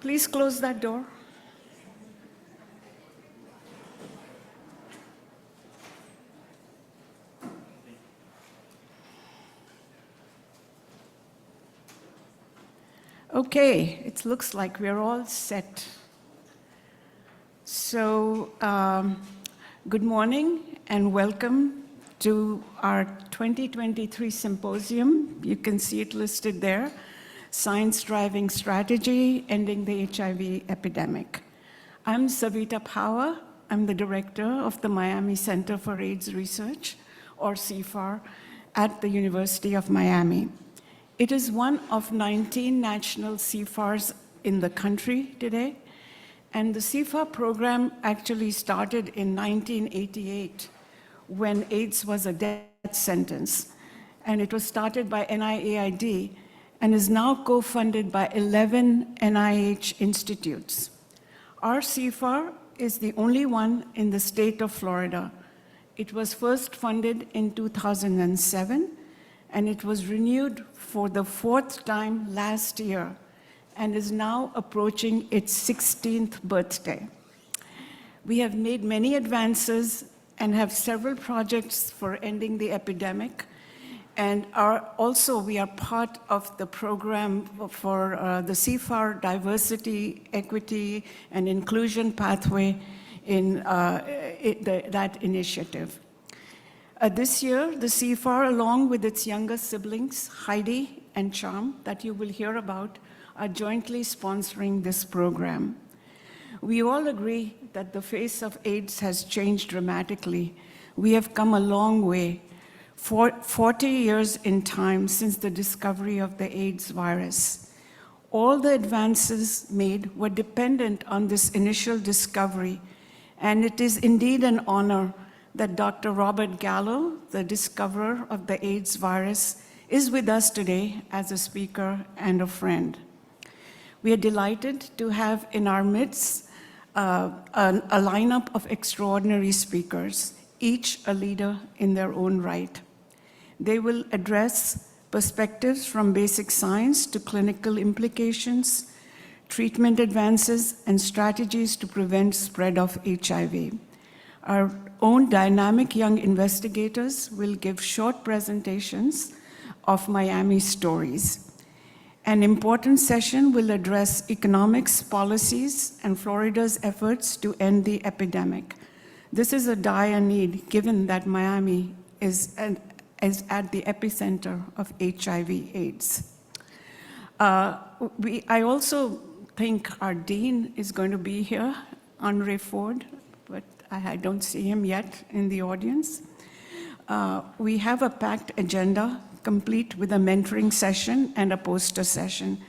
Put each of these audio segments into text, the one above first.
Please close that door. Okay, it looks like we're all set. So, good morning and welcome to our 2023 symposium. You can see it listed there, Science Driving Strategy, Ending the HIV Epidemic. I'm Savita Power. I'm the director of the Miami Center for AIDS Research, or CFAR, at the University of Miami. It is one of 19 national CFARs in the country today, and the CFAR program actually started in 1988 when AIDS was a death sentence, and it was started by NIAID and is now co-funded by 11 NIH institutes. Our CFAR is the only one in the state of Florida. It was first funded in 2007, and it was renewed for the 4th time last year and is now approaching its 16th birthday. We have made many advances and have several projects for ending the epidemic, and we are part of the program for the CFAR Diversity, Equity, and Inclusion Pathway in that initiative. This year, the CFAR, along with its younger siblings, HEIDI and CHARM, that you will hear about, are jointly sponsoring this program. We all agree that the face of AIDS has changed dramatically. We have come a long way, 40 years in time since the discovery of the AIDS virus. All the advances made were dependent on this initial discovery, and it is indeed an honor that Dr. Robert Gallo, the discoverer of the AIDS virus, is with us today as a speaker and a friend. We are delighted to have in our midst a lineup of extraordinary speakers, each a leader in their own right. They will address perspectives from basic science to clinical implications, treatment advances, and strategies to prevent spread of HIV. Our own dynamic young investigators will give short presentations of Miami stories. An important session will address economics, policies, and Florida's efforts to end the epidemic. This is a dire need given that Miami is at the epicenter of HIV/AIDS. I also think our dean is going to be here, Andre Ford, but I don't see him yet in the audience. We have a packed agenda, complete with a mentoring session and a poster session.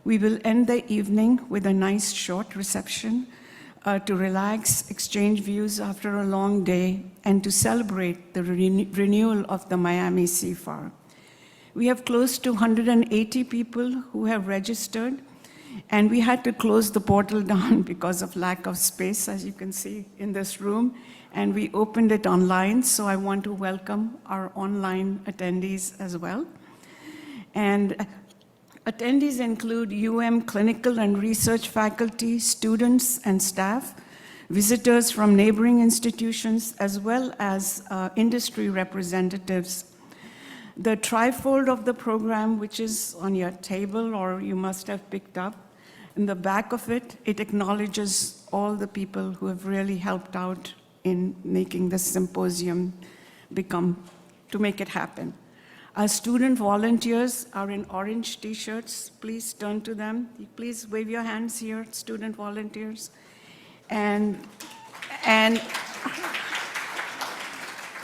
We will end the evening with a nice short reception to relax, exchange views after a long day, and to celebrate the renewal of the Miami CFAR. We have close to 180 people who have registered, and we had to close the portal down because of lack of space, as you can see in this room, and we opened it online, so I want to welcome our online attendees as well. And attendees include clinical and research faculty, students and staff, visitors from neighboring institutions, as well as industry representatives. The trifold of the program, which is on your table or you must have picked up, in the back of it, it acknowledges all the people who have really helped out in making this symposium to make it happen. Our student volunteers are in orange t-shirts. Please turn to them. Please wave your hands here, student volunteers. And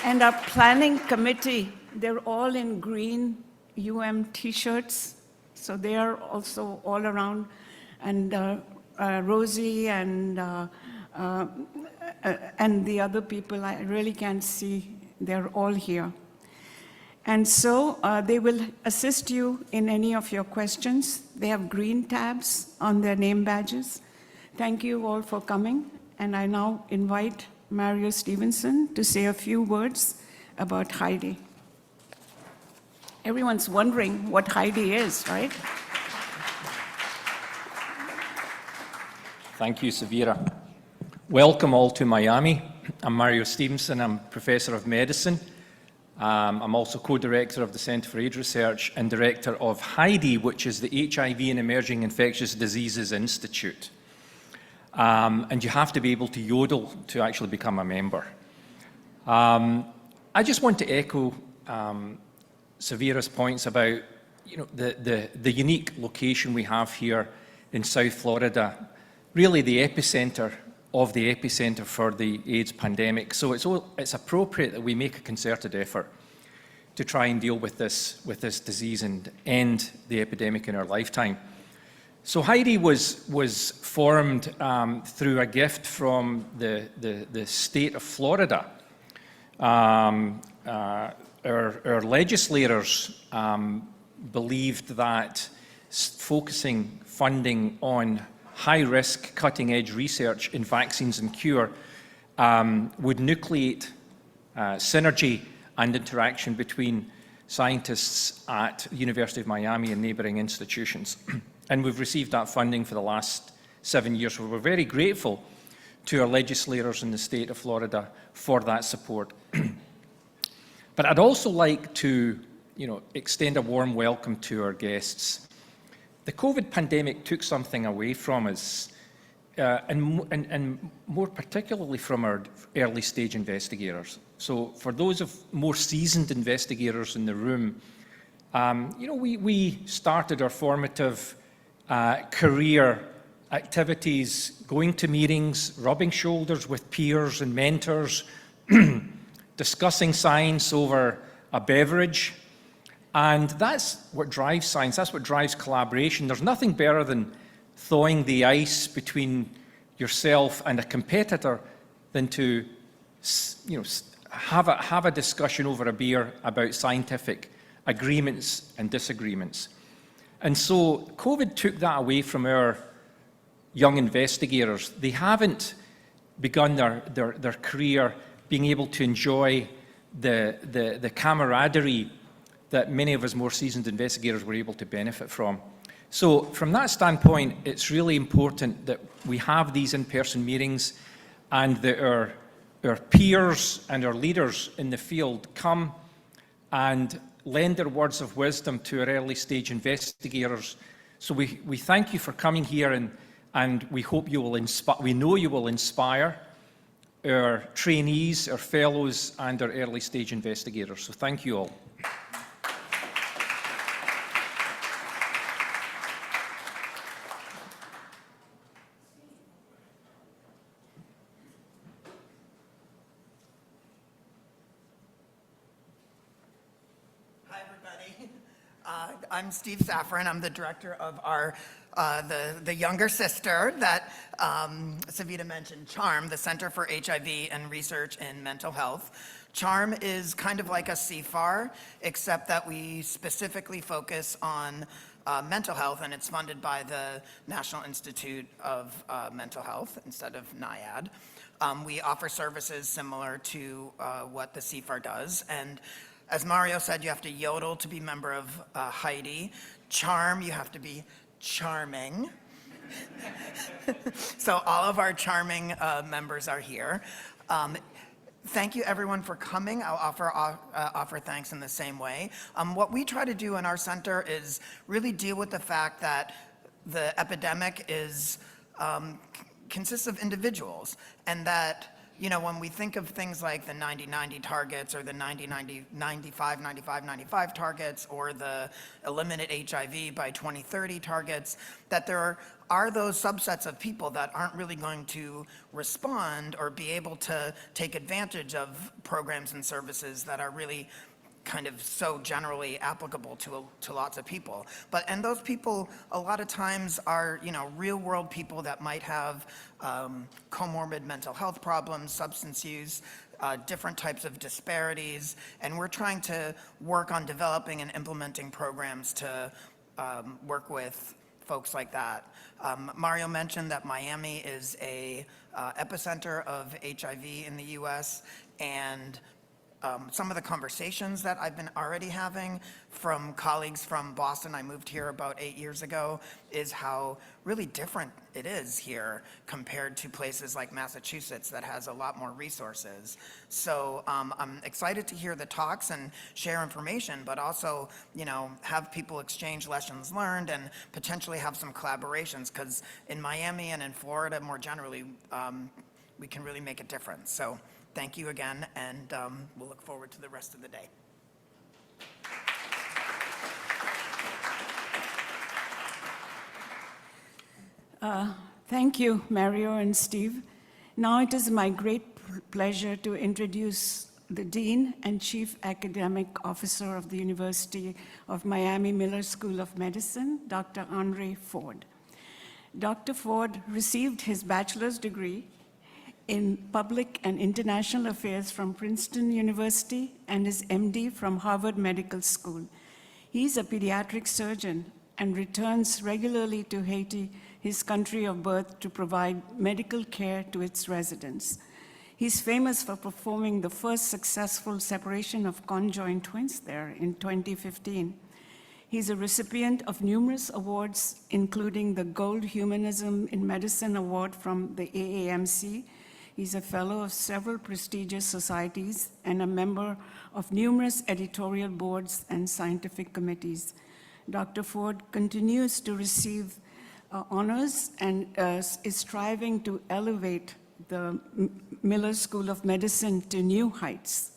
our planning committee, they're all in green t-shirts. So they are also all around. And Rosie and the other people, I really can't see, they're all here. And so they will assist you in any of your questions. They have green tabs on their name badges. Thank you all for coming. And I now invite Mario Stevenson to say a few words about HEIDI. Everyone's wondering what HEIDI is, right? Thank you, Savira. Welcome all to Miami. I'm Mario Stevenson. I'm Professor of Medicine. I'm also co-director of the Center for AIDS Research and director of HEIDI, which is the HIV and Emerging Infectious Diseases Institute. And you have to be able to yodel to actually become a member. I just want to echo Savira's points about the unique location we have here in South Florida, really the epicenter of the epicenter for the AIDS pandemic. So it's appropriate that we make a concerted effort to try and deal with this disease and end the epidemic in our lifetime. So HEIDI was formed through a gift from the state of Florida. Our legislators believed that focusing funding on high-risk, cutting-edge research in vaccines and cure would nucleate synergy and interaction between scientists at the University of Miami and neighboring institutions. And we've received that funding for the last 7 years. So we're very grateful to our legislators in the state of Florida for that support. But I'd also like to extend a warm welcome to our guests. The COVID pandemic took something away from us, and more particularly from our early stage investigators. So for those of more seasoned investigators in the room, we started our formative career activities, going to meetings, rubbing shoulders with peers and mentors, discussing science over a beverage. And that's what drives science, that's what drives collaboration. There's nothing better than thawing the ice between yourself and a competitor than to have a discussion over a beer about scientific agreements and disagreements. And so COVID took that away from our young investigators. They haven't begun their career being able to enjoy the camaraderie that many of us more seasoned investigators were able to benefit from. So from that standpoint, it's really important that we have these in-person meetings and that our peers and our leaders in the field come and lend their words of wisdom to our early stage investigators. So we thank you for coming here, and we hope you will inspire, we know you will inspire our trainees, our fellows, and our early stage investigators. So thank you all. I'm Steve Safran. I'm the director of our the younger sister that Savita mentioned, CHARM, the Center for HIV and Research in Mental Health. CHARM is kind of like a CFAR, except that we specifically focus on mental health, and it's funded by the National Institute of Mental Health instead of NIAID. We offer services similar to what the CFAR does, and as Mario said, you have to yodel to be a member of HEIDI. CHARM, you have to be charming. So all of our charming members are here. Thank you everyone for coming. I'll offer thanks in the same way. What we try to do in our center is really deal with the fact that the epidemic is consists of individuals, and that when we think of things like the 90-90 targets or the 90-95-95-95 targets or the eliminate HIV by 2030 targets, that there are those subsets of people that aren't really going to respond or be able to take advantage of programs and services that are really kind of so generally applicable to lots of people. And those people a lot of times are real world people that might have comorbid mental health problems, substance use, different types of disparities, and we're trying to work on developing and implementing programs to work with folks like that. Mario mentioned that Miami is a epicenter of HIV in the US, and some of the conversations that I've been already having from colleagues from Boston, I moved here about 8 years ago, is how really different it is here compared to places like Massachusetts that has a lot more resources. So I'm excited to hear the talks and share information, but also, you know, have people exchange lessons learned and potentially have some collaborations, because in Miami and in Florida more generally, we can really make a difference. So thank you again, and we'll look forward to the rest of the day. Thank you, Mario and Steve. Now it is my great pleasure to introduce the Dean and Chief Academic Officer of the University of Miami Miller School of Medicine, Dr. Audrey Ford. Dr. Ford received his bachelor's degree in Public and International Affairs from Princeton University and his MD from Harvard Medical School. He's a pediatric surgeon and returns regularly to Haiti, his country of birth, to provide medical care to its residents. He's famous for performing the first successful separation of conjoined twins there in 2015. He's a recipient of numerous awards, including the Gold Humanism in Medicine Award from the AAMC. He's a fellow of several prestigious societies and a member of numerous editorial boards and scientific committees. Dr. Ford continues to receive honors and is striving to elevate the Miller School of Medicine to new heights.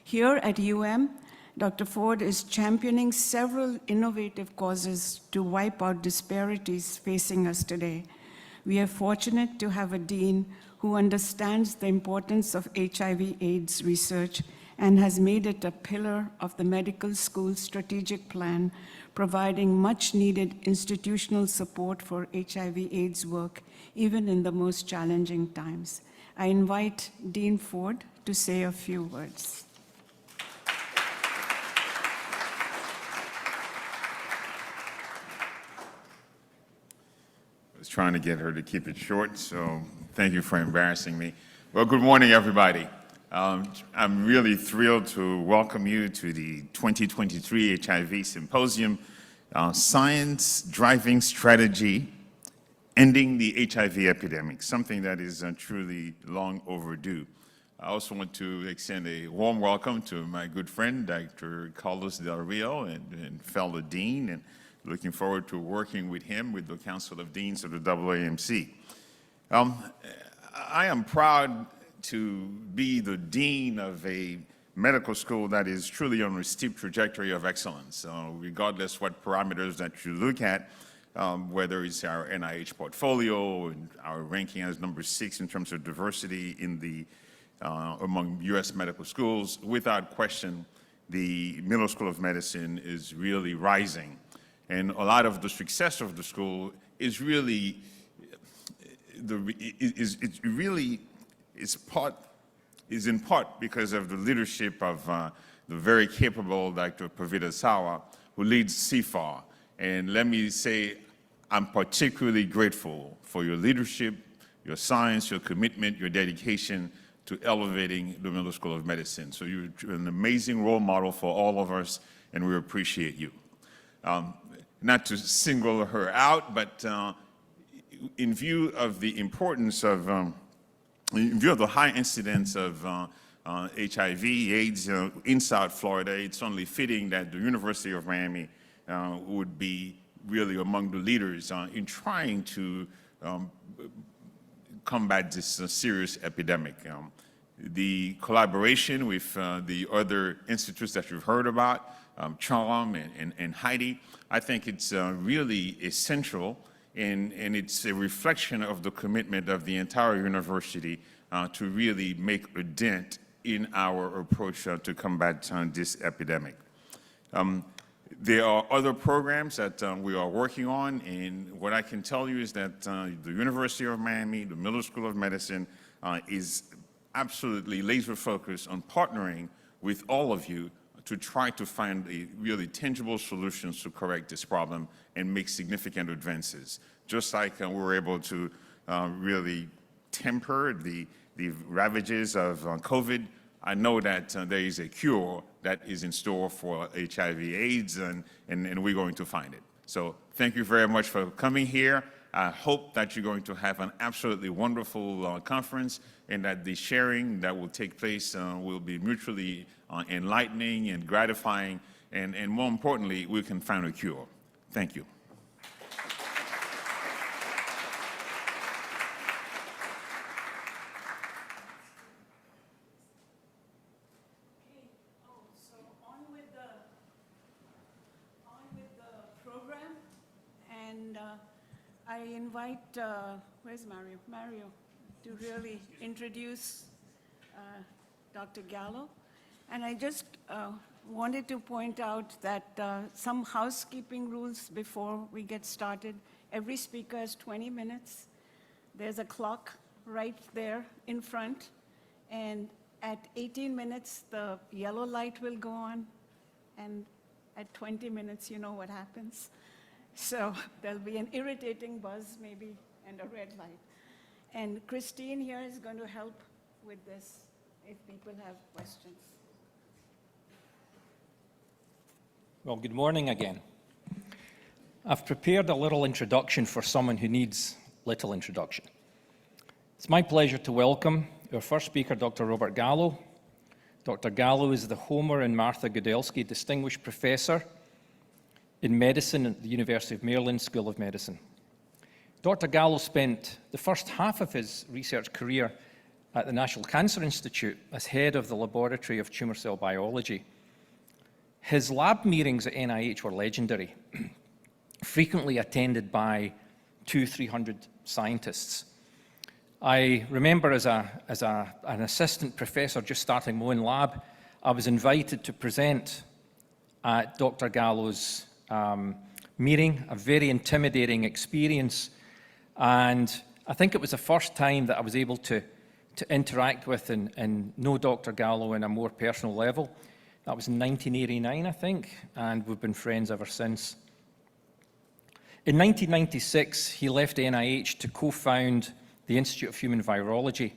Here at UM, Dr. Ford is championing several innovative causes to wipe out disparities facing us today. We are fortunate to have a dean who understands the importance of HIV/AIDS research and has made it a pillar of the medical school's strategic plan, providing much-needed institutional support for HIV/AIDS work, even in the most challenging times. I invite Dean Ford to say a few words. I was trying to get her to keep it short, so thank you for embarrassing me. Well, good morning, everybody. I'm really thrilled to welcome you to the 2023 HIV Symposium, Science Driving Strategy, Ending the HIV Epidemic, something that is truly long overdue. I also want to extend a warm welcome to my good friend, Dr. Carlos Del Rio, and fellow dean, and looking forward to working with him with the Council of Deans of the AAMC. I am proud to be the dean of a medical school that is truly on a steep trajectory of excellence, regardless what parameters that you look at, whether it's our NIH portfolio and our ranking as number 6 in terms of diversity in the among U.S. medical schools. Without question, the Miller School of Medicine is really rising. And a lot of the success of the school is really, is in part because of the leadership of the very capable Dr. Pavita Sawa, who leads CFAR. And let me say, I'm particularly grateful for your leadership, your science, your commitment, your dedication to elevating the Miller School of Medicine. So you're an amazing role model for all of us, and we appreciate you. Not to single her out, but in view of the importance of, in view of the high incidence of HIV, AIDS in South Florida, it's only fitting that the University of Miami would be really among the leaders in trying to combat this serious epidemic. The collaboration with the other institutes that you've heard about, CHOM and HEIDI, I think it's really essential, and it's a reflection of the commitment of the entire university to really make a dent in our approach to combat this epidemic. There are other programs that we are working on, and what I can tell you is that the University of Miami, the Miller School of Medicine, is absolutely laser focused on partnering with all of you to try to find a really tangible solutions to correct this problem and make significant advances. Just like we were able to really temper the ravages of COVID, I know that there is a cure that is in store for HIV/AIDS, and we're going to find it. So thank you very much for coming here. I hope that you're going to have an absolutely wonderful conference, and that the sharing that will take place will be mutually enlightening and gratifying, and more importantly, we can find a cure. Thank you. Program, and I invite, where's Mario? Mario, to really introduce Dr. Gallo. And I just wanted to point out that some housekeeping rules before we get started. Every speaker has 20 minutes. There's a clock right there in front, and at 18 minutes, the yellow light will go on, and at 20 minutes, you know what happens. So there'll be an irritating buzz maybe and a red light. And Christine here is going to help with this if people have questions. Well, good morning again. I've prepared a little introduction for someone who needs little introduction. It's my pleasure to welcome our first speaker, Dr. Robert Gallo. Dr. Gallo is the Homer and Martha Gudelsky Distinguished Professor in Medicine at the University of Maryland School of Medicine. Dr. Gallo spent the first half of his research career at the National Cancer Institute as head of the Laboratory of Tumor Cell Biology. His lab meetings at NIH were legendary, frequently attended by 200-300 scientists. I remember as an assistant professor just starting my own lab, I was invited to present at Dr. Gallo's meeting, a very intimidating experience. And I think it was the first time that I was able to interact with and know Dr. Gallo on a more personal level. That was in 1989, I think, and we've been friends ever since. In 1996, he left NIH to co-found the Institute of Human Virology,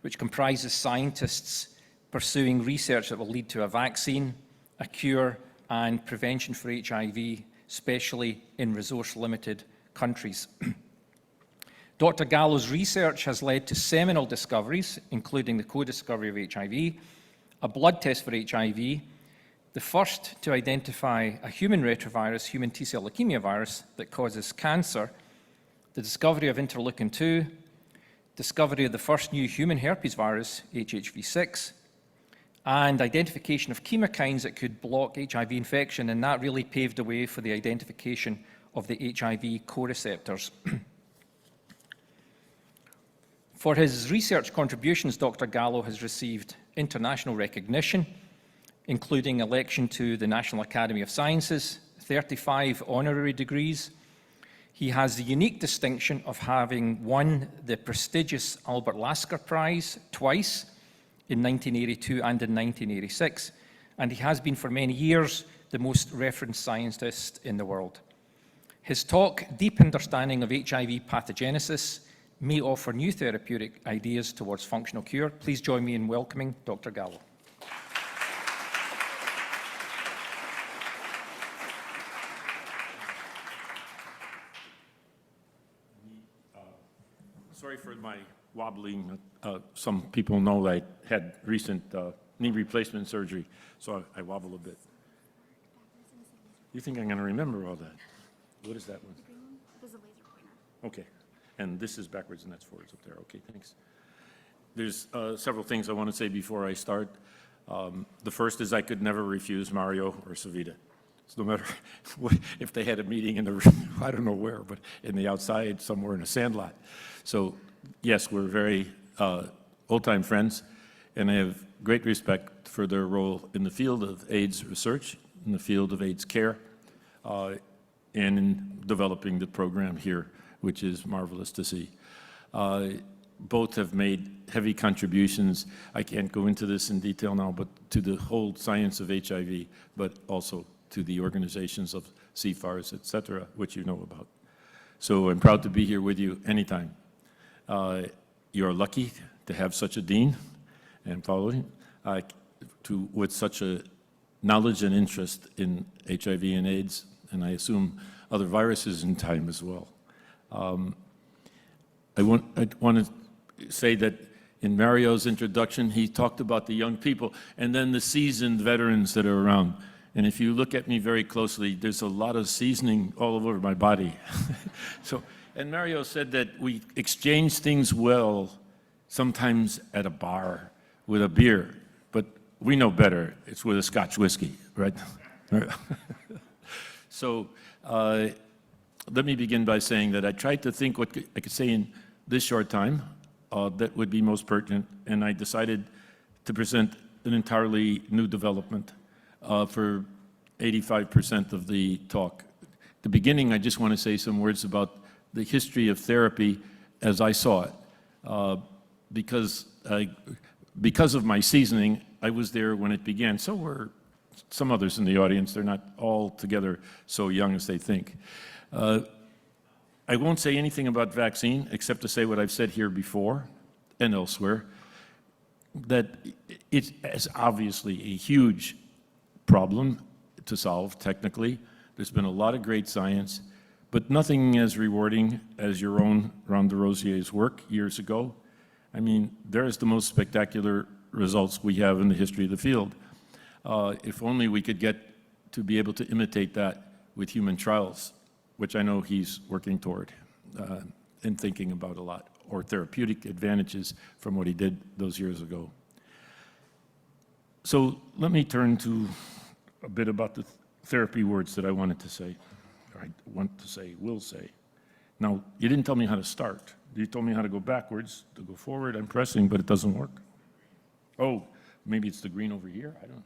which comprises scientists pursuing research that will lead to a vaccine, a cure, and prevention for HIV, especially in resource-limited countries. Dr. Gallo's research has led to seminal discoveries, including the co-discovery of HIV, a blood test for HIV, the first to identify a human retrovirus, human T-cell leukemia virus, that causes cancer, the discovery of interleukin-2, discovery of the first new human herpes virus, HHV6, and identification of chemokines that could block HIV infection, and that really paved the way for the identification of the HIV co-receptors. For his research contributions, Dr. Gallo has received international recognition, including election to the National Academy of Sciences, 35 honorary degrees. He has the unique distinction of having won the prestigious Albert Lasker Prize twice, in 1982 and in 1986, and he has been for many years the most referenced scientist in the world. His talk, Deep Understanding of HIV Pathogenesis, may offer new therapeutic ideas towards functional cure. Please join me in welcoming Dr. Gallo. Sorry for my wobbling. Some people know I had recent knee replacement surgery, so I wobble a bit. You think I'm going to remember all that? What is that one? There's a laser pointer. Okay. And this is backwards and that's forwards up there. Okay, thanks. There's several things I want to say before I start. The first is I could never refuse Mario or Savita. So no matter if they had a meeting in the, I don't know where, but in the outside, somewhere in a sandlot. So yes, we're very old-time friends, and I have great respect for their role in the field of AIDS research, in the field of AIDS care, and in developing the program here, which is marvelous to see. Both have made heavy contributions. I can't go into this in detail now, but to the whole science of HIV, but also to the organizations of CFARs, et cetera, which you know about. So I'm proud to be here with you anytime. You're lucky to have such a dean and following. with such a knowledge and interest in HIV and AIDS, and I assume other viruses in time as well. I want to say that in Mario's introduction, he talked about the young people and then the seasoned veterans that are around. And if you look at me very closely, there's a lot of seasoning all over my body. And Mario said that we exchange things well, sometimes at a bar with a beer, but we know better. It's with a Scotch whiskey, right? So let me begin by saying that I tried to think what I could say in this short time that would be most pertinent, and I decided to present an entirely new development for 85% of the talk. At the beginning, I just want to say some words about the history of therapy as I saw it. Because of my seasoning, I was there when it began. So were some others in the audience. They're not all together so young as they think. I won't say anything about vaccine except to say what I've said here before and elsewhere, that it is obviously a huge problem to solve technically. There's been a lot of great science, but nothing as rewarding as your own Ron DesRosier's work years ago. I mean, there's the most spectacular results we have in the history of the field. If only we could get to be able to imitate that with human trials, which I know he's working toward and thinking about a lot, or therapeutic advantages from what he did those years ago. So let me turn to a bit about the therapy words that I wanted to say, or I want to say, will say. Now, you didn't tell me how to start. You told me how to go backwards. To go forward, I'm pressing, but it doesn't work. Oh, maybe it's the green over here? I don't know.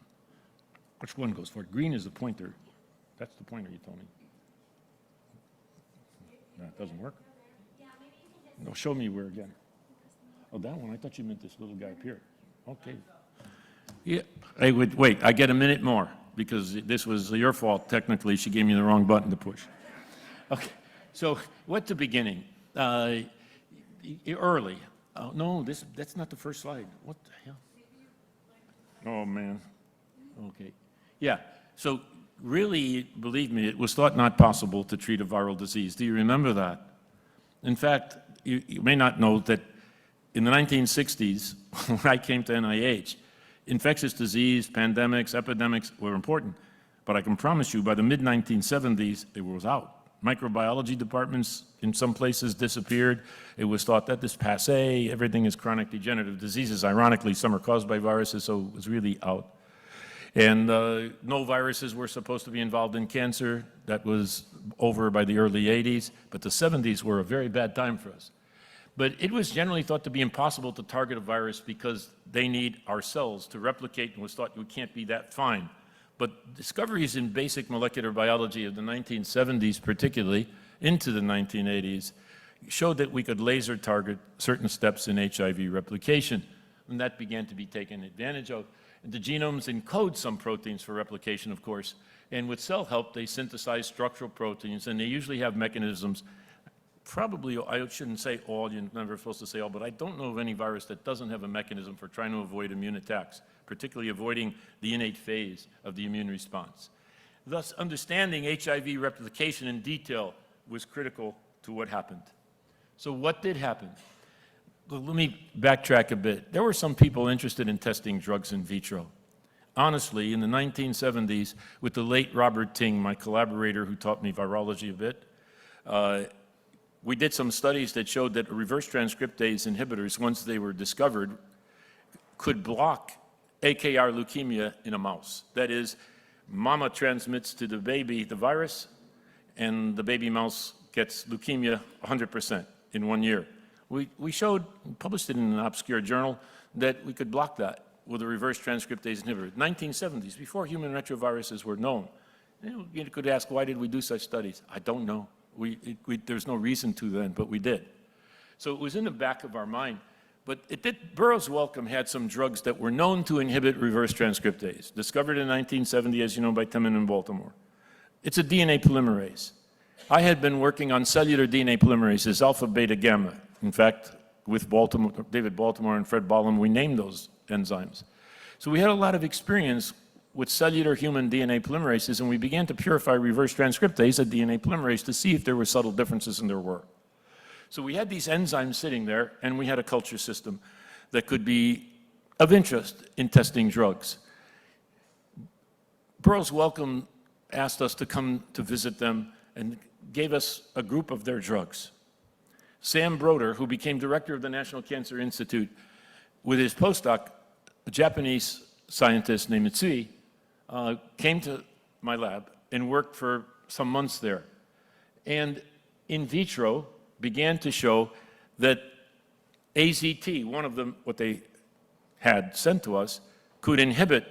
Which one goes forward? Green is the pointer. That's the pointer you told me. No, it doesn't work? No, show me where again. Oh, that one? I thought you meant this little guy up here. Okay. Yeah, wait, I get a minute more because this was your fault. Technically, she gave me the wrong button to push. Okay, so what the beginning? Early. Oh, no, that's not the first slide. What the hell? Oh, man. Okay. Yeah, so really, believe me, it was thought not possible to treat a viral disease. Do you remember that? In fact, you may not know that in the 1960s, when I came to NIH, infectious disease, pandemics, epidemics were important. But I can promise you, by the mid-1970s, it was out. Microbiology departments in some places disappeared. It was thought that this passé, everything is chronic degenerative diseases. Ironically, some are caused by viruses, so it was really out. And no viruses were supposed to be involved in cancer. That was over by the early 80s, but the 70s were a very bad time for us. But it was generally thought to be impossible to target a virus because they need our cells to replicate, and was thought we can't be that fine. But discoveries in basic molecular biology of the 1970s particularly, into the 1980s, showed that we could laser target certain steps in HIV replication, and that began to be taken advantage of. The genomes encode some proteins for replication, of course, and with cell help, they synthesize structural proteins, and they usually have mechanisms. Probably, I shouldn't say all, you're never supposed to say all, but I don't know of any virus that doesn't have a mechanism for trying to avoid immune attacks, particularly avoiding the innate phase of the immune response. Thus, understanding HIV replication in detail was critical to what happened. So what did happen? Well, let me backtrack a bit. There were some people interested in testing drugs in vitro. Honestly, in the 1970s, with the late Robert Ting, my collaborator who taught me virology a bit, we did some studies that showed that reverse transcriptase inhibitors, once they were discovered, could block AKR leukemia in a mouse. That is, mama transmits to the baby the virus, and the baby mouse gets leukemia 100% in 1 year. We showed, published it in an obscure journal, that we could block that with a reverse transcriptase inhibitor. 1970s, before human retroviruses were known. You could ask, why did we do such studies? I don't know. There's no reason to then, but we did. So it was in the back of our mind. But Burroughs Wellcome had some drugs that were known to inhibit reverse transcriptase, discovered in 1970, as you know, by Timmon in Baltimore. It's a DNA polymerase. I had been working on cellular DNA polymerases, alpha, beta, gamma. In fact, with David Baltimore and Fred Bollum, we named those enzymes. So we had a lot of experience with cellular human DNA polymerases, and we began to purify reverse transcriptase, a DNA polymerase, to see if there were subtle differences, and there were. So we had these enzymes sitting there, and we had a culture system that could be of interest in testing drugs. Burroughs Wellcome asked us to come to visit them and gave us a group of their drugs. Sam Broder, who became director of the National Cancer Institute, with his postdoc, a Japanese scientist named Mitsui, came to my lab and worked for some months there. And in vitro began to show that AZT, one of them, what they had sent to us, could inhibit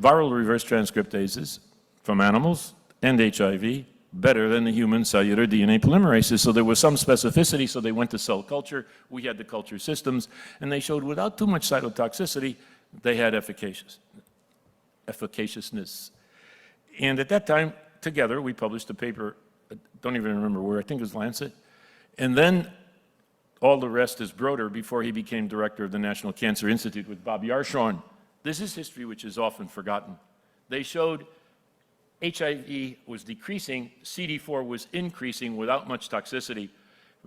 viral reverse transcriptases from animals and HIV better than the human cellular DNA polymerases. So there was some specificity, so they went to cell culture. We had the culture systems, and they showed without too much cytotoxicity, they had efficaciousness. And at that time, together, we published a paper, I don't even remember where, I think it was Lancet. And then all the rest is Broder before he became director of the National Cancer Institute with Bob Yarshorn. This is history which is often forgotten. They showed HIV was decreasing, CD4 was increasing without much toxicity.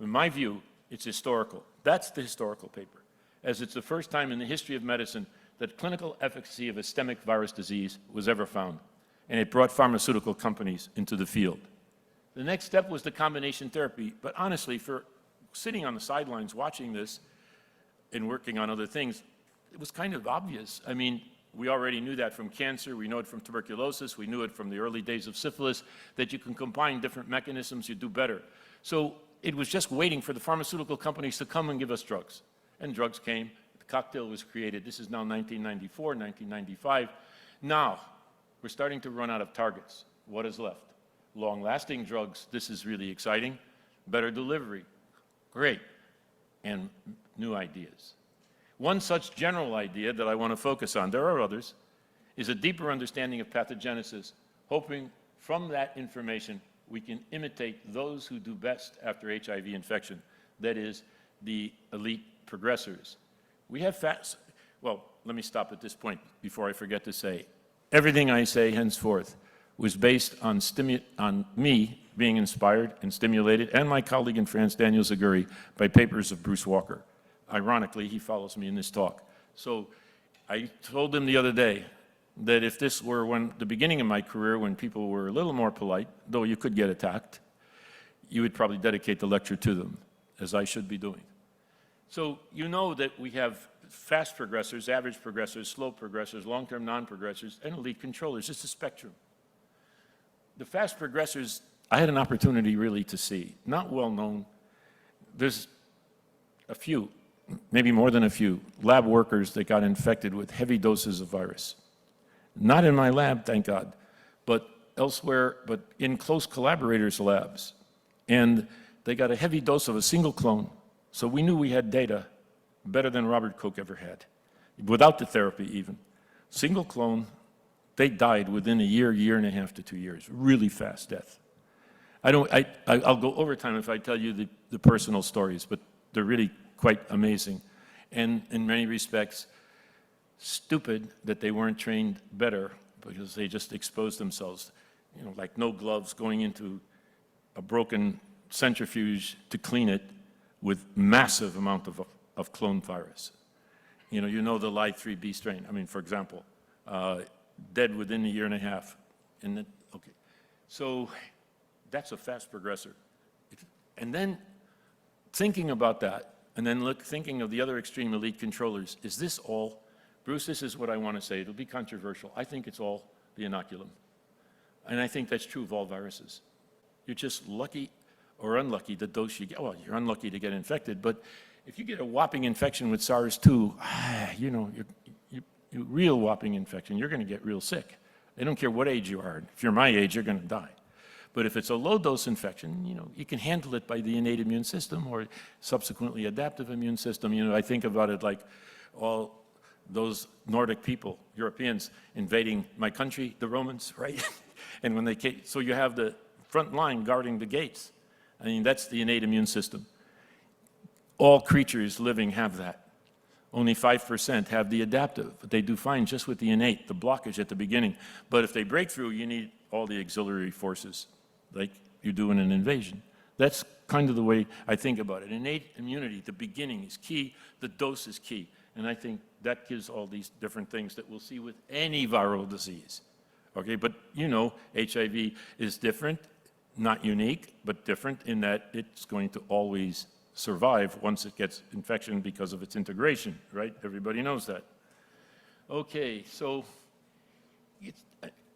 In my view, it's historical. That's the historical paper, as it's the first time in the history of medicine that clinical efficacy of a systemic virus disease was ever found. And it brought pharmaceutical companies into the field. The next step was the combination therapy. But honestly, for sitting on the sidelines watching this and working on other things, it was kind of obvious. I mean, we already knew that from cancer, we know it from tuberculosis, we knew it from the early days of syphilis, that you can combine different mechanisms, you do better. So it was just waiting for the pharmaceutical companies to come and give us drugs. And drugs came, the cocktail was created. This is now 1994, 1995. Now, we're starting to run out of targets. What is left? Long-lasting drugs, this is really exciting. Better delivery, great. And new ideas. One such general idea that I want to focus on, there are others, is a deeper understanding of pathogenesis, hoping from that information we can imitate those who do best after HIV infection, that is, the elite progressors. We have well, let me stop at this point before I forget to say, everything I say henceforth was based on me being inspired and stimulated, and my colleague in France, Daniel Zaguri, by papers of Bruce Walker. Ironically, he follows me in this talk. So I told him the other day that if this were the beginning of my career, when people were a little more polite, though you could get attacked, you would probably dedicate the lecture to them, as I should be doing. So you know that we have fast progressors, average progressors, slow progressors, long-term non-progressors, and elite controllers. It's a spectrum. The fast progressors, I had an opportunity really to see. Not well known. There's a few, maybe more than a few, lab workers that got infected with heavy doses of virus. Not in my lab, thank God, but elsewhere, but in close collaborators' labs. And they got a heavy dose of a single clone. So we knew we had data better than Robert Koch ever had, without the therapy even. Single clone, they died within a year, year and a half to 2 years. Really fast death. I'll go over time if I tell you the personal stories, but they're really quite amazing. And in many respects, stupid that they weren't trained better because they just exposed themselves, you know, like no gloves, going into a broken centrifuge to clean it with massive amount of clone virus. You know the Li3B strain. I mean, for example, dead within a year and a half. And then, okay, so that's a fast progressor. And then thinking about that, and then thinking of the other extreme elite controllers, is this all, Bruce, this is what I want to say. It'll be controversial. I think it's all the inoculum. And I think that's true of all viruses. You're just lucky or unlucky the dose you get. Well, you're unlucky to get infected, but if you get a whopping infection with SARS-2, you know, you real whopping infection, you're going to get real sick. They don't care what age you are. If you're my age, you're going to die. But if it's a low-dose infection, you know, you can handle it by the innate immune system or subsequently adaptive immune system. You know, I think about it like all those Nordic people, Europeans, invading my country, the Romans, right? And when they came, so you have the front line guarding the gates. I mean, that's the innate immune system. All creatures living have that. Only 5% have the adaptive, but they do fine just with the innate, the blockage at the beginning. But if they break through, you need all the auxiliary forces, like you do in an invasion. That's kind of the way I think about it. Innate immunity, the beginning is key, the dose is key. And I think that gives all these different things that we'll see with any viral disease. Okay, but you know, HIV is different, not unique, but different in that it's going to always survive once it gets infection because of its integration, right? Everybody knows that. Okay, so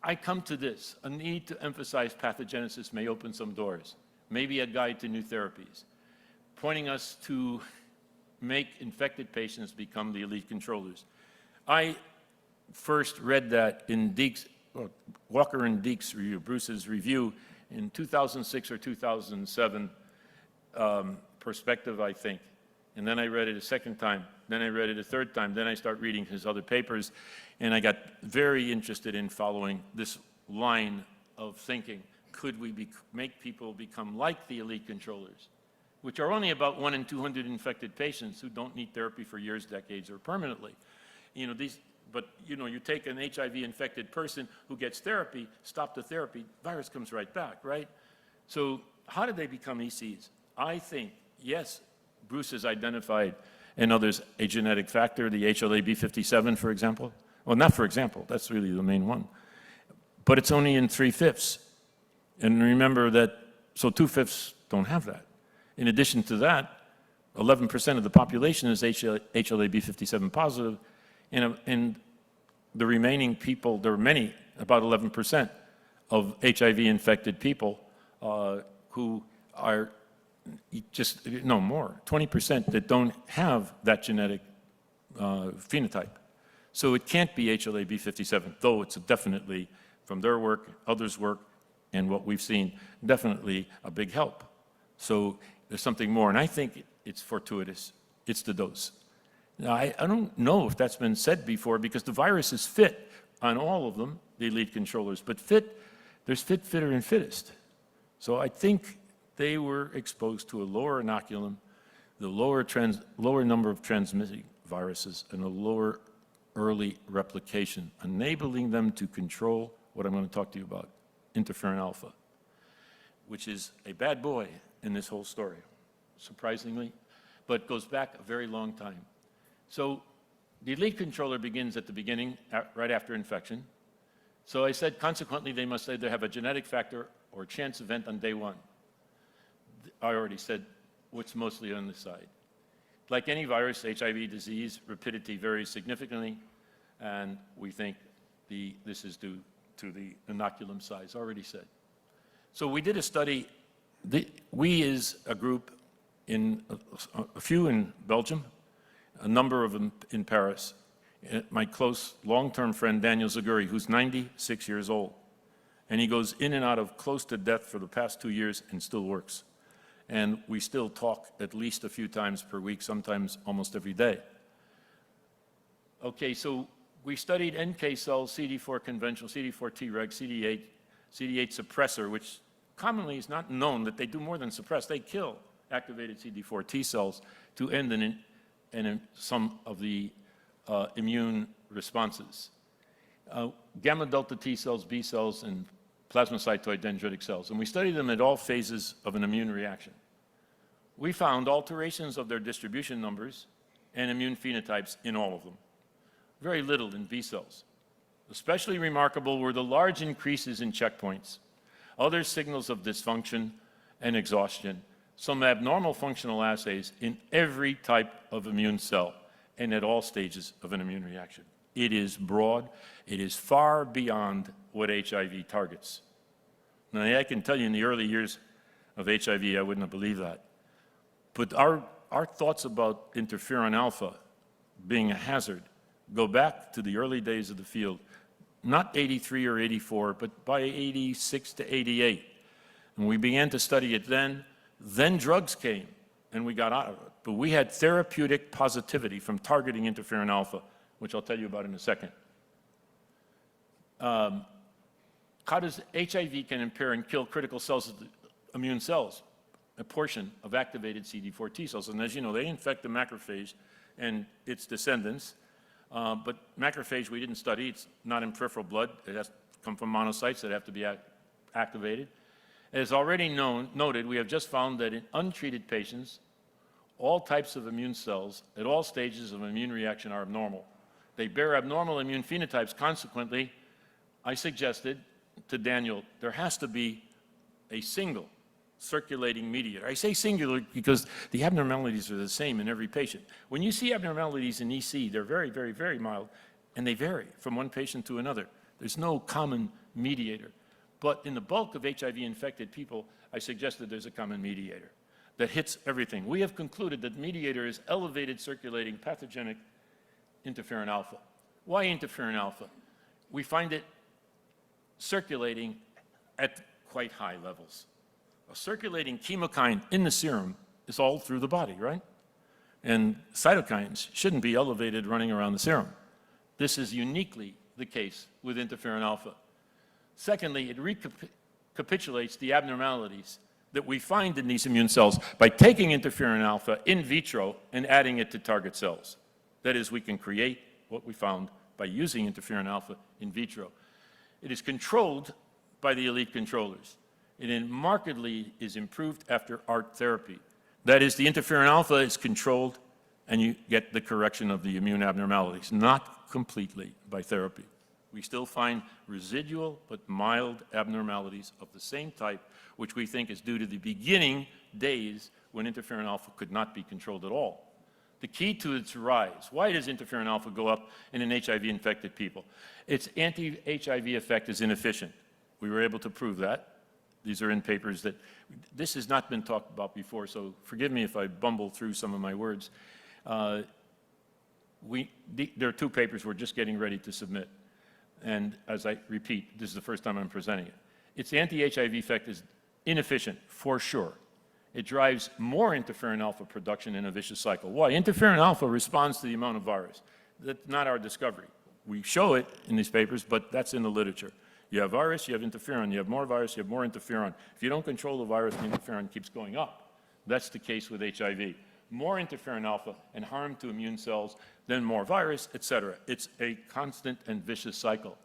I come to this. A need to emphasize pathogenesis may open some doors, maybe a guide to new therapies, pointing us to make infected patients become the elite controllers. I first read that in Walker and Deek's review, Bruce's review in 2006 or 2007, Perspective, I think. And then I read it a second time, then I read it a third time, then I start reading his other papers, and I got very interested in following this line of thinking. Could we make people become like the elite controllers, which are only about 1 in 200 infected patients who don't need therapy for years, decades, or permanently? You know, but you know, you take an HIV-infected person who gets therapy, stop the therapy, virus comes right back, right? So how did they become ECs? I think, yes, Bruce has identified, and others, a genetic factor, the HLA-B57, for example. Well, not for example, that's really the main one. But it's only in 3/5. And remember that, so 2/5 don't have that. In addition to that, 11% of the population is HLA-B57 positive, and the remaining people, there are many, about 11% of HIV-infected people who are just, no more, 20% that don't have that genetic phenotype. So it can't be HLA-B57, though it's definitely, from their work, others' work, and what we've seen, definitely a big help. So there's something more, and I think it's fortuitous. It's the dose. Now, I don't know if that's been said before, because the virus is fit on all of them, the elite controllers, but there's fit, fitter, and fittest. So I think they were exposed to a lower inoculum, the lower number of transmitting viruses, and a lower early replication, enabling them to control what I'm going to talk to you about, interferon alpha, which is a bad boy in this whole story, surprisingly, but goes back a very long time. So the elite controller begins at the beginning, right after infection. So I said, consequently, they must either have a genetic factor or chance event on day one. I already said what's mostly on this side. Like any virus, HIV disease, rapidity varies significantly, and we think this is due to the inoculum size, already said. So we did a study, we as a group, a few in Belgium, a number of them in Paris, my close long-term friend Daniel Zaguri, who's 96 years old, and he goes in and out of close to death for the past 2 years and still works. And we still talk at least a few times per week, sometimes almost every day. Okay, so we studied NK cells, CD4 conventional, CD4 Treg, CD8 suppressor, which commonly is not known that they do more than suppress. They kill activated CD4 T cells to end in some of the immune responses. Gamma delta T cells, B cells, and plasmacytoid dendritic cells. And we studied them at all phases of an immune reaction. We found alterations of their distribution numbers and immune phenotypes in all of them. Very little in B cells. Especially remarkable were the large increases in checkpoints, other signals of dysfunction and exhaustion, some abnormal functional assays in every type of immune cell and at all stages of an immune reaction. It is broad. It is far beyond what HIV targets. Now, I can tell you in the early years of HIV, I wouldn't have believed that. But our thoughts about interferon alpha being a hazard go back to the early days of the field, not 83 or 84, but by 86 to 88. And we began to study it then. Then drugs came, and we got out of it. But we had therapeutic positivity from targeting interferon alpha, which I'll tell you about in a second. How does HIV can impair and kill critical cells of the immune cells, a portion of activated CD4 T cells? And as you know, they infect the macrophage and its descendants. But macrophage we didn't study. It's not in peripheral blood. It has to come from monocytes that have to be activated. As already noted, we have just found that in untreated patients, all types of immune cells at all stages of immune reaction are abnormal. They bear abnormal immune phenotypes. Consequently, I suggested to Daniel, there has to be a single circulating mediator. I say singular because the abnormalities are the same in every patient. When you see abnormalities in EC, they're very, very, very mild, and they vary from one patient to another. There's no common mediator. But in the bulk of HIV-infected people, I suggested there's a common mediator that hits everything. We have concluded that mediator is elevated circulating pathogenic interferon alpha. Why interferon alpha? We find it circulating at quite high levels. A circulating chemokine in the serum is all through the body, right? And cytokines shouldn't be elevated running around the serum. This is uniquely the case with interferon alpha. Secondly, it recapitulates the abnormalities that we find in these immune cells by taking interferon alpha in vitro and adding it to target cells. That is, we can create what we found by using interferon alpha in vitro. It is controlled by the elite controllers. It markedly is improved after ART therapy. That is, the interferon alpha is controlled and you get the correction of the immune abnormalities, not completely by therapy. We still find residual but mild abnormalities of the same type, which we think is due to the beginning days when interferon alpha could not be controlled at all. The key to its rise, why does interferon alpha go up in an HIV-infected people? Its anti-HIV effect is inefficient. We were able to prove that. These are in papers that, this has not been talked about before, so forgive me if I bumble through some of my words. There are two papers we're just getting ready to submit. And as I repeat, this is the first time I'm presenting it. Its anti-HIV effect is inefficient, for sure. It drives more interferon alpha production in a vicious cycle. Why? Interferon alpha responds to the amount of virus. That's not our discovery. We show it in these papers, but that's in the literature. You have virus, you have interferon. You have more virus, you have more interferon. If you don't control the virus, the interferon keeps going up. That's the case with HIV. More interferon alpha and harm to immune cells, then more virus, etc. It's a constant and vicious cycle.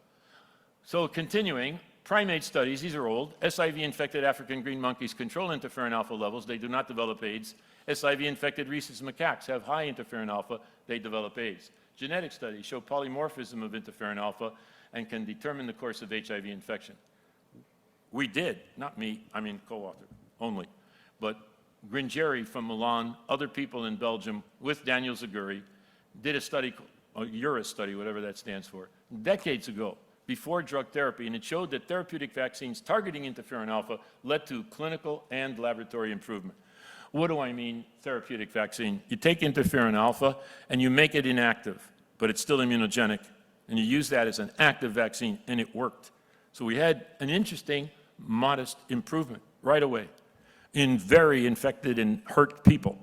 So continuing, primate studies, these are old. SIV-infected African green monkeys control interferon alpha levels. They do not develop AIDS. SIV-infected rhesus macaques have high interferon alpha. They develop AIDS. Genetic studies show polymorphism of interferon alpha and can determine the course of HIV infection. We did, not me, I mean co-author only, but Gringeri from Milan, other people in Belgium with Daniel Zaguri did a study, a EURIS study, whatever that stands for, decades ago, before drug therapy, and it showed that therapeutic vaccines targeting interferon alpha led to clinical and laboratory improvement. What do I mean, therapeutic vaccine? You take interferon alpha and you make it inactive, but it's still immunogenic, and you use that as an active vaccine, and it worked. So we had an interesting, modest improvement right away in very infected and hurt people.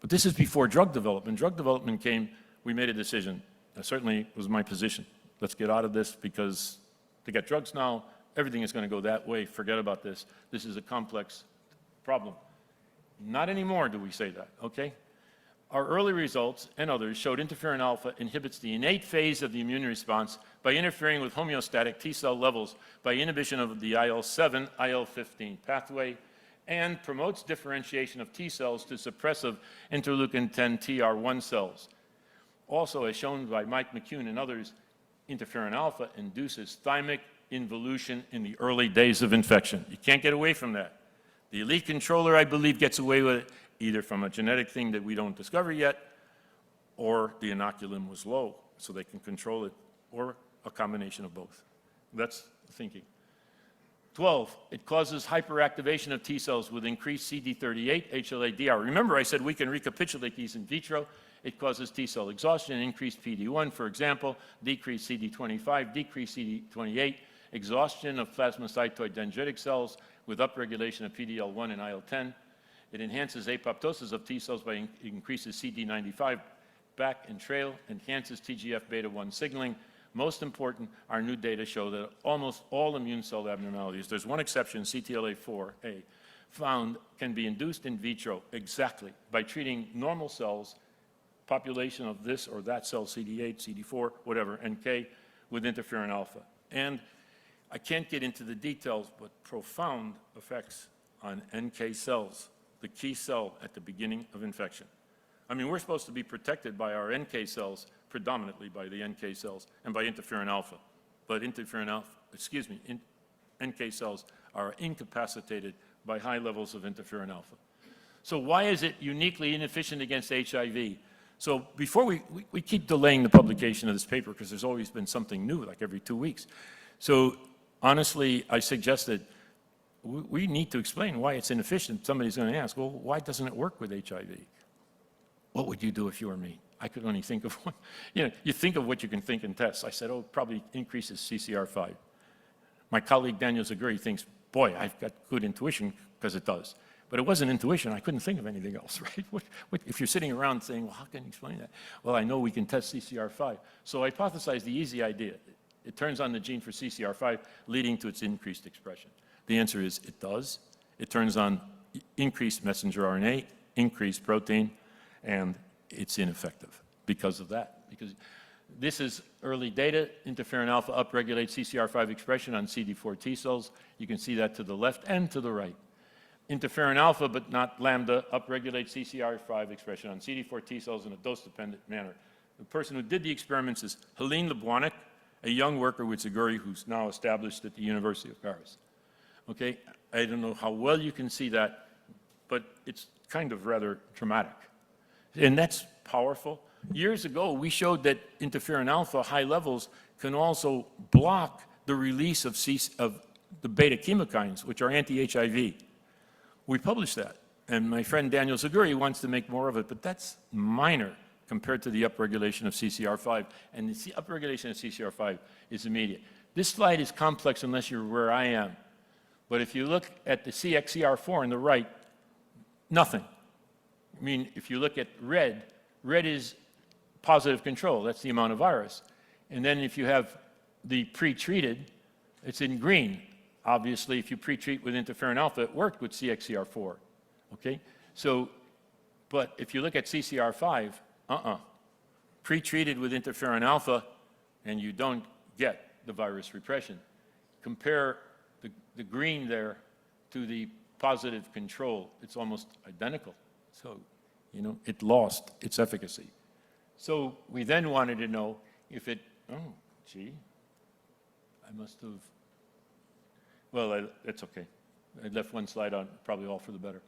But this is before drug development. Drug development came, we made a decision. That certainly was my position. Let's get out of this because to get drugs now, everything is going to go that way. Forget about this. This is a complex problem. Not anymore do we say that, okay? Our early results and others showed interferon alpha inhibits the innate phase of the immune response by interfering with homeostatic T cell levels by inhibition of the IL-7, IL-15 pathway, and promotes differentiation of T cells to suppressive interleukin-10 TR1 cells. Also, as shown by Mike McCune and others, interferon alpha induces thymic involution in the early days of infection. You can't get away from that. The elite controller, I believe, gets away with it either from a genetic thing that we don't discover yet, or the inoculum was low, so they can control it, or a combination of both. That's the thinking. 12, it causes hyperactivation of T cells with increased CD38, HLA-DR. Remember, I said we can recapitulate these in vitro. It causes T cell exhaustion, increased PD-1, for example, decreased CD25, decreased CD28, exhaustion of plasmacytoid dendritic cells with upregulation of PD-L1 and IL-10. It enhances apoptosis of T cells by increases CD95 back and trail, enhances TGF-beta1 signaling. Most important, our new data show that almost all immune cell abnormalities, there's one exception, CTLA-4A, found can be induced in vitro exactly by treating normal cells population of this or that cell, CD8, CD4, whatever, NK, with interferon alpha. And I can't get into the details, but profound effects on NK cells, the key cell at the beginning of infection. I mean, we're supposed to be protected by our NK cells, predominantly by the NK cells, and by interferon alpha. But NK cells are incapacitated by high levels of interferon alpha. So why is it uniquely inefficient against HIV? So before we keep delaying the publication of this paper because there's always been something new, like every 2 weeks. So honestly, I suggested we need to explain why it's inefficient. Somebody's going to ask, well, why doesn't it work with HIV? What would you do if you were me? I could only think of one. You know, you think of what you can think in tests. I said, oh, it probably increases CCR5. My colleague Daniel Zaguri thinks, boy, I've got good intuition, because it does. But it wasn't intuition. I couldn't think of anything else, right? If you're sitting around saying, well, how can you explain that? Well, I know we can test CCR5. So I hypothesized the easy idea. It turns on the gene for CCR5, leading to its increased expression. The answer is it does. It turns on increased messenger RNA, increased protein, and it's ineffective because of that. Because this is early data. Interferon alpha upregulates CCR5 expression on CD4 T cells. You can see that to the left and to the right. Interferon alpha, but not lambda, upregulates CCR5 expression on CD4 T cells in a dose-dependent manner. The person who did the experiments is Helene Lebwanek, a young worker with Zaguri who's now established at the University of Paris. Okay, I don't know how well you can see that, but it's kind of rather dramatic. And that's powerful. Years ago, we showed that interferon alpha, high levels, can also block the release of the beta chemokines, which are anti-HIV. We published that. And my friend Daniel Zaguri wants to make more of it, but that's minor compared to the upregulation of CCR5. And the upregulation of CCR5 is immediate. This slide is complex unless you're where I am. But if you look at the CXCR4 on the right, nothing. I mean, if you look at red, red is positive control. That's the amount of virus. And then if you have the pre-treated, it's in green. Obviously, if you pre-treat with interferon alpha, it worked with CXCR4. Okay? So, but if you look at CCR5, pre-treated with interferon alpha, and you don't get the virus repression. Compare the green there to the positive control. It's almost identical. So, you know, it lost its efficacy. So we then wanted to know if it, oh, gee, I must have, well, that's okay. I left one slide on, probably all for the better.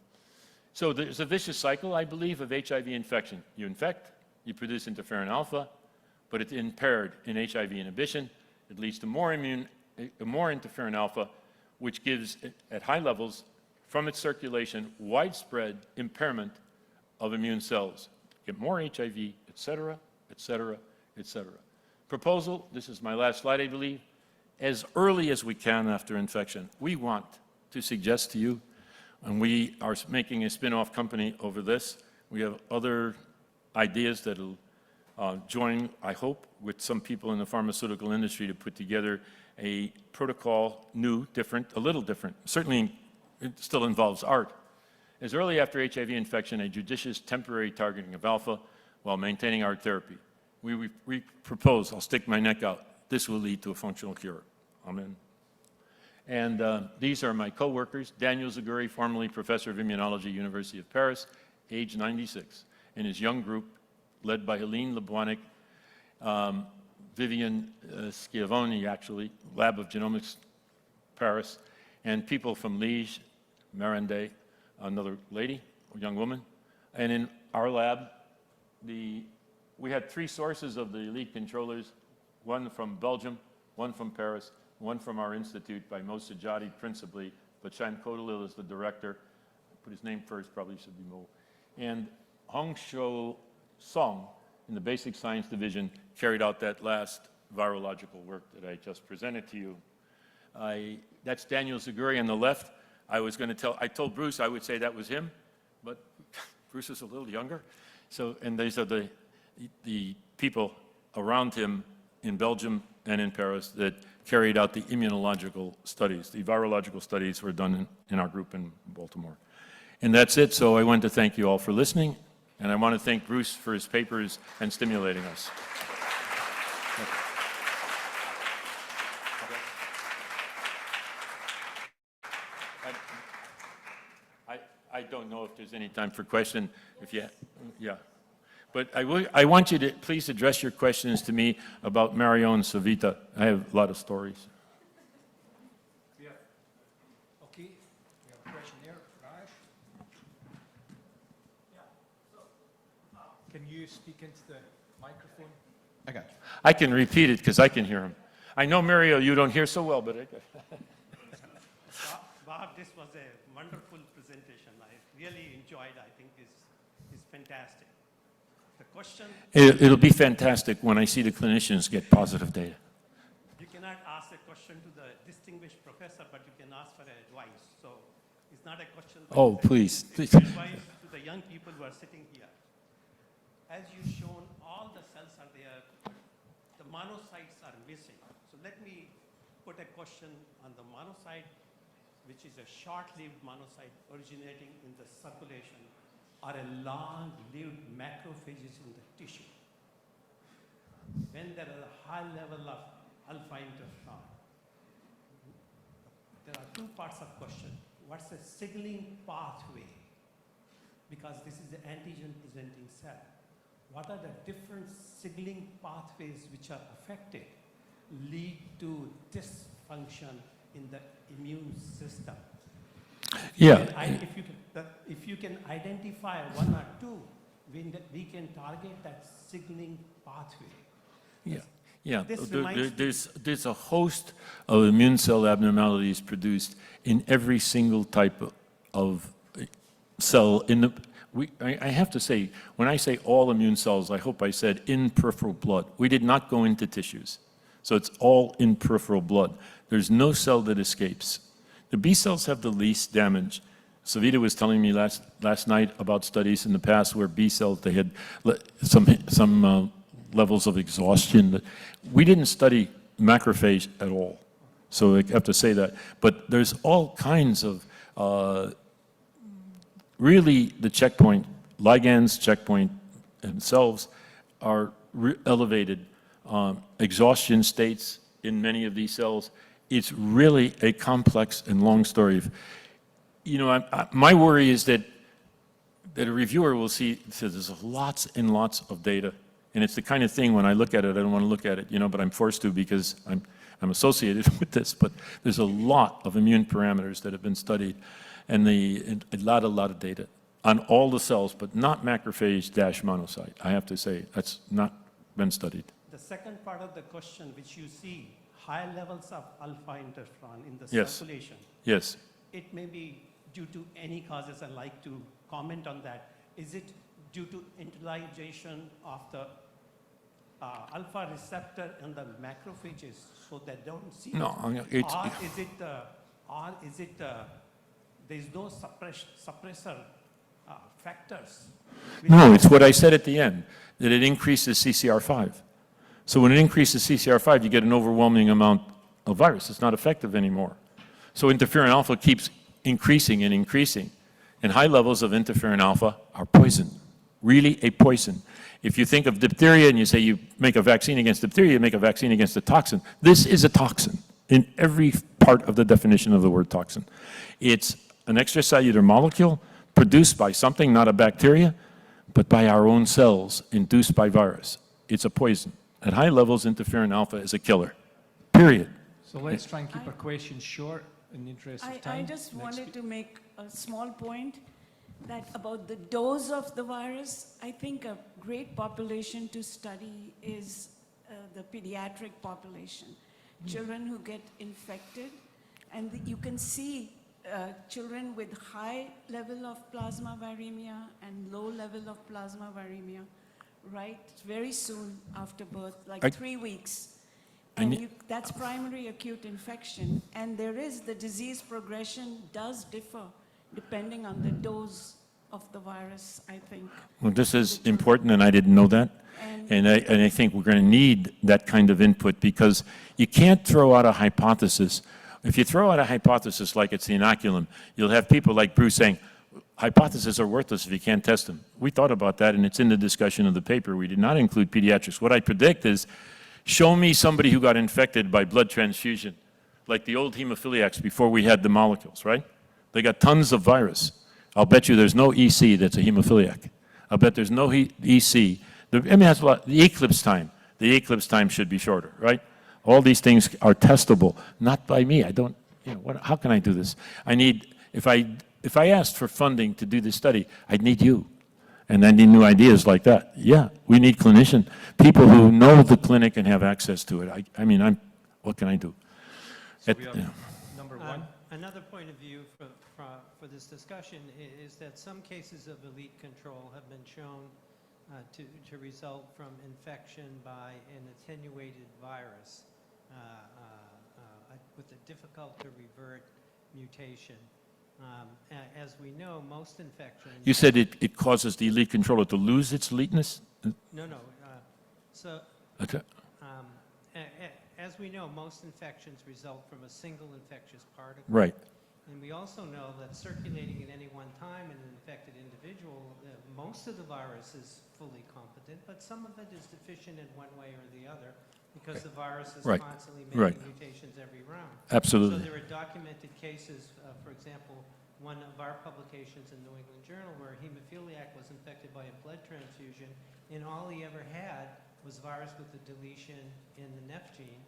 So there's a vicious cycle, I believe, of HIV infection. You infect, you produce interferon alpha, but it's impaired in HIV inhibition. It leads to more interferon alpha, which gives, at high levels, from its circulation, widespread impairment of immune cells. Get more HIV, et cetera, et cetera, et cetera. Proposal, this is my last slide, I believe. As early as we can after infection, we want to suggest to you, and we are making a spin-off company over this. We have other ideas that will join, I hope, with some people in the pharmaceutical industry to put together a protocol, new, different, a little different. Certainly, it still involves art. As early after HIV infection, a judicious temporary targeting of alpha while maintaining our therapy. We propose, I'll stick my neck out, this will lead to a functional cure. Amen. And these are my co-workers, Daniel Zaguri, formerly professor of immunology, University of Paris, age 96, and his young group, led by Helene Lebwanek, Vivian Schiavone, actually, Lab of Genomics, Paris, and people from Liège, Marande, another lady, a young woman. And in our lab, we had 3 sources of the elite controllers, one from Belgium, one from Paris, one from our institute by Mo Sajjadi principally, but Shan Kodalil is the director. Put his name first, probably should be Mo. And Hong Shou Song in the basic science division carried out that last virological work that I just presented to you. That's Daniel Zaguri on the left. I told Bruce I would say that was him, but Bruce is a little younger. So, and these are the people around him in Belgium and in Paris that carried out the immunological studies. The virological studies were done in our group in Baltimore. And that's it, so I want to thank you all for listening, And I want to thank Bruce for his papers and stimulating us. I don't know if there's any time for question. If you, yeah. But I want you to please address your questions to me about Mario and Savita. I have a lot of stories. Yeah. Okay. We have a question there, Raj. Yeah. So, can you speak into the microphone? I got you. I can repeat it because I can hear him. I know, Mario, you don't hear so well, but I Bob, this was a wonderful presentation. I really enjoyed. I think is fantastic. The question, It'll be fantastic when I see the clinicians get positive data. you cannot ask a question to the distinguished professor, but you can ask for advice. So it's not a question. But Oh, it's please. It's advice to the young people who are sitting here. As you've shown, all the cells are there. The monocytes are missing. So let me put a question on the monocyte, which is a short-lived monocyte originating in the circulation, or a long-lived macrophages in the tissue. When there is a high level of alpha interferon, there are two parts of question. What's the signaling pathway? Because this is the antigen-presenting cell. What are the different signaling pathways which are affected lead to dysfunction in the immune system? Yeah. If you can identify one or two, we can target that signaling pathway. Yeah. Yeah, This reminds me- there's a host of immune cell abnormalities produced in every single type of cell. I have to say, when I say all immune cells, I hope I said in peripheral blood. We did not go into tissues. So it's all in peripheral blood. There's no cell that escapes. The B cells have the least damage. Savita was telling me last night about studies in the past where B cells, they had some levels of exhaustion. We didn't study macrophage at all, so I have to say that. But there's all kinds of, really the checkpoint, ligands, checkpoint themselves are elevated. Exhaustion states in many of these cells. It's really a complex and long story. You know, my worry is that a reviewer will see, so there's lots and lots of data. And it's the kind of thing, when I look at it, I don't want to look at it, you know, but I'm forced to because I'm associated with this. But there's a lot of immune parameters that have been studied and a lot of data on all the cells, but not macrophage-monocyte. I have to say, that's not been studied. The second part of the question, which you see, high levels of alpha interferon in the Yes. circulation. Yes. It may be due to any causes. I'd like to comment on that. Is it due to internalization of the alpha receptor in the macrophages so they don't see No, it? Or is it there's no suppressor factors? No, it's what I said at the end, that it increases CCR5. So when it increases CCR5, you get an overwhelming amount of virus. It's not effective anymore. So interferon alpha keeps increasing and increasing. And high levels of interferon alpha are poison, really a poison. If you think of diphtheria and you say you make a vaccine against diphtheria, you make a vaccine against a toxin. This is a toxin in every part of the definition of the word toxin. It's an extracellular molecule produced by something, not a bacteria, but by our own cells induced by virus. It's a poison. At high levels, interferon alpha is a killer, period. So let's try and keep our questions short in the interest of time. I just wanted to make a small point that about the dose of the virus, I think a great population to study is the pediatric population. Children who get infected, and you can see children with high level of plasma viremia and low level of plasma viremia, right? Very soon after birth, like 3 weeks. And that's primary acute infection. And there is, the disease progression does differ depending on the dose of the virus, I think. Well, this is important, and I didn't know that. And I think we're going to need that kind of input because you can't throw out a hypothesis. If you throw out a hypothesis like it's the inoculum, you'll have people like Bruce saying, hypotheses are worthless if you can't test them. We thought about that, and it's in the discussion of the paper. We did not include pediatrics. What I predict is, show me somebody who got infected by blood transfusion, like the old hemophiliacs before we had the molecules, right? They got tons of virus. I'll bet you there's no EC that's a hemophiliac. I'll bet there's no EC. That's a lot. The eclipse time should be shorter, right? All these things are testable, not by me. I don't, how can I do this? I need, if I asked for funding to do this study, I'd need you. And I need new ideas like that. Yeah, we need people who know the clinic and have access to it. What can I do? So we have number one. Another point of view for this discussion is that some cases of elite control have been shown to result from infection by an attenuated virus with a difficult to revert mutation. As we know, most infections... You said it causes the elite controller to lose its eliteness? No. As we know, most infections result from a single infectious particle. Right. And we also know that circulating at any one time in an infected individual, most of the virus is fully competent, but some of it is deficient in one way or the other because the virus is constantly making mutations every round. Absolutely. So there are documented cases, for example, one of our publications in New England Journal where a hemophiliac was infected by a blood transfusion and all he ever had was virus with a deletion in the NEF gene,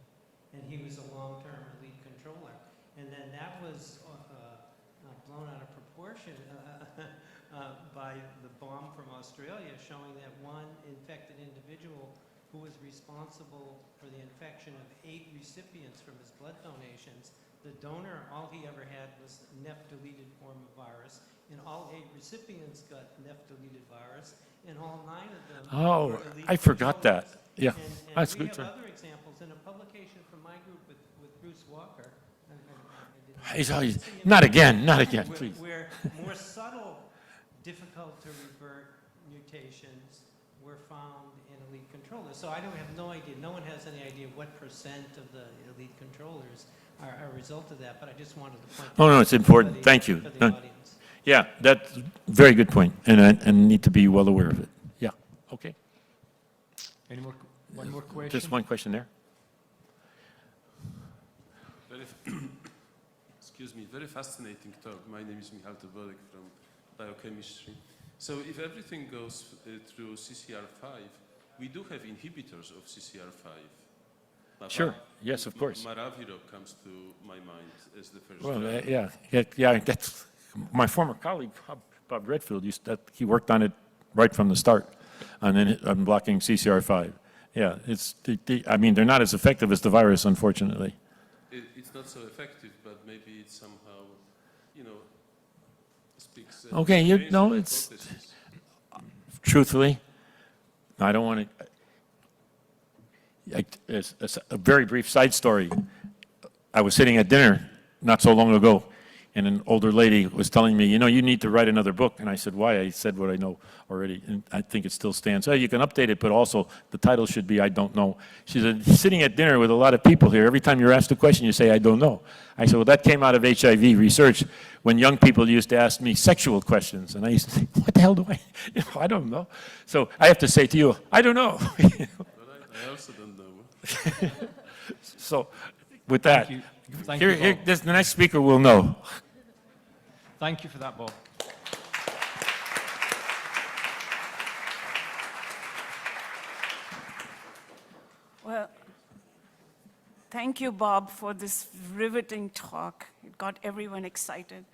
and he was a long-term elite controller. And then that was blown out of proportion by the bomb from Australia, showing that one infected individual who was responsible for the infection of 8 recipients from his blood donations. The donor, all he ever had was NEF-deleted form of virus, and all 8 recipients got NEF-deleted virus, and all 9 of them were elite I forgot that. Yeah, and that's we good. have other examples in a publication from my group with Bruce Walker. Not again, please. Where more subtle, difficult to revert mutations were found in elite controllers. So I have no idea. No one has any idea what % of the elite controllers are a result of that. But I just wanted to point. Oh no, it's important. Thank you. For the audience. Yeah, that's a very good point, and I need to be well aware of it. Yeah. Okay. One more question? Just one question there. Excuse me, very fascinating talk. My name is Michal Toborek from biochemistry. So if everything goes through CCR5, we do have inhibitors of CCR5. Sure. Yes, of course. Maraviro comes to my mind as the first. Well, yeah. That's my former colleague, Bob Redfield. He worked on it right from the start, on blocking CCR5. Yeah, they're not as effective as the virus, unfortunately. It's not so effective, but maybe it somehow, speaks. Okay, it's truthfully, I don't want to. A very brief side story. I was sitting at dinner not so long ago, and an older lady was telling me, you need to write another book. And I said, why? I said what I know already, and I think it still stands. Oh, you can update it, but also the title should be I don't know. She said, sitting at dinner with a lot of people here, every time you're asked a question, you say, I don't know. I said, well, that came out of HIV research when young people used to ask me sexual questions. And I used to think, what the hell do I don't know. So I have to say to you, I don't know. I also don't know. So with that, Thank you, Bob. the next speaker will know. Thank you for that, Bob. Well, thank you, Bob, for this riveting talk. It got everyone excited.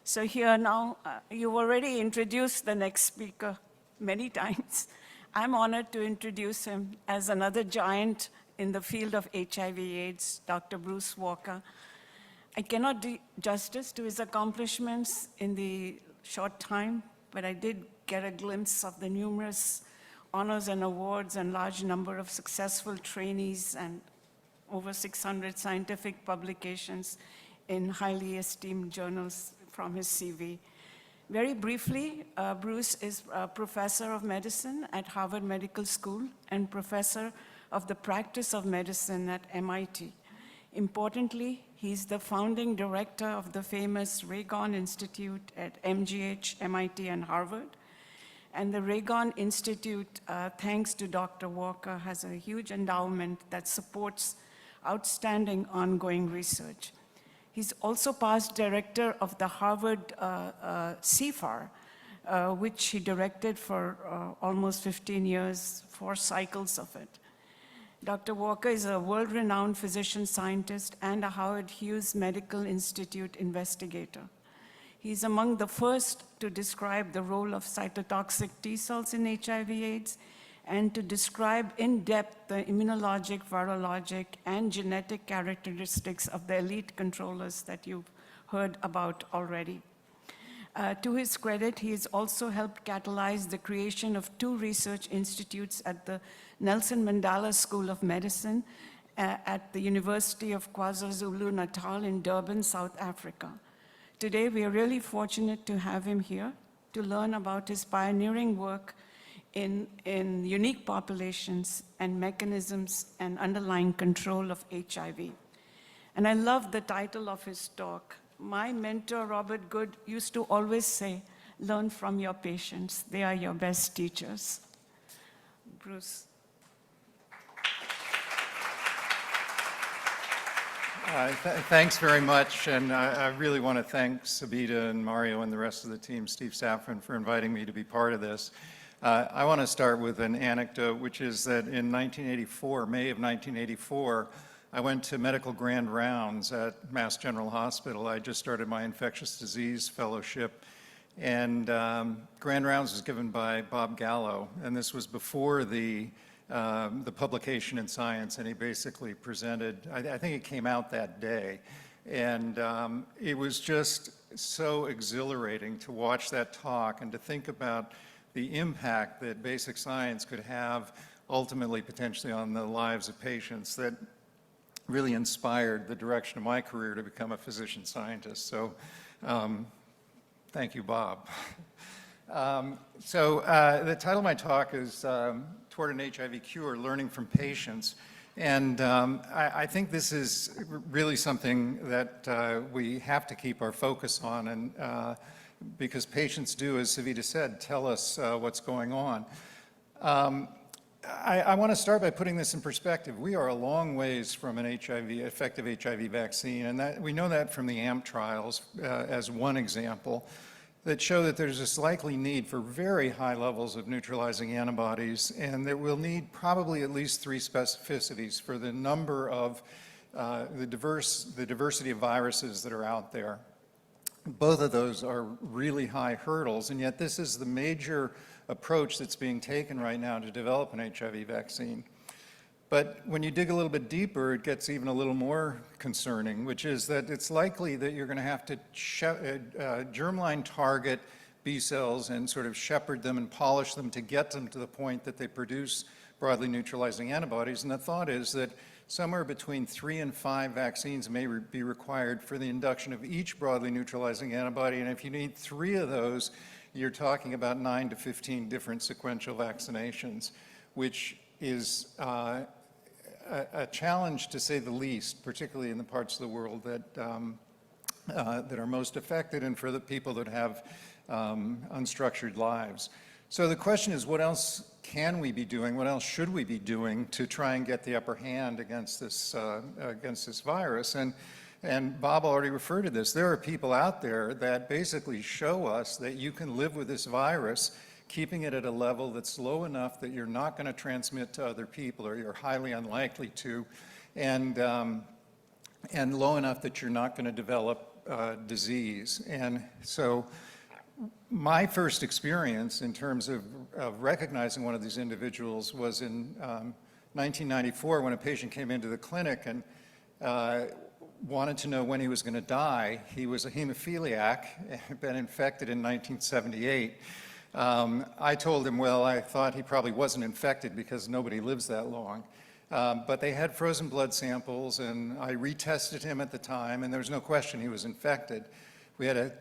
So here now, you've already introduced the next speaker many times. I'm honored to introduce him as another giant in the field of HIV/AIDS, Dr. Bruce Walker. I cannot do justice to his accomplishments in the short time, but I did get a glimpse of the numerous honors and awards and large number of successful trainees and over 600 scientific publications in highly esteemed journals from his CV. Very briefly, Bruce is a professor of medicine at Harvard Medical School and professor of the practice of medicine at MIT. Importantly, He's the founding director of the famous Raygon Institute at MGH, MIT, and Harvard. And the Raygon Institute, thanks to Dr. Walker, has a huge endowment that supports outstanding ongoing research. He's also past director of the Harvard CFAR, which he directed for almost 15 years, 4 cycles of it. Dr. Walker is a world-renowned physician scientist and a Howard Hughes Medical Institute investigator. He's among the first to describe the role of cytotoxic T cells in HIV/AIDS and to describe in depth the immunologic, virologic, and genetic characteristics of the elite controllers that you've heard about already. To his credit, he has also helped catalyze the creation of 2 research institutes at the Nelson Mandela School of Medicine at the University of KwaZulu-Natal in Durban, South Africa. Today, we are really fortunate to have him here to learn about his pioneering work in unique populations and mechanisms and underlying control of HIV. And I love the title of his talk. My mentor, Robert Good, used to always say, learn from your patients. They are your best teachers. Bruce. Thanks very much, and I really want to thank Sabita and Mario and the rest of the team, Steve Safran, for inviting me to be part of this. I want to start with an anecdote, which is that in 1984, May of 1984, I went to medical grand rounds at Mass General Hospital. I just started my infectious disease fellowship, and grand rounds was given by Bob Gallo, and this was before the publication in Science, and he basically presented, I think it came out that day, and it was just so exhilarating to watch that talk and to think about the impact that basic science could have ultimately potentially on the lives of patients that really inspired the direction of my career to become a physician scientist. So thank you, Bob. The title of my talk is Toward an HIV Cure, Learning from Patients. And I think this is really something that we have to keep our focus on, and because patients do, as Savita said, tell us what's going on. I want to start by putting this in perspective. We are a long ways from an effective HIV vaccine, and we know that from the AMP trials as one example that show that there's this likely need for very high levels of neutralizing antibodies, and that we'll need probably at least 3 specificities for the number of the diversity of viruses that are out there. Both of those are really high hurdles, and yet this is the major approach that's being taken right now to develop an HIV vaccine. But when you dig a little bit deeper, it gets even a little more concerning, which is that it's likely that you're going to have to germline target B cells and sort of shepherd them and polish them to get them to the point that they produce broadly neutralizing antibodies. And the thought is that somewhere between 3 and 5 vaccines may be required for the induction of each broadly neutralizing antibody. And if you need 3 of those, you're talking about 9 to 15 different sequential vaccinations, which is a challenge to say the least, particularly in the parts of the world that are most affected and for the people that have unstructured lives. So the question is, what else can we be doing? What else should we be doing to try and get the upper hand against this virus? And Bob already referred to this. There are people out there that basically show us that you can live with this virus, keeping it at a level that's low enough that you're not going to transmit to other people, or you're highly unlikely to, and low enough that you're not going to develop disease. And so my first experience in terms of recognizing one of these individuals was in 1994 when a patient came into the clinic and wanted to know when he was going to die. He was a hemophiliac, had been infected in 1978. I told him, well, I thought he probably wasn't infected because nobody lives that long. But they had frozen blood samples, and I retested him at the time, and there was no question he was infected. We had a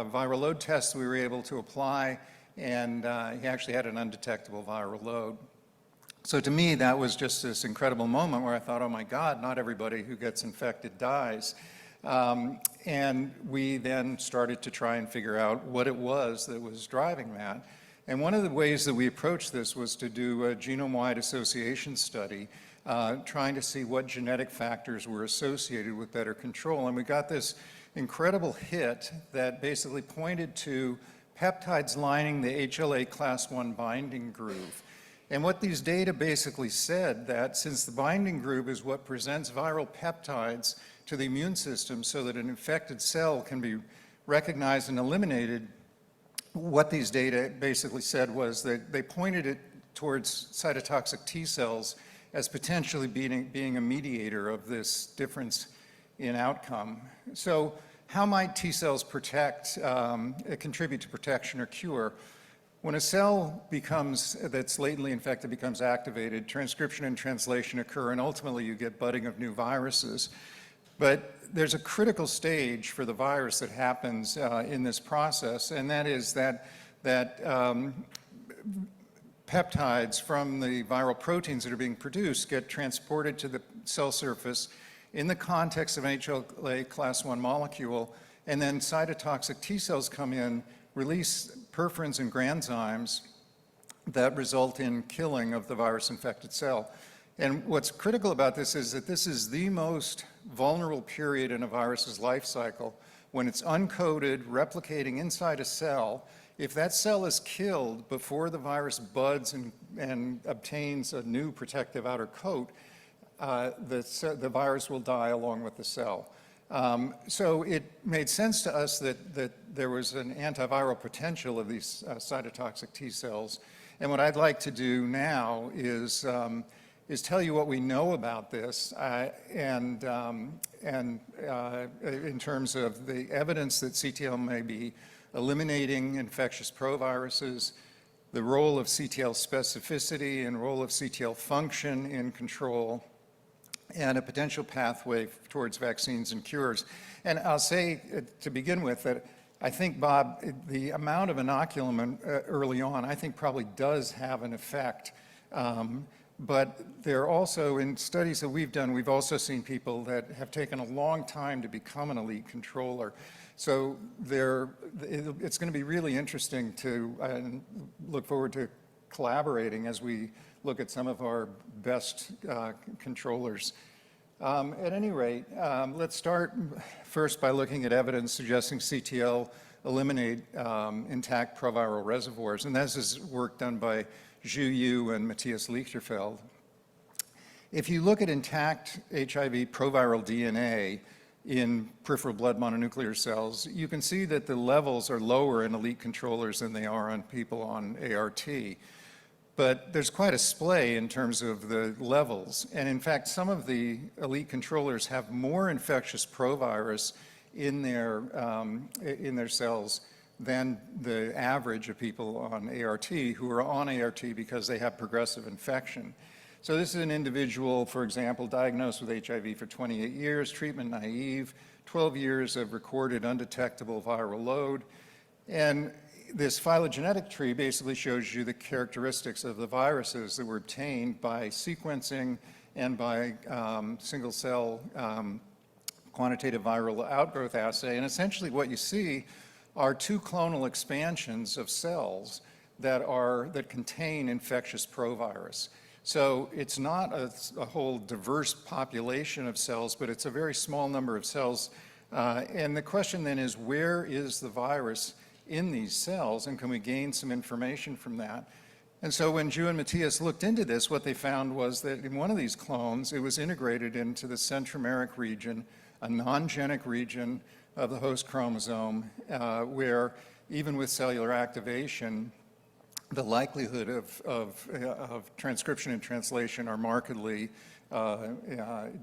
viral load test we were able to apply, and he actually had an undetectable viral load. So to me, that was just this incredible moment where I thought, oh my God, not everybody who gets infected dies. And we then started to try and figure out what it was that was driving that. And one of the ways that we approached this was to do a genome-wide association study, trying to see what genetic factors were associated with better control. And we got this incredible hit that basically pointed to peptides lining the HLA class I binding groove. And what these data basically said that since the binding groove is what presents viral peptides to the immune system so that an infected cell can be recognized and eliminated, what these data basically said was that they pointed it towards cytotoxic T cells as potentially being a mediator of this difference in outcome. So how might T cells contribute to protection or cure? When a cell that's latently infected becomes activated, transcription and translation occur, and ultimately you get budding of new viruses. But there's a critical stage for the virus that happens in this process, and that is that peptides from the viral proteins that are being produced get transported to the cell surface in the context of an HLA class I molecule, and then cytotoxic T cells come in, release perforins and granzymes that result in killing of the virus-infected cell. And what's critical about this is that this is the most vulnerable period in a virus's life cycle. When it's uncoded, replicating inside a cell, if that cell is killed before the virus buds and obtains a new protective outer coat, the virus will die along with the cell. So it made sense to us that there was an antiviral potential of these cytotoxic T cells. And what I'd like to do now is tell you what we know about this and in terms of the evidence that CTL may be eliminating infectious proviruses, the role of CTL specificity and role of CTL function in control, and a potential pathway towards vaccines and cures. And I'll say to begin with that I think, Bob, the amount of inoculum early on, I think probably does have an effect. But there are also, in studies that we've done, we've also seen people that have taken a long time to become an elite controller. So it's going to be really interesting to look forward to collaborating as we look at some of our best controllers. At any rate, let's start first by looking at evidence suggesting CTL eliminate intact proviral reservoirs, and this is work done by Zhu Yu and Matthias Lichterfeld. If you look at intact HIV proviral DNA in peripheral blood mononuclear cells, you can see that the levels are lower in elite controllers than they are on people on ART. But there's quite a splay in terms of the levels. And in fact, some of the elite controllers have more infectious provirus in their cells than the average of people on ART who are on ART because they have progressive infection. So this is an individual, for example, diagnosed with HIV for 28 years, treatment naive, 12 years of recorded undetectable viral load. And this phylogenetic tree basically shows you the characteristics of the viruses that were obtained by sequencing and by single-cell quantitative viral outgrowth assay. And essentially what you see are two clonal expansions of cells that contain infectious provirus. So it's not a whole diverse population of cells, but it's a very small number of cells. And the question then is, where is the virus in these cells, and can we gain some information from that? And so when Zhu and Matthias looked into this, what they found was that in one of these clones, it was integrated into the centromeric region, a non-genic region of the host chromosome, where even with cellular activation, the likelihood of transcription and translation are markedly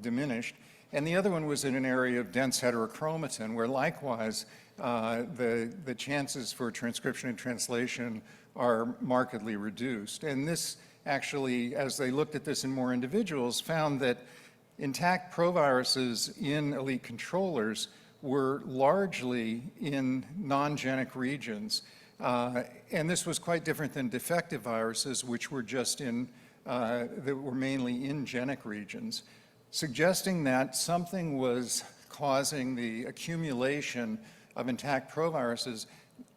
diminished. And the other one was in an area of dense heterochromatin, where likewise the chances for transcription and translation are markedly reduced. And this actually, as they looked at this in more individuals, found that intact proviruses in elite controllers were largely in non-genic regions. And this was quite different than defective viruses, which were just that were mainly in genic regions, suggesting that something was causing the accumulation of intact proviruses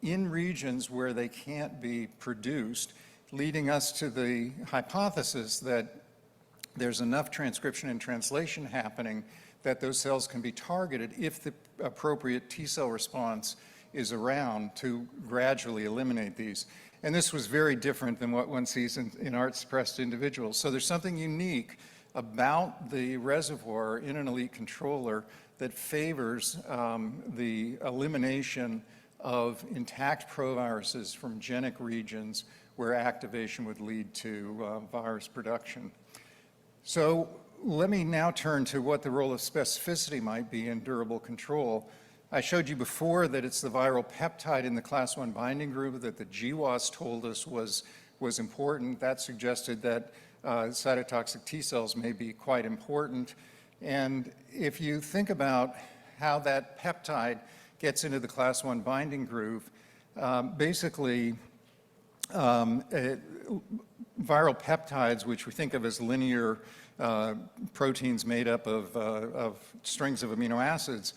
in regions where they can't be produced, leading us to the hypothesis that there's enough transcription and translation happening that those cells can be targeted if the appropriate T cell response is around to gradually eliminate these. And this was very different than what one sees in ART-suppressed individuals. So there's something unique about the reservoir in an elite controller that favors the elimination of intact proviruses from genic regions where activation would lead to virus production. So let me now turn to what the role of specificity might be in durable control. I showed you before that it's the viral peptide in the class 1 binding group that the GWAS told us was important. That suggested that cytotoxic T cells may be quite important. And if you think about how that peptide gets into the class 1 binding groove, basically viral peptides, which we think of as linear proteins made up of strings of amino acids,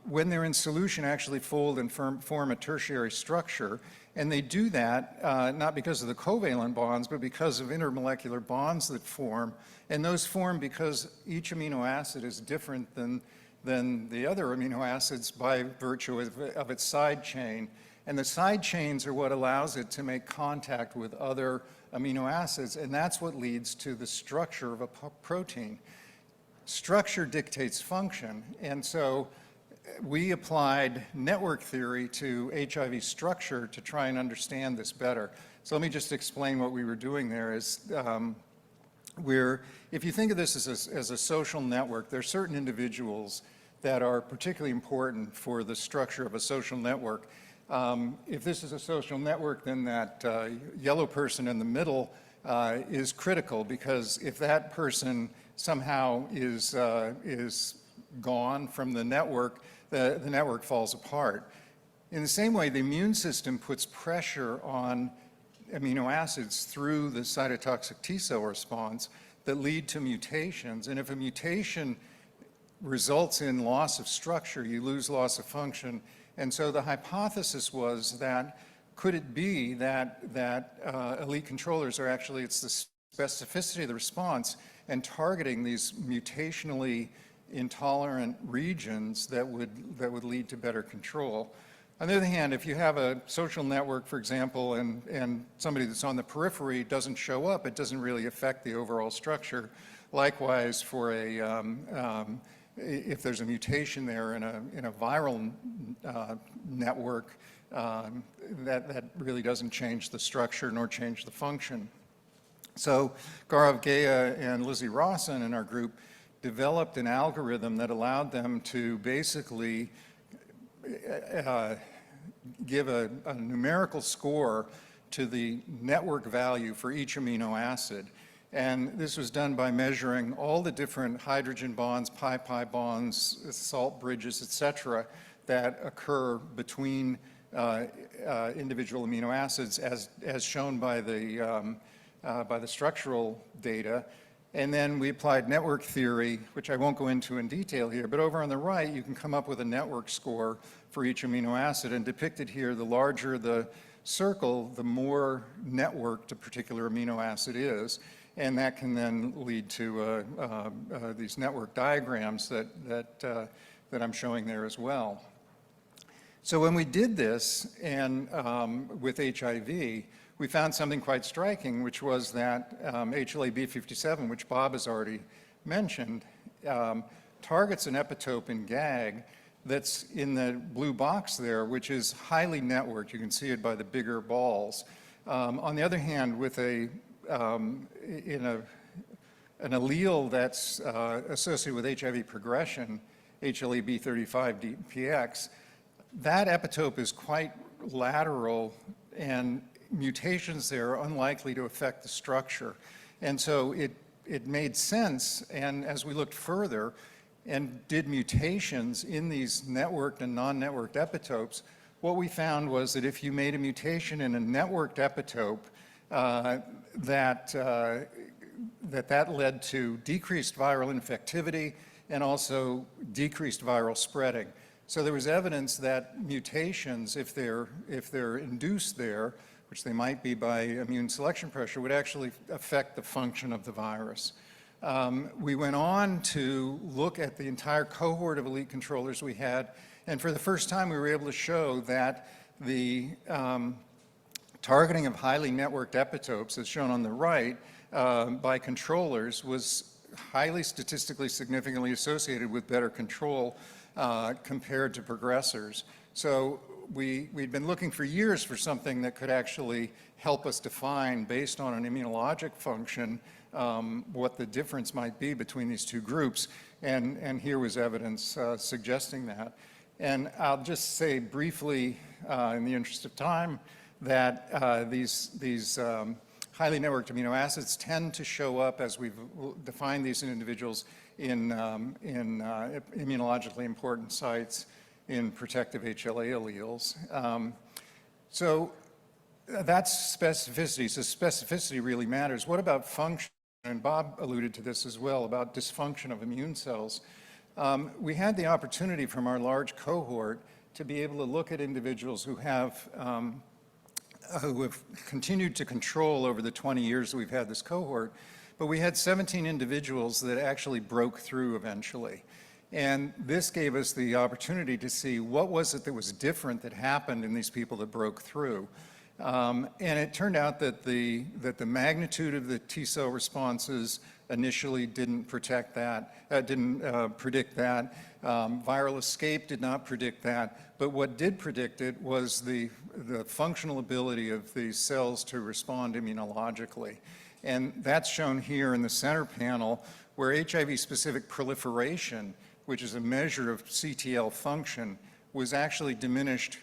when they're in solution actually fold and form a tertiary structure. And they do that not because of the covalent bonds, but because of intermolecular bonds that form. And those form because each amino acid is different than the other amino acids by virtue of its side chain. And the side chains are what allows it to make contact with other amino acids, and that's what leads to the structure of a protein. Structure dictates function, and so we applied network theory to HIV structure to try and understand this better. So let me just explain what we were doing there. If you think of this as a social network, there are certain individuals that are particularly important for the structure of a social network. If this is a social network, then that yellow person in the middle is critical, because if that person somehow is gone from the network falls apart. In the same way, the immune system puts pressure on amino acids through the cytotoxic T cell response that lead to mutations. And if a mutation results in loss of structure, you lose loss of function. And so the hypothesis was that could it be that elite controllers are actually, it's the specificity of the response and targeting these mutationally intolerant regions that would lead to better control. On the other hand, if you have a social network, for example, and somebody that's on the periphery doesn't show up, it doesn't really affect the overall structure. Likewise, for if there's a mutation there in a viral network, that really doesn't change the structure nor change the function. So Gaurav Gaya and Lizzie Rawson in our group developed an algorithm that allowed them to basically give a numerical score to the network value for each amino acid. And this was done by measuring all the different hydrogen bonds, pi-pi bonds, salt bridges, et cetera, that occur between individual amino acids as shown by the structural data. And then we applied network theory, which I won't go into in detail here, but over on the right, you can come up with a network score for each amino acid. And depicted here, the larger the circle, the more networked a particular amino acid is. And that can then lead to these network diagrams that I'm showing there as well. So when we did this and with HIV, we found something quite striking, which was that HLA-B57, which Bob has already mentioned, targets an epitope in GAG that's in the blue box there, which is highly networked. You can see it by the bigger balls. On the other hand, with an allele that's associated with HIV progression, HLA-B35DPX, that epitope is quite lateral, and mutations there are unlikely to affect the structure. And so it made sense, and as we looked further and did mutations in these networked and non-networked epitopes, what we found was that if you made a mutation in a networked epitope, that led to decreased viral infectivity and also decreased viral spreading. So there was evidence that mutations, if they're induced there, which they might be by immune selection pressure, would actually affect the function of the virus. We went on to look at the entire cohort of elite controllers we had, and for the first time we were able to show that the targeting of highly networked epitopes, as shown on the right, by controllers was highly statistically significantly associated with better control compared to progressors. So we'd been looking for years for something that could actually help us define, based on an immunologic function, what the difference might be between these two groups, and here was evidence suggesting that. And I'll just say briefly, in the interest of time, that these highly networked amino acids tend to show up, as we've defined these in individuals, in immunologically important sites in protective HLA alleles. So that's specificity. So specificity really matters. What about function? And Bob alluded to this as well, about dysfunction of immune cells. We had the opportunity from our large cohort to be able to look at individuals who have continued to control over the 20 years that we've had this cohort, but we had 17 individuals that actually broke through eventually. And this gave us the opportunity to see what was it that was different that happened in these people that broke through. And it turned out that the magnitude of the T cell responses initially didn't predict that. Viral escape did not predict that. But what did predict it was the functional ability of these cells to respond immunologically. And that's shown here in the center panel, where HIV-specific proliferation, which is a measure of CTL function, was actually diminished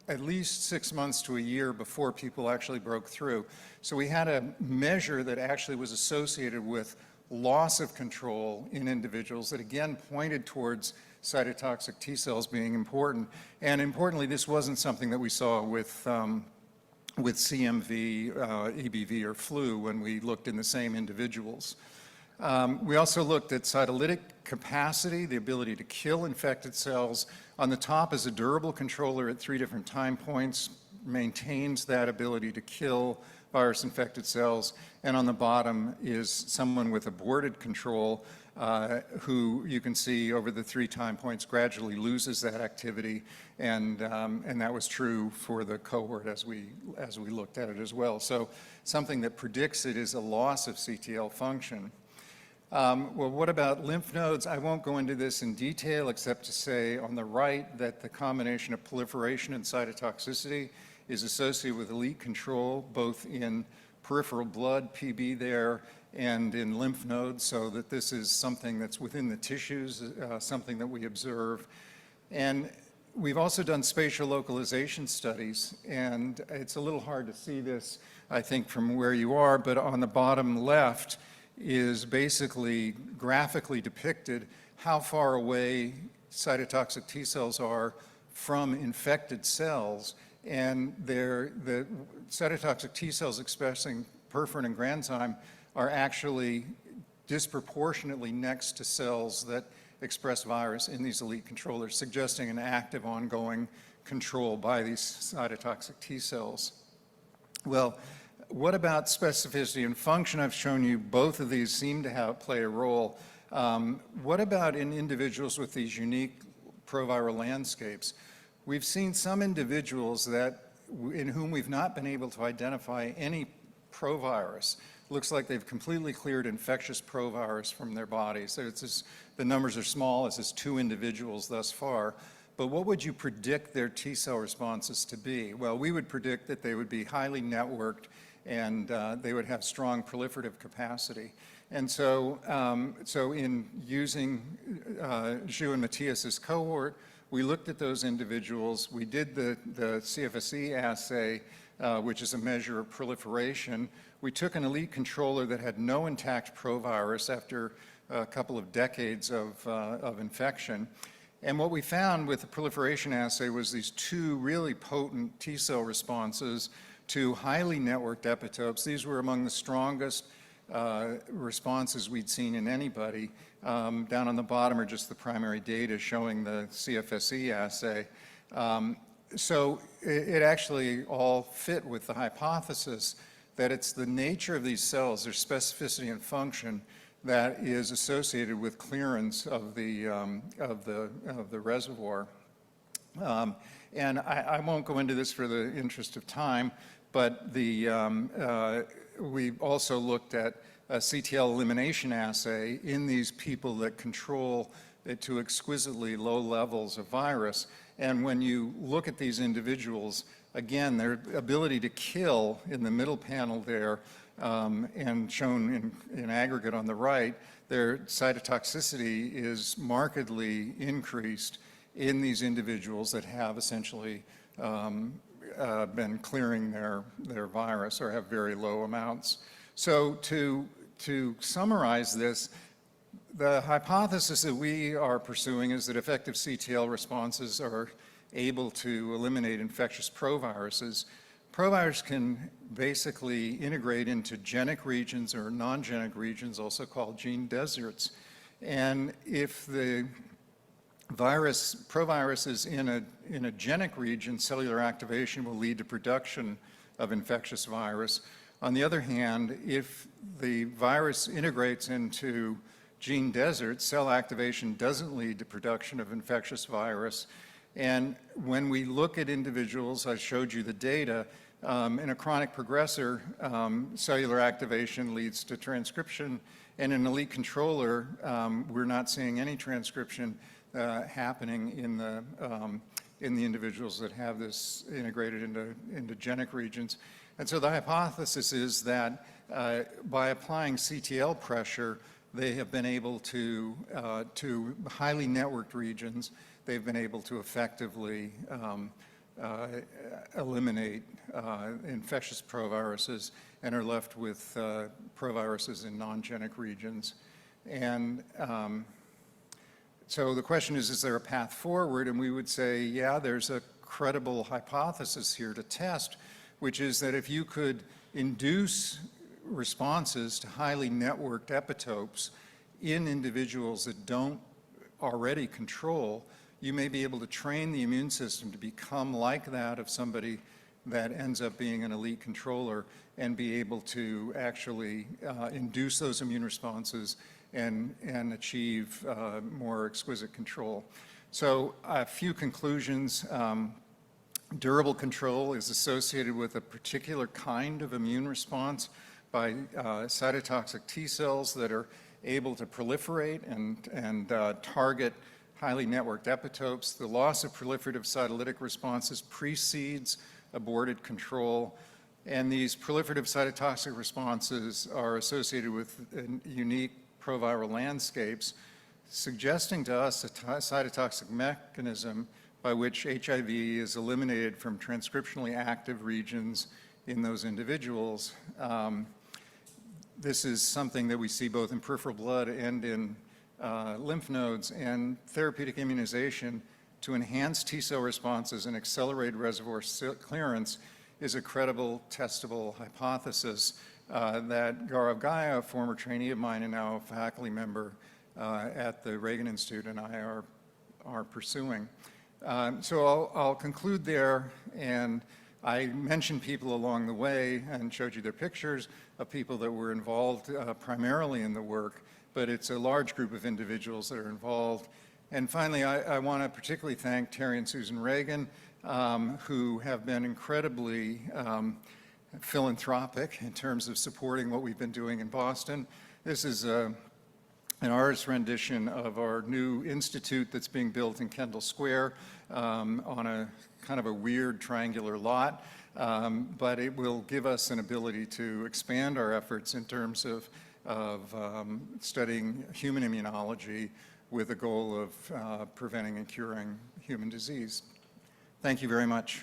at least 6 months to a year before people actually broke through. So we had a measure that actually was associated with loss of control in individuals that again pointed towards cytotoxic T cells being important. And importantly, this wasn't something that we saw with CMV, EBV, or flu when we looked in the same individuals. We also looked at cytolytic capacity, the ability to kill infected cells. On the top is a durable controller at 3 different time points, maintains that ability to kill virus-infected cells. And on the bottom is someone with aborted control who you can see over the 3 time points gradually loses that activity. And that was true for the cohort as we looked at it as well. So something that predicts it is a loss of CTL function. Well, what about lymph nodes? I won't go into this in detail except to say on the right that the combination of proliferation and cytotoxicity is associated with elite control, both in peripheral blood, PB there, and in lymph nodes, so that this is something that's within the tissues, something that we observe. And we've also done spatial localization studies, and it's a little hard to see this, I think, from where you are, but on the bottom left is basically graphically depicted how far away cytotoxic T cells are from infected cells, and the cytotoxic T cells expressing perforin and granzyme are actually disproportionately next to cells that express virus in these elite controllers, suggesting an active ongoing control by these cytotoxic T cells. Well, what about specificity and function? I've shown you both of these seem to play a role. What about in individuals with these unique proviral landscapes? We've seen some individuals in whom we've not been able to identify any provirus. Looks like they've completely cleared infectious provirus from their bodies. So the numbers are small, it's just 2 individuals thus far. But what would you predict their T cell responses to be? Well, we would predict that they would be highly networked and they would have strong proliferative capacity. And so, in using Zhu and Matthias's cohort, we looked at those individuals. We did the CFSE assay, which is a measure of proliferation. We took an elite controller that had no intact provirus after a couple of decades of infection. And what we found with the proliferation assay was these 2 really potent T cell responses to highly networked epitopes. These were among the strongest responses we'd seen in anybody. Down on the bottom are just the primary data showing the CFSE assay. So it actually all fit with the hypothesis that it's the nature of these cells, their specificity and function, that is associated with clearance of the reservoir. And I won't go into this for the interest of time, but we also looked at a CTL elimination assay in these people that control it to exquisitely low levels of virus. And when you look at these individuals, again, their ability to kill in the middle panel there, and shown in aggregate on the right, their cytotoxicity is markedly increased in these individuals that have essentially been clearing their virus or have very low amounts. So to summarize this, the hypothesis that we are pursuing is that effective CTL responses are able to eliminate infectious proviruses. Provirus can basically integrate into genic regions or non-genic regions, also called gene deserts. And if the provirus is in a genic region, cellular activation will lead to production of infectious virus. On the other hand, if the virus integrates into gene deserts, cell activation doesn't lead to production of infectious virus. And when we look at individuals, I showed you the data, in a chronic progressor, cellular activation leads to transcription. And in an elite controller, we're not seeing any transcription happening in the individuals that have this integrated into genic regions. And so the hypothesis is that by applying CTL pressure, they have been able to highly networked regions, they've been able to effectively eliminate infectious proviruses and are left with proviruses in non-genic regions. And so the question is there a path forward? And we would say, yeah, there's a credible hypothesis here to test, which is that if you could induce responses to highly networked epitopes in individuals that don't already control, you may be able to train the immune system to become like that of somebody that ends up being an elite controller and be able to actually induce those immune responses and achieve more exquisite control. So a few conclusions. Durable control is associated with a particular kind of immune response by cytotoxic T cells that are able to proliferate and target highly networked epitopes. The loss of proliferative cytolytic responses precedes aborted control, and these proliferative cytotoxic responses are associated with unique proviral landscapes, suggesting to us a cytotoxic mechanism by which HIV is eliminated from transcriptionally active regions in those individuals. This is something that we see both in peripheral blood and in lymph nodes, and therapeutic immunization to enhance T cell responses and accelerate reservoir clearance is a credible, testable hypothesis that Gaurav Gaya, a former trainee of mine and now a faculty member at the Reagan Institute, and I are pursuing. So I'll conclude there, and I mentioned people along the way and showed you their pictures of people that were involved primarily in the work, but it's a large group of individuals that are involved. And finally, I want to particularly thank Terry and Susan Reagan, who have been incredibly philanthropic in terms of supporting what we've been doing in Boston. This is an artist's rendition of our new institute that's being built in Kendall Square on a kind of a weird triangular lot, but it will give us an ability to expand our efforts in terms of studying human immunology with the goal of preventing and curing human disease. Thank you very much.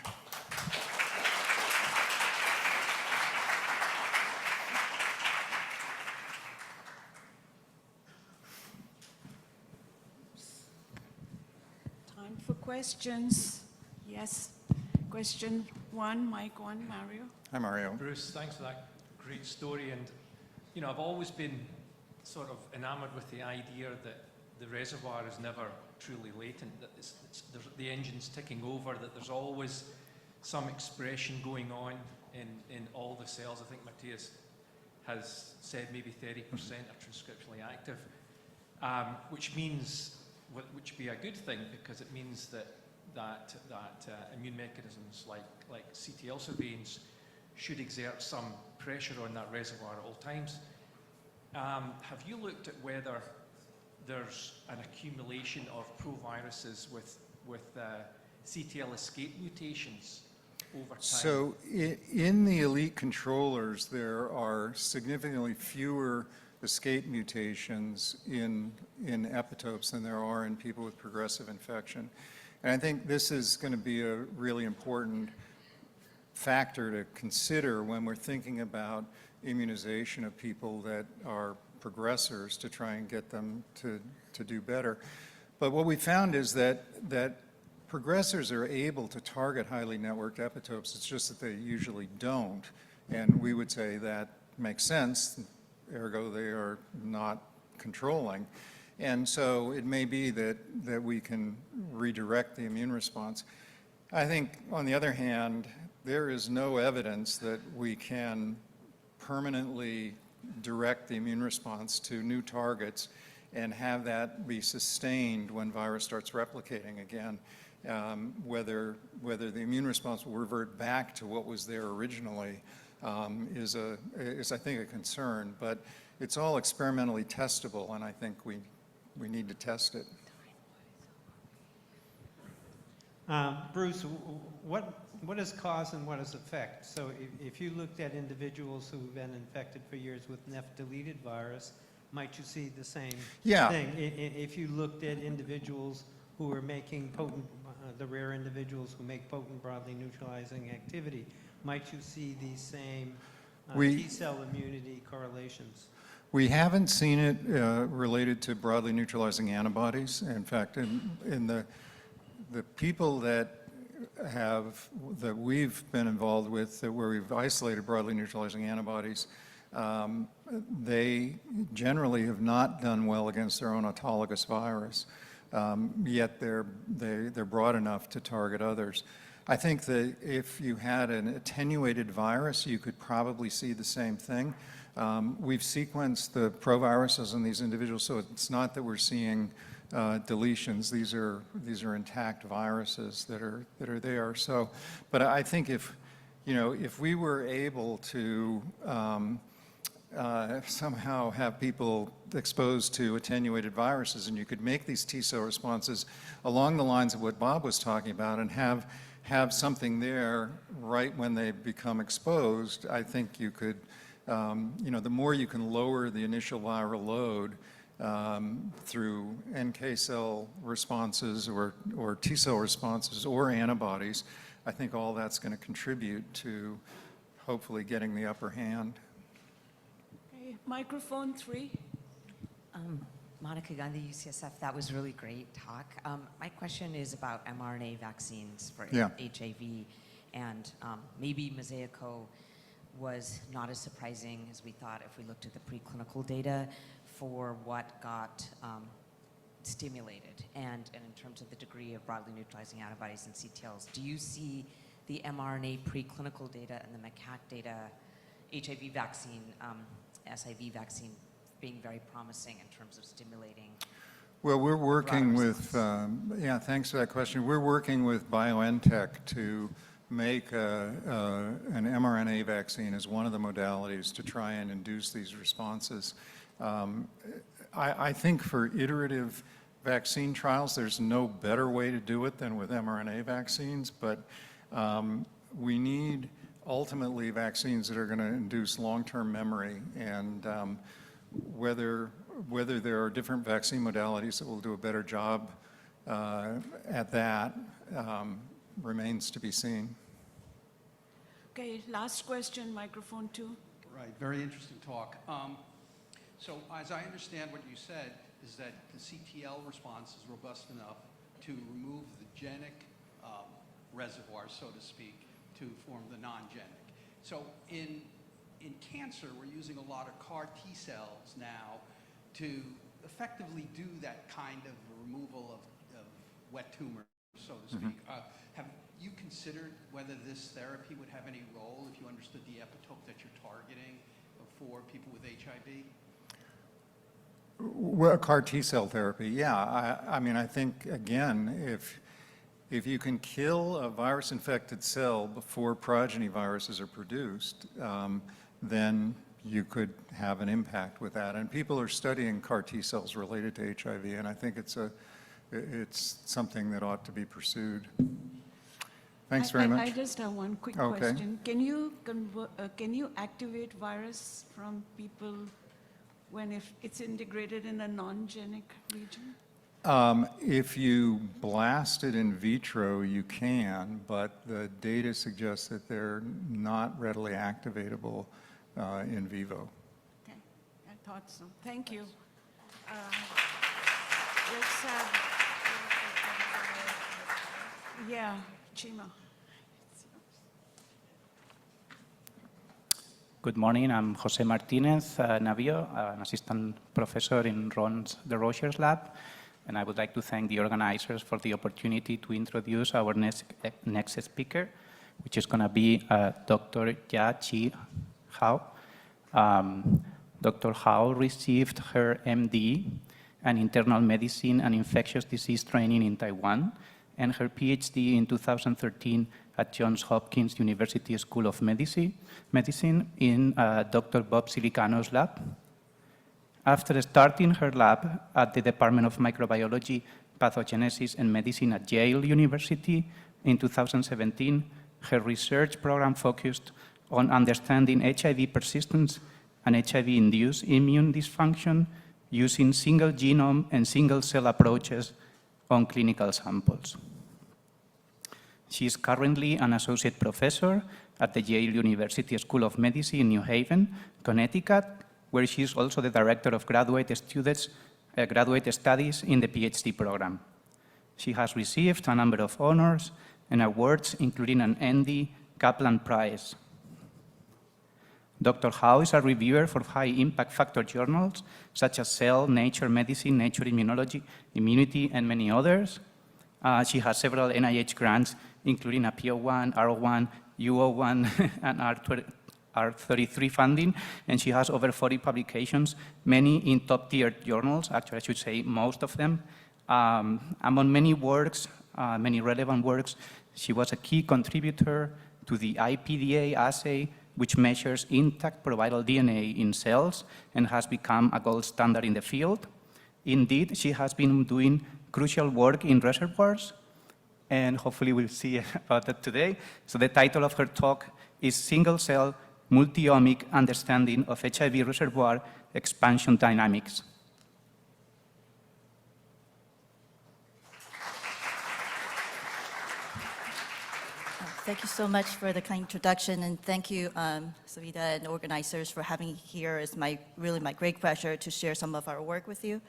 Time for questions. Yes, question one, mic one, Mario. Hi, Mario. Bruce, thanks for that great story. And you know, I've always been sort of enamored with the idea that the reservoir is never truly latent, that the engine's ticking over, that there's always some expression going on in all the cells. I think Matthias has said maybe 30% are transcriptionally active, which means, which would be a good thing, because it means that immune mechanisms like CTL surveillance should exert some pressure on that reservoir at all times. Have you looked at whether there's an accumulation of proviruses with CTL escape mutations over time? So in the elite controllers, there are significantly fewer escape mutations in epitopes than there are in people with progressive infection. And I think this is going to be a really important factor to consider when we're thinking about immunization of people that are progressors to try and get them to do better. But what we found is that progressors are able to target highly networked epitopes. It's just that they usually don't. And we would say that makes sense, ergo they are not controlling. And so it may be that we can redirect the immune response. I think, on the other hand, there is no evidence that we can permanently direct the immune response to new targets and have that be sustained when virus starts replicating again. Whether the immune response will revert back to what was there originally is I think, a concern. But it's all experimentally testable, and I think we need to test it. Bruce, what is cause and what is effect? So if you looked at individuals who've been infected for years with NEF-deleted virus, might you see the same thing? If you looked at individuals who are making potent, the rare individuals who make potent broadly neutralizing activity, might you see these same T-cell immunity correlations? We haven't seen it related to broadly neutralizing antibodies. In fact, in the people that we've been involved with, where we've isolated broadly neutralizing antibodies, they generally have not done well against their own autologous virus, yet they're broad enough to target others. I think that if you had an attenuated virus, you could probably see the same thing. We've sequenced the proviruses in these individuals, so it's not that we're seeing deletions. These are intact viruses that are there. So, but I think if we were able to somehow have people exposed to attenuated viruses, and you could make these T-cell responses along the lines of what Bob was talking about, and have something there right when they become exposed, I think you could, the more you can lower the initial viral load through NK cell responses or T-cell responses or antibodies, I think all that's going to contribute to hopefully getting the upper hand. Okay, microphone 3. Monica Gandhi, UCSF. That was really great talk. My question is about mRNA vaccines for HIV, and maybe Mosaico was not as surprising as we thought if we looked at the preclinical data for what got stimulated, and in terms of the degree of broadly neutralizing antibodies and CTLs. Do you see the mRNA preclinical data and the macaque data, HIV vaccine, SIV vaccine, being very promising in terms of stimulating? Well, we're working with, thanks for that question. We're working with BioNTech to make an mRNA vaccine as one of the modalities to try and induce these responses. I think for iterative vaccine trials, there's no better way to do it than with mRNA vaccines, but we need ultimately vaccines that are going to induce long-term memory, and whether there are different vaccine modalities that will do a better job at that remains to be seen. Okay, last question, microphone 2. Right, very interesting talk. So as I understand what you said is that the CTL response is robust enough to remove the genic reservoir, so to speak, to form the non-genic. So in in cancer, we're using a lot of CAR T cells now to effectively do that kind of removal of wet tumors, so to speak. Have you considered whether this therapy would have any role if you understood the epitope that you're targeting for people with HIV? Well, CAR T cell therapy, yeah. I mean, I think, again, if you can kill a virus-infected cell before progeny viruses are produced, then you could have an impact with that. And people are studying CAR T cells related to HIV, and I think it's something that ought to be pursued. Thanks very much. I just have one quick question. Can you activate virus from people if it's integrated in a non-genic region? If you blast it in vitro, you can, but the data suggests that they're not readily activatable in vivo. Okay, I thought so. Thank you. Let's have, Chima. Good morning, I'm Jose Martinez Navio, an assistant professor in the Rogers Lab, and I would like to thank the organizers for the opportunity to introduce our next speaker, which is going to be Dr. Ya-Chi Hao. Dr. Hao received her MD and internal medicine and infectious disease training in Taiwan, and her Ph.D. in 2013 at Johns Hopkins University School of Medicine in Dr. Bob Silicano's lab. After starting her lab at the Department of Microbiology, Pathogenesis and Medicine at Yale University in 2017, her research program focused on understanding HIV persistence and HIV-induced immune dysfunction using single genome and single cell approaches on clinical samples. She is currently an associate professor at the Yale University School of Medicine in New Haven, Connecticut, where she is also the director of graduate studies in the Ph.D. program. She has received a number of honors and awards, including an Andy Kaplan Prize. Dr. Hao is a reviewer for high-impact factor journals, such as Cell, Nature Medicine, Nature Immunology, Immunity, and many others. She has several NIH grants, including a PO1, R01, U01, and R33 funding, and she has over 40 publications, many in top-tier journals, actually I should say most of them. Among many works, many relevant works, she was a key contributor to the IPDA assay, which measures intact proviral DNA in cells and has become a gold standard in the field. Indeed, she has been doing crucial work in reservoirs, and hopefully we'll see about that today. So the title of her talk is Single-Cell Multi-Omic Understanding of HIV Reservoir Expansion Dynamics. Thank you so much for the kind introduction, and thank you, Savita and organizers, for having me here. It's really my great pleasure to share some of our work with you.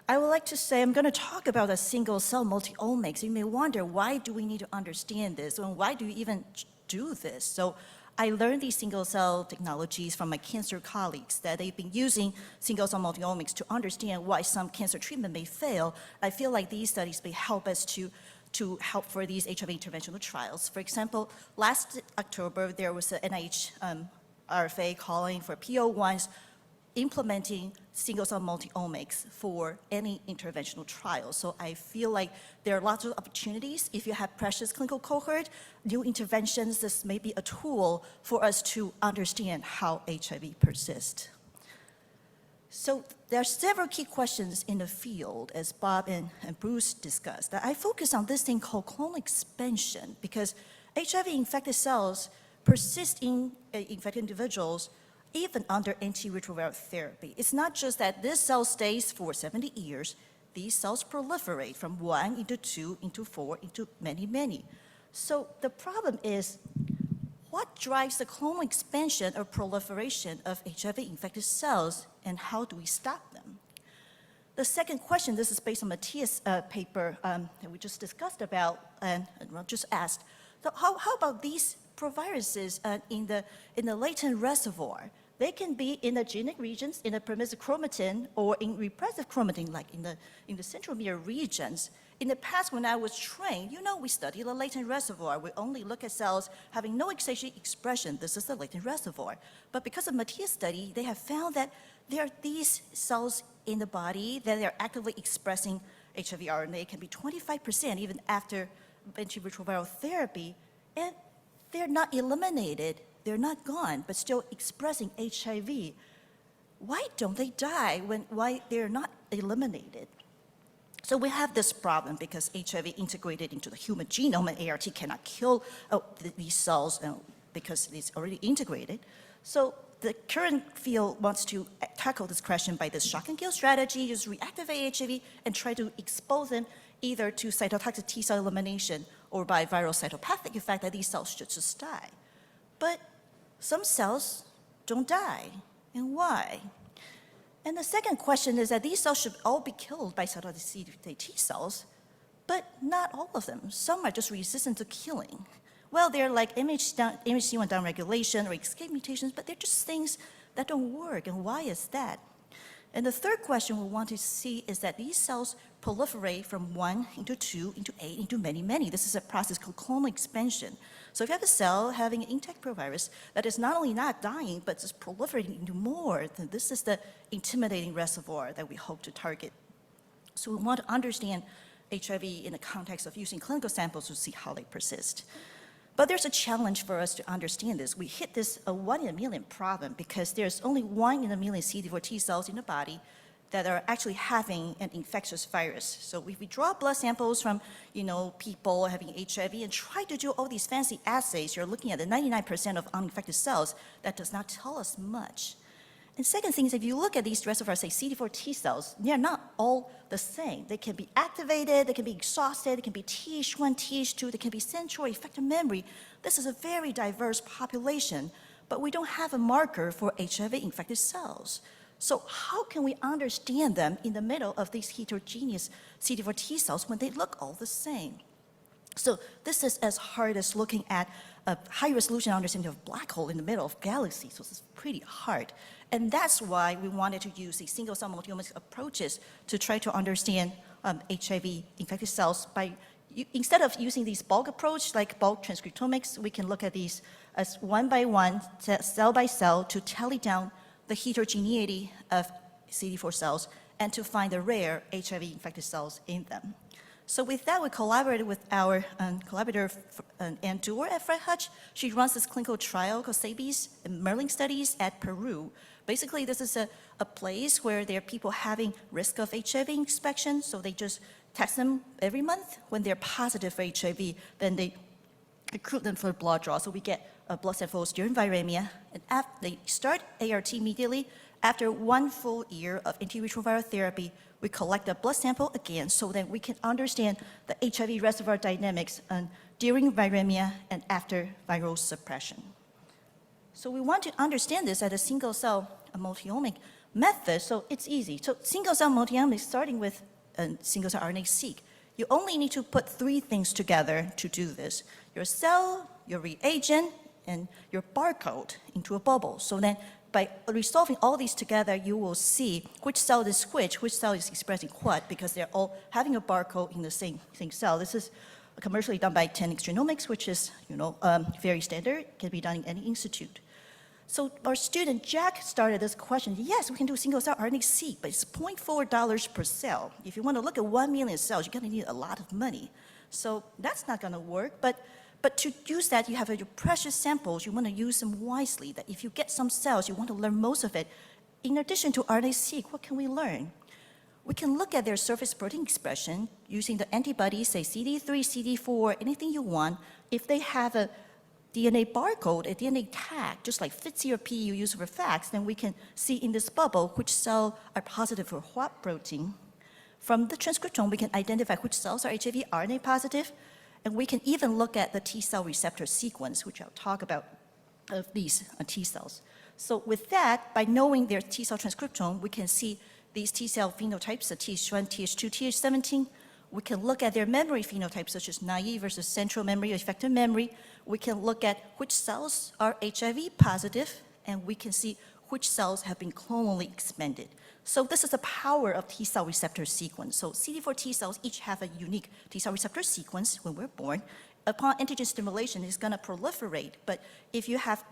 I would like to say I'm going to talk about a single-cell multi-omics. You may wonder, why do we need to understand this, and why do we even do this? So I learned these single-cell technologies from my cancer colleagues, that they've been using single-cell multi-omics to understand why some cancer treatment may fail. I feel like these studies may help us to help for these HIV interventional trials. For example, last October, there was an NIH RFA calling for PO1s implementing single-cell multi-omics for any interventional trial. So I feel like there are lots of opportunities. If you have precious clinical cohort, new interventions, this may be a tool for us to understand how HIV persists. So there are several key questions in the field, as Bob and Bruce discussed. I focus on this thing called clonal expansion, because HIV-infected cells persist in infected individuals even under antiretroviral therapy. It's not just that this cell stays for 70 years. These cells proliferate from 1 into 2 into 4 into many, many. So the problem is, what drives the clonal expansion or proliferation of HIV-infected cells, and how do we stop them? The second question, this is based on Matthias' paper that we just discussed about, and just asked, so how about these proviruses in the latent reservoir. They can be in the genic regions, in the permissive chromatin, or in repressive chromatin, like in the centromere regions. In the past, when I was trained, we study the latent reservoir. We only look at cells having no HHE expression. This is the latent reservoir. But because of Martinez study, they have found that there are these cells in the body that are actively expressing HIV RNA. It can be 25% even after antiretroviral therapy, and they're not eliminated. They're not gone, but still expressing HIV. Why don't they die why they're not eliminated? So we have this problem because HIV integrated into the human genome, and ART cannot kill these cells because it's already integrated. So the current field wants to tackle this question by this shock and kill strategy, just reactivate HIV and try to expose them either to cytotoxic T cell elimination or by viral cytopathic effect that these cells should just die. But some cells don't die, and why? And the second question is that these cells should all be killed by cytotoxic T cells, but not all of them. Some are just resistant to killing. Well, they're like MHC1 downregulation or escape mutations, but they're just things that don't work, and why is that? And the third question we want to see is that these cells proliferate from 1 into 2 into 8 into many, many. This is a process called clonal expansion. So if you have a cell having an intact provirus that is not only not dying, but is proliferating into more, then this is the intimidating reservoir that we hope to target. So we want to understand HIV in the context of using clinical samples to see how they persist. But there's a challenge for us to understand this. We hit this 1 in a million problem because there's only 1 in a million CD4 T cells in the body that are actually having an infectious virus. So if we draw blood samples from, people having HIV and try to do all these fancy assays, you're looking at the 99% of uninfected cells. That does not tell us much. And second thing is, if you look at these reservoirs, say CD4 T cells, they're not all the same. They can be activated, they can be exhausted, they can be Th1, Th2, they can be central effector memory. This is a very diverse population, but we don't have a marker for HIV-infected cells. So how can we understand them in the middle of these heterogeneous CD4 T cells when they look all the same? So this is as hard as looking at a high-resolution understanding of black hole in the middle of galaxies. So it's pretty hard. And that's why we wanted to use these single-cell multi-omics approaches to try to understand HIV-infected cells. Instead of using these bulk approach, like bulk transcriptomics, we can look at these as one by one, cell by cell, to tally down the heterogeneity of CD4 cells and to find the rare HIV-infected cells in them. So with that, we collaborated with our collaborator, Ann Dewar at Fred Hutch. She runs this clinical trial called SABIS and Merlin studies at Peru. Basically, this is a place where there are people having risk of HIV infection, so they just test them every month. When they're positive for HIV, then they recruit them for a blood draw. So we get blood samples during viremia, and they start ART immediately. After 1 full year of antiretroviral therapy, we collect a blood sample again so that we can understand the HIV reservoir dynamics during viremia and after viral suppression. So we want to understand this at a single-cell multi-omic method, so it's easy. So single-cell multi-omic starting with a single-cell RNA-seq. You only need to put 3 things together to do this: your cell, your reagent, and your barcode into a bubble. So then by resolving all these together, you will see which cell is which cell is expressing what, because they're all having a barcode in the same cell. This is commercially done by 10x Genomics, which is very standard, can be done in any institute. So our student Jack started this question. Yes, we can do single-cell RNA-seq, but it's $0.4 per cell. If you want to look at 1 million cells, you're going to need a lot of money. So that's not going to work. But to use that, you have your precious samples. You want to use them wisely. That if you get some cells, you want to learn most of it. In addition to RNA-seq, what can we learn? We can look at their surface protein expression using the antibodies, say CD3, CD4, anything you want. If they have a DNA barcode, a DNA tag, just like FITC or P you use for FACS, then we can see in this bubble which cells are positive for what protein. From the transcriptome, we can identify which cells are HIV RNA positive, and we can even look at the T cell receptor sequence, which I'll talk about of these T cells. So with that, by knowing their T cell transcriptome, we can see these T cell phenotypes, the Th1, Th2, Th17, We can look at their memory phenotypes, such as naive versus central memory or effective memory. We can look at which cells are HIV positive, and we can see which cells have been clonally expanded. So this is the power of T cell receptor sequence. So CD4 T cells each have a unique T cell receptor sequence when we're born. Upon antigen stimulation, it's going to proliferate. But if you have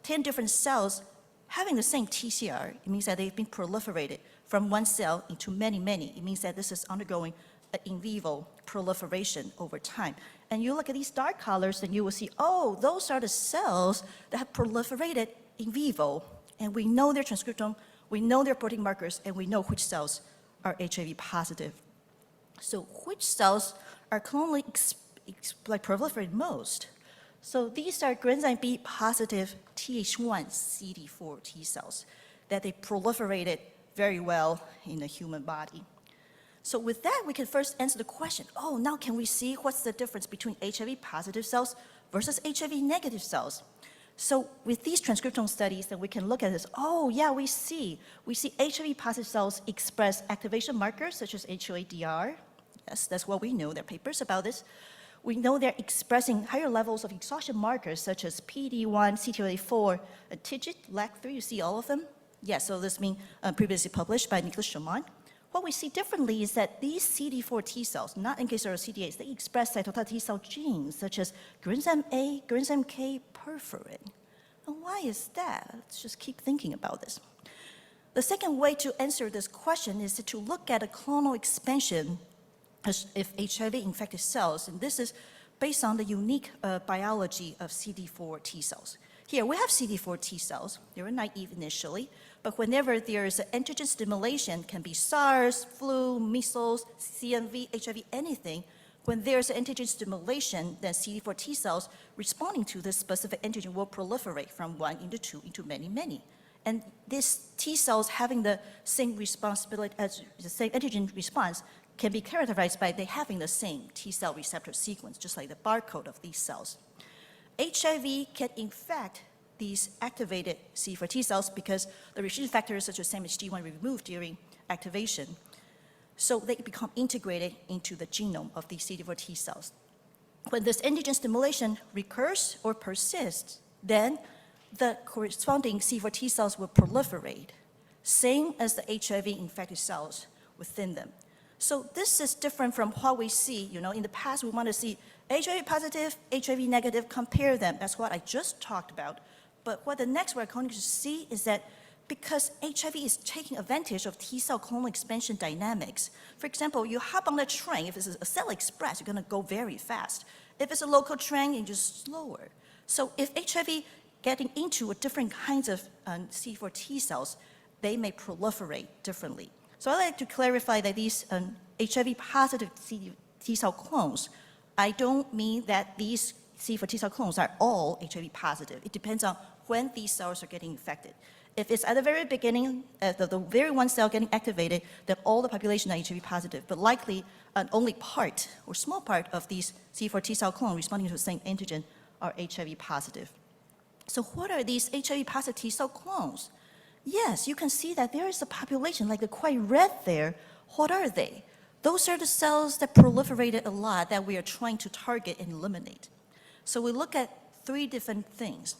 10 different cells having the same TCR, it means that they've been proliferated from one cell into many, many. It means that this is undergoing an in vivo proliferation over time. And you look at these dark colors, and you will see, oh, those are the cells that have proliferated in vivo. And we know their transcriptome, we know their protein markers, and we know which cells are HIV positive. So which cells are clonally proliferated most? So these are granzyme B positive Th1 CD4 T cells that they proliferated very well in the human body. So with that, we can first answer the question, oh, now can we see what's the difference between HIV positive cells versus HIV negative cells? So with these transcriptome studies, then we can look at this, oh yeah, we see HIV positive cells express activation markers such as HOADR. Yes, that's what we know, there are papers about this. We know they're expressing higher levels of exhaustion markers such as PD1, CTLA4, TIGIT, LAC3, you see all of them? Yes, so this has been previously published by Nicholas Schumann. What we see differently is that these CD4 T cells, not NK cells or CD8s, they express cytotoxic T cell genes such as granzyme A, granzyme K, perforin. And why is that? Let's just keep thinking about this. The second way to answer this question is to look at a clonal expansion of HIV-infected cells, and this is based on the unique biology of CD4 T cells. Here, we have CD4 T cells. They were naive initially, but whenever there is an antigen stimulation, can be SARS, flu, measles, CMV, HIV, anything, when there's an antigen stimulation, then CD4 T cells responding to this specific antigen will proliferate from 1 into 2 into many, many. And these T cells having the same responsibility as the same antigen response can be characterized by they having the same T cell receptor sequence, just like the barcode of these cells. HIV can infect these activated CD4 T cells because the restriction factors such as SAMHD1 are removed during activation. So they become integrated into the genome of these CD4 T cells. When this antigen stimulation recurs or persists, then the corresponding CD4 T cells will proliferate, same as the HIV-infected cells within them. So this is different from what we see, in the past we want to see HIV positive, HIV negative, compare them. That's what I just talked about. But what the next we're going to see is that because HIV is taking advantage of T cell clonal expansion dynamics. For example, you hop on a train, if it's a cell express, you're going to go very fast. If it's a local train, you're just slower. So if HIV getting into different kinds of CD4 T cells, they may proliferate differently. So I'd like to clarify that these HIV-positive T cell clones, I don't mean that these CD4 T cell clones are all HIV positive. It depends on when these cells are getting infected. If it's at the very beginning, the very one cell getting activated, then all the population are HIV positive, but likely only part or small part of these CD4 T cell clones responding to the same antigen are HIV positive. So what are these HIV positive T cell clones? Yes, you can see that there is a population, like the quite red there. What are they? Those are the cells that proliferated a lot that we are trying to target and eliminate. So we look at 3 different things: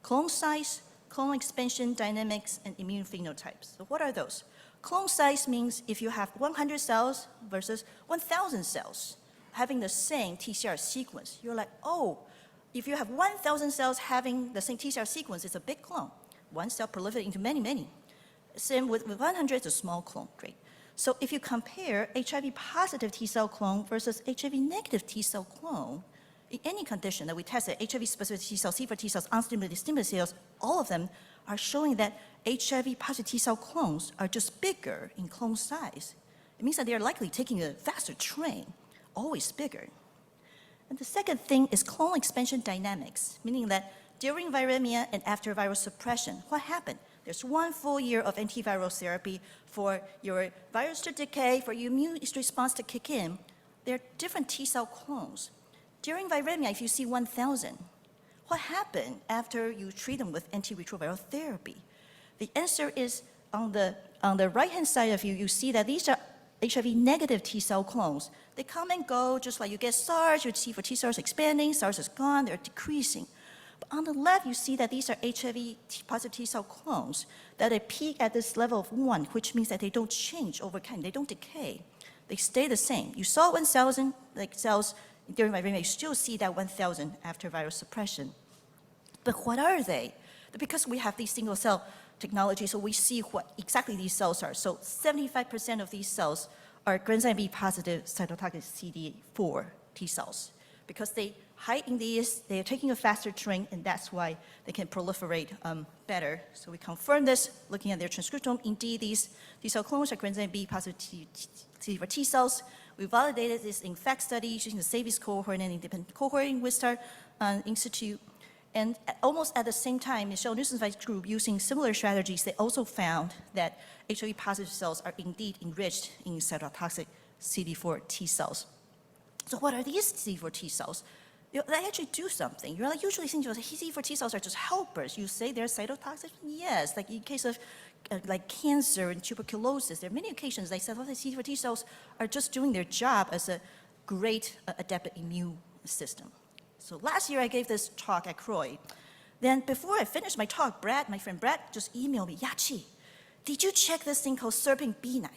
clone size, clone expansion dynamics, and immune phenotypes. So what are those? Clone size means if you have 100 cells versus 1,000 cells having the same TCR sequence, you're like, oh, if you have 1,000 cells having the same TCR sequence, it's a big clone. One cell proliferates into many, many. Same with 100, it's a small clone, great. So if you compare HIV-positive T cell clone versus HIV-negative T cell clone, in any condition that we tested, HIV-specific T cells, CD4 T cells, unstimulated stimulated cells, all of them are showing that HIV-positive T cell clones are just bigger in clone size. It means that they are likely taking a faster train, always bigger. And the second thing is clone expansion dynamics, meaning that during viremia and after viral suppression, what happened? There's 1 full year of antiviral therapy for your virus to decay, for your immune response to kick in. There are different T cell clones. During viremia, if you see 1,000, what happened after you treat them with antiretroviral therapy? The answer is on the right-hand side of you see that these are HIV negative T cell clones. They come and go, just like you get SARS, you see for T cells expanding, SARS is gone, they're decreasing. But on the left, you see that these are HIV positive T cell clones, that they peak at this level of 1, which means that they don't change over time, they don't decay. They stay the same. You saw 1,000 cells during my reading, you still see that 1,000 after viral suppression. But what are they? Because we have these single cell technology, so we see what exactly these cells are. So 75% of these cells are granzyme B positive cytotoxic CD4 T cells. Because they hide in these, they are taking a faster train, and that's why they can proliferate better. So we confirm this looking at their transcriptome. Indeed, these T cell clones are granzyme B positive CD4 T cells. We validated this in fact study using the SAVIS cohort and an independent cohort in Wistar Institute. And almost at the same time, Michelle Nussenweiss group, using similar strategies, they also found that HIV positive cells are indeed enriched in cytotoxic CD4 T cells. So what are these CD4 T cells? They actually do something. You're like usually thinking CD4 T cells are just helpers. You say they're cytotoxic? Yes, like in case of like cancer and tuberculosis, there are many occasions they said, well, the CD4 T cells are just doing their job as a great adaptive immune system. So last year I gave this talk at Croy. Then before I finished my talk, Brad, my friend Brad, just emailed me, Yachi, did you check this thing called Serping B9?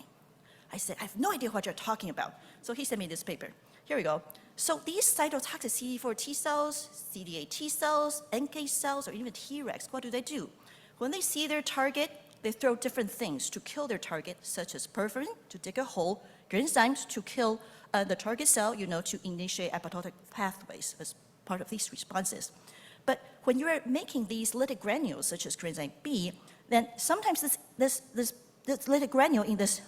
I said, I have no idea what you're talking about. So he sent me this paper. Here we go. So these cytotoxic CD4 T cells, CD8 T cells, NK cells, or even Tregs, what do? When they see their target, they throw different things to kill their target, such as perforin to dig a hole, enzymes to kill the target cell, to initiate apoptotic pathways as part of these responses. But when you are making these lytic granules, such as granzyme B, then sometimes this lytic granule in this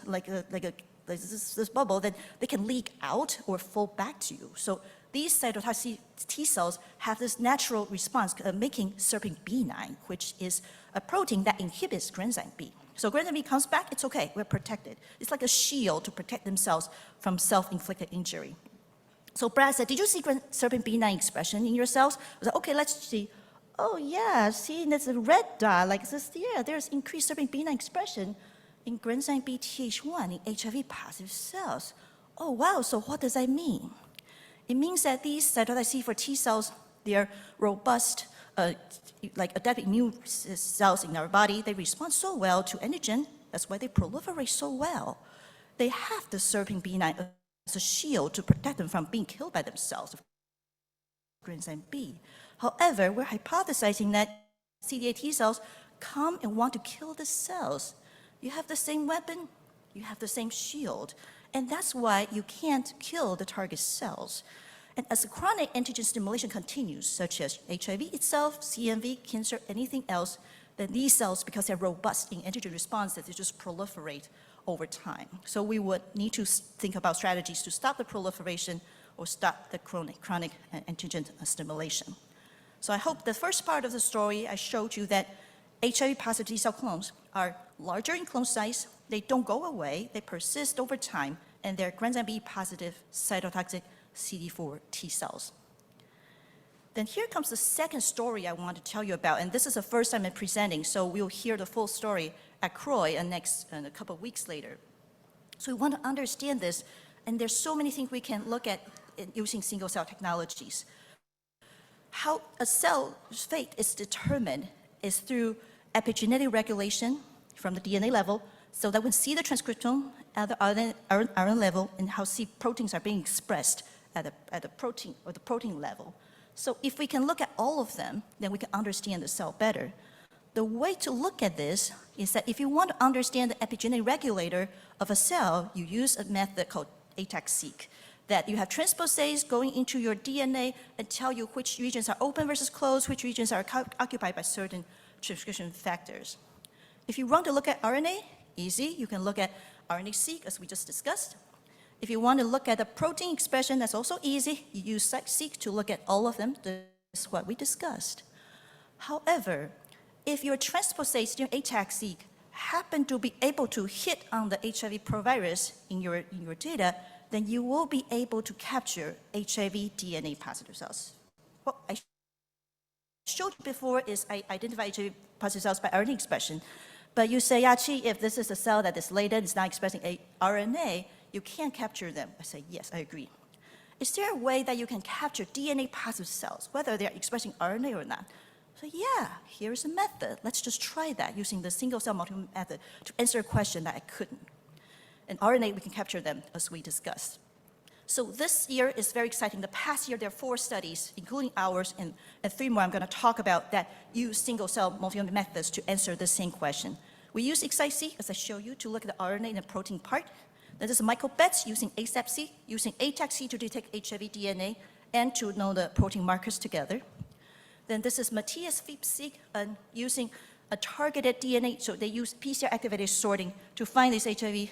this bubble, then they can leak out or fall back to you. So these cytotoxic T cells have this natural response making Serping B9, which is a protein that inhibits granzyme B. So granzyme B comes back, it's okay, we're protected. It's like a shield to protect themselves from self-inflicted injury. So Brad said, did you see Serping B9 expression in your cells? I was like, okay, let's see. Oh yeah, see, there's a red dot, like this, yeah, there's increased Serping B9 expression in granzyme B Th1 in HIV positive cells. Oh wow, so what does that mean? It means that these cytotoxic CD4 T cells, they're robust, like adaptive immune cells in our body. They respond so well to antigen, that's why they proliferate so well. They have the Serping B9 as a shield to protect them from being killed by themselves, granzyme B. However, we're hypothesizing that CD8 T cells come and want to kill the cells. You have the same weapon, you have the same shield, and that's why you can't kill the target cells. And as the chronic antigen stimulation continues, such as HIV itself, CMV, cancer, anything else, then these cells, because they're robust in antigen responses, they just proliferate over time. So we would need to think about strategies to stop the proliferation or stop the chronic antigen stimulation. So I hope the first part of the story, I showed you that HIV positive T cell clones are larger in clone size, they don't go away, they persist over time, and they're granzyme B positive cytotoxic CD4 T cells. Then here comes the second story I want to tell you about, and this is the first time I'm presenting, so we'll hear the full story at Croy a couple of weeks later. So we want to understand this, and there's so many things we can look at using single cell technologies. How a cell's fate is determined is through epigenetic regulation from the DNA level, so that we see the transcriptome at the RNA level and how C proteins are being expressed at the protein level. So if we can look at all of them, then we can understand the cell better. The way to look at this is that if you want to understand the epigenetic regulator of a cell, you use a method called ATAC-seq, that you have transposase going into your DNA and tell you which regions are open versus closed, which regions are occupied by certain transcription factors. If you want to look at RNA, easy, you can look at RNA-seq, as we just discussed. If you want to look at the protein expression, that's also easy. You use seq to look at all of them. This is what we discussed. However, if your transposase during ATAC-seq happen to be able to hit on the HIV provirus in your data, then you will be able to capture HIV DNA positive cells. What I showed you before is I identify HIV positive cells by RNA expression. But you say, Yachi, if this is a cell that is latent, it's not expressing a RNA, you can't capture them. I say, yes, I agree. Is there a way that you can capture DNA positive cells, whether they're expressing RNA or not? So yeah, here's a method. Let's just try that using the single cell multi-omic method to answer a question that I couldn't. And RNA, we can capture them as we discussed. So this year is very exciting. The past year, there are 4 studies, including ours, and 3 more I'm going to talk about that use single cell multi-omic methods to answer the same question. We use XIC, as I show you, to look at the RNA and the protein part. Then there's Michael Betts using ASAP-C, using ATAC-C to detect HIV DNA and to know the protein markers together. Then this is Matthias Fiep-C using a targeted DNA, so they use PCR-activated sorting to find this HIV,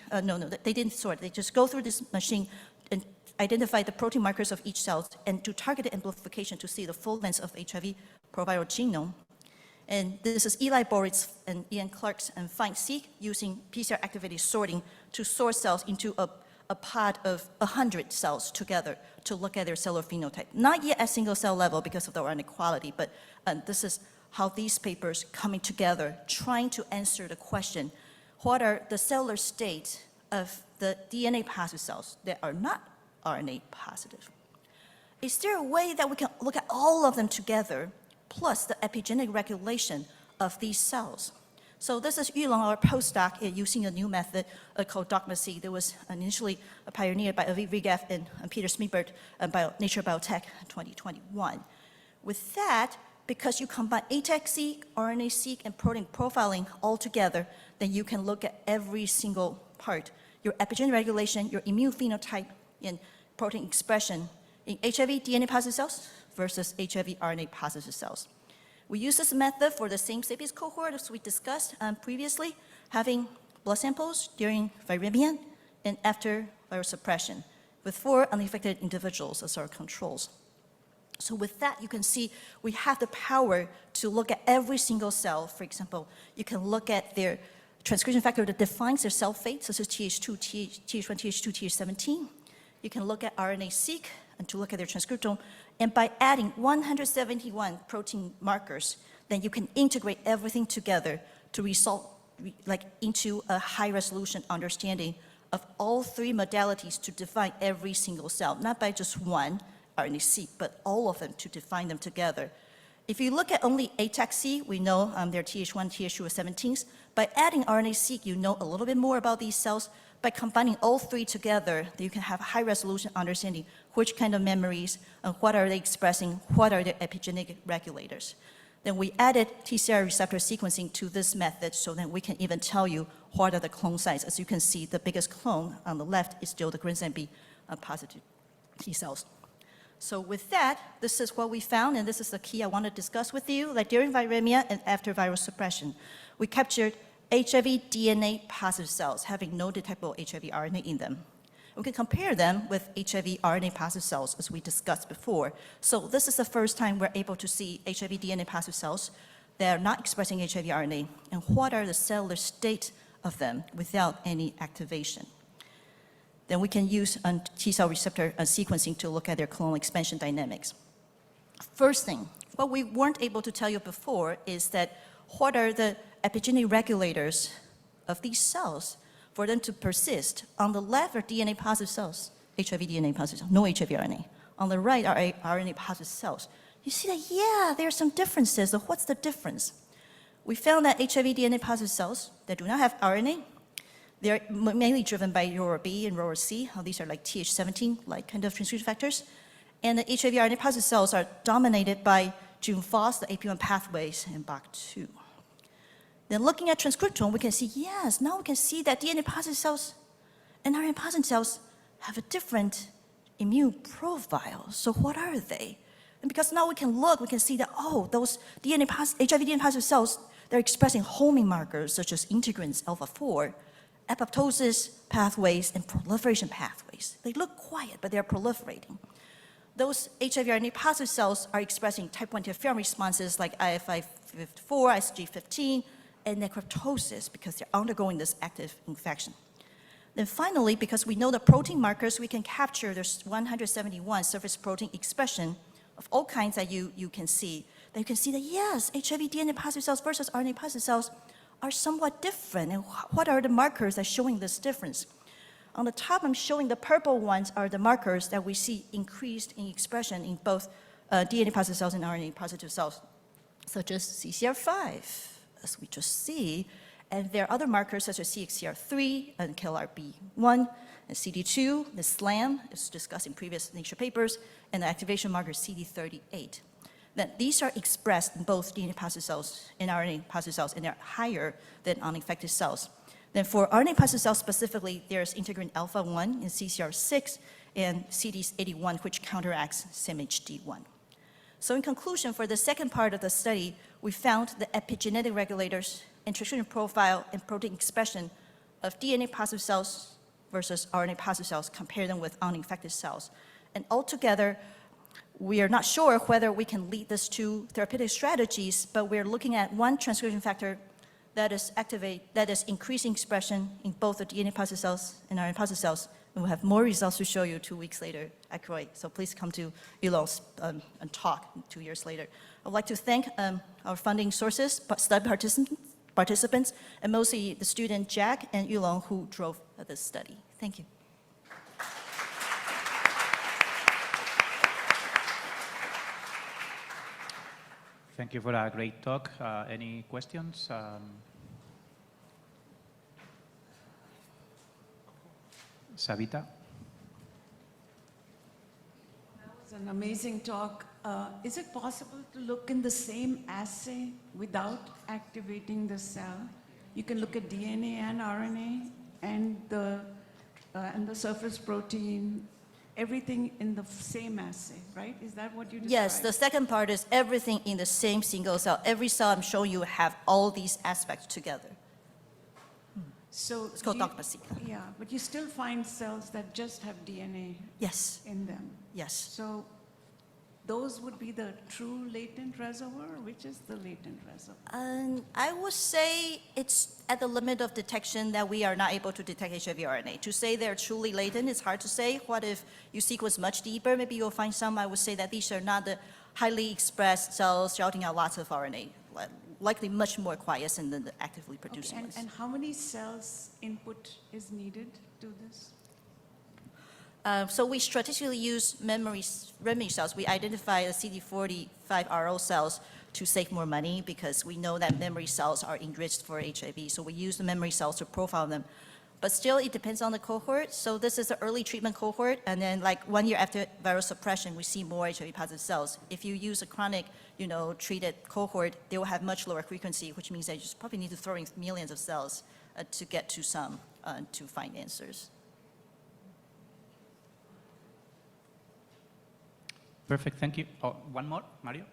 they didn't sort, they just go through this machine and identify the protein markers of each cell and do targeted amplification to see the full length of HIV proviral genome. And this is Eli Boritz and Ian Clark's and Find-Seq using PCR-activated sorting to sort cells into a pod of 100 cells together to look at their cellular phenotype. Not yet at single cell level because of the RNA quality, but this is how these papers coming together, trying to answer the question, what are the cellular state of the DNA positive cells that are not RNA positive? Is there a way that we can look at all of them together, plus the epigenetic regulation of these cells? So this is Yulong, our postdoc, using a new method called DogmaC that was initially pioneered by Aviv Regev and Peter Smibert by Nature Biotech in 2021. With that, because you combine ATAC-seq, RNA-seq, and protein profiling all together, then you can look at every single part, your epigenetic regulation, your immune phenotype, and protein expression in HIV DNA positive cells versus HIV RNA positive cells. We use this method for the same sapiens cohort as we discussed previously, having blood samples during viremia and after viral suppression, with 4 unaffected individuals as our controls. So with that, you can see we have the power to look at every single cell. For example, you can look at their transcription factor that defines their cell fate, such as Th2, Th1, Th2, Th17. You can look at RNA-seq and to look at their transcriptome. And by adding 171 protein markers, then you can integrate everything together to result into a high-resolution understanding of all 3 modalities to define every single cell, not by just one RNA-seq, but all of them to define them together. If you look at only ATAC-C, we know they're Th1, Th2, or 17s. By adding RNA-seq, you know a little bit more about these cells. By combining all 3 together, you can have high-resolution understanding which kind of memories, and what are they expressing, what are their epigenetic regulators. Then we added TCR receptor sequencing to this method so that we can even tell you what are the clone sites. As you can see, the biggest clone on the left is still the Granzyme B positive T cells. So with that, this is what we found, and this is the key I want to discuss with you. Like during viremia and after viral suppression, we captured HIV DNA positive cells having no detectable HIV RNA in them. We can compare them with HIV RNA positive cells as we discussed before. So this is the first time we're able to see HIV DNA positive cells that are not expressing HIV RNA, and what are the cellular state of them without any activation. Then we can use T-cell receptor sequencing to look at their clonal expansion dynamics. First thing, what we weren't able to tell you before is that what are the epigenetic regulators of these cells for them to persist. On the left are DNA positive cells, HIV DNA positive cells, no HIV RNA. On the right are RNA positive cells. You see that, yeah, there are some differences. So what's the difference? We found that HIV DNA positive cells that do not have RNA, they're mainly driven by ROR B and ROR C. These are like Th17-like kind of transcription factors. And the HIV RNA positive cells are dominated by Jun-FOS, the AP1 pathways, and BAC2. Then looking at transcriptome, we can see, yes, now we can see that DNA positive cells and RNA positive cells have a different immune profile. So what are they? And because now we can look, we can see that, oh, those HIV DNA positive cells, they're expressing homing markers such as integrins alpha-4, apoptosis pathways, and proliferation pathways. They look quiet, but they're proliferating. Those HIV RNA positive cells are expressing type 1 interferon responses like IFI-54, ISG15, and necroptosis because they're undergoing this active infection. Then finally, because we know the protein markers, we can capture there's 171 surface protein expression of all kinds that you can see. Then you can see that, yes, HIV DNA positive cells versus RNA positive cells are somewhat different. And what are the markers that are showing this difference? on the top, I'm showing the purple ones are the markers that we see increased in expression in both DNA positive cells and RNA positive cells, such as CCR5, as we just see. And there are other markers such as CXCR3 and KLRB1 and CD2, the SLAM, is discussed in previous Nature papers, and the activation marker CD38. Then these are expressed in both DNA positive cells and RNA positive cells, and they're higher than uninfected cells. Then for RNA positive cells specifically, there's integrin alpha 1 and CCR6 and CD81, which counteracts SIMHD1. So in conclusion, for the second part of the study, we found the epigenetic regulators, interaction profile, and protein expression of DNA positive cells versus RNA positive cells, compare them with uninfected cells. And altogether, we are not sure whether we can lead this to therapeutic strategies, but we're looking at one transcription factor that is increasing expression in both the DNA positive cells and RNA positive cells. And we'll have more results to show you 2 weeks later at CROI. So please come to Yulong's and talk 2 years later. I'd like to thank our funding sources, study participants, and mostly the student Jack and Yulong who drove this study. Thank you. Thank you for a great talk. Any questions? Savita? That was an amazing talk. Is it possible to look in the same assay without activating the cell? You can look at DNA and RNA and the surface protein, everything in the same assay, right? Is that what you described? Yes, the second part is everything in the same single cell. Every cell I'm showing you have all these aspects together. So it's called occupancy. Yeah, but you still find cells that just have DNA Yes. in them. Yes. So those would be the true latent reservoir? Which is the latent reservoir? I would say it's at the limit of detection that we are not able to detect HIV RNA. To say they're truly latent, it's hard to say. What if you sequence much deeper? Maybe you'll find some. I would say that these are not the highly expressed cells shouting out lots of RNA. Likely much more quiescent than the actively producing ones. And how many cells input is needed to this? So we strategically use memory cells. We identify the CD45RO cells to save more money because we know that memory cells are enriched for HIV. So we use the memory cells to profile them. But still, it depends on the cohort. So this is the early treatment cohort. And then like 1 year after viral suppression, we see more HIV positive cells. If you use a chronic, treated cohort, they will have much lower frequency, which means that you just probably need to throw in millions of cells to get to some, to find answers. Perfect, thank you. Oh, one more, Mario?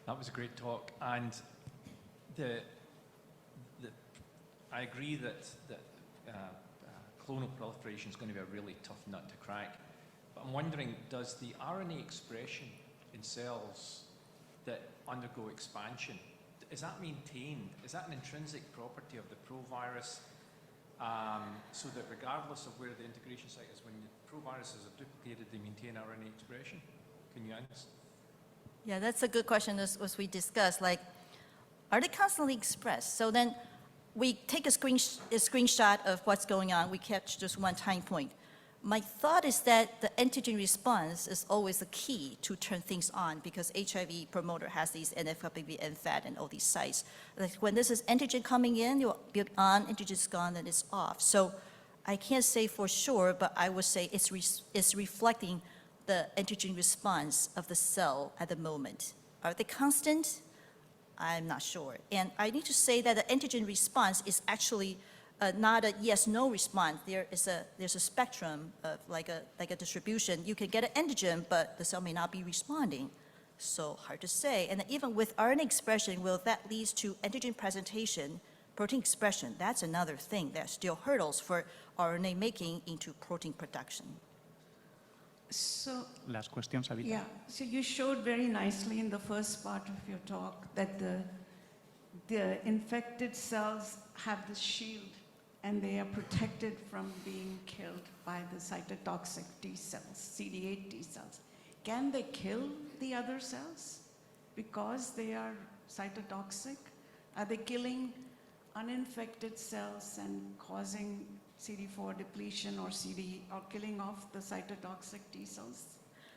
That was a great talk, and I agree that clonal proliferation is going to be a really tough nut to crack. But I'm wondering, does the RNA expression in cells that undergo expansion, is that maintained? Is that an intrinsic property of the provirus? So that regardless of where the integration site is, when the proviruses are duplicated, they maintain RNA expression? Can you answer? Yeah, that's a good question as we discussed. Like, are they constantly expressed? So then we take a screenshot of what's going on. We catch just one time point. My thought is that the antigen response is always the key to turn things on because HIV promoter has these NF-κB, NFAT, and all these sites. Like when this is antigen coming in, you'll be on, antigen's gone, then it's off. So I can't say for sure, but I would say it's reflecting the antigen response of the cell at the moment. Are they constant? I'm not sure. And I need to say that the antigen response is actually not a yes/no response. There's a spectrum of like a distribution. You can get an antigen, but the cell may not be responding. So hard to say. And even with RNA expression, will that lead to antigen presentation, protein expression? That's another thing. There's still hurdles for RNA making into protein production. So, last question, Savita. Yeah, so you showed very nicely in the first part of your talk that the infected cells have the shield and they are protected from being killed by the cytotoxic T cells, CD8 T cells. Can they kill the other cells because they are cytotoxic? Are they killing uninfected cells and causing CD4 depletion or killing off the cytotoxic T cells?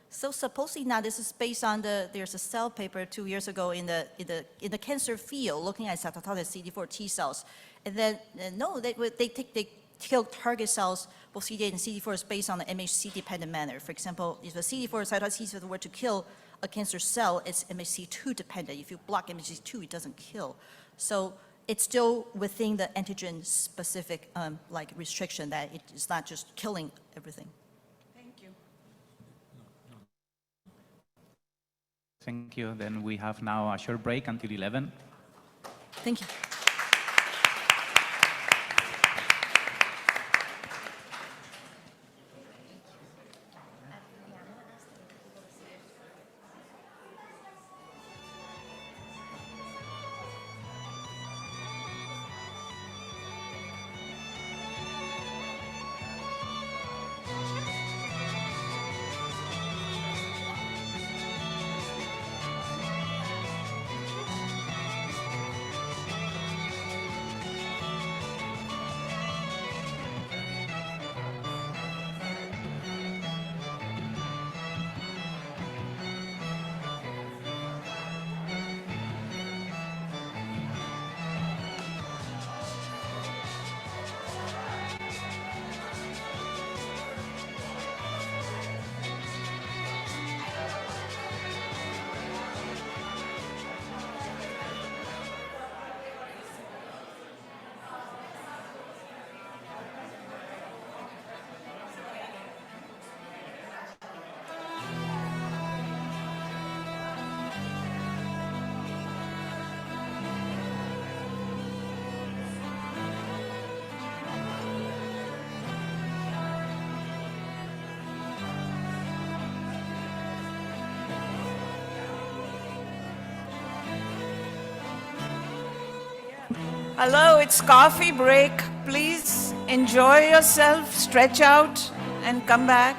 So supposedly now this is based on there's a Cell paper 2 years ago in the cancer field looking at cytotoxic CD4 T cells. And then, no, they kill target cells, both CD8 and CD4 based on the MHC dependent manner. For example, if a CD4 cytotoxic T cell were to kill a cancer cell, it's MHC2 dependent. If you block MHC2, it doesn't kill. So it's still within the antigen specific like restriction that it's not just killing everything. Thank you. Thank you. Then we have now a short break until 11. Thank you. Hello, it's coffee break. Please enjoy yourself, stretch out, and come back.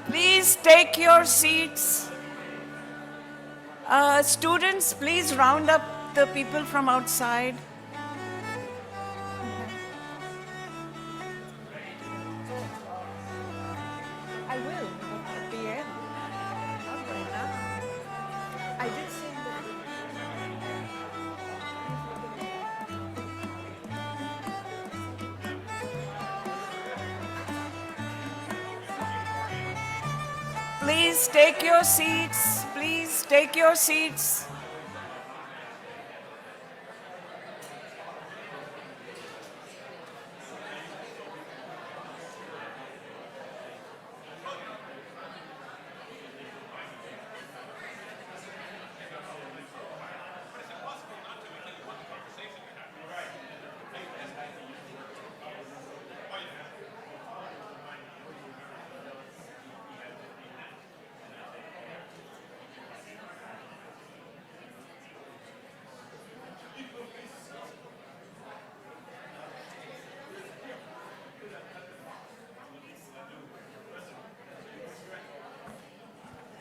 Please take your seats. Students, please round up the people from outside. I will at the end. Not right now. I did say that. Please take your seats. Please take your seats.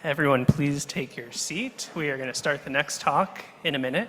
Everyone, please take your seat. We are going to start the next talk in a minute.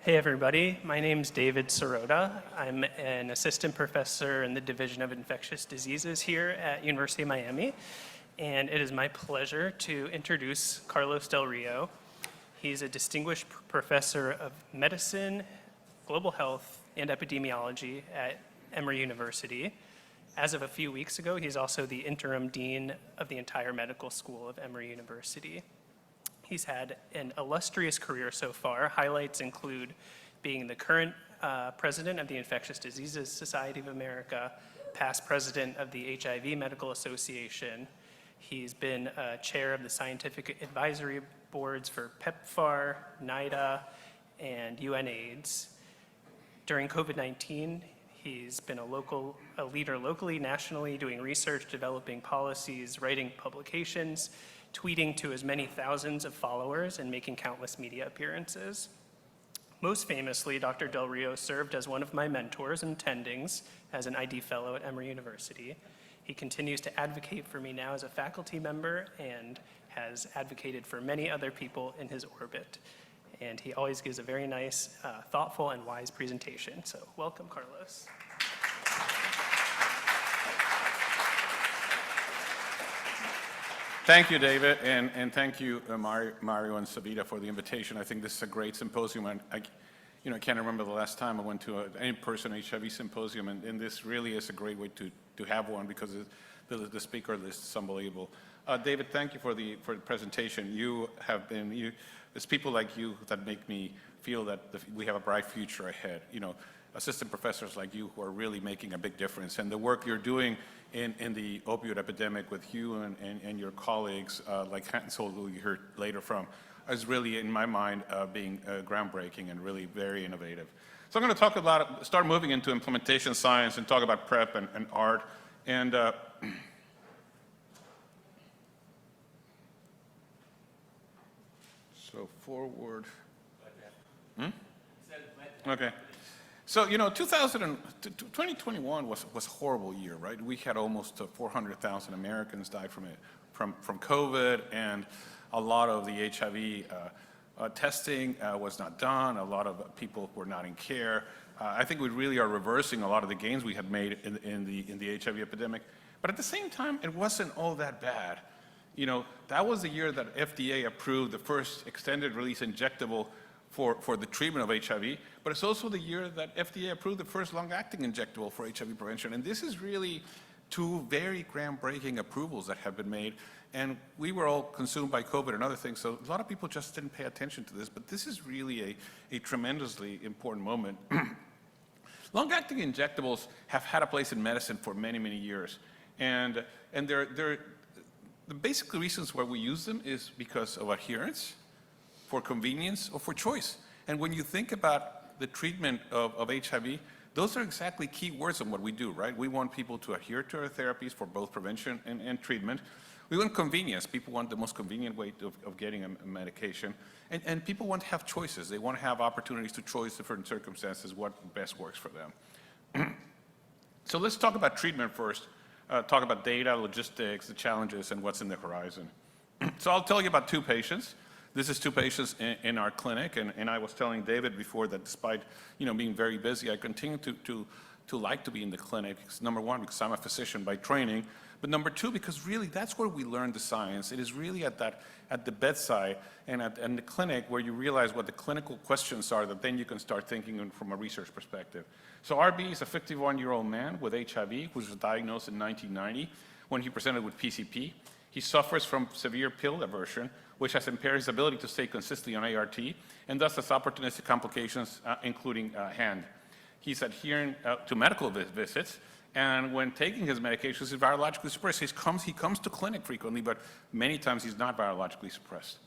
Hey everybody, my name's David Sirota. I'm an assistant professor in the Division of Infectious Diseases here at University of Miami, and it is my pleasure to introduce Carlos Del Rio. He's a distinguished professor of medicine, global health, and epidemiology at Emory University. As of a few weeks ago, he's also the interim dean of the entire medical school of Emory University. He's had an illustrious career so far. Highlights include being the current president of the Infectious Diseases Society of America, past president of the HIV Medical Association. He's been chair of the scientific advisory boards for PEPFAR, NIDA, and UNAIDS. During COVID-19, he's been a leader locally, nationally, doing research, developing policies, writing publications, tweeting to as many thousands of followers, and making countless media appearances. Most famously, Dr. Del Rio served as one of my mentors and attendings as an ID fellow at Emory University. He continues to advocate for me now as a faculty member and has advocated for many other people in his orbit. And he always gives a very nice, thoughtful, and wise presentation. So welcome, Carlos. Thank you, David, and thank you, Mario and Savita, for the invitation. I think this is a great symposium, and I can't remember the last time I went to an in-person HIV symposium, and this really is a great way to have one because the speaker list is unbelievable. David, thank you for the presentation. It's people like you that make me feel that we have a bright future ahead. Assistant professors like you who are really making a big difference, and the work you're doing in the opioid epidemic with you and your colleagues like Hansel, who you heard later from, is really, in my mind, being groundbreaking and really very innovative. So I'm going to start moving into implementation science and talk about PrEP and art. And so forward. Okay. So, 2021 was a horrible year, right? We had almost 400,000 Americans die from COVID, and a lot of the HIV testing was not done. A lot of people were not in care. I think we really are reversing a lot of the gains we had made in the HIV epidemic. But at the same time, it wasn't all that bad. That was the year that FDA approved the first extended release injectable for the treatment of HIV, but it's also the year that FDA approved the first long-acting injectable for HIV prevention. And this is really two very groundbreaking approvals that have been made. And we were all consumed by COVID and other things, so a lot of people just didn't pay attention to this, but this is really a tremendously important moment. Long-acting injectables have had a place in medicine for many, many years. And the basic reasons why we use them is because of adherence, for convenience, or for choice. And when you think about the treatment of HIV, those are exactly key words on what we do, right? We want people to adhere to our therapies for both prevention and treatment. We want convenience. People want the most convenient way of getting a medication. And people want to have choices. They want to have opportunities to choose different circumstances, what best works for them. So let's talk about treatment first. Talk about data, logistics, the challenges, and what's in the horizon. So I'll tell you about two patients. This is two patients in our clinic, and I was telling David before that despite being very busy, I continue to like to be in the clinic. Number one, because I'm a physician by training, but number two, because really that's where we learn the science. It is really at the bedside and in the clinic where you realize what the clinical questions are that then you can start thinking from a research perspective. So RB is a 51-year-old man with HIV who was diagnosed in 1990 when he presented with PCP. He suffers from severe pill aversion, which has impaired his ability to stay consistently on ART, and thus has opportunistic complications, including hand. He's adhering to medical visits, and when taking his medications, he's virologically suppressed. He comes to clinic frequently, but many times he's not virologically suppressed.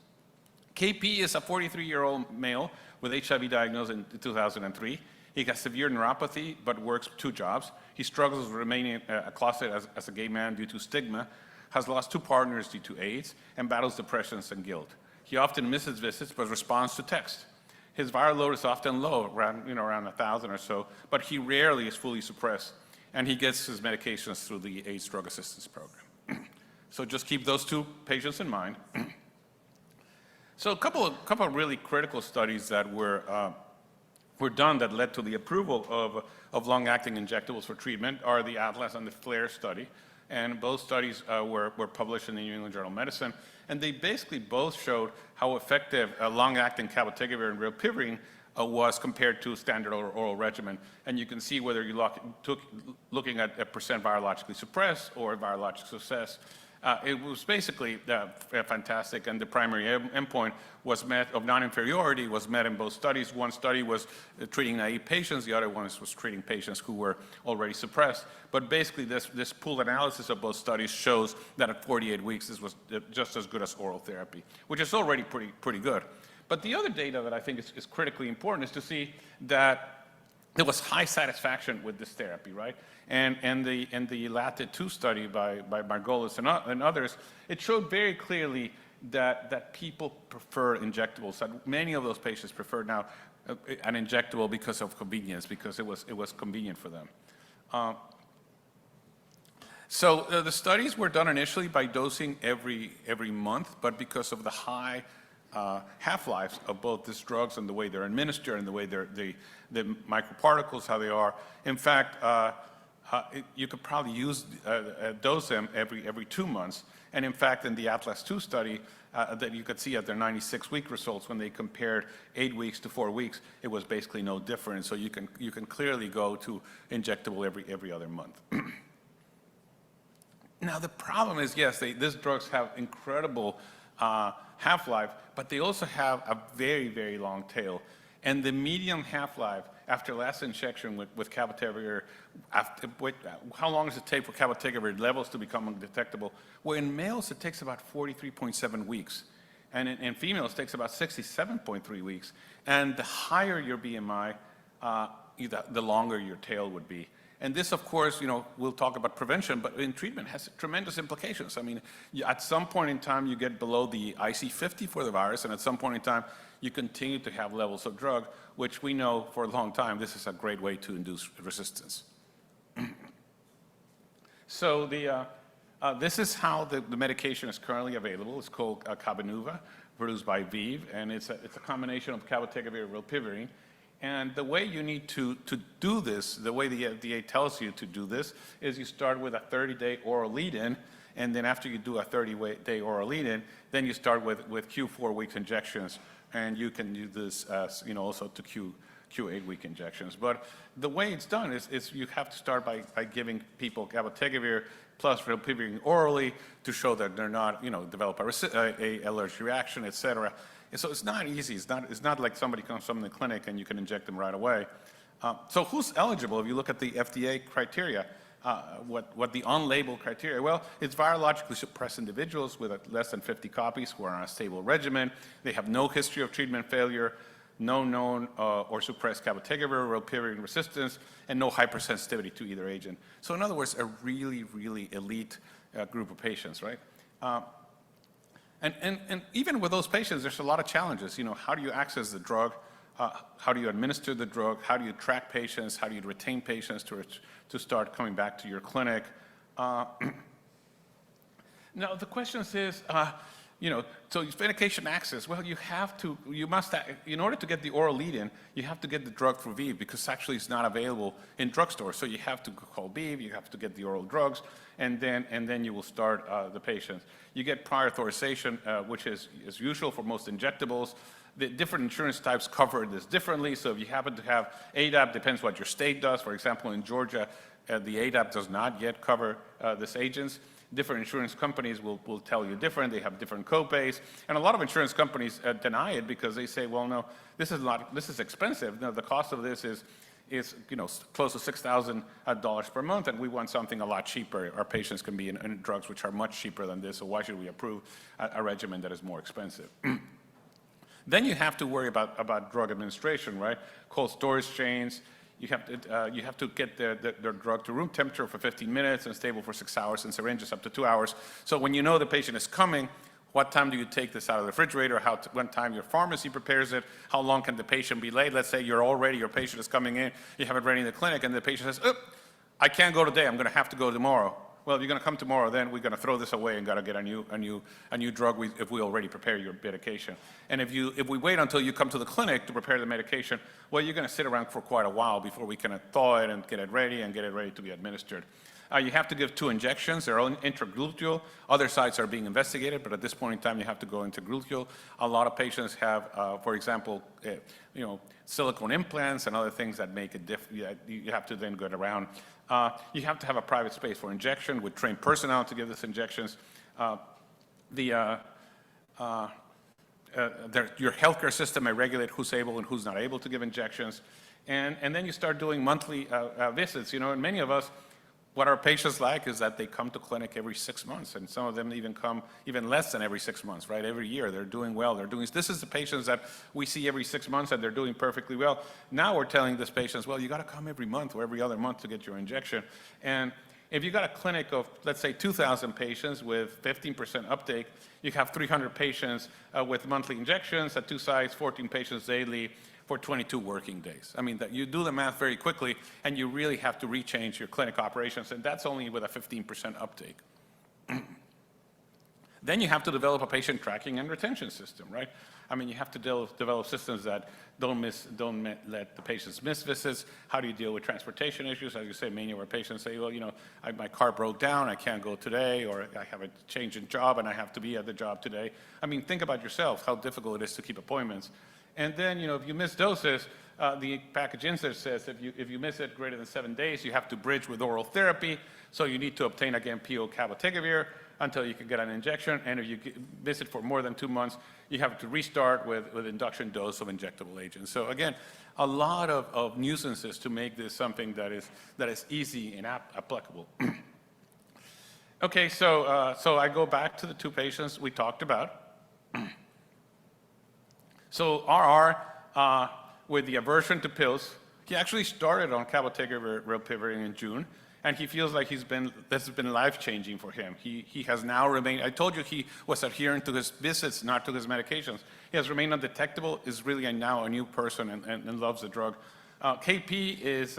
KP is a 43-year-old male with HIV diagnosed in 2003. He has severe neuropathy, but works 2 jobs. He struggles with remaining a closet as a gay man due to stigma, has lost 2 partners due to AIDS, and battles depressions and guilt. He often misses visits, but responds to text. His viral load is often low, around 1,000 or so, but he rarely is fully suppressed, and he gets his medications through the AIDS Drug Assistance Program. So just keep those 2 patients in mind. So a couple of really critical studies that were were done that led to the approval of long-acting injectables for treatment are the ATLAS and the FLAIR study. And both studies were published in the New England Journal of Medicine. And they basically both showed how effective long-acting cabotegravir and rilpivirine was compared to standard oral regimen. And you can see whether you looking at a percent virologically suppressed or virologic success. It was basically fantastic, and the primary endpoint was met of non-inferiority was met in both studies. One study was treating naive patients, the other one was treating patients who were already suppressed. But basically this pooled analysis of both studies shows that at 48 weeks this was just as good as oral therapy, which is already pretty good. But the other data that I think is critically important is to see that there was high satisfaction with this therapy, right? And the LATITUDE study by Margolis and others, it showed very clearly that people prefer injectables. That many of those patients prefer now an injectable because of convenience, because it was convenient for them. So the studies were done initially by dosing every month, but because of the high half-lives of both these drugs and the way they're administered and the way the microparticles, how they are. In fact, you could probably dose them every 2 months. And in fact, in the ATLAS 2 study that you could see at their 96-week results, when they compared 8 weeks to 4 weeks, it was basically no different. So you can clearly go to injectable every other month. Now the problem is, yes, these drugs have incredible half-life, but they also have a very, very long tail. And the median half-life after last injection with cabotegravir, how long does it take for cabotegravir levels to become undetectable? Well, in males, it takes about 43.7 weeks. And in females, it takes about 67.3 weeks. And the higher your BMI, the longer your tail would be. And this, of course, we'll talk about prevention, but in treatment has tremendous implications. I mean, at some point in time, you get below the IC50 for the virus, and at some point in time, you continue to have levels of drug, which we know for a long time, this is a great way to induce resistance. So this is how the medication is currently available. It's called Cabenuva, produced by ViiV, and it's a combination of cabotegravir and rilpivirine. And the way you need to do this, the way the FDA tells you to do this, is you start with a 30-day oral lead-in, and then after you do a 30-day oral lead-in, then you start with Q4 weeks injections, and you can do this as, also to Q8 week injections. But the way it's done is you have to start by giving people cabotegravir plus rilpivirine orally to show that they're not, develop a allergic reaction, et cetera. And so it's not easy. It's not like somebody comes from the clinic and you can inject them right away. So who's eligible? If you look at the FDA criteria, what the on-label criteria, well, it's virologically suppressed individuals with less than 50 copies who are on a stable regimen. They have no history of treatment failure, no known or suppressed cabotegravir or rilpivirine resistance, and no hypersensitivity to either agent. So in other words, a really, really elite group of patients, right? And even with those patients, there's a lot of challenges. How do you access the drug? How do you administer the drug? How do you track patients? How do you retain patients to start coming back to your clinic? Now, the question is, so medication access, well, in order to get the oral lead-in, you have to get the drug from ViiV because actually it's not available in drugstores. So you have to call ViiV, you have to get the oral drugs, and then you will start the patients. You get prior authorization, which is usual for most injectables. The different insurance types cover this differently. So if you happen to have ADAP, depends what your state does. For example, in Georgia, the ADAP does not yet cover these agents. Different insurance companies will tell you different. They have different copays. And a lot of insurance companies deny it because they say, well, no, this is expensive. No, the cost of this is close to $6,000 per month, and we want something a lot cheaper. Our patients can be in drugs which are much cheaper than this, so why should we approve a regimen that is more expensive? Then you have to worry about drug administration, right? Cold storage chains. You have to get their drug to room temperature for 15 minutes and stable for 6 hours, and syringes up to 2 hours. So when you know the patient is coming, what time do you take this out of the refrigerator? What time your pharmacy prepares it? How long can the patient be late? Let's say your patient is coming in, you have it ready in the clinic, and the patient says, oh, I can't go today, I'm going to have to go tomorrow. Well, if you're going to come tomorrow, then we're going to throw this away and got to get a new drug if we already prepare your medication. And if we wait until you come to the clinic to prepare the medication, well, you're going to sit around for quite a while before we can thaw it and get it ready to be administered. You have to give 2 injections. They're all intragluteal. Other sites are being investigated, but at this point in time, you have to go intragluteal. A lot of patients have, for example, silicone implants and other things that make it you have to then go around. You have to have a private space for injection with trained personnel to give these injections. Your healthcare system may regulate who's able and who's not able to give injections. And then you start doing monthly visits. And many of us, what our patients like is that they come to clinic every 6 months, and some of them even come even less than every 6 months, right? Every year, they're doing well. This is the patients that we see every 6 months and they're doing perfectly well. Now we're telling these patients, well, you got to come every month or every other month to get your injection. And if you got a clinic of, let's say, 2,000 patients with 15% uptake, you have 300 patients with monthly injections at 2 sites, 14 patients daily, for 22 working days. I mean, that you do the math very quickly, and you really have to rechange your clinic operations, and that's only with a 15% uptake. Then you have to develop a patient tracking and retention system, right? I mean, you have to develop systems that don't let the patients miss visits. How do you deal with transportation issues? As you say, many of our patients say, well, my car broke down, I can't go today, or I have a change in job and I have to be at the job today. I mean, think about yourself, how difficult it is to keep appointments. And then, if you miss doses, the package insert says if you miss it greater than 7 days, you have to bridge with oral therapy. So you need to obtain, again, PO cabotegravir until you can get an injection. And if you miss it for more than 2 months, you have to restart with induction dose of injectable agents. So again, a lot of nuisances to make this something that is easy and applicable. Okay, so I go back to the 2 patients we talked about. So RR, with the aversion to pills, he actually started on cabotegravir rilpivirine in June, and he feels like this has been life-changing for him. He has now remained, I told you he was adherent to his visits, not to his medications. He has remained undetectable, is really now a new person and loves the drug. KP is,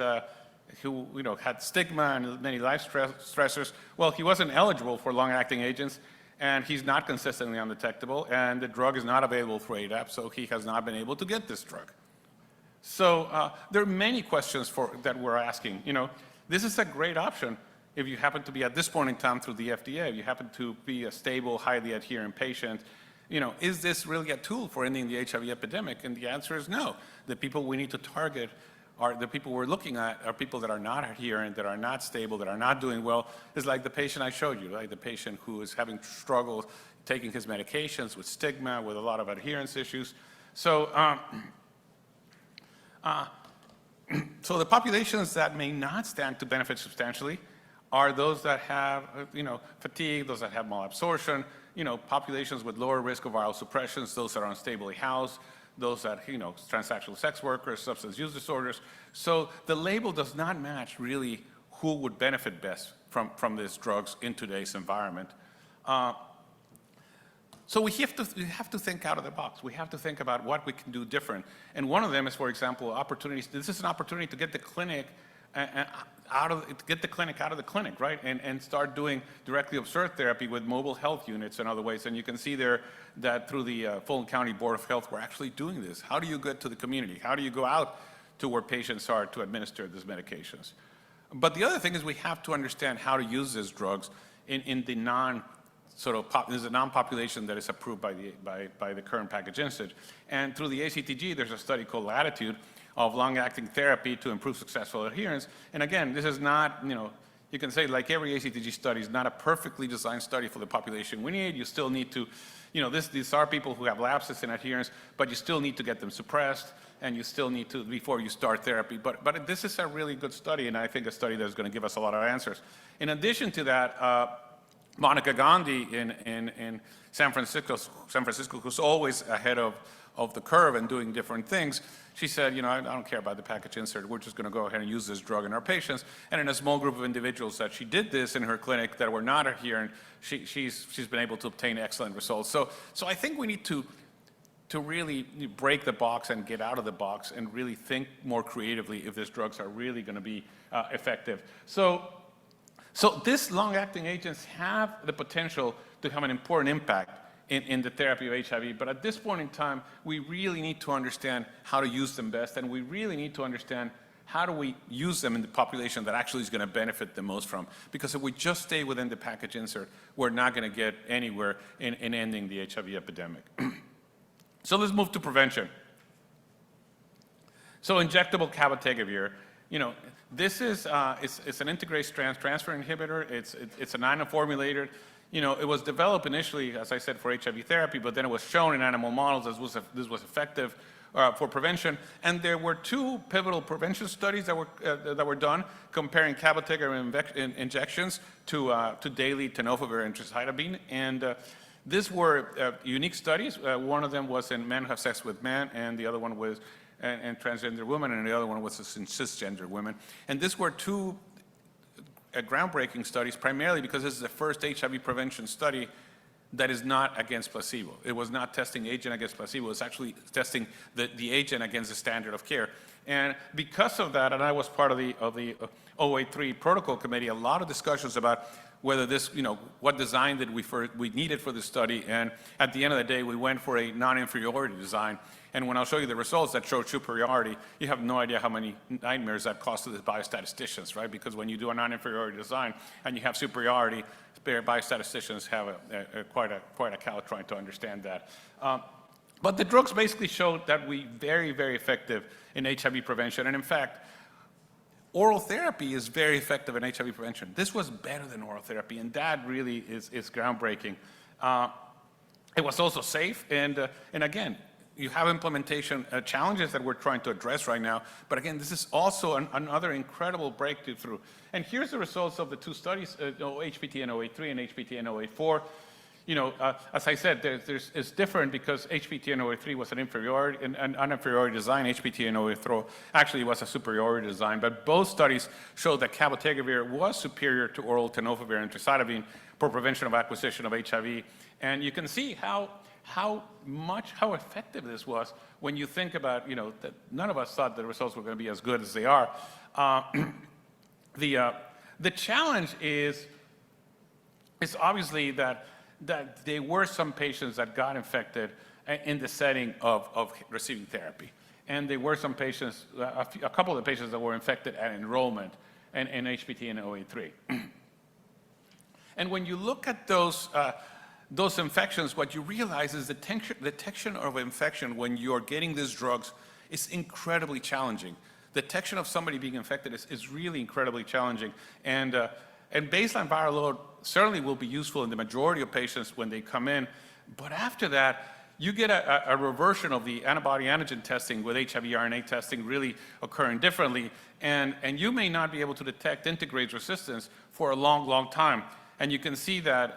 who had stigma and many life stressors. Well, he wasn't eligible for long-acting agents, and he's not consistently undetectable, and the drug is not available for ADAP, so he has not been able to get this drug. So there are many questions that we're asking. This is a great option if you happen to be at this point in time through the FDA, if you happen to be a stable, highly adherent patient. Is this really a tool for ending the HIV epidemic? And the answer is no. The people we need to target the people we're looking at are people that are not adherent, that are not stable, that are not doing well. It's like the patient I showed you, like the patient who is having struggles taking his medications with stigma, with a lot of adherence issues. So, so the populations that may not stand to benefit substantially are those that have, fatigue, those that have malabsorption, populations with lower risk of viral suppressions, those that are unstably housed, those that, transsexual sex workers, substance use disorders. So the label does not match really who would benefit best from these drugs in today's environment. So we have to think out of the box. We have to think about what we can do different. And one of them is, for example, opportunities. This is an opportunity to get the clinic out of the clinic, right? And start doing directly observed therapy with mobile health units and other ways. And you can see there that through the Fulton County Board of Health, we're actually doing this. How do you get to the community? How do you go out to where patients are to administer these medications? But the other thing is we have to understand how to use these drugs in the there's a non-population that is approved by the current package insert. And through the ACTG, there's a study called Latitude of long-acting therapy to improve successful adherence. And again, this is not, you can say like every ACTG study is not a perfectly designed study for the population we need. You still need to, these are people who have lapses in adherence, but you still need to get them suppressed, and you still need to, before you start therapy. But this is a really good study, and I think a study that's going to give us a lot of answers. In addition to that, Monica Gandhi in San Francisco, who's always ahead of the curve and doing different things, she said, I don't care about the package insert. We're just going to go ahead and use this drug in our patients. And in a small group of individuals that she did this in her clinic that were not adherent, she's been able to obtain excellent results. So I think we need to really break the box and get out of the box and really think more creatively if these drugs are really going to be effective. So So these long-acting agents have the potential to have an important impact in the therapy of HIV, but at this point in time, we really need to understand how to use them best, and we really need to understand how do we use them in the population that actually is going to benefit the most from. Because if we just stay within the package insert, we're not going to get anywhere in ending the HIV epidemic. So let's move to prevention. So injectable cabotegravir, this is it's an integrase transfer inhibitor. It's a nanoformulated. It was developed initially, as I said, for HIV therapy, but then it was shown in animal models this was effective for prevention. And there were 2 pivotal prevention studies that were done comparing cabotegravir injections to daily tenofovir and trosidabine. And these were unique studies. One of them was in men who have sex with men, and the other one was in transgender women, and the other one was in cisgender women. And these were 2 groundbreaking studies, primarily because this is the first HIV prevention study that is not against placebo. It was not testing agent against placebo. It was actually testing the agent against the standard of care. And because of that, and I was part of the 083 protocol committee, a lot of discussions about whether this, what design did we needed for this study. And at the end of the day, we went for a non-inferiority design. And when I'll show you the results that show superiority, you have no idea how many nightmares that cost to the biostatisticians, right? Because when you do a non-inferiority design and you have superiority, biostatisticians have quite a cow trying to understand that. But the drugs basically showed that we very, very effective in HIV prevention. And in fact, oral therapy is very effective in HIV prevention. This was better than oral therapy, and that really is groundbreaking. It was also safe, and again, you have implementation challenges that we're trying to address right now. But again, this is also another incredible breakthrough. And here's the results of the 2 studies, HPTN 083 and HPTN 084. As I said, it's different because HPTN 083 was an inferiority design. HPTN 084 actually was a superiority design. But both studies showed that cabotegravir was superior to oral tenofovir and trosidabine for prevention of acquisition of HIV. And you can see how effective this was when you think about, that none of us thought the results were going to be as good as they are. The challenge is obviously that there were some patients that got infected in the setting of receiving therapy. And there were some patients, a couple of the patients that were infected at enrollment in HPTN 083. And when you look at those infections, what you realize is the detection of infection when you're getting these drugs is incredibly challenging. Detection of somebody being infected is really incredibly challenging. And baseline viral load certainly will be useful in the majority of patients when they come in. But after that, you get a reversion of the antibody antigen testing with HIV RNA testing really occurring differently. And you may not be able to detect integrase resistance for a long, long time. And you can see that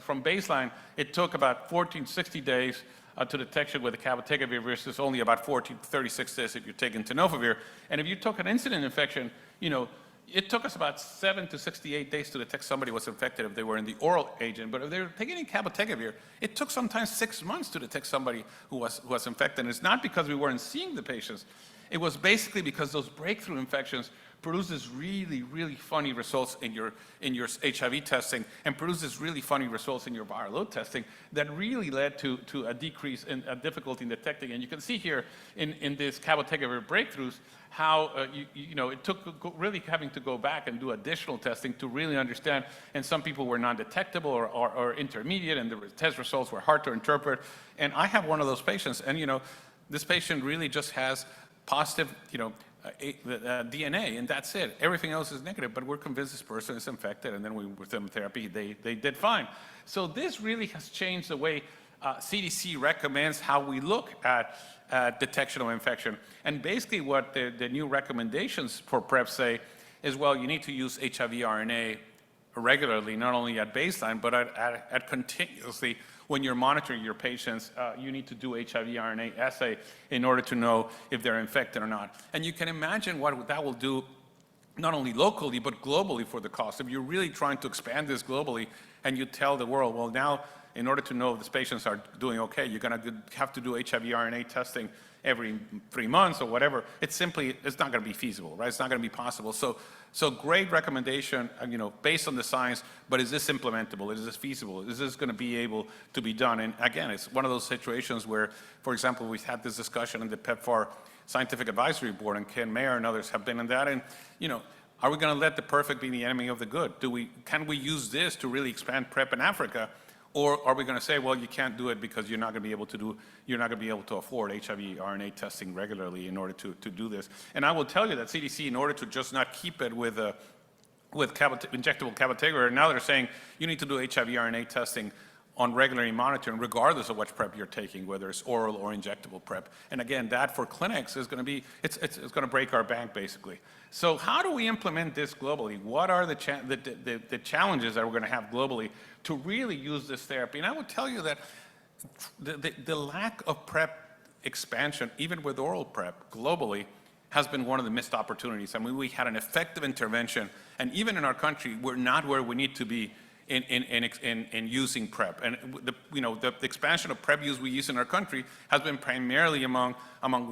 from baseline, it took about 60 days to detection with the cabotegravir versus only about 36 days if you're taking tenofovir. And if you took an incident infection, it took us about 7 to 68 days to detect somebody was infected if they were in the oral agent. But if they were taking cabotegravir, it took sometimes 6 months to detect somebody who was infected. And it's not because we weren't seeing the patients. It was basically because those breakthrough infections produces really, really funny results in your HIV testing and produces really funny results in your viral load testing that really led to a decrease in difficulty in detecting. And you can see here in this cabotegravir breakthroughs how it took really having to go back and do additional testing to really understand. And some people were non-detectable or intermediate, and the test results were hard to interpret. And I have one of those patients, and this patient really just has positive, DNA, and that's it. Everything else is negative, but we're convinced this person is infected, and then with them therapy, they did fine. So this really has changed the way CDC recommends how we look at detection of infection. And basically what the new recommendations for PrEP say is, well, you need to use HIV RNA regularly, not only at baseline, but at continuously. When you're monitoring your patients, you need to do HIV RNA assay in order to know if they're infected or not. And you can imagine what that will do, not only locally, but globally for the cost. If you're really trying to expand this globally, and you tell the world, well, now, in order to know if these patients are doing okay, you're going to have to do HIV RNA testing every 3 months or whatever. It's not going to be feasible, right? It's not going to be possible. So great recommendation, based on the science, but is this implementable? Is this feasible? Is this going to be able to be done? And again, it's one of those situations where, for example, we've had this discussion in the PEPFAR Scientific Advisory Board, and Ken Mayer and others have been in that, and, are we going to let the perfect be the enemy of the good? Can we use this to really expand PrEP in Africa? Or are we going to say, well, you can't do it because you're not going to be able to afford HIV RNA testing regularly in order to do this? And I will tell you that CDC, in order to just not keep it with injectable cabotegravir, now they're saying you need to do HIV RNA testing on regularly monitoring, regardless of which PrEP you're taking, whether it's oral or injectable PrEP. And again, that for clinics is going to be, it's going to break our bank, basically. So how do we implement this globally? What are the challenges that we're going to have globally to really use this therapy? And I would tell you that the lack of PrEP expansion, even with oral PrEP globally, has been one of the missed opportunities. I mean, we had an effective intervention, and even in our country, we're not where we need to be in using PrEP. And the expansion of PrEP use we use in our country has been primarily among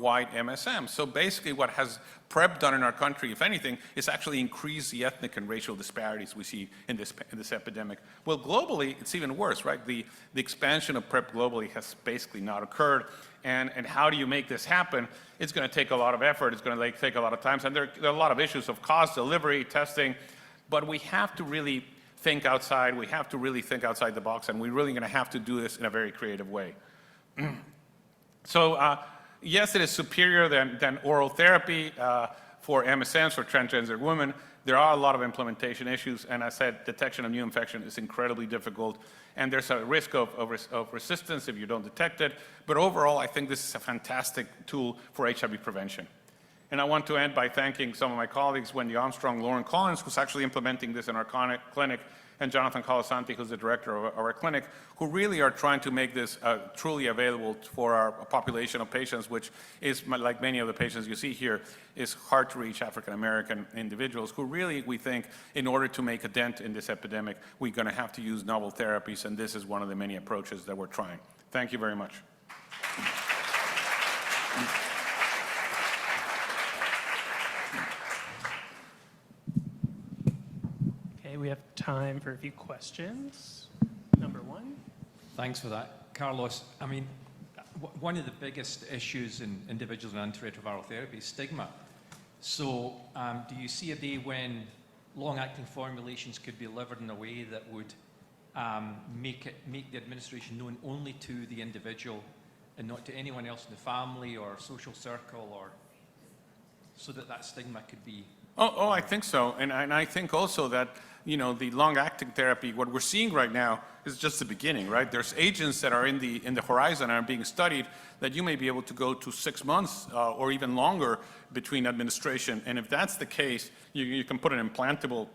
white MSM. So basically what has PrEP done in our country, if anything, is actually increase the ethnic and racial disparities we see in this epidemic. Well, globally, it's even worse, right? The expansion of PrEP globally has basically not occurred. And how do you make this happen? It's going to take a lot of effort. It's going to take a lot of time. And there are a lot of issues of cost, delivery, testing. But we have to really think outside. We have to really think outside the box, and we're really going to have to do this in a very creative way. So yes, it is superior than oral therapy for MSMs, for transgender women. There are a lot of implementation issues, and I said detection of new infection is incredibly difficult, and there's a risk of resistance if you don't detect it. But overall, I think this is a fantastic tool for HIV prevention. And I want to end by thanking some of my colleagues, Wendy Armstrong, Lauren Collins, who's actually implementing this in our clinic, and Jonathan Colasanti, who's the director of our clinic, who really are trying to make this truly available for our population of patients, which is, like many of the patients you see here, is hard to reach African-American individuals who really, we think, in order to make a dent in this epidemic, we're going to have to use novel therapies, and this is one of the many approaches that we're trying. Thank you very much. We have time for a few questions. Number one. Thanks for that, Carlos. I mean, one of the biggest issues in individuals with antiretroviral therapy is stigma. So do you see a day when long-acting formulations could be delivered in a way that would make the administration known only to the individual and not to anyone else in the family or social circle, or so that stigma could be? Oh, I think so. And I think also that, the long-acting therapy, what we're seeing right now is just the beginning, right? There's agents that are in the horizon and are being studied that you may be able to go to 6 months or even longer between administration. And if that's the case, you can put an implantable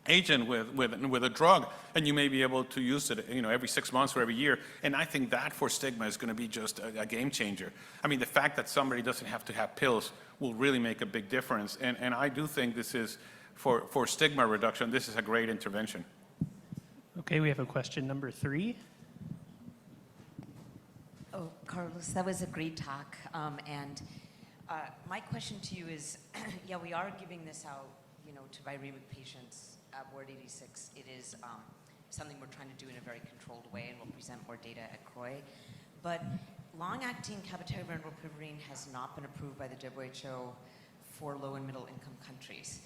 agent with a drug, and you may be able to use it, every 6 months or every year. And I think that for stigma is going to be just a game changer. I mean, the fact that somebody doesn't have to have pills will really make a big difference. And I do think this is, for stigma reduction, this is a great intervention. Okay, we have a question number 3. Oh, Carlos, that was a great talk. My question to you is, yeah, we are giving this out, to viremic patients at Ward 86. It is something we're trying to do in a very controlled way, and we'll present more data at CROI. But long-acting cabotegravir and rilpivirine has not been approved by the WHO for low and middle income countries.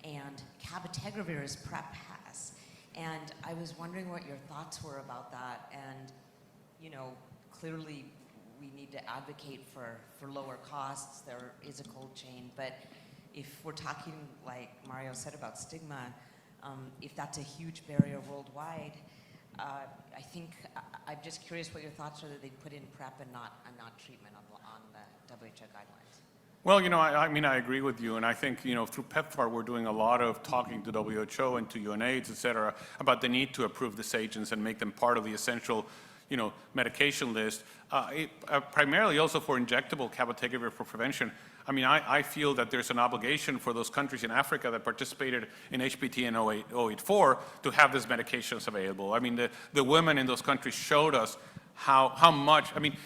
And cabotegravir is PrEP has. And I was wondering what your thoughts were about that. And, clearly we need to advocate for lower costs. There is a cold chain. But if we're talking, like Mario said, about stigma, if that's a huge barrier worldwide, I think I'm just curious what your thoughts are that they put in PrEP and not treatment on the WHO guidelines. Well, I agree with you, and I think, through PEPFAR, we're doing a lot of talking to WHO and to UNAIDS, et cetera, about the need to approve these agents and make them part of the essential, medication list, primarily also for injectable cabotegravir for prevention. I mean, I feel that there's an obligation for those countries in Africa that participated in HPT in 084 to have these medications available. I mean, the women in those countries showed us how much, I mean,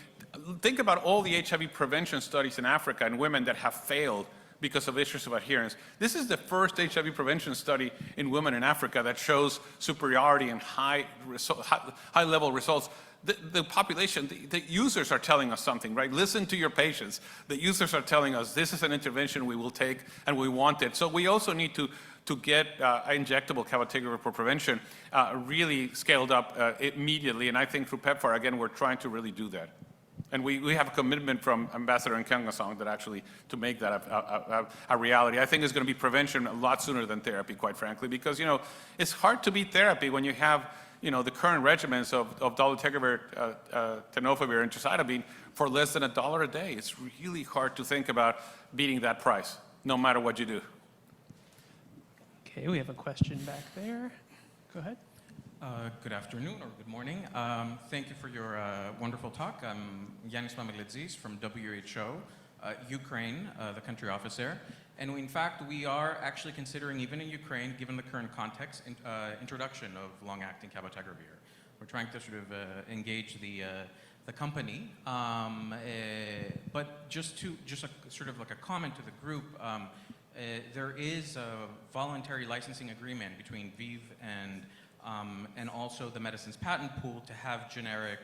think about all the HIV prevention studies in Africa and women that have failed because of issues of adherence. This is the first HIV prevention study in women in Africa that shows superiority and high-level results. The population, the users are telling us something, right? Listen to your patients. The users are telling us this is an intervention we will take and we want it. So we also need to get injectable cabotegravir for prevention really scaled up immediately. And I think through PEPFAR, again, we're trying to really do that. And we have a commitment from Ambassador Nkengasong that actually to make that a reality. I think it's going to be prevention a lot sooner than therapy, quite frankly, because, it's hard to beat therapy when you have, the current regimens of dolutegravir, tenofovir, and tricidabine for less than $1 a day. It's really hard to think about beating that price, no matter what you do. Okay, we have a question back there. Go ahead. Good afternoon or good morning. Thank you for your wonderful talk. I'm Yanis Mamiglidzis from WHO, Ukraine, the country office there. And in fact, we are actually considering, even in Ukraine, given the current context, introduction of long-acting cabotegravir. We're trying to sort of engage the company. But just sort of like a comment to the group, there is a voluntary licensing agreement between ViiV and also the Medicines Patent Pool to have generic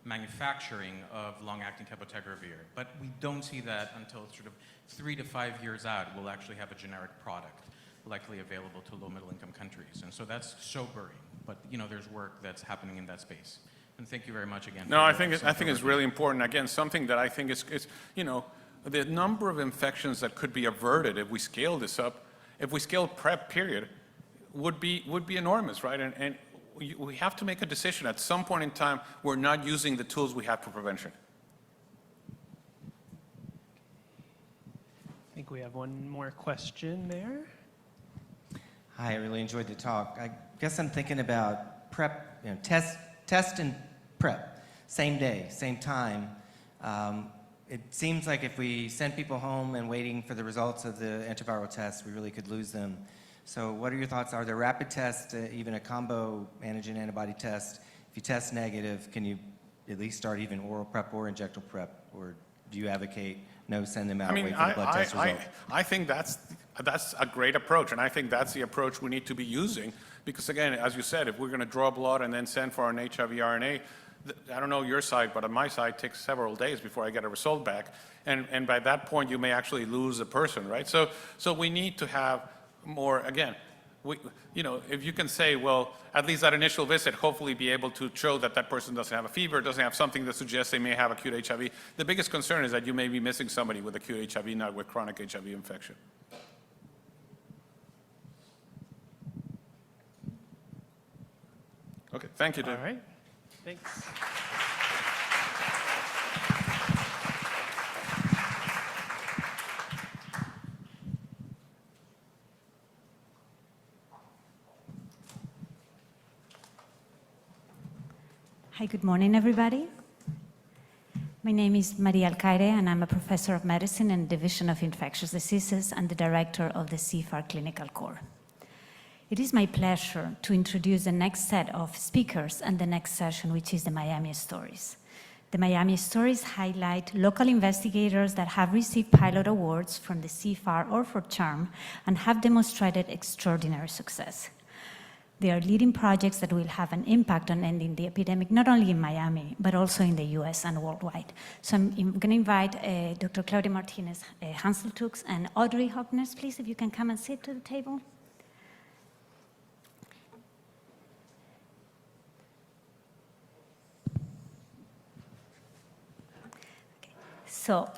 manufacturing of long-acting cabotegravir. But we don't see that until sort of 3 to 5 years out, we'll actually have a generic product likely available to low middle income countries. And so that's sobering, but there's work that's happening in that space. And thank you very much again. No, I think it's really important. Again, something that I think is the number of infections that could be averted if we scale this up, if we scale PrEP period, would be enormous, right? And we have to make a decision. At some point in time, we're not using the tools we have for prevention. I think we have one more question there. Hi, I really enjoyed the talk. I guess I'm thinking about PrEP, test and PrEP, same day, same time. It seems like if we send people home and waiting for the results of the antiviral test, we really could lose them. So what are your thoughts? Are there rapid tests, even a combo antigen antibody test? If you test negative, can you at least start even oral PrEP or injectable PrEP? Or do you advocate no, send them out, wait for the blood test result? I think that's a great approach, and I think that's the approach we need to be using. Because again, as you said, if we're going to draw blood and then send for an HIV RNA, I don't know your side, but on my side, it takes several days before I get a result back. And by that point, you may actually lose the person, right? So we need to have more, again, if you can say, well, at least that initial visit, hopefully be able to show that that person doesn't have a fever, doesn't have something that suggests they may have acute HIV. The biggest concern is that you may be missing somebody with acute HIV, not with chronic HIV infection. Okay, thank you, Dave. All right, thanks. Hi, good morning, everybody. My name is Maria Alcaire, and I'm a professor of medicine in the Division of Infectious Diseases and the director of the CFAR Clinical Core. It is my pleasure to introduce the next set of speakers and the next session, which is the Miami Stories. The Miami Stories highlight local investigators that have received pilot awards from the CFAR or for CHARM and have demonstrated extraordinary success. They are leading projects that will have an impact on ending the epidemic, not only in Miami, but also in the US and worldwide. So I'm going to invite Dr. Claudia Martinez, Hansel, and Audrey Harkness, please, if you can come and sit to the table. Okay. So,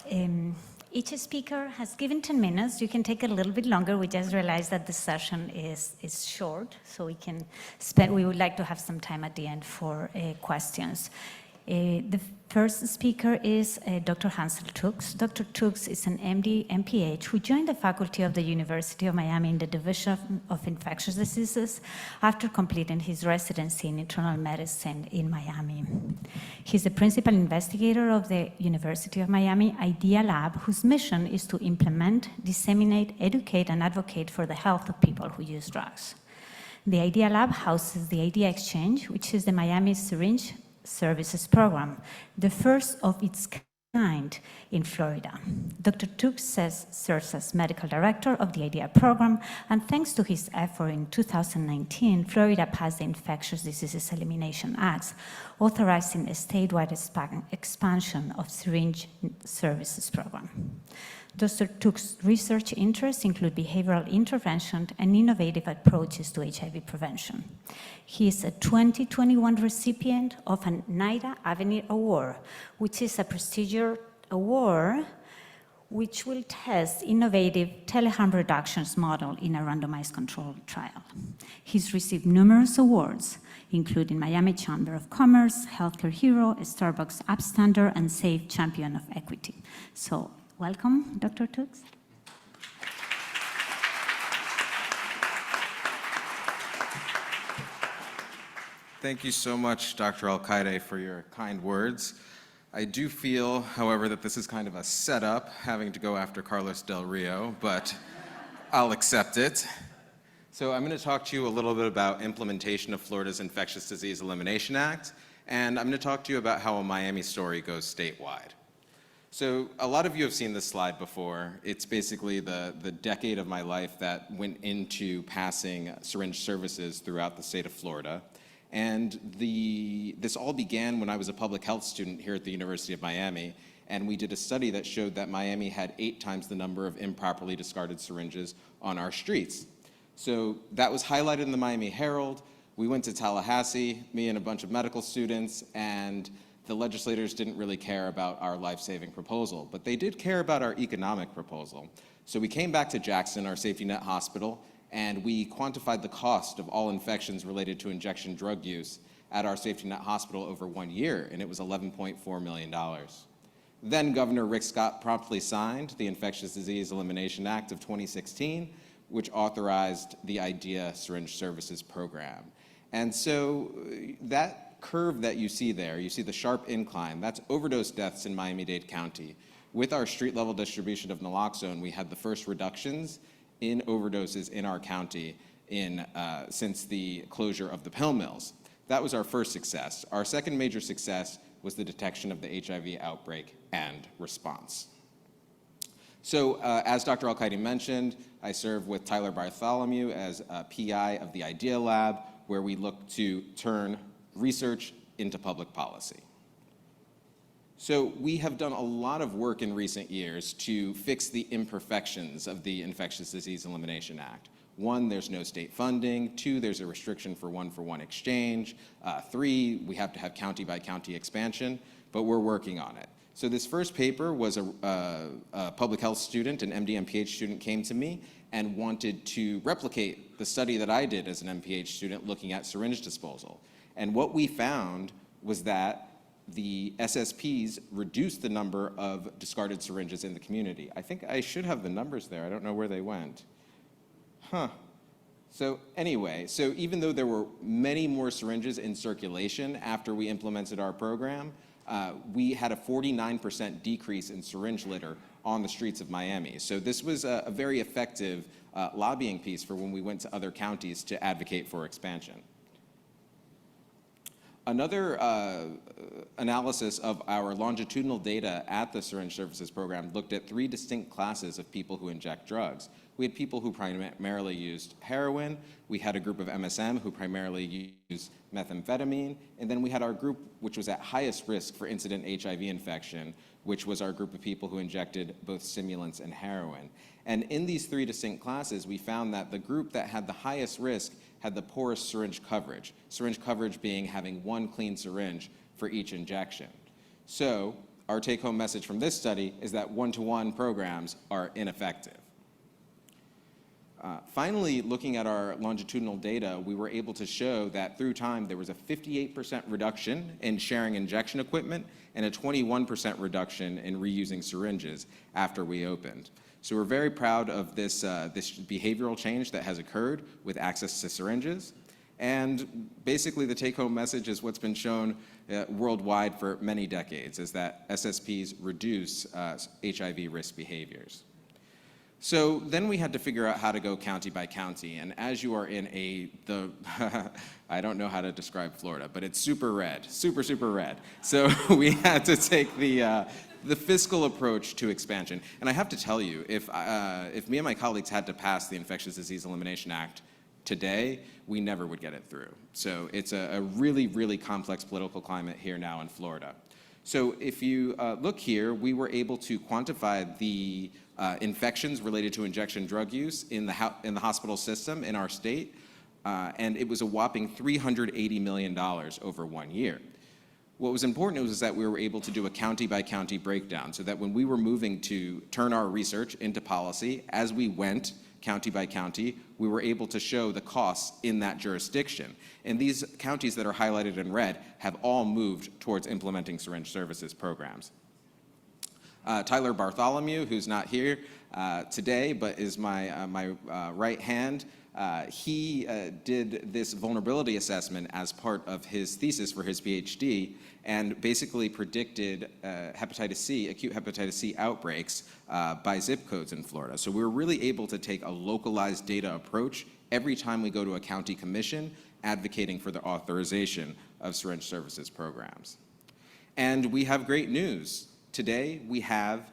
each speaker has given 10 minutes. You can take a little bit longer. We just realized that the session is short, so we would like to have some time at the end for questions. The first speaker is Dr. Hansel. Dr. Tux is an MD, MPH, who joined the faculty of the University of Miami in the Division of Infectious Diseases after completing his residency in internal medicine in Miami. He's the principal investigator of the University of Miami IDEA Lab, whose mission is to implement, disseminate, educate, and advocate for the health of people who use drugs. The IDEA Lab houses the IDEA Exchange, which is the Miami Syringe Services Program, the first of its kind in Florida. Dr. Tux serves as medical director of the IDEA program, and thanks to his effort in 2019, Florida passed the Infectious Diseases Elimination Act, authorizing a statewide expansion of syringe services program. Dr. Tux' research interests include behavioral intervention and innovative approaches to HIV prevention. He is a 2021 recipient of an NIDA Avenir Award, which is a prestigious award which will test innovative teleharm reductions model in a randomized controlled trial. He's received numerous awards, including Miami Chamber of Commerce, Healthcare Hero, Starbucks Upstander, and Safe Champion of Equity. So, welcome, Dr. Tux. Thank you so much, Dr. Al-Qaeda, for your kind words. I do feel, however, that this is kind of a setup, having to go after Carlos Del Rio, but I'll accept it. So I'm going to talk to you a little bit about implementation of Florida's Infectious Disease Elimination Act, and I'm going to talk to you about how a Miami story goes statewide. So a lot of you have seen this slide before. It's basically the decade of my life that went into passing syringe services throughout the state of Florida. And this all began when I was a public health student here at the University of Miami, and we did a study that showed that Miami had 8 times the number of improperly discarded syringes on our streets. So that was highlighted in the Miami Herald. We went to Tallahassee, me and a bunch of medical students, and the legislators didn't really care about our life-saving proposal, but they did care about our economic proposal. So we came back to Jackson, our safety net hospital, and we quantified the cost of all infections related to injection drug use at our safety net hospital over 1 year, and it was $11.4 million. Then Governor Rick Scott promptly signed the Infectious Disease Elimination Act of 2016, which authorized the IDEA Syringe Services Program. And so that curve that you see there, you see the sharp incline, that's overdose deaths in Miami-Dade County. With our street-level distribution of naloxone, we had the first reductions in overdoses in our county since the closure of the pill mills. That was our first success. Our second major success was the detection of the HIV outbreak and response. So as Dr. Al-Qaeda mentioned, I serve with Tyler Bartholomew as a PI of the IDEA Lab, where we look to turn research into public policy. So we have done a lot of work in recent years to fix the imperfections of the Infectious Disease Elimination Act. 1, there's no state funding. 2, there's a restriction for one-for-one exchange. 3, we have to have county-by-county expansion, but we're working on it. So this first paper was a public health student, an MD MPH student came to me and wanted to replicate the study that I did as an MPH student looking at syringe disposal. And what we found was that the SSPs reduced the number of discarded syringes in the community. I think I should have the numbers there. I don't know where they went. So anyway, so even though there were many more syringes in circulation after we implemented our program, we had a 49% decrease in syringe litter on the streets of Miami. So this was a very effective lobbying piece for when we went to other counties to advocate for expansion. Another analysis of our longitudinal data at the Syringe Services Program looked at 3 distinct classes of people who inject drugs. We had people who primarily used heroin, we had a group of MSM who primarily used methamphetamine, and then we had our group which was at highest risk for incident HIV infection, which was our group of people who injected both stimulants and heroin. And in these 3 distinct classes, we found that the group that had the highest risk had the poorest syringe coverage being having 1 clean syringe for each injection. So our take-home message from this study is that one-to-one programs are ineffective. Finally, looking at our longitudinal data, we were able to show that through time there was a 58% reduction in sharing injection equipment and a 21% reduction in reusing syringes after we opened. So we're very proud of this behavioral change that has occurred with access to syringes. And basically the take-home message is what's been shown worldwide for many decades, is that SSPs reduce HIV risk behaviors. So then we had to figure out how to go county by county, and as you are in I don't know how to describe Florida, but it's super red, super, super red. So we had to take the fiscal approach to expansion. And I have to tell you, if me and my colleagues had to pass the Infectious Disease Elimination Act today, we never would get it through. So it's a really, really complex political climate here now in Florida. So if you look here, we were able to quantify the infections related to injection drug use in the hospital system in our state, and it was a whopping $380 million over 1 year. What was important was that we were able to do a county-by-county breakdown so that when we were moving to turn our research into policy, as we went county by county, we were able to show the costs in that jurisdiction. And these counties that are highlighted in red have all moved towards implementing syringe services programs. Tyler Bartholomew, who's not here today, but is my right hand, he did this vulnerability assessment as part of his thesis for his Ph.D. and basically predicted hepatitis C, acute hepatitis C outbreaks by zip codes in Florida. So we were really able to take a localized data approach every time we go to a county commission advocating for the authorization of syringe services programs. And we have great news. Today, we have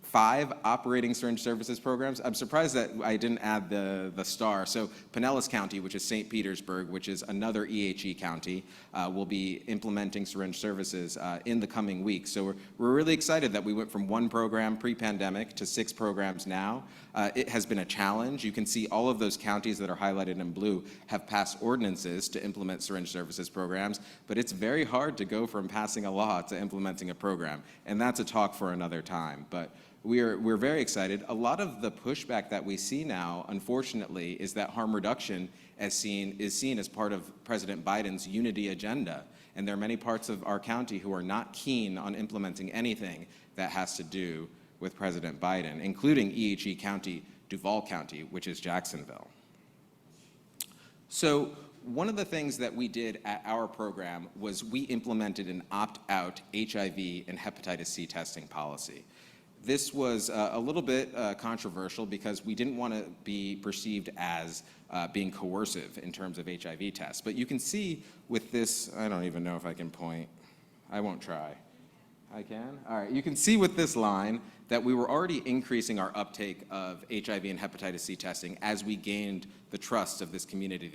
5 operating syringe services programs. I'm surprised that I didn't add the star. So Pinellas County, which is St. Petersburg, which is another EHE county, will be implementing syringe services in the coming weeks. So we're really excited that we went from 1 program pre-pandemic to 6 programs now. It has been a challenge. You can see all of those counties that are highlighted in blue have passed ordinances to implement syringe services programs, but it's very hard to go from passing a law to implementing a program, and that's a talk for another time. But we're very excited. A lot of the pushback that we see now, unfortunately, is that harm reduction is seen as part of President Biden's unity agenda. And there are many parts of our county who are not keen on implementing anything that has to do with President Biden, including EHE County, Duval County, which is Jacksonville. So one of the things that we did at our program was we implemented an opt-out HIV and hepatitis C testing policy. This was a little bit controversial because we didn't want to be perceived as being coercive in terms of HIV tests. But you can see with this, I don't even know if I can point. I won't try. I can? All right. You can see with this line that we were already increasing our uptake of HIV and hepatitis C testing as we gained the trust of this community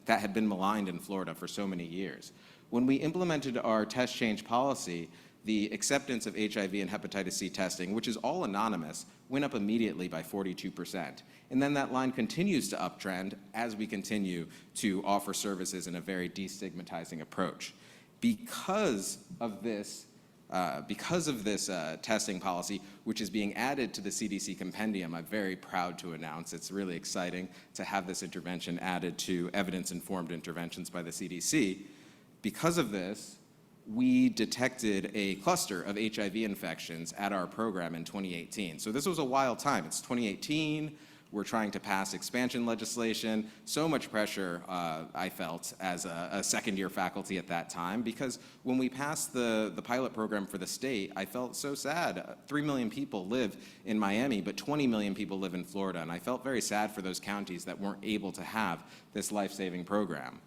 that had been maligned in Florida for so many years. When we implemented our test change policy, the acceptance of HIV and hepatitis C testing, which is all anonymous, went up immediately by 42%. And then that line continues to uptrend as we continue to offer services in a very destigmatizing approach. Because of this testing policy, which is being added to the CDC compendium, I'm very proud to announce. It's really exciting to have this intervention added to evidence-informed interventions by the CDC. Because of this, we detected a cluster of HIV infections at our program in 2018. So this was a wild time. It's 2018. We're trying to pass expansion legislation. So much pressure I felt as a second-year faculty at that time, because when we passed the pilot program for the state, I felt so sad. 3 million people live in Miami, but 20 million people live in Florida, and I felt very sad for those counties that weren't able to have this life-saving program.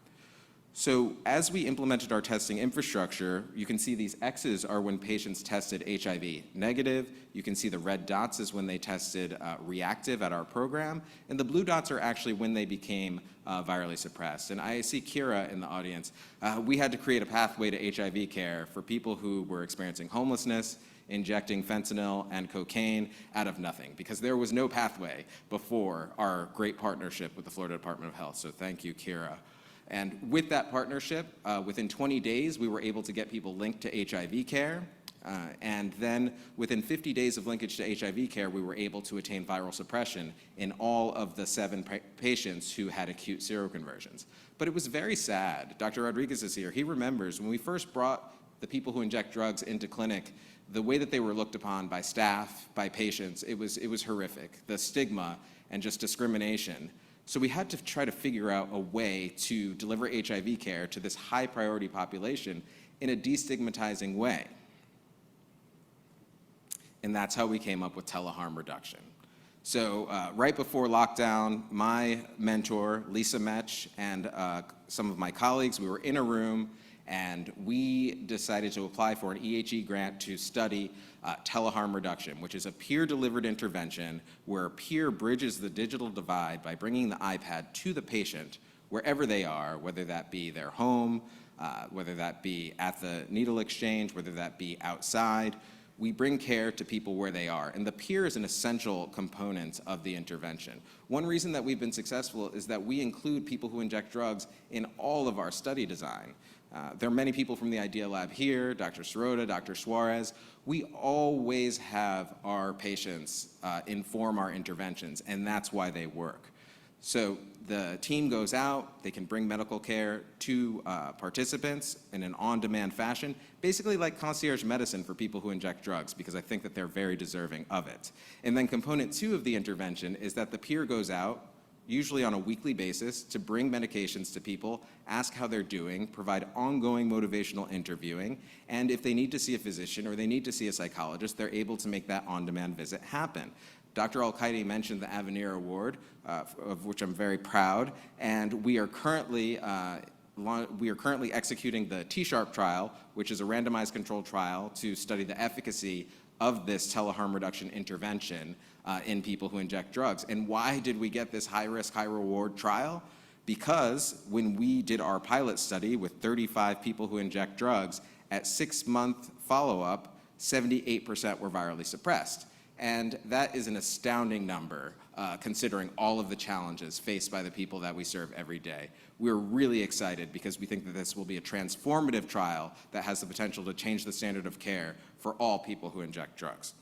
So as we implemented our testing infrastructure, you can see these X's are when patients tested HIV negative. You can see the red dots is when they tested reactive at our program. And the blue dots are actually when they became virally suppressed. And I see Kira in the audience. We had to create a pathway to HIV care for people who were experiencing homelessness, injecting fentanyl and cocaine out of nothing, because there was no pathway before our great partnership with the Florida Department of Health. So thank you, Kira. And with that partnership, within 20 days, we were able to get people linked to HIV care. And then within 50 days of linkage to HIV care, we were able to attain viral suppression in all of the 7 patients who had acute seroconversions. But it was very sad. Dr. Rodriguez is here. He remembers when we first brought the people who inject drugs into clinic, the way that they were looked upon by staff, by patients, it was horrific. The stigma and just discrimination. So we had to try to figure out a way to deliver HIV care to this high priority population in a destigmatizing way. And that's how we came up with teleharm reduction. So right before lockdown, my mentor, Lisa Metch, and some of my colleagues, we were in a room and we decided to apply for an EHE grant to study teleharm reduction, which is a peer-delivered intervention where a peer bridges the digital divide by bringing the iPad to the patient wherever they are, whether that be their home, whether that be at the needle exchange, whether that be outside. We bring care to people where they are, and the peer is an essential component of the intervention. One reason that we've been successful is that we include people who inject drugs in all of our study design. There are many people from the IDEA lab here, Dr. Sirota, Dr. Suarez. We always have our patients inform our interventions, and that's why they work. So the team goes out, they can bring medical care to participants in an on-demand fashion, basically like concierge medicine for people who inject drugs, because I think that they're very deserving of it. And then component 2 of the intervention is that the peer goes out, usually on a weekly basis, to bring medications to people, ask how they're doing, provide ongoing motivational interviewing, and if they need to see a physician or they need to see a psychologist, they're able to make that on-demand visit happen. Dr. Al-Qaidi mentioned the Avenir Award, of which I'm very proud, and we are currently executing the T-Sharp trial, which is a randomized controlled trial to study the efficacy of this teleharm reduction intervention in people who inject drugs. And why did we get this high-risk, high-reward trial? Because when we did our pilot study with 35 people who inject drugs, at 6-month follow-up, 78% were virally suppressed. And that is an astounding number, considering all of the challenges faced by the people that we serve every day. We're really excited because we think that this will be a transformative trial that has the potential to change the standard of care for all people who inject drugs.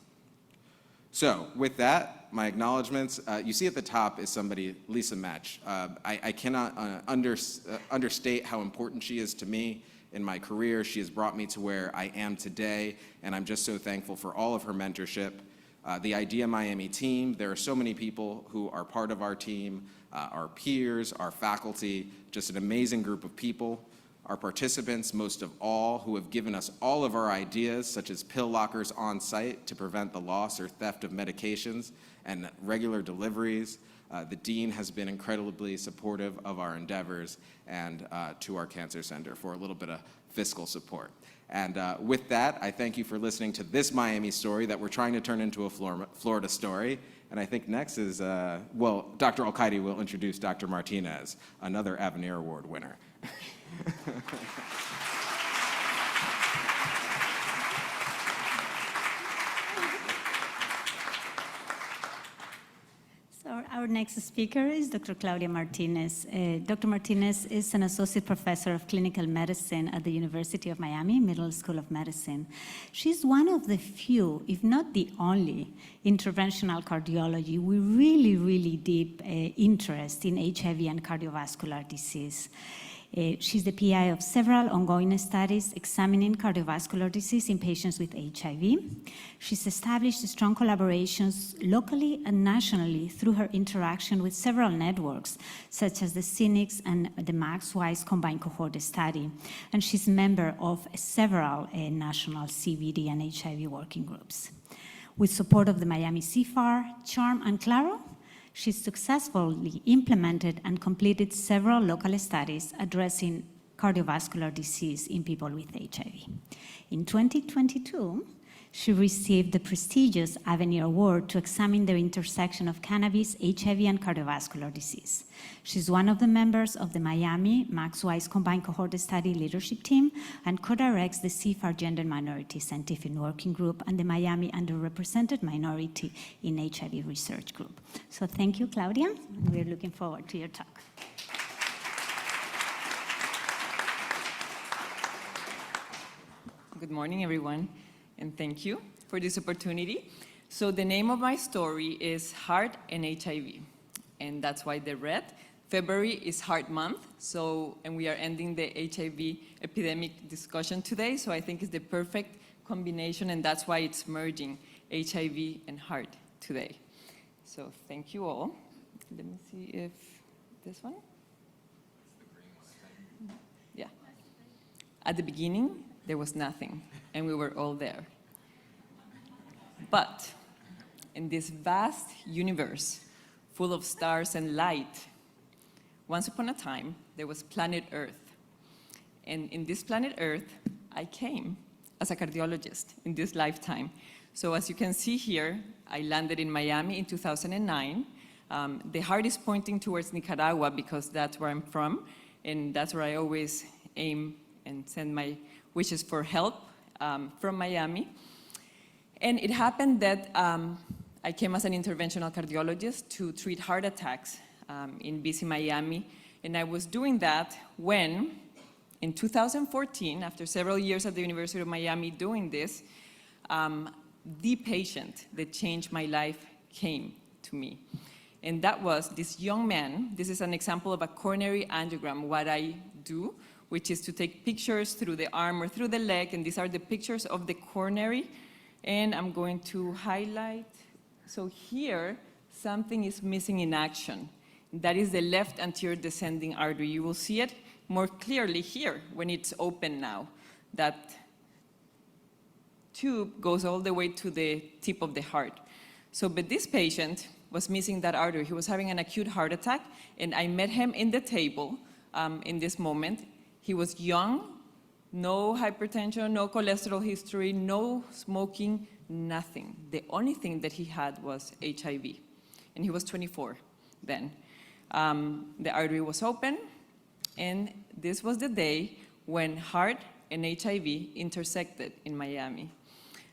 So with that, my acknowledgments. You see at the top is somebody, Lisa Metch. I cannot understate how important she is to me in my career. She has brought me to where I am today, and I'm just so thankful for all of her mentorship. The IDEA Miami team, there are so many people who are part of our team, our peers, our faculty, just an amazing group of people. Our participants, most of all, who have given us all of our ideas, such as pill lockers on site to prevent the loss or theft of medications and regular deliveries. The dean has been incredibly supportive of our endeavors, and to our cancer center for a little bit of fiscal support. And with that, I thank you for listening to this Miami story that we're trying to turn into a Florida story. And I think next is, well, Dr. Al-Qaidi will introduce Dr. Martinez, another Avenir Award winner. So our next speaker is Dr. Claudia Martinez. Dr. Martinez is an associate professor of clinical medicine at the University of Miami Middle School of Medicine. She's one of the few, if not the only, interventional cardiology with really deep interest in HIV and cardiovascular disease. She's the PI of several ongoing studies examining cardiovascular disease in patients with HIV. She's established strong collaborations locally and nationally through her interaction with several networks, such as the CINICS and the MAX-WISE combined cohort study. And she's a member of several national CVD and HIV working groups. With support of the Miami CFAR, CHARM, and Claro, she successfully implemented and completed several local studies addressing cardiovascular disease in people with HIV. In 2022, she received the prestigious Avenir Award to examine the intersection of cannabis, HIV, and cardiovascular disease. She's one of the members of the Miami MAX-WISE combined cohort study leadership team and co-directs the CFAR Gender Minority Scientific Working Group and the Miami Underrepresented Minority in HIV Research Group. So thank you, Claudia, and we're looking forward to your talk. Good morning, everyone. and thank you for this opportunity. So the name of my story is Heart and HIV, and that's why the red. February is Heart Month, and we are ending the HIV epidemic discussion today, so I think it's the perfect combination, and that's why it's merging HIV and heart today. So thank you all. Let me see if this one? Yeah. At the beginning, there was nothing, and we were all there. But in this vast universe full of stars and light, once upon a time, there was planet Earth. And in this planet Earth, I came as a cardiologist in this lifetime. So as you can see here, I landed in Miami in 2009. The heart is pointing towards Nicaragua because that's where I'm from, and that's where I always aim and send my wishes for help from Miami. And it happened that I came as an interventional cardiologist to treat heart attacks in BC Miami, and I was doing that when, in 2014, after several years at the University of Miami doing this, the patient that changed my life came to me. And that was this young man. This is an example of a coronary angiogram, what I do, which is to take pictures through the arm or through the leg, and these are the pictures of the coronary. And I'm going to highlight. So here, something is missing in action. That is the left anterior descending artery. You will see it more clearly here when it's open now. That tube goes all the way to the tip of the heart. So, but this patient was missing that artery. He was having an acute heart attack, and I met him in the table in this moment. He was young, no hypertension, no cholesterol history, no smoking, nothing. The only thing that he had was HIV, and he was 24 then. The artery was open, and this was the day when heart and HIV intersected in Miami.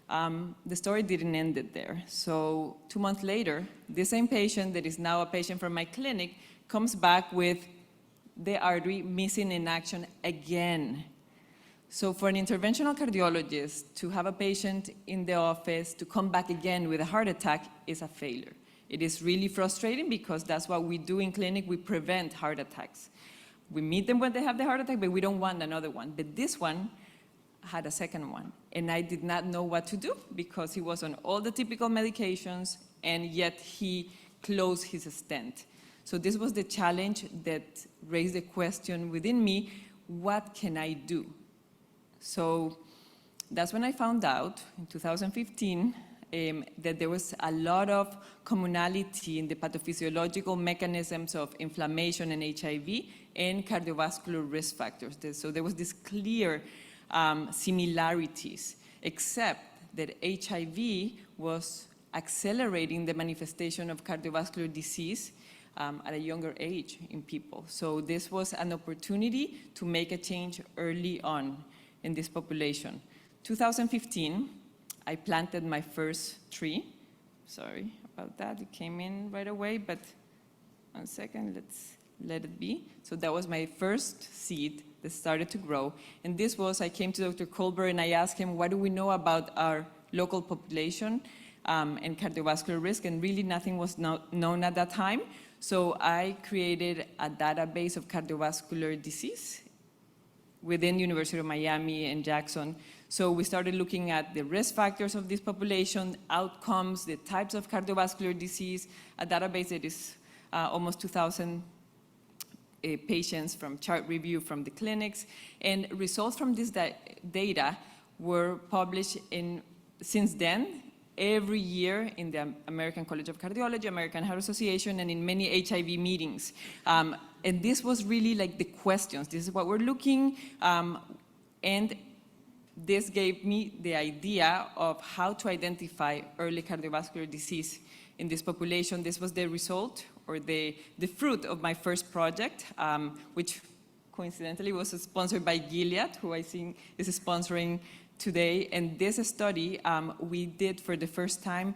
The story didn't end it there. So 2 months later, the same patient that is now a patient from my clinic comes back with the artery missing in action again. So for an interventional cardiologist to have a patient in the office to come back again with a heart attack is a failure. It is really frustrating because that's what we do in clinic. We prevent heart attacks. We meet them when they have the heart attack, but we don't want another one. But this one had a second one, and I did not know what to do because he was on all the typical medications, and yet he closed his stent. So this was the challenge that raised the question within me, what can I do? So that's when I found out in 2015 that there was a lot of commonality in the pathophysiological mechanisms of inflammation and HIV and cardiovascular risk factors. So there was this clear similarities, except that HIV was accelerating the manifestation of cardiovascular disease at a younger age in people. So this was an opportunity to make a change early on in this population. 2015, I planted my first tree. Sorry about that, it came in right away, but 1 second, let's let it be. So that was my first seed that started to grow. And this was, I came to Dr. Colbert and I asked him, what do we know about our local population and cardiovascular risk? And really nothing was known at that time. So I created a database of cardiovascular disease within the University of Miami and Jackson. So we started looking at the risk factors of this population, outcomes, the types of cardiovascular disease, a database that is almost 2,000 patients from chart review from the clinics. And results from this data were published since then, every year in the American College of Cardiology, American Heart Association, and in many HIV meetings. And this was really like the questions. This is what we're looking, and this gave me the idea of how to identify early cardiovascular disease in this population. This was the result or the fruit of my first project, which coincidentally was sponsored by Gilead, who I think is sponsoring today. And this study, we did for the first time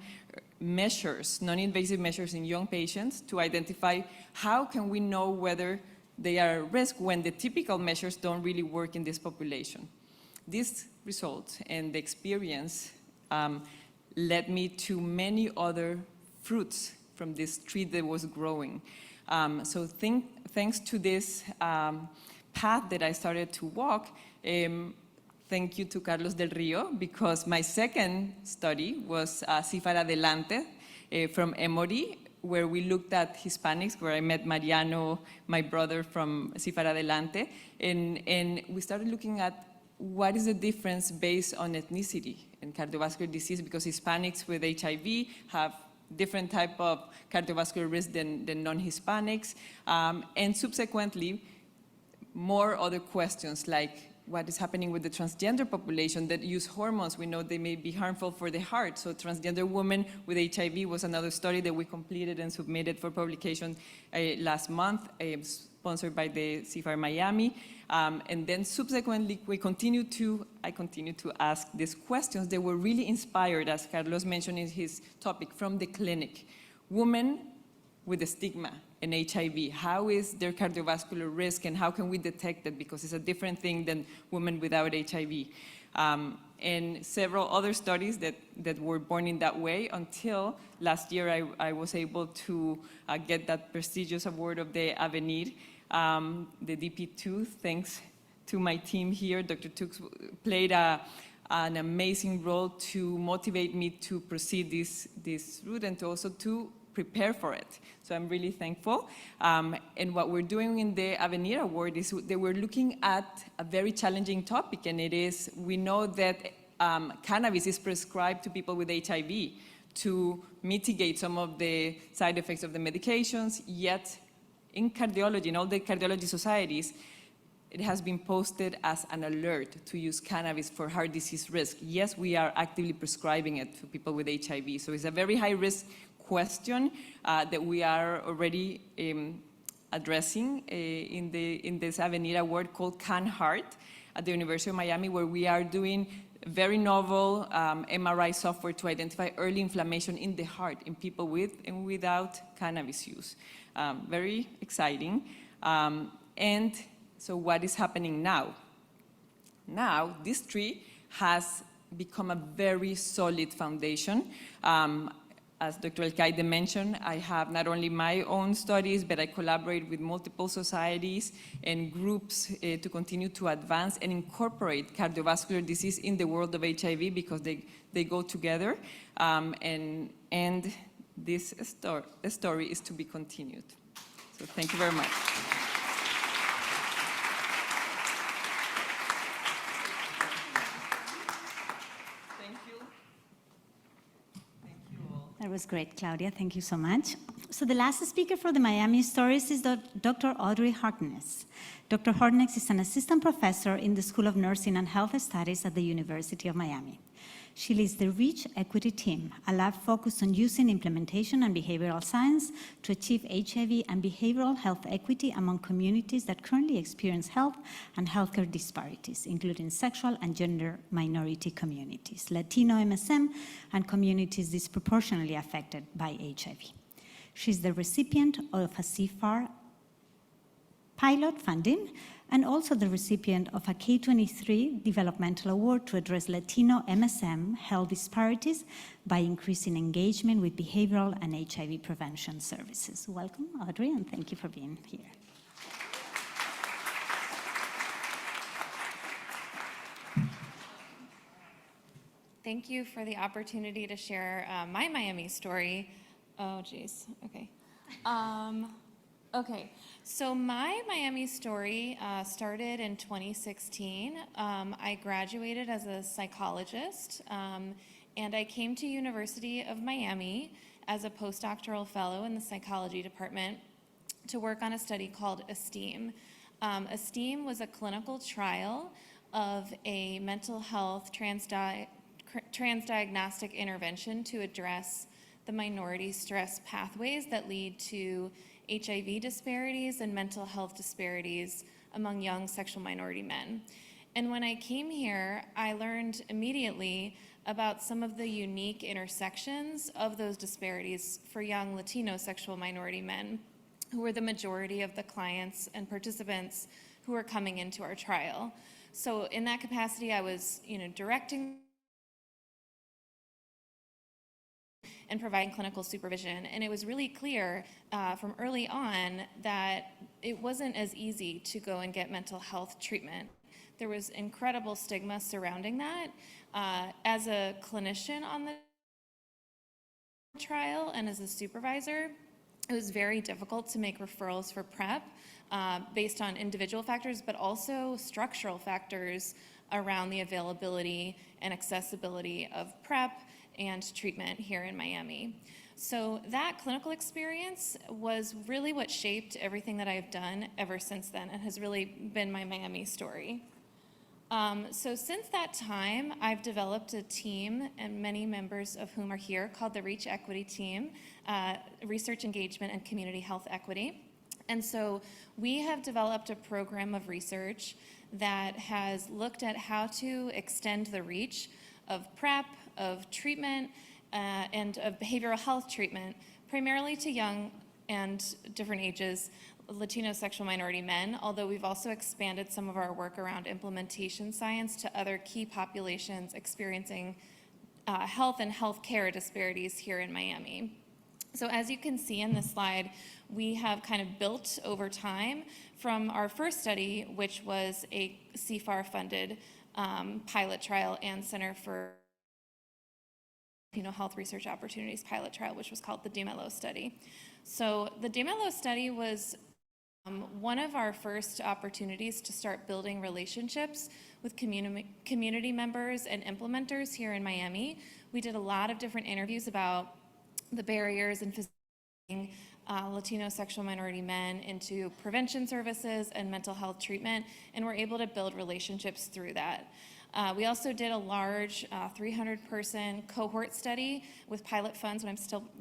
measures, non-invasive measures in young patients to identify how can we know whether they are at risk when the typical measures don't really work in this population. These results and the experience led me to many other fruits from this tree that was growing. So thanks to this path that I started to walk, thank you to Carlos del Rio, because my second study was CFAR Adelante from Emory, where we looked at Hispanics, where I met Mariano, my brother from CFAR Adelante, and we started looking at what is the difference based on ethnicity in cardiovascular disease, because Hispanics with HIV have different type of cardiovascular risk than non-Hispanics, and subsequently, more other questions like what is happening with the transgender population that use hormones. We know they may be harmful for the heart. So transgender women with HIV was another study that we completed and submitted for publication last month, sponsored by the CFAR Miami. And then subsequently, I continue to ask these questions that were really inspired, as Carlos mentioned in his topic, from the clinic. Women with a stigma in HIV, how is their cardiovascular risk and how can we detect it, because it's a different thing than women without HIV. And several other studies that were born in that way until last year I was able to get that prestigious award of the Avenir, the DP2, thanks to my team here. Dr. Tux played an amazing role to motivate me to proceed this route and to also to prepare for it. So I'm really thankful. And what we're doing in the Avenir Award is that we're looking at a very challenging topic, and it is, we know that cannabis is prescribed to people with HIV to mitigate some of the side effects of the medications, yet in cardiology, in all the cardiology societies, it has been posted as an alert to use cannabis for heart disease risk. Yes, we are actively prescribing it to people with HIV. So it's a very high risk question that we are already addressing in this Avenir Award called Can Heart at the University of Miami, where we are doing very novel MRI software to identify early inflammation in the heart in people with and without cannabis use. Very exciting. And so what is happening now? Now, this tree has become a very solid foundation. As Dr. Alcaide mentioned, I have not only my own studies, but I collaborate with multiple societies and groups to continue to advance and incorporate cardiovascular disease in the world of HIV, because they go together. And this story is to be continued. So thank you very much. That was great, Claudia. Thank you so much. So the last speaker for the Miami stories is Dr. Audrey Harkness. Dr. Harkness is an assistant professor in the School of Nursing and Health Studies at the University of Miami. She leads the REACH Equity Team, a lab focused on using implementation and behavioral science to achieve HIV and behavioral health equity among communities that currently experience health and healthcare disparities, including sexual and gender minority communities, Latino MSM, and communities disproportionately affected by HIV. She's the recipient of a CFAR pilot funding and also the recipient of a K23 Developmental Award to address Latino MSM health disparities by increasing engagement with behavioral and HIV prevention services. Welcome, Audrey, and thank you for being here. Thank you for the opportunity to share my Miami story. Oh, geez, okay. Okay, so my Miami story started in 2016. I graduated as a psychologist, and I came to University of Miami as a postdoctoral fellow in the psychology department to work on a study called ESTEAM. ESTEAM was a clinical trial of a mental health transdiagnostic intervention to address the minority stress pathways that lead to HIV disparities and mental health disparities among young sexual minority men. And when I came here, I learned immediately about some of the unique intersections of those disparities for young Latino sexual minority men, who were the majority of the clients and participants who were coming into our trial. So in that capacity, I was, directing and providing clinical supervision. And it was really clear from early on that it wasn't as easy to go and get mental health treatment. There was incredible stigma surrounding that. As a clinician on the trial and as a supervisor, it was very difficult to make referrals for PrEP based on individual factors, but also structural factors around the availability and accessibility of PrEP and treatment here in Miami. So that clinical experience was really what shaped everything that I've done ever since then, and has really been my Miami story. So since that time, I've developed a team, and many members of whom are here, called the Reach Equity Team, Research Engagement and Community Health Equity. And so we have developed a program of research that has looked at how to extend the reach of PrEP, of treatment, and of behavioral health treatment, primarily to young and different ages, Latino sexual minority men, although we've also expanded some of our work around implementation science to other key populations experiencing health and healthcare disparities here in Miami. So as you can see in this slide, we have kind of built over time from our first study, which was a CFAR-funded pilot trial and Center for Latino Health Research Opportunities pilot trial, which was called the DMLO study. So the DMLO study was one of our first opportunities to start building relationships with community members and implementers here in Miami. We did a lot of different interviews about the barriers in facilitating Latino sexual minority men into prevention services and mental health treatment, and we're able to build relationships through that. We also did a large 300-person cohort study with pilot funds, and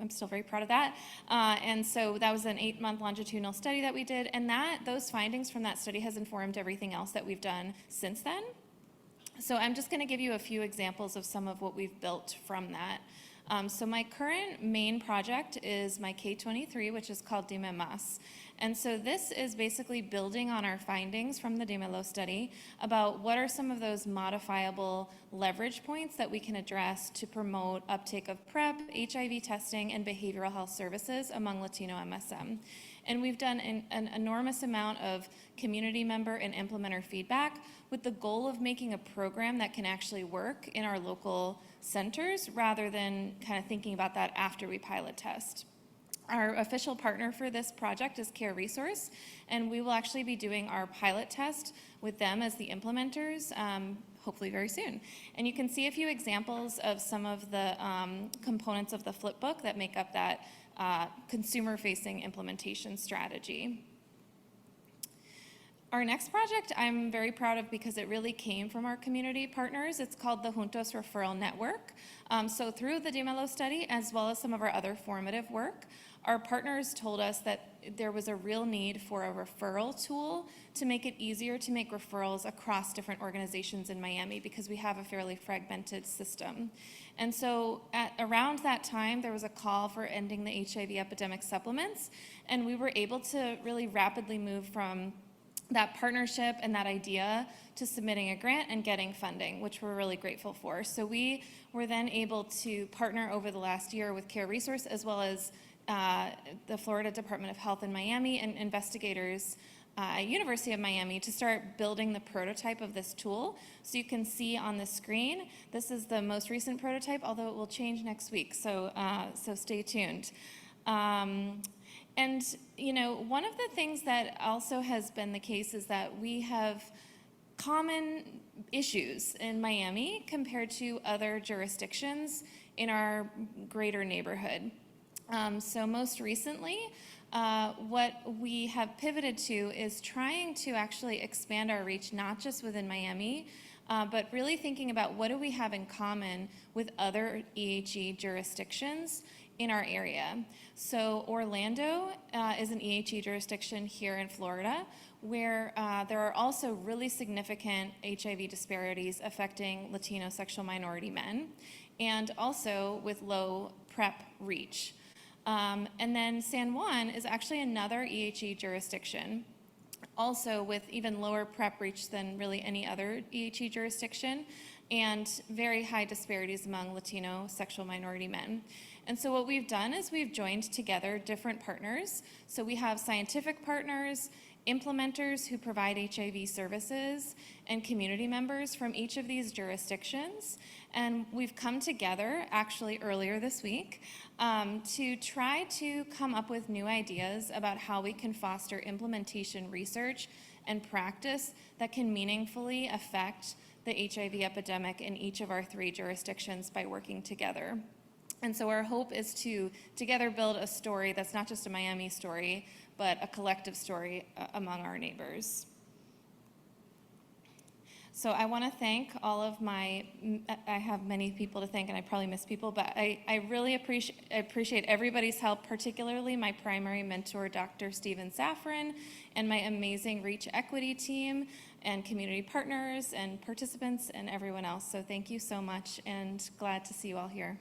I'm still very proud of that. And so that was an 8-month longitudinal study that we did, and those findings from that study has informed everything else that we've done since then. So I'm just going to give you a few examples of some of what we've built from that. So my current main project is my K23, which is called Dime Mas. And so this is basically building on our findings from the DMLO study about what are some of those modifiable leverage points that we can address to promote uptake of PrEP, HIV testing, and behavioral health services among Latino MSM. And we've done an enormous amount of community member and implementer feedback with the goal of making a program that can actually work in our local centers rather than kind of thinking about that after we pilot test. Our official partner for this project is Care Resource, and we will actually be doing our pilot test with them as the implementers, hopefully very soon. And you can see a few examples of some of the components of the flipbook that make up that consumer-facing implementation strategy. Our next project I'm very proud of because it really came from our community partners. It's called the Juntos Referral Network. So through the DMLO study, as well as some of our other formative work, our partners told us that there was a real need for a referral tool to make it easier to make referrals across different organizations in Miami because we have a fairly fragmented system. And so around that time, there was a call for ending the HIV epidemic supplements, and we were able to really rapidly move from that partnership and that idea to submitting a grant and getting funding, which we're really grateful for. So we were then able to partner over the last year with Care Resource as well as the Florida Department of Health in Miami and investigators at University of Miami to start building the prototype of this tool. So you can see on the screen, this is the most recent prototype, although it will change next week, so stay tuned. And you know, one of the things that also has been the case is that we have common issues in Miami compared to other jurisdictions in our greater neighborhood. So most recently, what we have pivoted to is trying to actually expand our reach, not just within Miami, but really thinking about what do we have in common with other EHE jurisdictions in our area. So Orlando is an EHE jurisdiction here in Florida, where there are also really significant HIV disparities affecting Latino sexual minority men, and also with low PrEP reach. And then San Juan is actually another EHE jurisdiction, also with even lower PrEP reach than really any other EHE jurisdiction. and very high disparities among Latino sexual minority men. And so what we've done is we've joined together different partners. So we have scientific partners, implementers who provide HIV services, and community members from each of these jurisdictions. And we've come together actually earlier this week to try to come up with new ideas about how we can foster implementation research and practice that can meaningfully affect the HIV epidemic in each of our 3 jurisdictions by working together. And so our hope is to together build a story that's not just a Miami story, but a collective story among our neighbors. So I want to thank all of I have many people to thank and I probably miss people, but I really appreciate everybody's help, particularly my primary mentor, Dr. Steven Safran, and my amazing Reach Equity team, and community partners and participants and everyone else. So thank you so much, and glad to see you all here.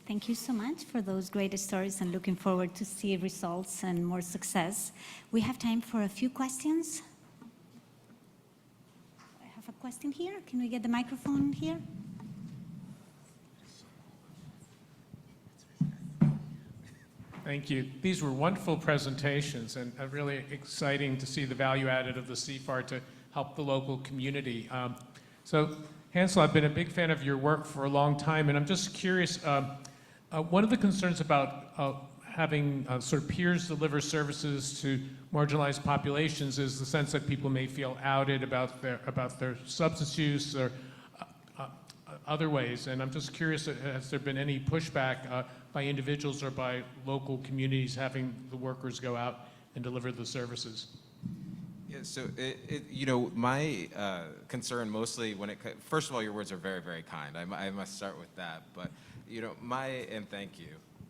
Thank you so much for those great stories, and looking forward to see results and more success. We have time for a few questions. I have a question here. Can we get the microphone here? Thank you. These were wonderful presentations, and really exciting to see the value added of the CFAR to help the local community. So, Hansel, I've been a big fan of your work for a long time, and I'm just curious, one of the concerns about having sort of peers deliver services to marginalized populations is the sense that people may feel outed about their substance use or other ways. And I'm just curious, has there been any pushback by individuals or by local communities having the workers go out and deliver the services? Yeah, so you know, my concern mostly first of all, your words are very, very kind. I must start with that. But you know, and thank you.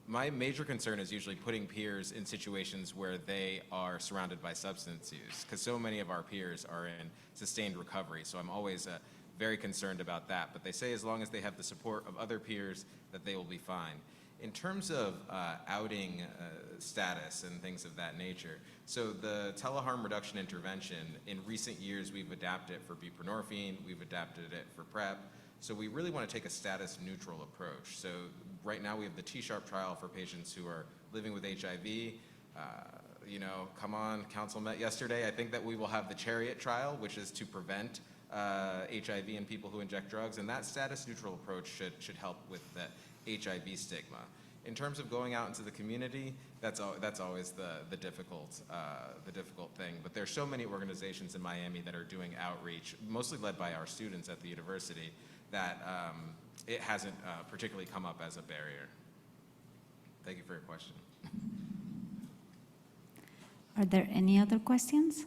My major concern is usually putting peers in situations where they are surrounded by substance use, because so many of our peers are in sustained recovery. So I'm always very concerned about that. But they say as long as they have the support of other peers, that they will be fine. In terms of outing status and things of that nature, so the teleharm reduction intervention, in recent years we've adapted it for buprenorphine, we've adapted it for PrEP. So we really want to take a status neutral approach. So right now we have the T-Sharp trial for patients who are living with HIV. You know, come on, council met yesterday. I think that we will have the Chariot trial, which is to prevent HIV in people who inject drugs, and that status neutral approach should help with the HIV stigma. In terms of going out into the community, that's always the difficult thing. But there's so many organizations in Miami that are doing outreach, mostly led by our students at the university, that it hasn't particularly come up as a barrier. Thank you for your question. Are there any other questions?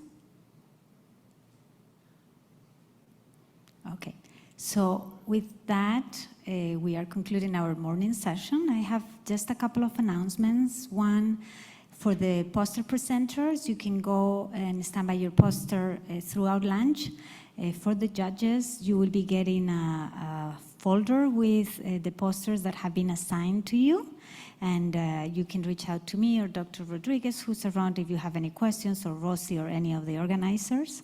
Okay, so with that, we are concluding our morning session. I have just a couple of announcements. One, for the poster presenters, you can go and stand by your poster throughout lunch. For the judges, you will be getting a folder with the posters that have been assigned to you. And you can reach out to me or Dr. Rodriguez, who's around, if you have any questions, or Rosie or any of the organizers.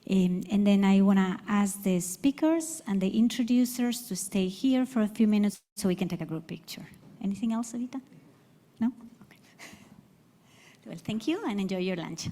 And then I want to ask the speakers and the introducers to stay here for a few minutes so we can take a group picture. Anything else, Evita? No? Okay. Well, thank you and enjoy your lunch.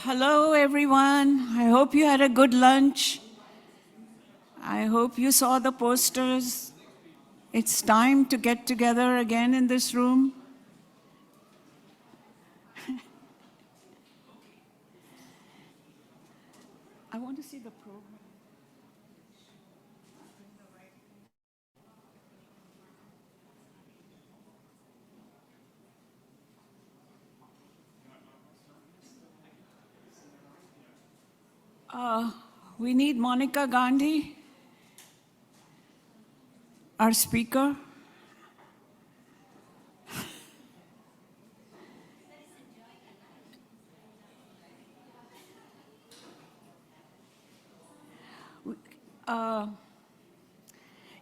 Hello, everyone. I hope you had a good lunch. I hope you saw the posters. It's time to get together again in this room. I want to see the program. We need Monica Gandhi, our speaker.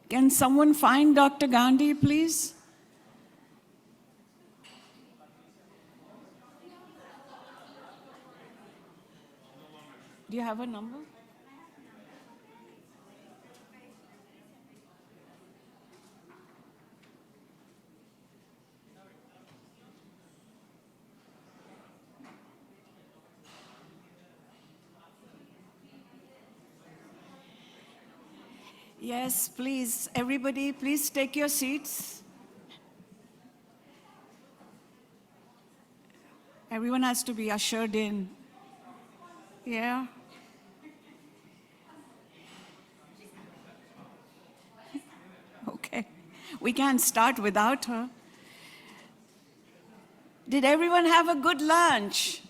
Can someone find Dr. Gandhi, please? Do you have a number? Yes, please. Everybody, please take your seats. Everyone has to be ushered in. Yeah. Okay. We can't start without her. Did everyone have a good lunch?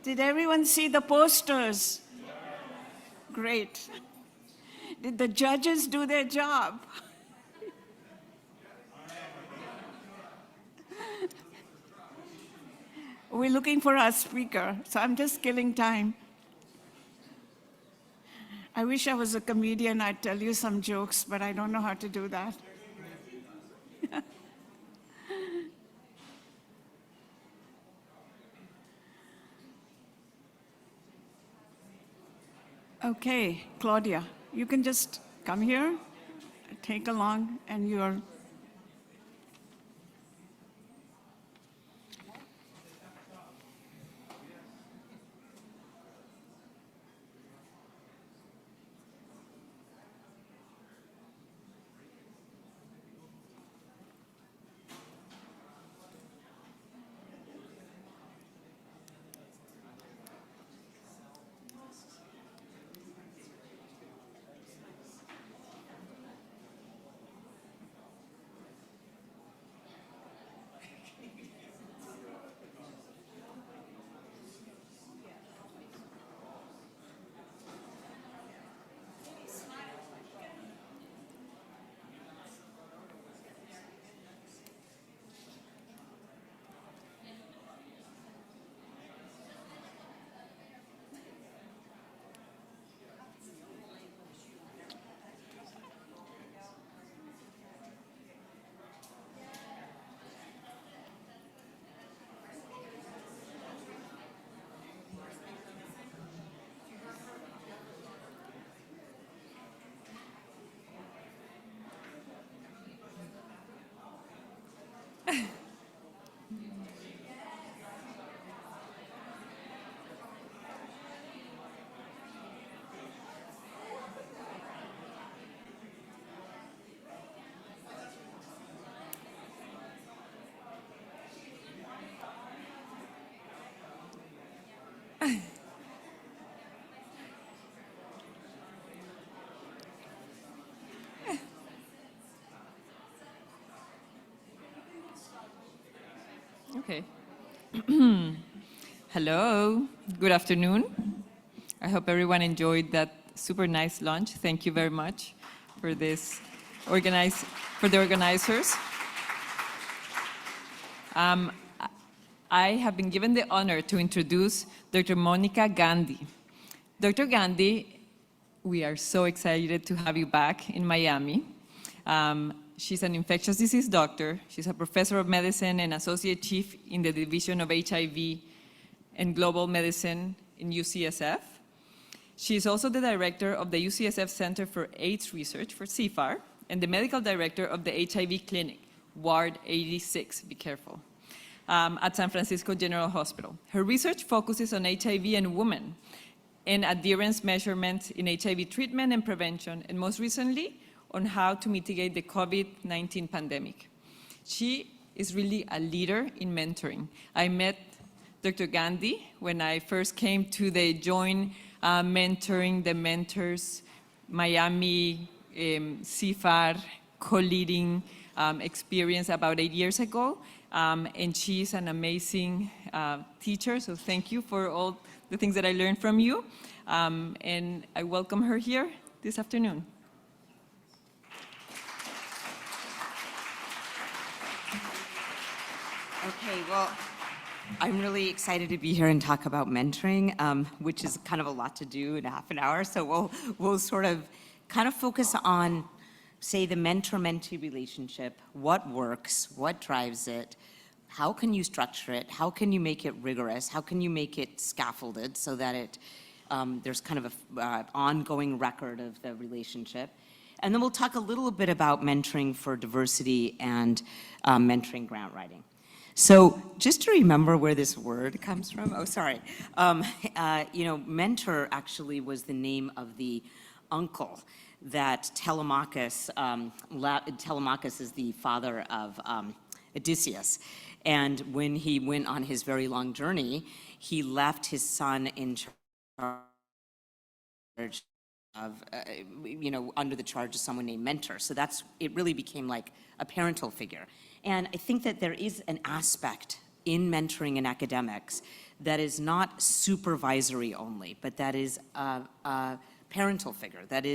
Did everyone see the posters? Great. Did the judges do their job? We're looking for our speaker, so I'm just killing time. I wish I was a comedian, I'd tell you some jokes, but I don't know how to do that. Okay, Claudia, you can just come here, take along, and you're... Okay. Hello, good afternoon. I hope everyone enjoyed that super nice lunch. Thank you very much for this for the organizers. I have been given the honor to introduce Dr. Monica Gandhi. Dr. Gandhi, we are so excited to have you back in Miami. She's an infectious disease doctor. She's a professor of medicine and associate chief in the division of HIV and global medicine in UCSF. She's also the director of the UCSF Center for AIDS Research, for CFAR, and the medical director of the HIV clinic, Ward 86, be careful. at San Francisco General Hospital. Her research focuses on HIV and women and adherence measurements in HIV treatment and prevention, and most recently, on how to mitigate the COVID-19 pandemic. She is really a leader in mentoring. I met Dr. Gandhi when I first came to the Joint Mentoring the Mentors Miami CFAR co-leading experience about 8 years ago. And she's an amazing teacher, so thank you for all the things that I learned from you. And I welcome her here this afternoon. Okay, well, I'm really excited to be here and talk about mentoring, which is kind of a lot to do in half an hour. So we'll sort of kind of focus on, say, the mentor-mentee relationship, what works, what drives it, how can you structure it, how can you make it rigorous, how can you make it scaffolded so that it, there's kind of an ongoing record of the relationship. And then we'll talk a little bit about mentoring for diversity and mentoring grant writing. So just to remember where this word comes from, oh, sorry. Mentor actually was the name of the uncle that Telemachus, Telemachus is the father of Odysseus. And when he went on his very long journey, he left his son in charge of, under the charge of someone named Mentor. So it really became like a parental figure. And I think that there is an aspect in mentoring in academics that is not supervisory only, but that is a parental figure, that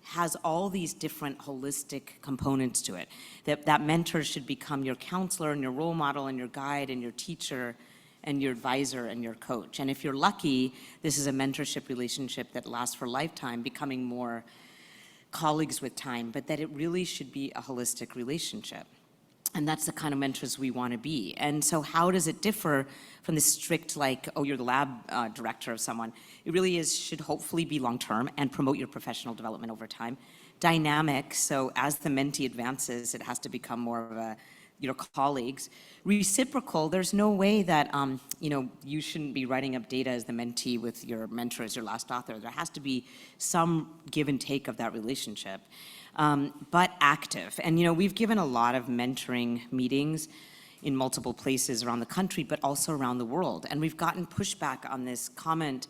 has all these different holistic components to it. That mentor should become your counselor and your role model and your guide and your teacher and your advisor and your coach. And if you're lucky, this is a mentorship relationship that lasts for a lifetime, becoming more colleagues with time, but that it really should be a holistic relationship. And that's the kind of mentors we want to be. And so how does it differ from the strict, like, oh, you're the lab director of someone? It really should hopefully be long-term and promote your professional development over time. Dynamic, so as the mentee advances, it has to become more of a, colleagues. Reciprocal, there's no way that, you shouldn't be writing up data as the mentee with your mentor as your last author. There has to be some give and take of that relationship. But active. And we've given a lot of mentoring meetings in multiple places around the country, but also around the world. And we've gotten pushback on this comment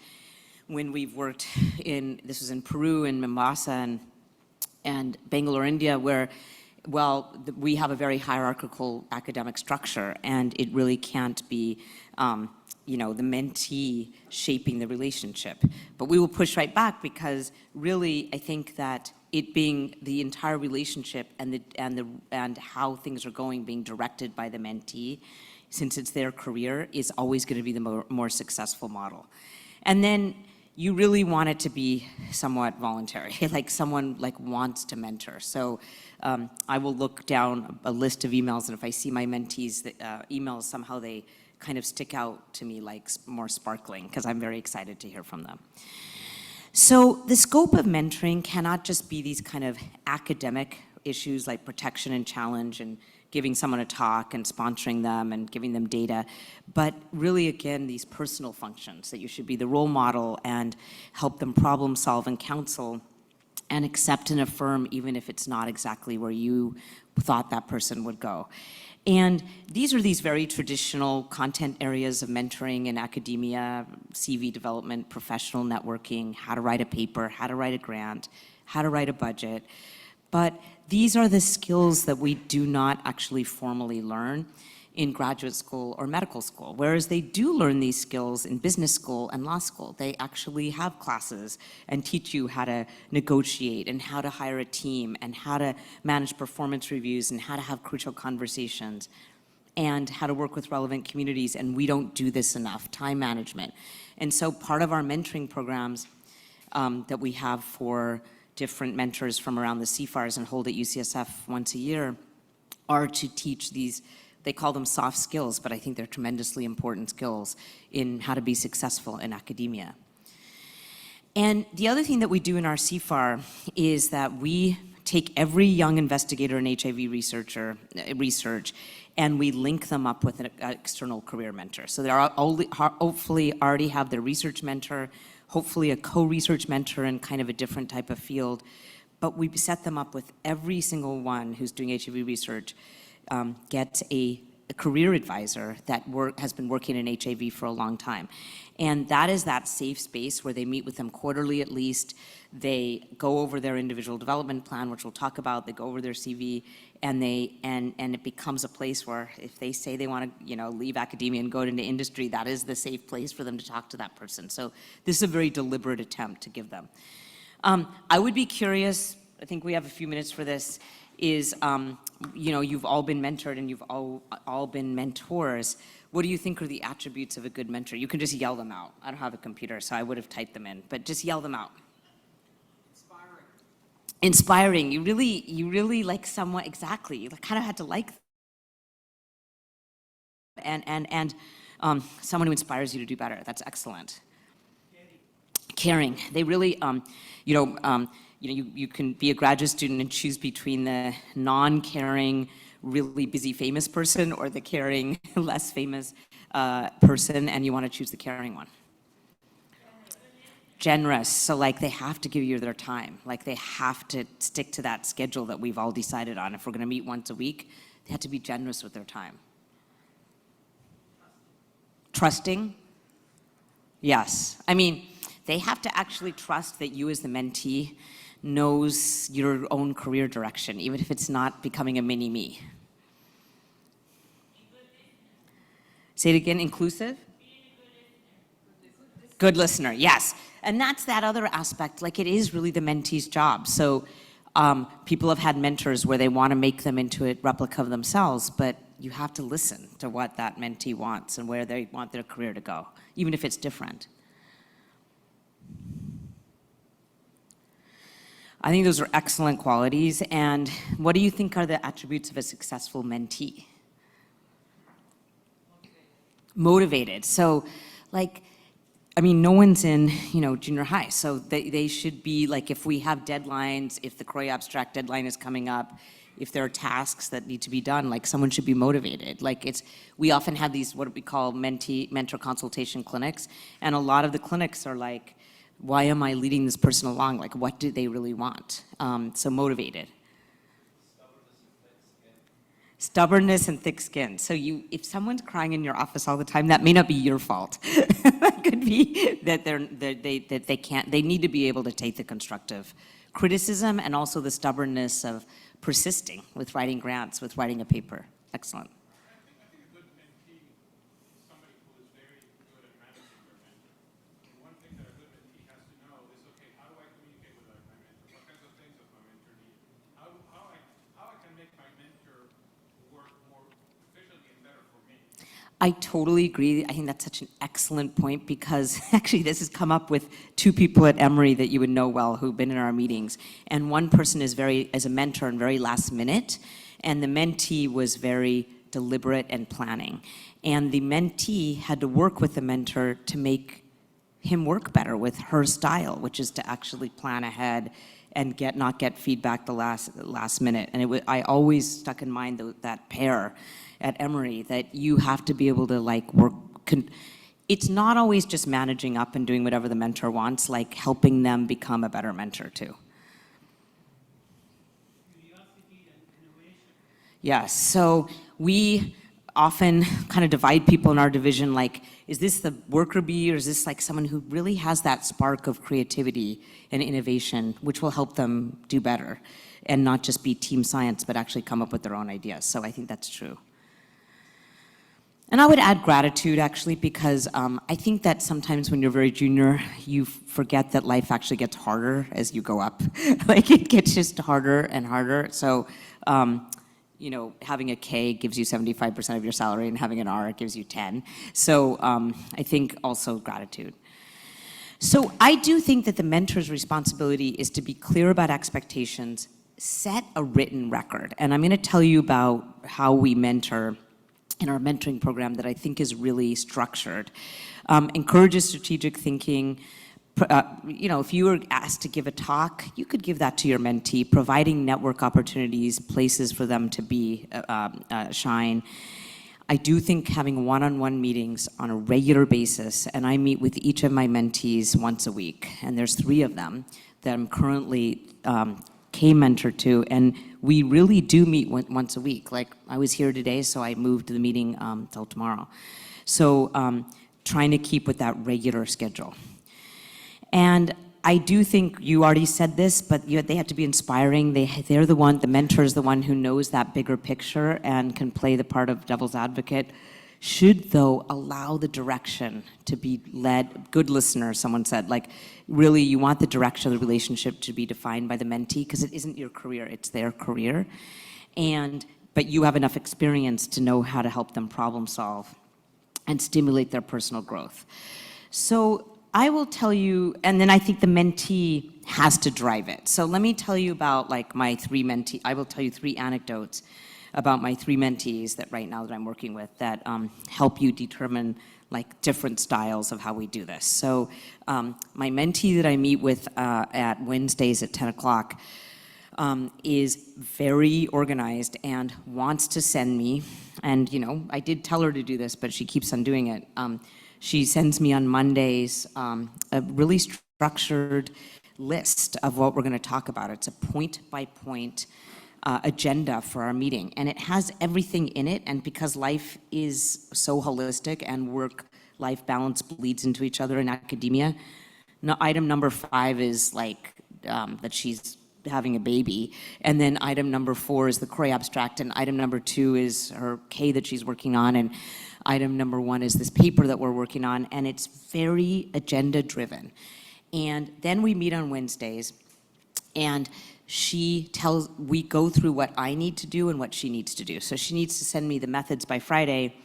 when we've worked this was in Peru and Mombasa and Bangalore, India, where, we have a very hierarchical academic structure, and it really can't be, the mentee shaping the relationship. But we will push right back because really, I think that it being the entire relationship and how things are going being directed by the mentee, since it's their career, is always going to be the more successful model. And then you really want it to be somewhat voluntary, like someone wants to mentor. So I will look down a list of emails, and if I see my mentees' emails, somehow they kind of stick out to me like more sparkling, because I'm very excited to hear from them. So the scope of mentoring cannot just be these kind of academic issues like protection and challenge and giving someone a talk and sponsoring them and giving them data, but really, again, these personal functions that you should be the role model and help them problem solve and counsel and accept and affirm even if it's not exactly where you thought that person would go. And these are these very traditional content areas of mentoring in academia, CV development, professional networking, how to write a paper, how to write a grant, how to write a budget. But these are the skills that we do not actually formally learn in graduate school or medical school, whereas they do learn these skills in business school and law school. They actually have classes and teach you how to negotiate and how to hire a team and how to manage performance reviews and how to have crucial conversations and how to work with relevant communities, and we don't do this enough, time management. And so part of our mentoring programs that we have for different mentors from around the CFARs and hold at UCSF once a year are to teach these. They call them soft skills, but I think they're tremendously important skills in how to be successful in academia. And the other thing that we do in our CFAR is that we take every young investigator and HIV research and we link them up with an external career mentor. So they hopefully already have their research mentor, hopefully a co-research mentor in kind of a different type of field, but we set them up with every single one who's doing HIV research gets a career advisor that has been working in HIV for a long time. And that is that safe space where they meet with them quarterly at least. They go over their individual development plan, which we'll talk about. They go over their CV, and it becomes a place where if they say they want to, leave academia and go into industry, that is the safe place for them to talk to that person. So this is a very deliberate attempt to give them. I would be curious, I think we have a few minutes for this, is, you've all been mentored and you've all been mentors. What do you think are the attributes of a good mentor? You can just yell them out. I don't have a computer, so I would have typed them in, but just yell them out. Inspiring. You really like someone, exactly. You kind of had to like them. And someone who inspires you to do better. That's excellent. Caring. They really, you can be a graduate student and choose between the non-caring, really busy, famous person or the caring, less famous person, and you want to choose the caring one. Generous. So like they have to give you their time. Like they have to stick to that schedule that we've all decided on. If we're going to meet once a week, they have to be generous with their time. Trusting. Yes. I mean, they have to actually trust that you as the mentee knows your own career direction, even if it's not becoming a mini-me. Say it again, inclusive? Good listener, yes. And that's that other aspect, like it is really the mentee's job. So people have had mentors where they want to make them into a replica of themselves, but you have to listen to what that mentee wants and where they want their career to go, even if it's different. I think those are excellent qualities. And what do you think are the attributes of a successful mentee? Motivated. So no one's in, junior high. So they should be like, if we have deadlines, if the CROI abstract deadline is coming up, if there are tasks that need to be done, like someone should be motivated. We often have these, what we call mentor consultation clinics. And a lot of the clinics are like, why am I leading this person along? Like, what do they really want? So motivated. Stubbornness and thick skin. So if someone's crying in your office all the time, that may not be your fault. That could be that they need to be able to take the constructive criticism and also the stubbornness of persisting with writing grants, with writing a paper. Excellent. I totally agree. I think that's such an excellent point because actually this has come up with two people at Emory that you would know well who've been in our meetings. And one person is as a mentor and very last minute, and the mentee was very deliberate and planning. And the mentee had to work with the mentor to make him work better with her style, which is to actually plan ahead and not get feedback the last minute. And I always stuck in mind that pair at Emory, that you have to be able to work. It's not always just managing up and doing whatever the mentor wants, like helping them become a better mentor too. Yes, so we often kind of divide people in our division, like, is this the worker bee or is this like someone who really has that spark of creativity and innovation, which will help them do better and not just be team science, but actually come up with their own ideas. So I think that's true. And I would add gratitude, actually, because I think that sometimes when you're very junior, you forget that life actually gets harder as you go up. It gets just harder and harder. So, having a K gives you 75% of your salary, and having an R gives you 10. So I think also gratitude. So I do think that the mentor's responsibility is to be clear about expectations, set a written record. And I'm going to tell you about how we mentor in our mentoring program that I think is really structured. Encourages strategic thinking, if you were asked to give a talk, you could give that to your mentee, providing network opportunities, places for them to be, shine. I do think having one-on-one meetings on a regular basis, and I meet with each of my mentees once a week, and there's 3 of them that I'm currently K-mentor to, and we really do meet once a week. Like, I was here today, so I moved the meeting till tomorrow. So trying to keep with that regular schedule. And I do think you already said this, but they have to be inspiring. They're the one, the mentor is the one who knows that bigger picture and can play the part of devil's advocate. Should, though, allow the direction to be led, good listener, someone said, like, really you want the direction of the relationship to be defined by the mentee, because it isn't your career, it's their career. But you have enough experience to know how to help them problem solve and stimulate their personal growth. So I will tell you, and then I think the mentee has to drive it. So let me tell you about like my 3 mentees. I will tell you 3 anecdotes about my 3 mentees that right now that I'm working with that help you determine like different styles of how we do this. So my mentee that I meet with at Wednesdays at 10 o'clock is very organized and wants to send me, and I did tell her to do this, but she keeps on doing it. She sends me on Mondays a really structured list of what we're going to talk about. It's a point-by-point agenda for our meeting, and it has everything in it, and because life is so holistic and work-life balance bleeds into each other in academia, item number 5 is like that she's having a baby, and then item number 4 is the Croy abstract, and item number 2 is her K that she's working on, and item number 1 is this paper that we're working on, and it's very agenda driven. And then we meet on Wednesdays, and we go through what I need to do and what she needs to do. So she needs to send me the methods by Friday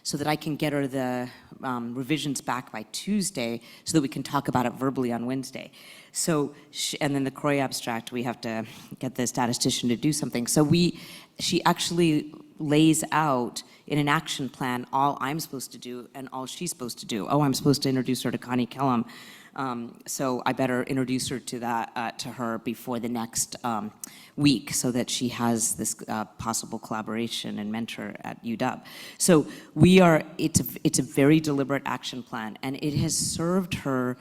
so that I can get her the revisions back by Tuesday so that we can talk about it verbally on Wednesday. So, and then the Croy abstract, we have to get the statistician to do something. So she actually lays out in an action plan all I'm supposed to do and all she's supposed to do. Oh, I'm supposed to introduce her to Connie Kellum. So I better introduce her to that to her before the next week so that she has this possible collaboration and mentor at UW. So it's a very deliberate action plan, and it has served her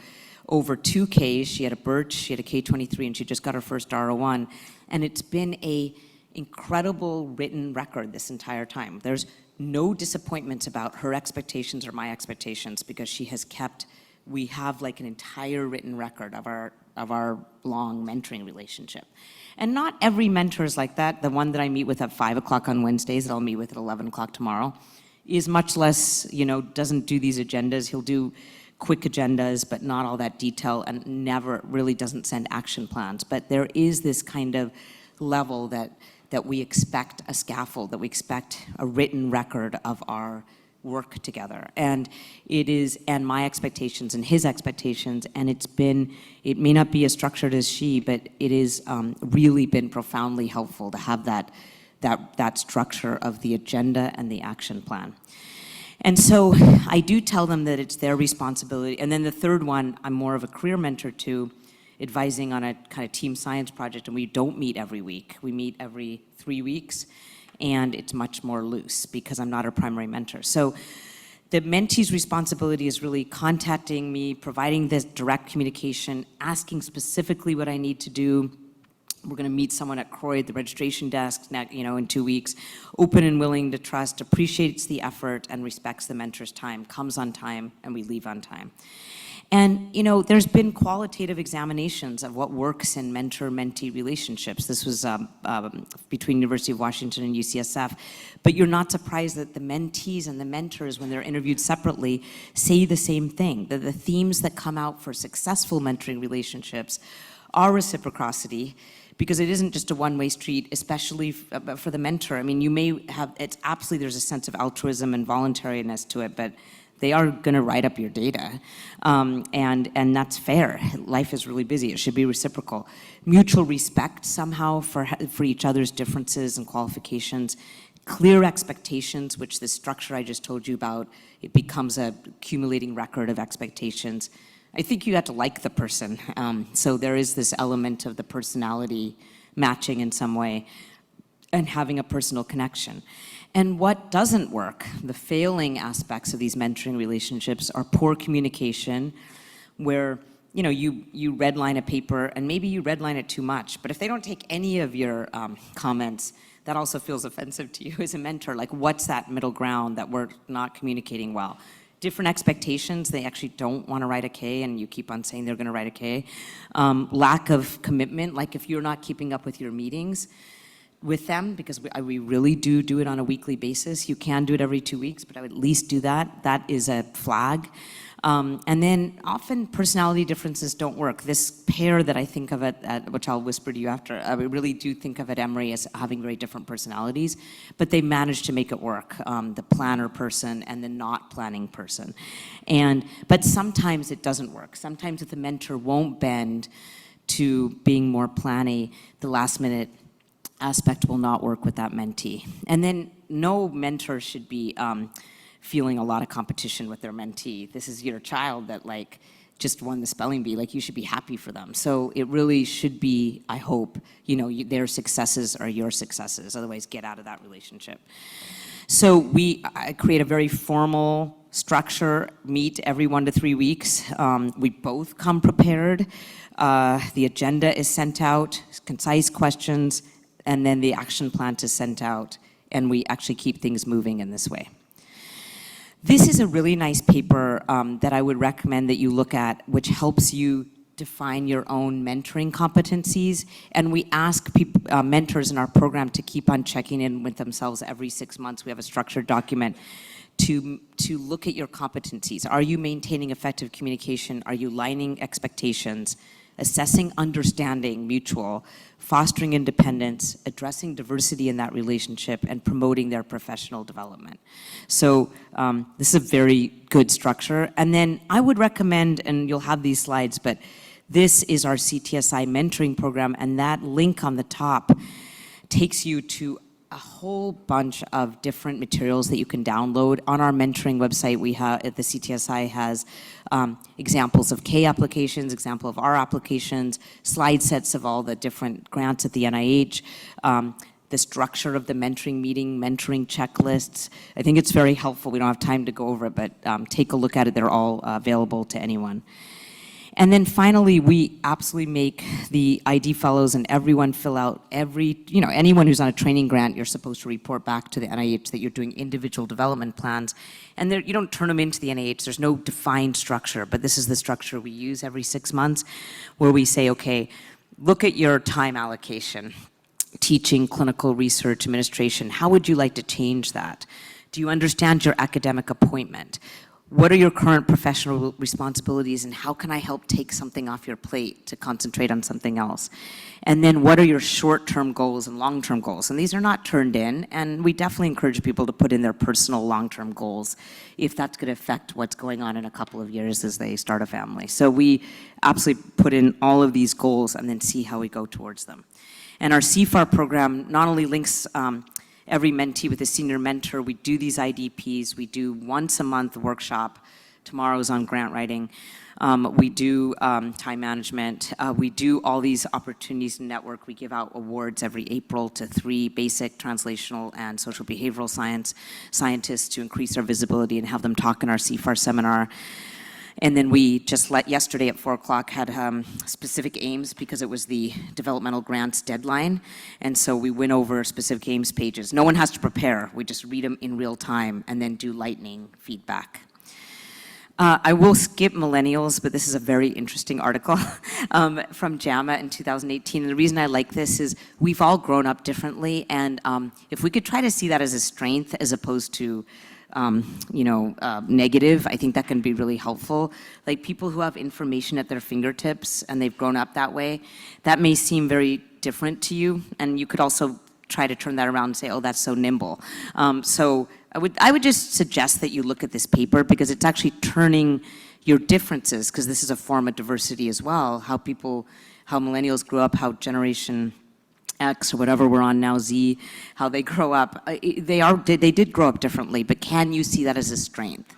over 2 Ks. She had a Birch, she had a K23, and she just got her first R01, and it's been a incredible written record this entire time. There's no disappointments about her expectations or my expectations because she has kept. We have like an entire written record of our long mentoring relationship. And not every mentor is like that. The one that I meet with at 5 o'clock on Wednesdays, that I'll meet with at 11 o'clock tomorrow, is much less, doesn't do these agendas. He'll do quick agendas, but not all that detail, and never really doesn't send action plans. But there is this kind of level that we expect a scaffold, that we expect a written record of our work together, and my expectations and his expectations, and it may not be as structured as she, but it is really been profoundly helpful to have that structure of the agenda and the action plan. And so I do tell them that it's their responsibility. And then the third one, I'm more of a career mentor to, advising on a kind of team science project, and we don't meet every week. We meet every 3 weeks. And it's much more loose because I'm not a primary mentor. So the mentee's responsibility is really contacting me, providing this direct communication, asking specifically what I need to do. We're going to meet someone at Croy at the registration desk in 2 weeks. Open and willing to trust, appreciates the effort, and respects the mentor's time, comes on time, and we leave on time. And, there's been qualitative examinations of what works in mentor-mentee relationships. This was between University of Washington and UCSF. But you're not surprised that the mentees and the mentors, when they're interviewed separately, say the same thing, that the themes that come out for successful mentoring relationships are reciprocity, because it isn't just a one-way street, especially for the mentor. I mean, you may have, there's a sense of altruism and voluntariness to it, but they are going to write up your data, and that's fair. Life is really busy. It should be reciprocal. Mutual respect somehow for each other's differences and qualifications. Clear expectations, which the structure I just told you about, it becomes a accumulating record of expectations. I think you have to like the person. So there is this element of the personality matching in some way and having a personal connection. And what doesn't work, the failing aspects of these mentoring relationships are poor communication, where you redline a paper and maybe you redline it too much, but if they don't take any of your comments, that also feels offensive to you as a mentor. Like, what's that middle ground that we're not communicating well? Different expectations, they actually don't want to write a K and you keep on saying they're going to write a K. Lack of commitment, like if you're not keeping up with your meetings with them, because we really do it on a weekly basis. You can do it every 2 weeks, but I would at least do that. That is a flag. And then often personality differences don't work. This pair that I think of which I'll whisper to you after, I really do think of at Emory as having very different personalities, but they managed to make it work, the planner person and the not planning person. But sometimes it doesn't work. Sometimes if the mentor won't bend to being more planny, the last minute aspect will not work with that mentee. And then no mentor should be feeling a lot of competition with their mentee. This is your child that just won the spelling bee. You should be happy for them. So it really should be, I hope, their successes are your successes. Otherwise, get out of that relationship. So I create a very formal structure, meet every 1 to 3 weeks. We both come prepared. The agenda is sent out, concise questions, and then the action plan is sent out, and we actually keep things moving in this way. This is a really nice paper that I would recommend that you look at, which helps you define your own mentoring competencies. And we ask mentors in our program to keep on checking in with themselves every 6 months. We have a structured document to look at your competencies. Are you maintaining effective communication? Are you lining expectations? Assessing understanding mutual, fostering independence, addressing diversity in that relationship, and promoting their professional development. So this is a very good structure. And then I would recommend, and you'll have these slides, but this is our CTSI mentoring program, and that link on the top takes you to a whole bunch of different materials that you can download. On our mentoring website, the CTSI has examples of K applications, example of R applications, slide sets of all the different grants at the NIH, the structure of the mentoring meeting, mentoring checklists. I think it's very helpful. We don't have time to go over it, but take a look at it. They're all available to anyone. And then finally, we absolutely make the ID fellows and everyone fill out anyone who's on a training grant, you're supposed to report back to the NIH that you're doing individual development plans. And you don't turn them into the NIH. There's no defined structure, but this is the structure we use every 6 months, where we say, okay, look at your time allocation, teaching, clinical research, administration. How would you like to change that? Do you understand your academic appointment? What are your current professional responsibilities, and how can I help take something off your plate to concentrate on something else? And then what are your short-term goals and long-term goals? And these are not turned in, and we definitely encourage people to put in their personal long-term goals if that's going to affect what's going on in a couple of years as they start a family. So we absolutely put in all of these goals and then see how we go towards them. And our CFAR program not only links every mentee with a senior mentor. We do these IDPs. We do once a month workshop. Tomorrow's on grant writing. We do time management. We do all these opportunities to network. We give out awards every April to 3 basic translational and social behavioral scientists to increase our visibility and have them talk in our CFAR seminar. And then we just yesterday at 4 o'clock had specific aims because it was the developmental grants deadline. And so we went over specific aims pages. No one has to prepare. We just read them in real time and then do lightning feedback. I will skip millennials, but this is a very interesting article from JAMA in 2018. And the reason I like this is we've all grown up differently. And if we could try to see that as a strength as opposed to negative, I think that can be really helpful. Like people who have information at their fingertips and they've grown up that way, that may seem very different to you. And you could also try to turn that around and say, oh, that's so nimble. So I would just suggest that you look at this paper because it's actually turning your differences, because this is a form of diversity as well, how millennials grew up, how generation X or whatever we're on now, Z, how they grow up. They did grow up differently, but can you see that as a strength?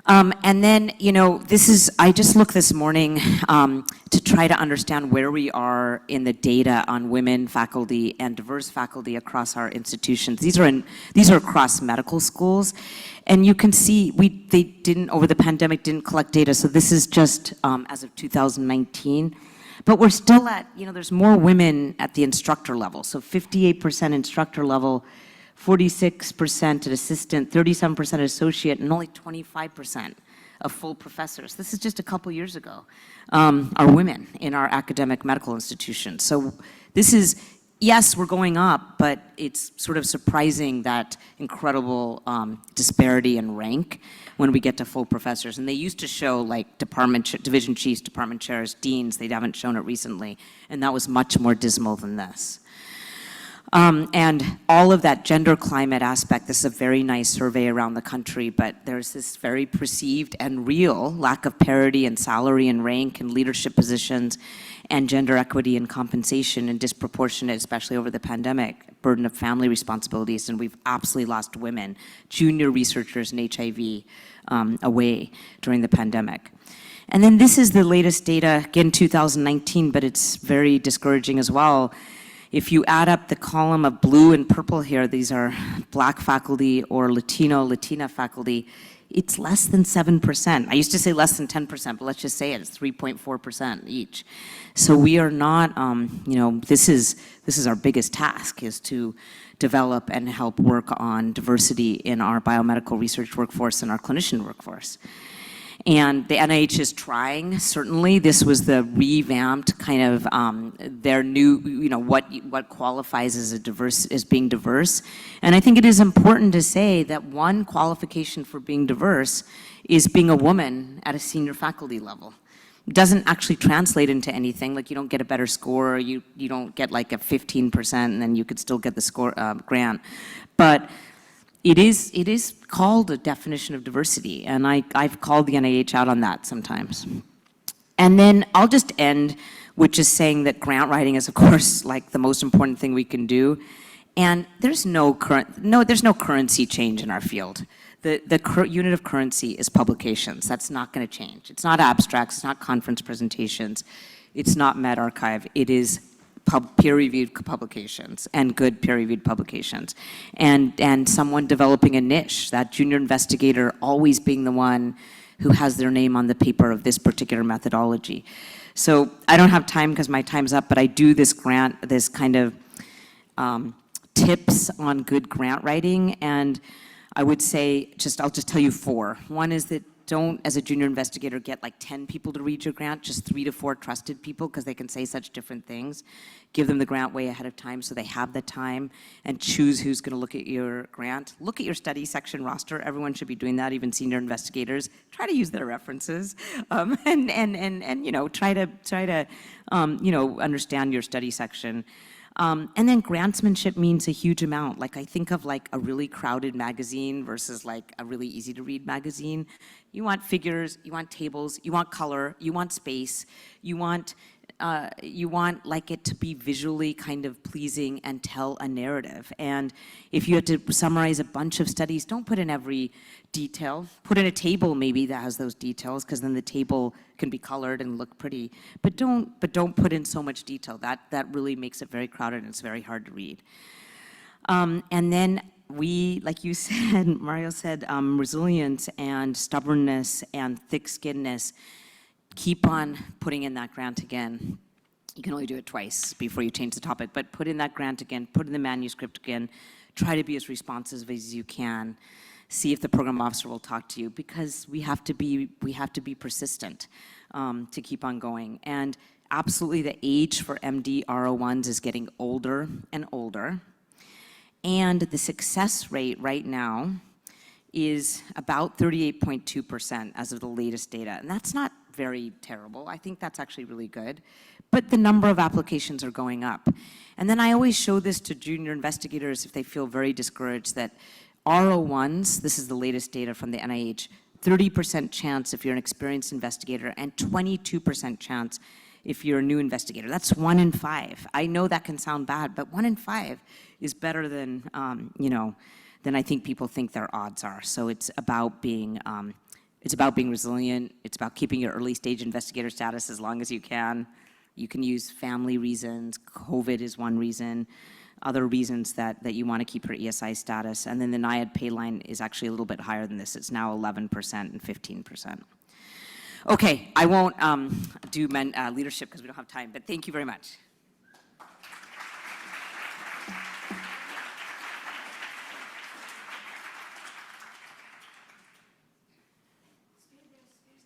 And then, I just looked this morning to try to understand where we are in the data on women faculty and diverse faculty across our institutions. These are across medical schools. And you can see they didn't, over the pandemic, didn't collect data. So this is just as of 2019. But we're still at, there's more women at the instructor level. So 58% instructor level, 46% at assistant, 37% associate, and only 25% of full professors. This is just a couple years ago, are women in our academic medical institutions. So this is, yes, we're going up, but it's sort of surprising that incredible disparity in rank when we get to full professors. And they used to show like division chiefs, department chairs, deans. They haven't shown it recently. And that was much more dismal than this. And all of that gender climate aspect, this is a very nice survey around the country, but there's this very perceived and real lack of parity in salary and rank and leadership positions and gender equity and compensation and disproportionate, especially over the pandemic, burden of family responsibilities, and we've absolutely lost women, junior researchers in HIV away during the pandemic. And then this is the latest data, again 2019, but it's very discouraging as well. If you add up the column of blue and purple here, these are Black faculty or Latina faculty, it's less than 7%. I used to say less than 10%, but let's just say it's 3.4% each. So we are not, this is our biggest task, is to develop and help work on diversity in our biomedical research workforce and our clinician workforce. And the NIH is trying, certainly. This was the revamped kind of their new, what qualifies as being diverse. And I think it is important to say that one qualification for being diverse is being a woman at a senior faculty level. It doesn't actually translate into anything, like you don't get a better score, or you don't get like a 15% and then you could still get the score grant. But it is called a definition of diversity, and I've called the NIH out on that sometimes. And then I'll just end with just saying that grant writing is, of course, like the most important thing we can do. And there's no currency change in our field. The unit of currency is publications. That's not going to change. It's not abstracts. It's not conference presentations. It's not med-archive. It is peer-reviewed publications and good peer-reviewed publications, and someone developing a niche, that junior investigator always being the one who has their name on the paper of this particular methodology. So I don't have time because my time's up, but I do this kind of tips on good grant writing, and I would say, I'll just tell you 4. One is that don't, as a junior investigator, get like 10 people to read your grant, just 3 to 4 trusted people, because they can say such different things. Give them the grant way ahead of time so they have the time, and choose who's going to look at your grant. Look at your study section roster. Everyone should be doing that, even senior investigators. Try to use their references, and try to understand your study section. And then grantsmanship means a huge amount. Like I think of like a really crowded magazine versus like a really easy to read magazine. You want figures, you want tables, you want color, you want space, you want like it to be visually kind of pleasing and tell a narrative. And if you have to summarize a bunch of studies, don't put in every detail. Put in a table maybe that has those details, because then the table can be colored and look pretty. But don't put in so much detail. That really makes it very crowded and it's very hard to read. And then like you said, Mario said, resilience and stubbornness and thick-skinnedness. Keep on putting in that grant again. You can only do it twice before you change the topic, but put in that grant again, put in the manuscript again, try to be as responsive as you can. See if the program officer will talk to you, because we have to be persistent to keep on going. And absolutely the age for MD R01s is getting older and older. And the success rate right now is about 38.2% as of the latest data. And that's not very terrible. I think that's actually really good. But the number of applications are going up. And then I always show this to junior investigators if they feel very discouraged, that R01s, this is the latest data from the NIH, 30% chance if you're an experienced investigator and 22% chance if you're a new investigator. That's 1 in 5. I know that can sound bad, but 1 in 5 is better than, than I think people think their odds are. So it's about being It's about being resilient. It's about keeping your early stage investigator status as long as you can. You can use family reasons. COVID is one reason. Other reasons that you want to keep your ESI status. And then the NIAID pay line is actually a little bit higher than this. It's now 11% and 15%. Okay, I won't do leadership because we don't have time, but thank you very much.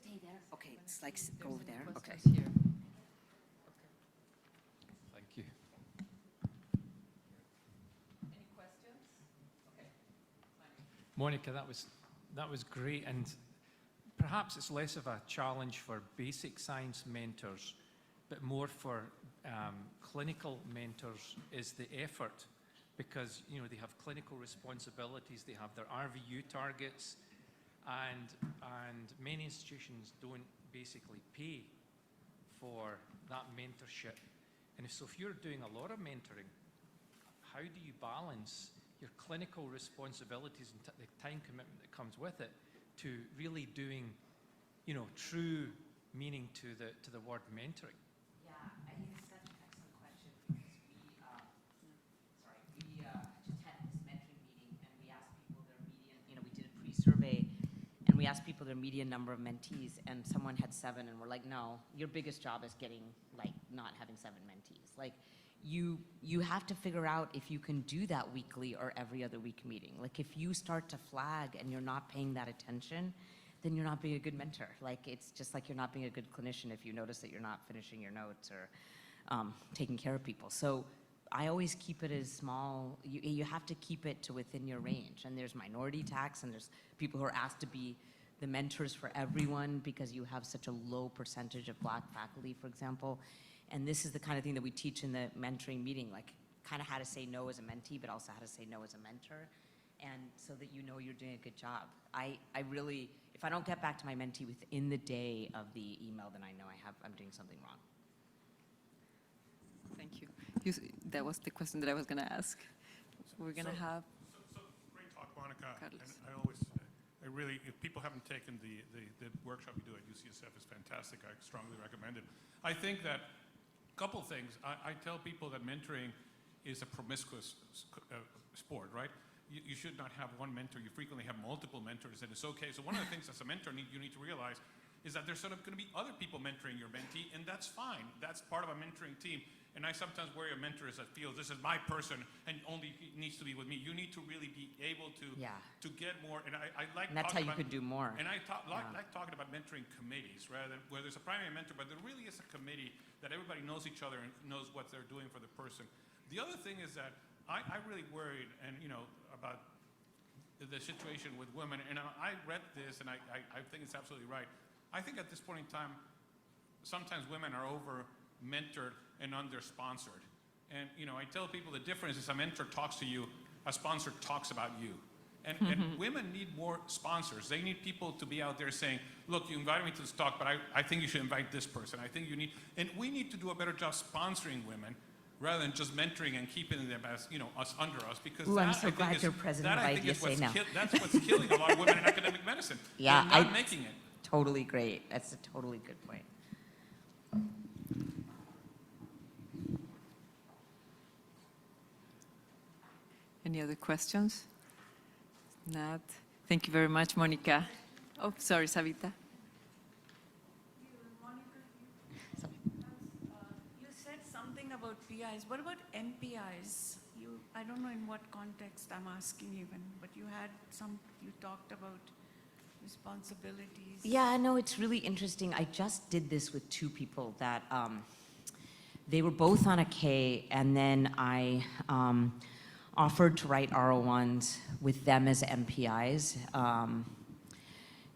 Stay there. Okay, it's like go over there. Okay. Thank you. Any questions? Okay. Monica, that was great, and perhaps it's less of a challenge for basic science mentors, but more for clinical mentors is the effort, because they have clinical responsibilities, they have their RVU targets, and many institutions don't basically pay for that mentorship. And if you're doing a lot of mentoring, how do you balance your clinical responsibilities and the time commitment that comes with it to really doing, true meaning to the word mentoring? Yeah, I think it's such an excellent question because we just had this mentoring meeting and we asked people their median, we did a pre-survey and we asked people their median number of mentees and someone had 7 and we're like, no, your biggest job is not having 7 mentees. Like you have to figure out if you can do that weekly or every other week meeting. Like if you start to flag and you're not paying that attention, then you're not being a good mentor. Like it's just like you're not being a good clinician if you notice that you're not finishing your notes or taking care of people. So I always keep it as small. You have to keep it to within your range. And there's minority tax and there's people who are asked to be the mentors for everyone because you have such a low percentage of Black faculty, for example. And this is the kind of thing that we teach in the mentoring meeting, like kind of how to say no as a mentee, but also how to say no as a mentor. And so that you're doing a good job. I really, if I don't get back to my mentee within the day of the email, then I know I'm doing something wrong. Thank you. That was the question that I was going to ask. We're going to have... So great talk, Monica. Carlos. And I really, if people haven't taken the workshop you do at UCSF, is fantastic. I strongly recommend it. I think that a couple things. I tell people that mentoring is a promiscuous sport, right? You should not have one mentor. You frequently have multiple mentors, and it's okay. So one of the things as a mentor you need to realize is that there's sort of going to be other people mentoring your mentee, and that's fine. That's part of a mentoring team. And I sometimes worry a mentor is that feels this is my person and only needs to be with me. You need to really be able to get more. And I like. And that's how you could do more. And I like talking about mentoring committees rather than where there's a primary mentor, but there really is a committee that everybody knows each other and knows what they're doing for the person. The other thing is that I really worried and about the situation with women. And I read this and I think it's absolutely right. I think at this point in time, sometimes women are over-mentored and under-sponsored. And, I tell people the difference is a mentor talks to you, a sponsor talks about you. And women need more sponsors. They need people to be out there saying, look, you invited me to this talk, but I think you should invite this person. I think you need, and we need to do a better job sponsoring women rather than just mentoring and keeping them as, us under us. Because I'm so glad you're president of IDSA now. That's what's killing a lot of women in academic medicine. Yeah, They're not making it. Totally great. That's a totally good point. Any other questions? Not. Thank you very much, Monica. Oh, sorry, Savita. You said something about PIs. What about MPIs? I don't know in what context I'm asking even, but you talked about responsibilities. Yeah, no, it's really interesting. I just did this with 2 people that they were both on a K, and then I offered to write R01s with them as MPIs,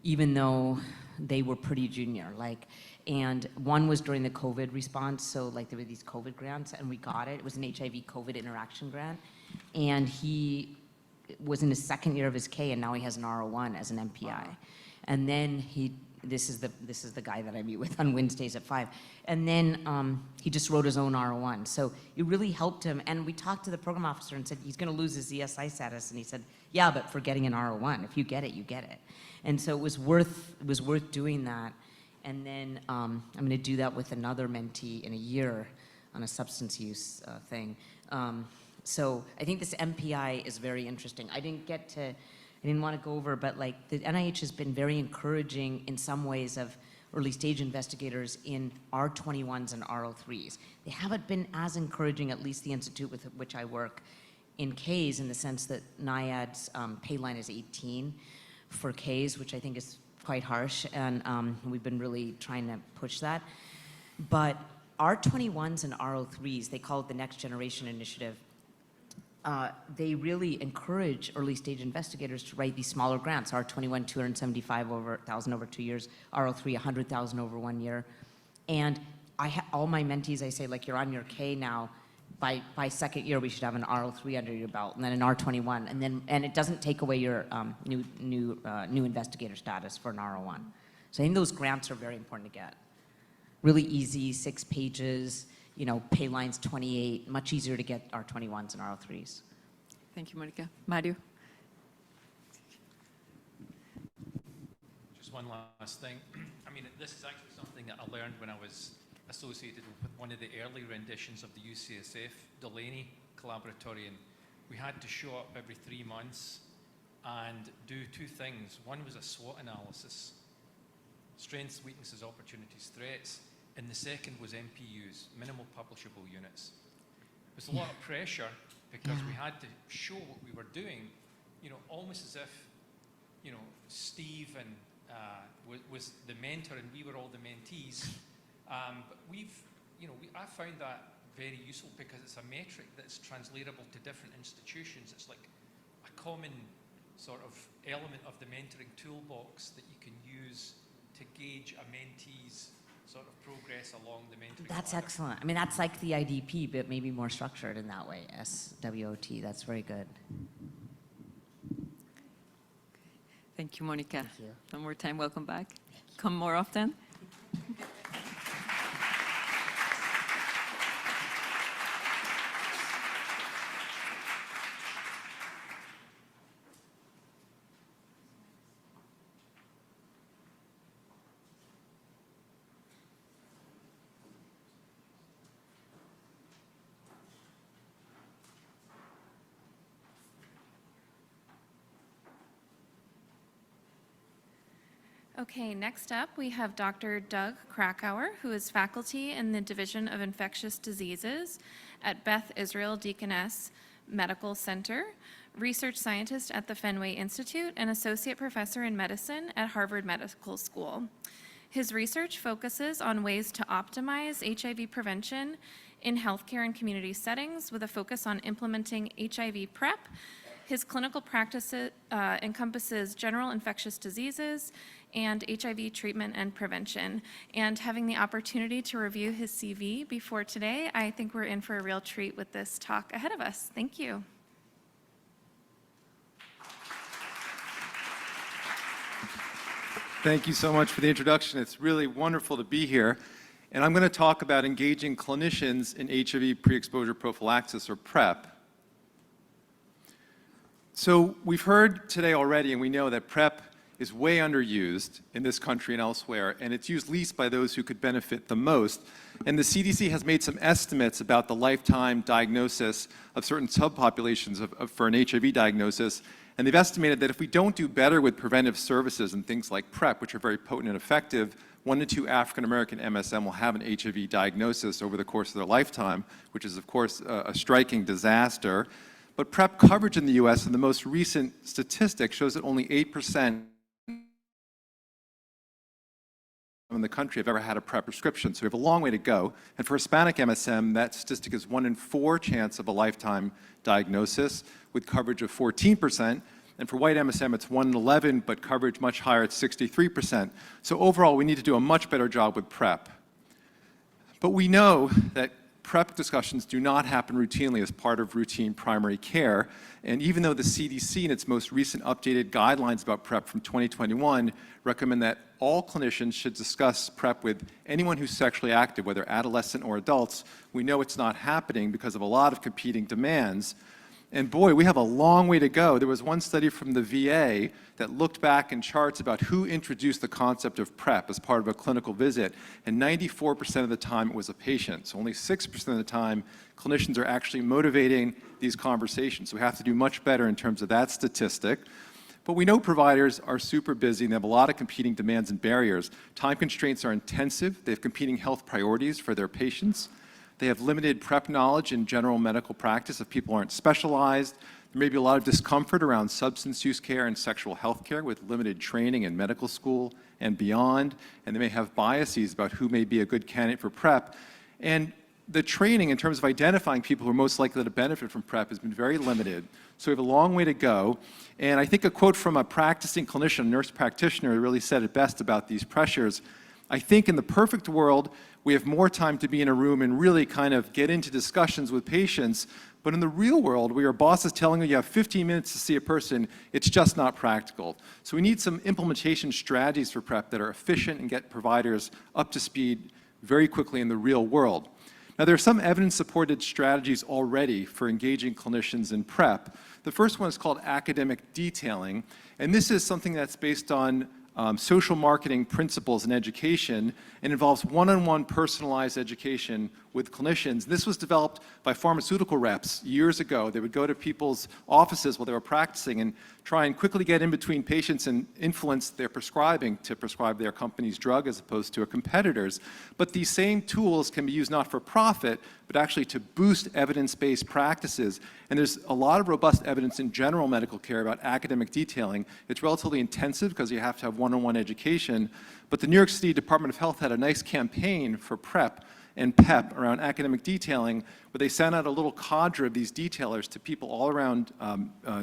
even though they were pretty junior. And one was during the COVID response, so there were these COVID grants, and we got it. It was an HIV COVID interaction grant, and he was in his 2nd year of his K, and now he has an R01 as an MPI. And then this is the guy that I meet with on Wednesdays at 5. And then he just wrote his own R01. So it really helped him. And we talked to the program officer and said, he's going to lose his ESI status. And he said, yeah, but for getting an R01, if you get it, you get it. And so it was worth doing that. And then I'm going to do that with another mentee in a year on a substance use thing. So I think this MPI is very interesting. I didn't want to go over, but like the NIH has been very encouraging in some ways of early stage investigators in R21s and R03s. They haven't been as encouraging, at least the institute with which I work, in Ks, in the sense that NIAID's pay line is 18 for Ks, which I think is quite harsh, and we've been really trying to push that. But R21s and R03s, they call it the Next Generation Initiative, they really encourage early stage investigators to write these smaller grants. R21, 275,000 over 2 years, R03, 100,000 over 1 year. And all my mentees, I say, like, you're on your K now. By second year, we should have an R03 under your belt, and then an R21, and it doesn't take away your new investigator status for an R01. So I think those grants are very important to get. Really easy, 6 pages. You know, pay lines 28, much easier to get R21s and R03s. Thank you, Monica. Mario? Just one last thing. I mean, this is actually something that I learned when I was associated with one of the early renditions of the UCSF Delaney Collaboratorium. We had to show up every 3 months and do 2 things. One was a SWOT analysis, strengths, weaknesses, opportunities, threats. And the second was MPUs, minimal publishable units. It was a lot of pressure because we had to show what we were doing, you know, almost as if, you know, Steve and was the mentor and we were all the mentees. But I found that very useful because it's a metric that's translatable to different institutions. It's like a common sort of element of the mentoring toolbox that you can use to gauge a mentee's sort of progress along the mentoring That's ladder. excellent. I mean, that's like the IDP, but maybe more structured in that way, SWOT. That's very good. Thank you, Monica. Thank you. One more time, welcome back. Come more often. Okay, next up we have Dr. Doug Krakauer, who is faculty in the Division of Infectious Diseases at Beth Israel Deaconess Medical Center, research scientist at the Fenway Institute, and associate professor in medicine at Harvard Medical School. His research focuses on ways to optimize HIV prevention in healthcare and community settings with a focus on implementing HIV PrEP. His clinical practice encompasses general infectious diseases and HIV treatment and prevention. And having the opportunity to review his CV before today, I think we're in for a real treat with this talk ahead of us. Thank you. Thank you so much for the introduction. It's really wonderful to be here. And I'm going to talk about engaging clinicians in HIV pre-exposure prophylaxis, or PrEP. So we've heard today already, and we know that PrEP is way underused in this country and elsewhere, and it's used least by those who could benefit the most. And the CDC has made some estimates about the lifetime diagnosis of certain subpopulations for an HIV diagnosis, and they've estimated that if we don't do better with preventive services and things like PrEP, which are very potent and effective, 1 to 2 African-American MSM will have an HIV diagnosis over the course of their lifetime, which is, of course, a striking disaster. But PrEP coverage in the US, in the most recent statistic, shows that only 8% in the country have ever had a PrEP prescription. So we have a long way to go. And for Hispanic MSM, that statistic is 1 in 4 chance of a lifetime diagnosis with coverage of 14%. And for white MSM, it's 1 in 11, but coverage much higher at 63%. So overall, we need to do a much better job with PrEP. But we know that PrEP discussions do not happen routinely as part of routine primary care. And even though the CDC, in its most recent updated guidelines about PrEP from 2021, recommend that all clinicians should discuss PrEP with anyone who's sexually active, whether adolescent or adults. We know it's not happening because of a lot of competing demands. And boy, we have a long way to go. There was one study from the VA that looked back in charts about who introduced the concept of PrEP as part of a clinical visit, and 94% of the time it was a patient. So only 6% of the time clinicians are actually motivating these conversations. So we have to do much better in terms of that statistic. But we know providers are super busy and they have a lot of competing demands and barriers. Time constraints are intensive. They have competing health priorities for their patients. They have limited PrEP knowledge in general medical practice if people aren't specialized. There may be a lot of discomfort around substance use care and sexual health care with limited training in medical school and beyond. And they may have biases about who may be a good candidate for PrEP. And the training in terms of identifying people who are most likely to benefit from PrEP has been very limited. So we have a long way to go. And I think a quote from a practicing clinician, a nurse practitioner, really said it best about these pressures. I think in the perfect world, we have more time to be in a room and really kind of get into discussions with patients. But in the real world, where your boss is telling you have 15 minutes to see a person, it's just not practical. So we need some implementation strategies for PrEP that are efficient and get providers up to speed very quickly in the real world. Now, there are some evidence-supported strategies already for engaging clinicians in PrEP. The first one is called academic detailing, and this is something that's based on social marketing principles in education and involves one-on-one personalized education with clinicians. This was developed by pharmaceutical reps years ago. They would go to people's offices while they were practicing and try and quickly get in between patients and influence their prescribing to prescribe their company's drug as opposed to a competitor's. But these same tools can be used not for profit, but actually to boost evidence-based practices. And there's a lot of robust evidence in general medical care about academic detailing. It's relatively intensive because you have to have one-on-one education. But the New York City Department of Health had a nice campaign for PrEP and PEP around academic detailing, where they sent out a little cadre of these detailers to people all around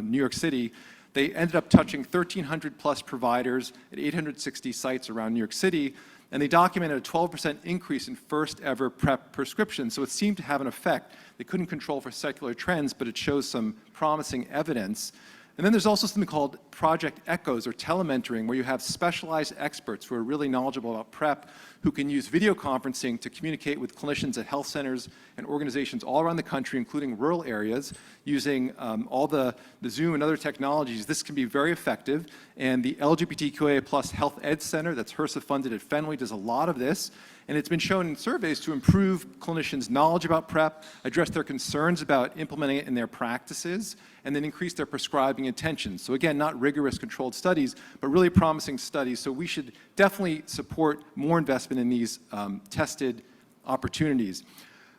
New York City. They ended up touching 1,300 plus providers at 860 sites around New York City, and they documented a 12% increase in first ever PrEP prescriptions. So it seemed to have an effect. They couldn't control for secular trends, but it shows some promising evidence. And then there's also something called Project Echoes or telementoring, where you have specialized experts who are really knowledgeable about PrEP, who can use video conferencing to communicate with clinicians at health centers and organizations all around the country, including rural areas, using all the Zoom and other technologies. This can be very effective. And the LGBTQIA plus Health Ed Center that's HRSA funded at Fenway does a lot of this. And it's been shown in surveys to improve clinicians' knowledge about PrEP, address their concerns about implementing it in their practices, and then increase their prescribing intentions. So again, not rigorous controlled studies, but really promising studies. So we should definitely support more investment in these tested opportunities.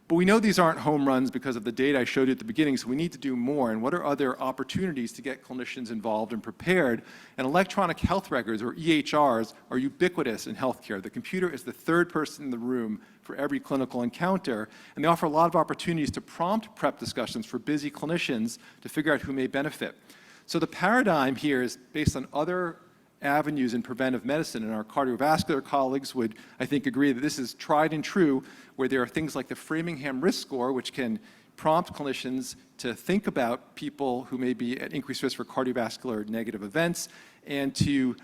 But we know these aren't home runs because of the data I showed you at the beginning, so we need to do more. And what are other opportunities to get clinicians involved and prepared? And electronic health records, or EHRs, are ubiquitous in healthcare. The computer is the third person in the room for every clinical encounter, and they offer a lot of opportunities to prompt PrEP discussions for busy clinicians to figure out who may benefit. So the paradigm here is based on other avenues in preventive medicine, and our cardiovascular colleagues would, I think, agree that this is tried and true, where there are things like the Framingham Risk Score, which can prompt clinicians to think about people who may be at increased risk for cardiovascular negative events, and to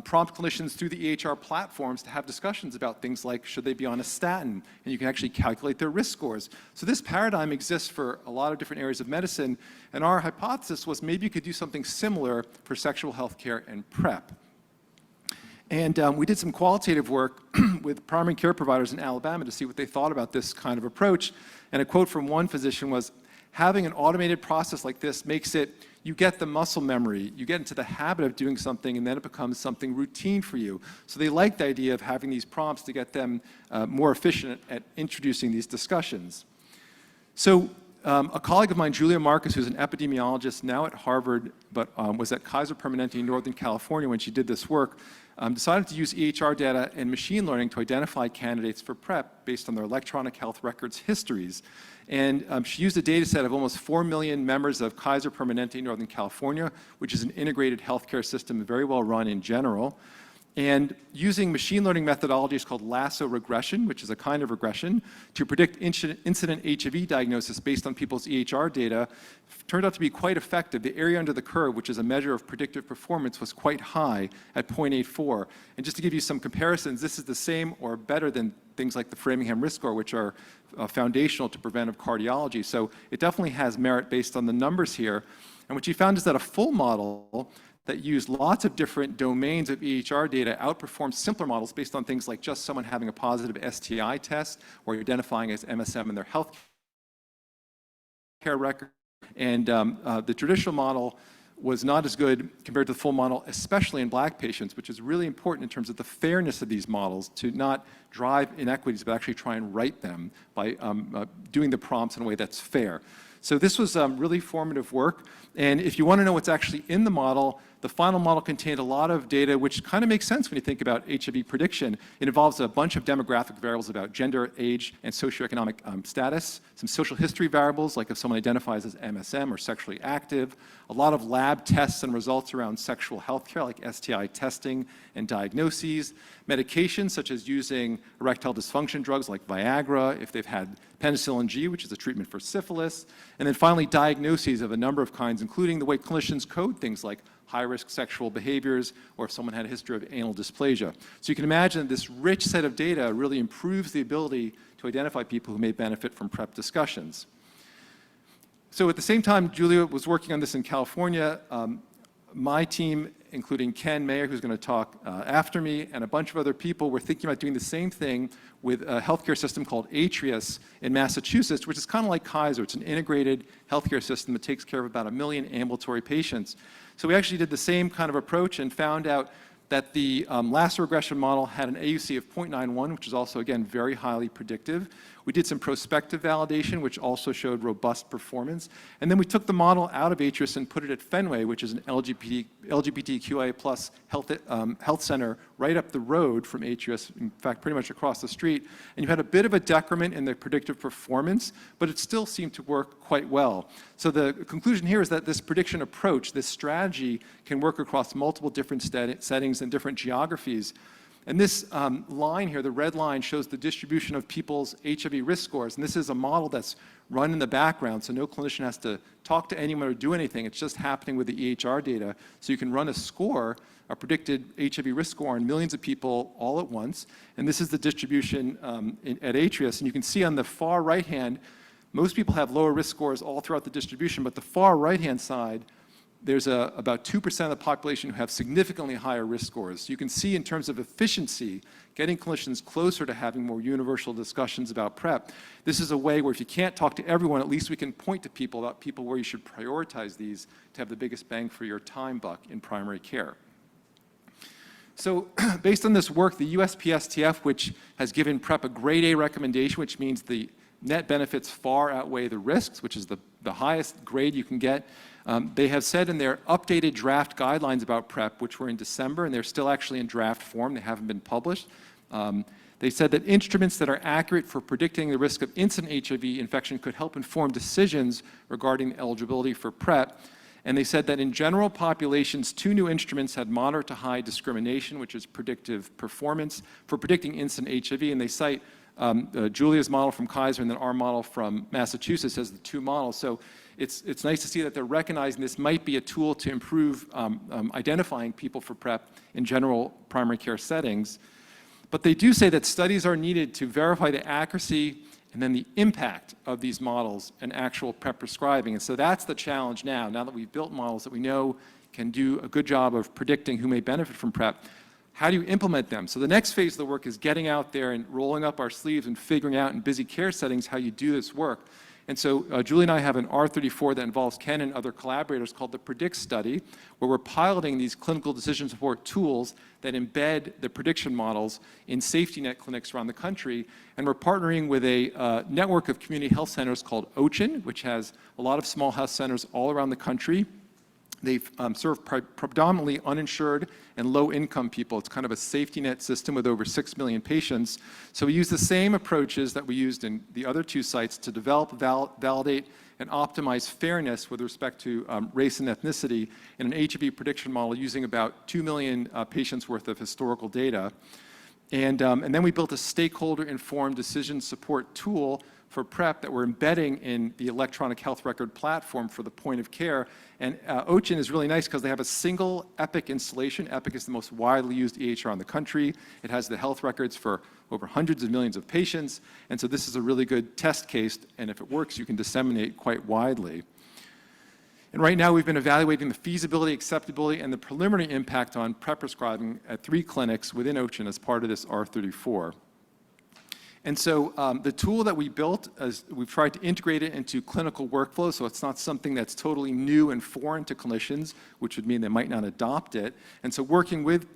prompt clinicians through the EHR platforms to have discussions about things like, should they be on a statin? And you can actually calculate their risk scores. So this paradigm exists for a lot of different areas of medicine, and our hypothesis was maybe you could do something similar for sexual health care and PrEP. And we did some qualitative work with primary care providers in Alabama to see what they thought about this kind of approach. And a quote from one physician was, having an automated process like this makes it, you get the muscle memory, you get into the habit of doing something, and then it becomes something routine for you. So they liked the idea of having these prompts to get them more efficient at introducing these discussions. So a colleague of mine, Julia Marcus, who's an epidemiologist now at Harvard, but was at Kaiser Permanente in Northern California when she did this work, decided to use EHR data and machine learning to identify candidates for PrEP based on their electronic health records histories. And she used a data set of almost 4 million members of Kaiser Permanente in Northern California, which is an integrated healthcare system, very well run in general. and using machine learning methodologies called lasso regression, which is a kind of regression, to predict incident HIV diagnosis based on people's EHR data, turned out to be quite effective. The area under the curve, which is a measure of predictive performance, was quite high at 0.84. And just to give you some comparisons, this is the same or better than things like the Framingham risk score, which are foundational to preventive cardiology. So it definitely has merit based on the numbers here. And what she found is that a full model that used lots of different domains of EHR data outperforms simpler models based on things like just someone having a positive STI test or identifying as MSM in their health care record. And the traditional model was not as good compared to the full model, especially in Black patients, which is really important in terms of the fairness of these models, to not drive inequities, but actually try and right them by doing the prompts in a way that's fair. So this was really formative work. And if you want to know what's actually in the model, the final model contained a lot of data which kind of makes sense when you think about HIV prediction. It involves a bunch of demographic variables about gender, age, and socioeconomic status, some social history variables, like if someone identifies as MSM or sexually active, a lot of lab tests and results around sexual health care, like STI testing and diagnoses, medications such as using erectile dysfunction drugs like Viagra, if they've had penicillin G, which is a treatment for syphilis, and then finally diagnoses of a number of kinds, including the way clinicians code things like high-risk sexual behaviors, or if someone had a history of anal dysplasia. So you can imagine this rich set of data really improves the ability to identify people who may benefit from PrEP discussions. So at the same time Julia was working on this in California, my team, including Ken Mayer, who's going to talk after me, and a bunch of other people were thinking about doing the same thing with a healthcare system called Atrius in Massachusetts, which is kind of like Kaiser. It's an integrated healthcare system that takes care of about 1 million ambulatory patients. So we actually did the same kind of approach and found out that the lasso regression model had an AUC of 0.91, which is also, again, very highly predictive. We did some prospective validation, which also showed robust performance. And then we took the model out of Atrius and put it at Fenway, which is an LGBTQIA+ health center right up the road from Atrius, in fact, pretty much across the street. And you had a bit of a decrement in the predictive performance, but it still seemed to work quite well. So the conclusion here is that this prediction approach, this strategy, can work across multiple different settings and different geographies. And this line here, the red line, shows the distribution of people's HIV risk scores. And this is a model that's run in the background, so no clinician has to talk to anyone or do anything. It's just happening with the EHR data. So you can run a score, a predicted HIV risk score, on millions of people all at once. And this is the distribution at Atrius. And you can see on the far right hand, most people have lower risk scores all throughout the distribution, but the far right-hand side, there's about 2% of the population who have significantly higher risk scores. You can see in terms of efficiency, getting clinicians closer to having more universal discussions about PrEP. This is a way where if you can't talk to everyone, at least we can point to people about people where you should prioritize these to have the biggest bang for your time buck in primary care. So based on this work, the USPSTF, which has given PrEP a grade A recommendation, which means the net benefits far outweigh the risks, which is the highest grade you can get. They have said in their updated draft guidelines about PrEP, which were in December, and they're still actually in draft form, they haven't been published. They said that instruments that are accurate for predicting the risk of incident HIV infection could help inform decisions regarding eligibility for PrEP. And they said that in general populations, 2 new instruments had moderate to high discrimination, which is predictive performance, for predicting incident HIV. And they cite Julia's model from Kaiser and then our model from Massachusetts as the 2 models. So it's nice to see that they're recognizing this might be a tool to improve identifying people for PrEP in general primary care settings. But they do say that studies are needed to verify the accuracy and then the impact of these models and actual PrEP prescribing. And so that's the challenge now that we've built models that we know can do a good job of predicting who may benefit from PrEP. How do you implement them? So the next phase of the work is getting out there and rolling up our sleeves and figuring out in busy care settings how you do this work. And so Julie and I have an R34 that involves Ken and other collaborators called the PREDICT study, where we're piloting these clinical decision support tools that embed the prediction models in safety net clinics around the country. And we're partnering with a network of community health centers called OCHIN, which has a lot of small health centers all around the country. They serve predominantly uninsured and low-income people. It's kind of a safety net system with over 6 million patients. So we use the same approaches that we used in the other two sites to develop, validate, and optimize fairness with respect to race and ethnicity in an HIV prediction model using about 2 million patients worth of historical data. And then we built a stakeholder-informed decision support tool for PrEP that we're embedding in the electronic health record platform for the point of care. And OCHIN is really nice because they have a single EPIC installation. EPIC is the most widely used EHR in the country. It has the health records for over hundreds of millions of patients. And so this is a really good test case. And if it works, you can disseminate quite widely. And right now, we've been evaluating the feasibility, acceptability, and the preliminary impact on PrEP prescribing at 3 clinics within OCHIN as part of this R34. And so the tool that we built, we've tried to integrate it into clinical workflow, so it's not something that's totally new and foreign to clinicians, which would mean they might not adopt it. And so working with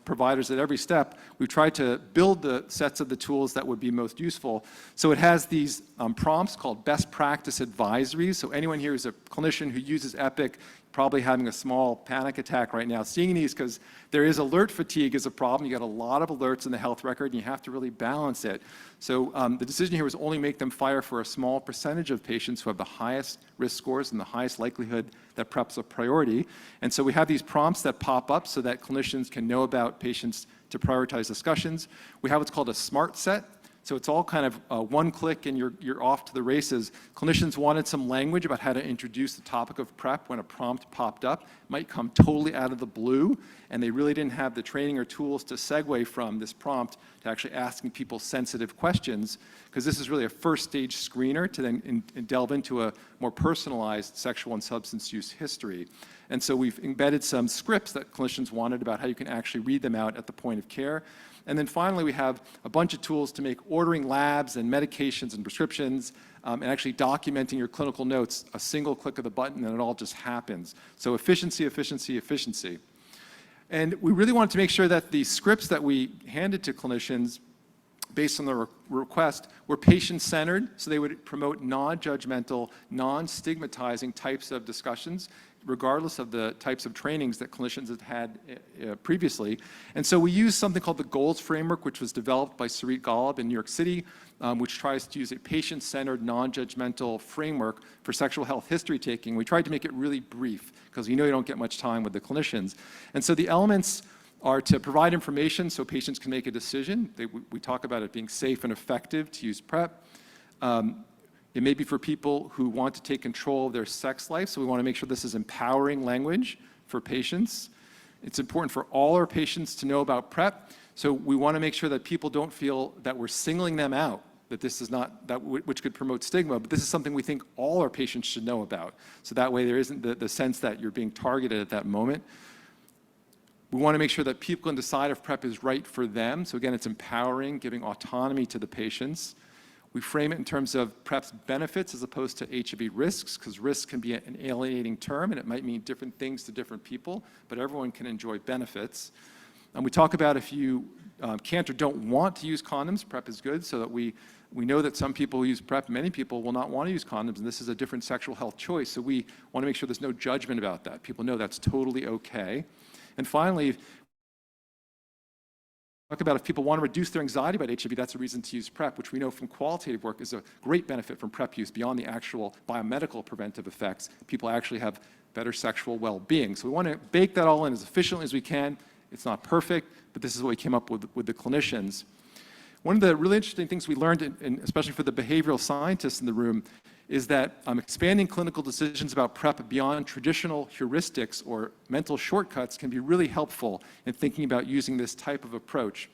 providers at every step, we've tried to build the sets of the tools that would be most useful. So it has these prompts called best practice advisories. So anyone here who's a clinician who uses EPIC, probably having a small panic attack right now seeing these, because there is alert fatigue is a problem. You get a lot of alerts in the health record, and you have to really balance it. So the decision here was only make them fire for a small percentage of patients who have the highest risk scores and the highest likelihood that PrEP's a priority. And so we have these prompts that pop up so that clinicians can know about patients to prioritize discussions. We have what's called a smart set. So it's all kind of one click and you're off to the races. Clinicians wanted some language about how to introduce the topic of PrEP when a prompt popped up. It might come totally out of the blue, and they really didn't have the training or tools to segue from this prompt to actually asking people sensitive questions, because this is really a first stage screener to then delve into a more personalized sexual and substance use history. And so we've embedded some scripts that clinicians wanted about how you can actually read them out at the point of care. And then finally, we have a bunch of tools to make ordering labs and medications and prescriptions and actually documenting your clinical notes, a single click of the button, and it all just happens. So efficiency, efficiency, efficiency. And we really wanted to make sure that the scripts that we handed to clinicians based on the request were patient-centered, so they would promote non-judgmental, non-stigmatizing types of discussions, regardless of the types of trainings that clinicians had previously. And so we used something called the GOLDS framework, which was developed by Sarit Golub in New York City, which tries to use a patient-centered, non-judgmental framework for sexual health history taking. We tried to make it really brief, because you don't get much time with the clinicians. And so the elements are to provide information so patients can make a decision. We talk about it being safe and effective to use PrEP. It may be for people who want to take control of their sex life, so we want to make sure this is empowering language for patients. It's important for all our patients to know about PrEP, so we want to make sure that people don't feel that we're singling them out, that this is not, which could promote stigma, but this is something we think all our patients should know about. So that way there isn't the sense that you're being targeted at that moment. We want to make sure that people can decide if PrEP is right for them. So again, it's empowering, giving autonomy to the patients. We frame it in terms of PrEP's benefits as opposed to HIV risks, because risk can be an alienating term, and it might mean different things to different people, but everyone can enjoy benefits. And we talk about if you can't or don't want to use condoms, PrEP is good, so that we know that some people who use PrEP, many people will not want to use condoms, and this is a different sexual health choice, so we want to make sure there's no judgment about that. People know that's totally okay. And finally, talk about if people want to reduce their anxiety about HIV, that's a reason to use PrEP, which we know from qualitative work is a great benefit from PrEP use beyond the actual biomedical preventive effects. People actually have better sexual well-being. So we want to bake that all in as efficiently as we can. It's not perfect, but this is what we came up with the clinicians. One of the really interesting things we learned, especially for the behavioral scientists in the room, is that expanding clinical decisions about PrEP beyond traditional heuristics or mental shortcuts can be really helpful in thinking about using this type of approach.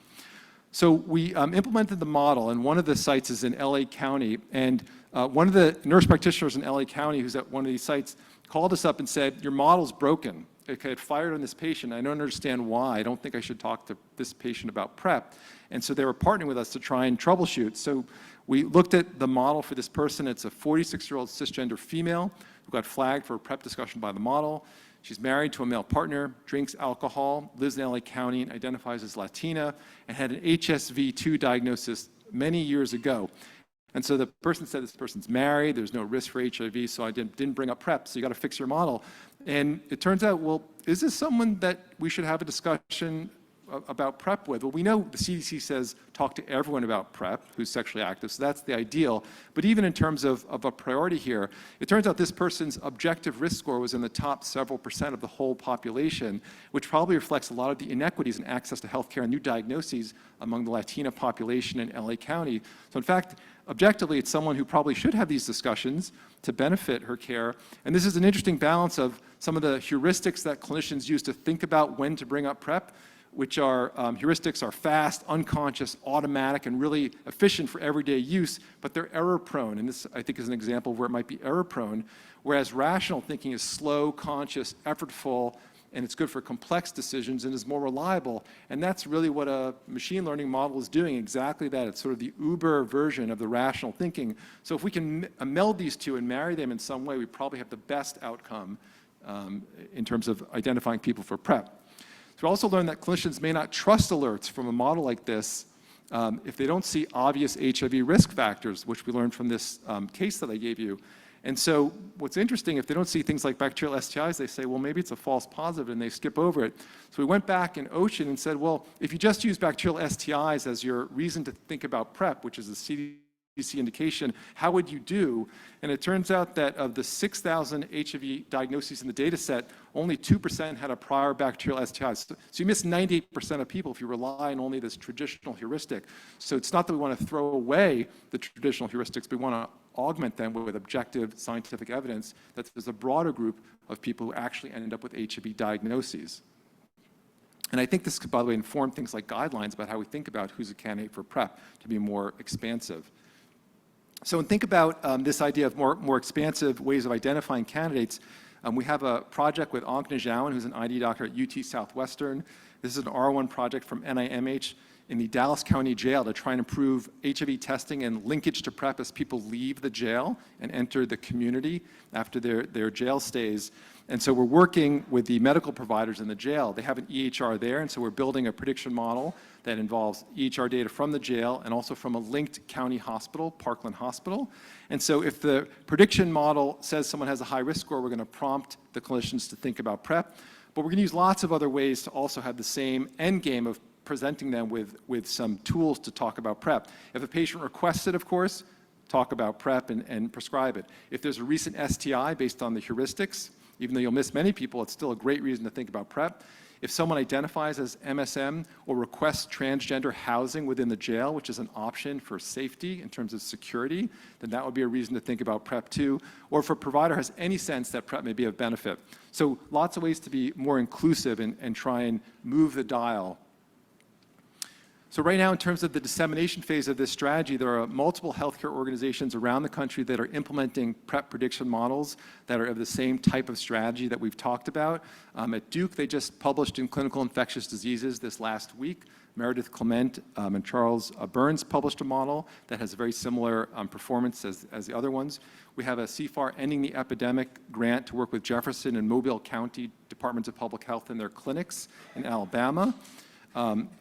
So we implemented the model, and one of the sites is in LA County, and one of the nurse practitioners in LA County who's at one of these sites called us up and said, "Your model's broken. Okay, it fired on this patient. I don't understand why. I don't think I should talk to this patient about PrEP." And so they were partnering with us to try and troubleshoot. So we looked at the model for this person. It's a 46-year-old cisgender female who got flagged for a PrEP discussion by the model. She's married to a male partner, drinks alcohol, lives in LA County, and identifies as Latina, and had an HSV2 diagnosis many years ago. And so the person said, this person's married, there's no risk for HIV, so I didn't bring up PrEP, so you got to fix your model. And it turns out, well, is this someone that we should have a discussion about PrEP with? Well, we know the CDC says talk to everyone about PrEP who's sexually active, so that's the ideal. But even in terms of a priority here, it turns out this person's objective risk score was in the top several percent of the whole population, which probably reflects a lot of the inequities in access to healthcare and new diagnoses among the Latina population in LA County. So in fact, objectively, it's someone who probably should have these discussions to benefit her care. And this is an interesting balance of some of the heuristics that clinicians use to think about when to bring up PrEP, which are heuristics are fast, unconscious, automatic, and really efficient for everyday use, but they're error-prone. And this, I think, is an example where it might be error-prone, whereas rational thinking is slow, conscious, effortful, and it's good for complex decisions and is more reliable. And that's really what a machine learning model is doing, exactly that. It's sort of the Uber version of the rational thinking. So if we can meld these two and marry them in some way, we probably have the best outcome in terms of identifying people for PrEP. So we also learned that clinicians may not trust alerts from a model like this if they don't see obvious HIV risk factors, which we learned from this case that I gave you. And so what's interesting, if they don't see things like bacterial STIs, they say, well, maybe it's a false positive, and they skip over it. So we went back in OCEAN and said, well, if you just use bacterial STIs as your reason to think about PrEP, which is a CDC indication, how would you do? And it turns out that of the 6,000 HIV diagnoses in the data set, only 2% had a prior bacterial STI. So you miss 98% of people if you rely on only this traditional heuristic. So it's not that we want to throw away the traditional heuristics, but we want to augment them with objective scientific evidence that there's a broader group of people who actually end up with HIV diagnoses. And I think this could, by the way, inform things like guidelines about how we think about who's a candidate for PrEP to be more expansive. So when think about this idea of more expansive ways of identifying candidates, we have a project with Audrey, who's an ID doctor at UT Southwestern. This is an R1 project from NIMH in the Dallas County Jail to try and improve HIV testing and linkage to PrEP as people leave the jail and enter the community after their jail stays. And so we're working with the medical providers in the jail. They have an EHR there, and so we're building a prediction model that involves EHR data from the jail and also from a linked county hospital, Parkland Hospital. And so if the prediction model says someone has a high risk score, we're going to prompt the clinicians to think about PrEP. But we're going to use lots of other ways to also have the same end game of presenting them with some tools to talk about PrEP. If a patient requests it, of course, talk about PrEP and prescribe it. If there's a recent STI based on the heuristics, even though you'll miss many people, it's still a great reason to think about PrEP. If someone identifies as MSM or requests transgender housing within the jail, which is an option for safety in terms of security, then that would be a reason to think about PrEP too. Or if a provider has any sense that PrEP may be of benefit. So lots of ways to be more inclusive and try and move the dial. So right now, in terms of the dissemination phase of this strategy, there are multiple healthcare organizations around the country that are implementing PrEP prediction models that are of the same type of strategy that we've talked about. At Duke, they just published in Clinical Infectious Diseases this last week. Meredith Clement and Charles Burns published a model that has a very similar performance as the other ones. We have a CFAR Ending the Epidemic grant to work with Jefferson and Mobile County Departments of Public Health in their clinics in Alabama.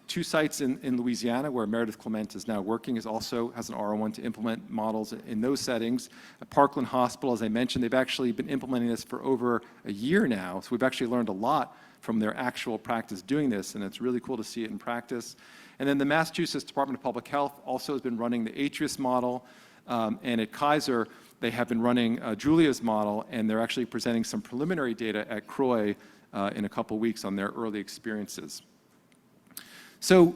2 sites in Louisiana where Meredith Clement is now working has an R1 to implement models in those settings. At Parkland Hospital, as I mentioned, they've actually been implementing this for over a year now. So we've actually learned a lot from their actual practice doing this, and it's really cool to see it in practice. And then the Massachusetts Department of Public Health also has been running the Atrius model, and at Kaiser, they have been running Julia's model, and they're actually presenting some preliminary data at CROI in a couple weeks on their early experiences. So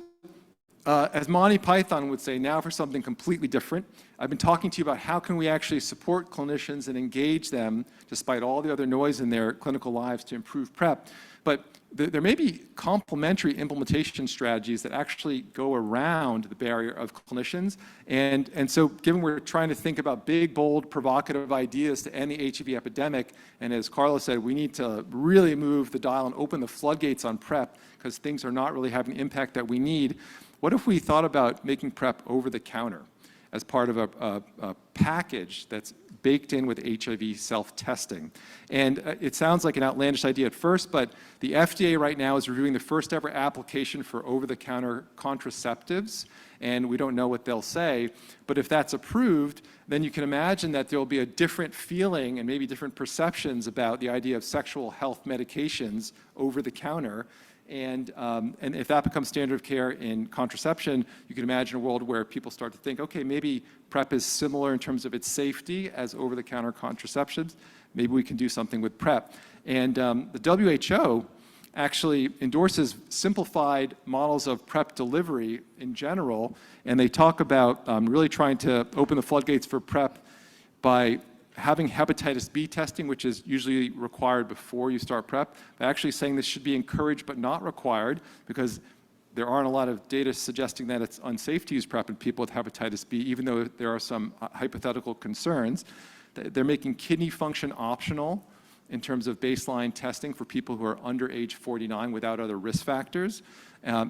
as Monty Python would say, now for something completely different. I've been talking to you about how can we actually support clinicians and engage them, despite all the other noise in their clinical lives, to improve PrEP. But there may be complementary implementation strategies that actually go around the barrier of clinicians. And so given we're trying to think about big, bold, provocative ideas to end the HIV epidemic, and as Carlos said, we need to really move the dial and open the floodgates on PrEP because things are not really having the impact that we need. What if we thought about making PrEP over the counter as part of a package that's baked in with HIV self-testing. And it sounds like an outlandish idea at first, but the FDA right now is reviewing the first ever application for over-the-counter contraceptives, and we don't know what they'll say. But if that's approved, then you can imagine that there will be a different feeling and maybe different perceptions about the idea of sexual health medications over the counter. And if that becomes standard of care in contraception, you can imagine a world where people start to think, okay, maybe PrEP is similar in terms of its safety as over-the-counter contraceptions. Maybe we can do something with PrEP. And the WHO actually endorses simplified models of PrEP delivery in general, and they talk about really trying to open the floodgates for PrEP by having hepatitis B testing, which is usually required before you start PrEP. They're actually saying this should be encouraged but not required, because there aren't a lot of data suggesting that it's unsafe to use PrEP in people with hepatitis B, even though there are some hypothetical concerns. They're making kidney function optional in terms of baseline testing for people who are under age 49 without other risk factors.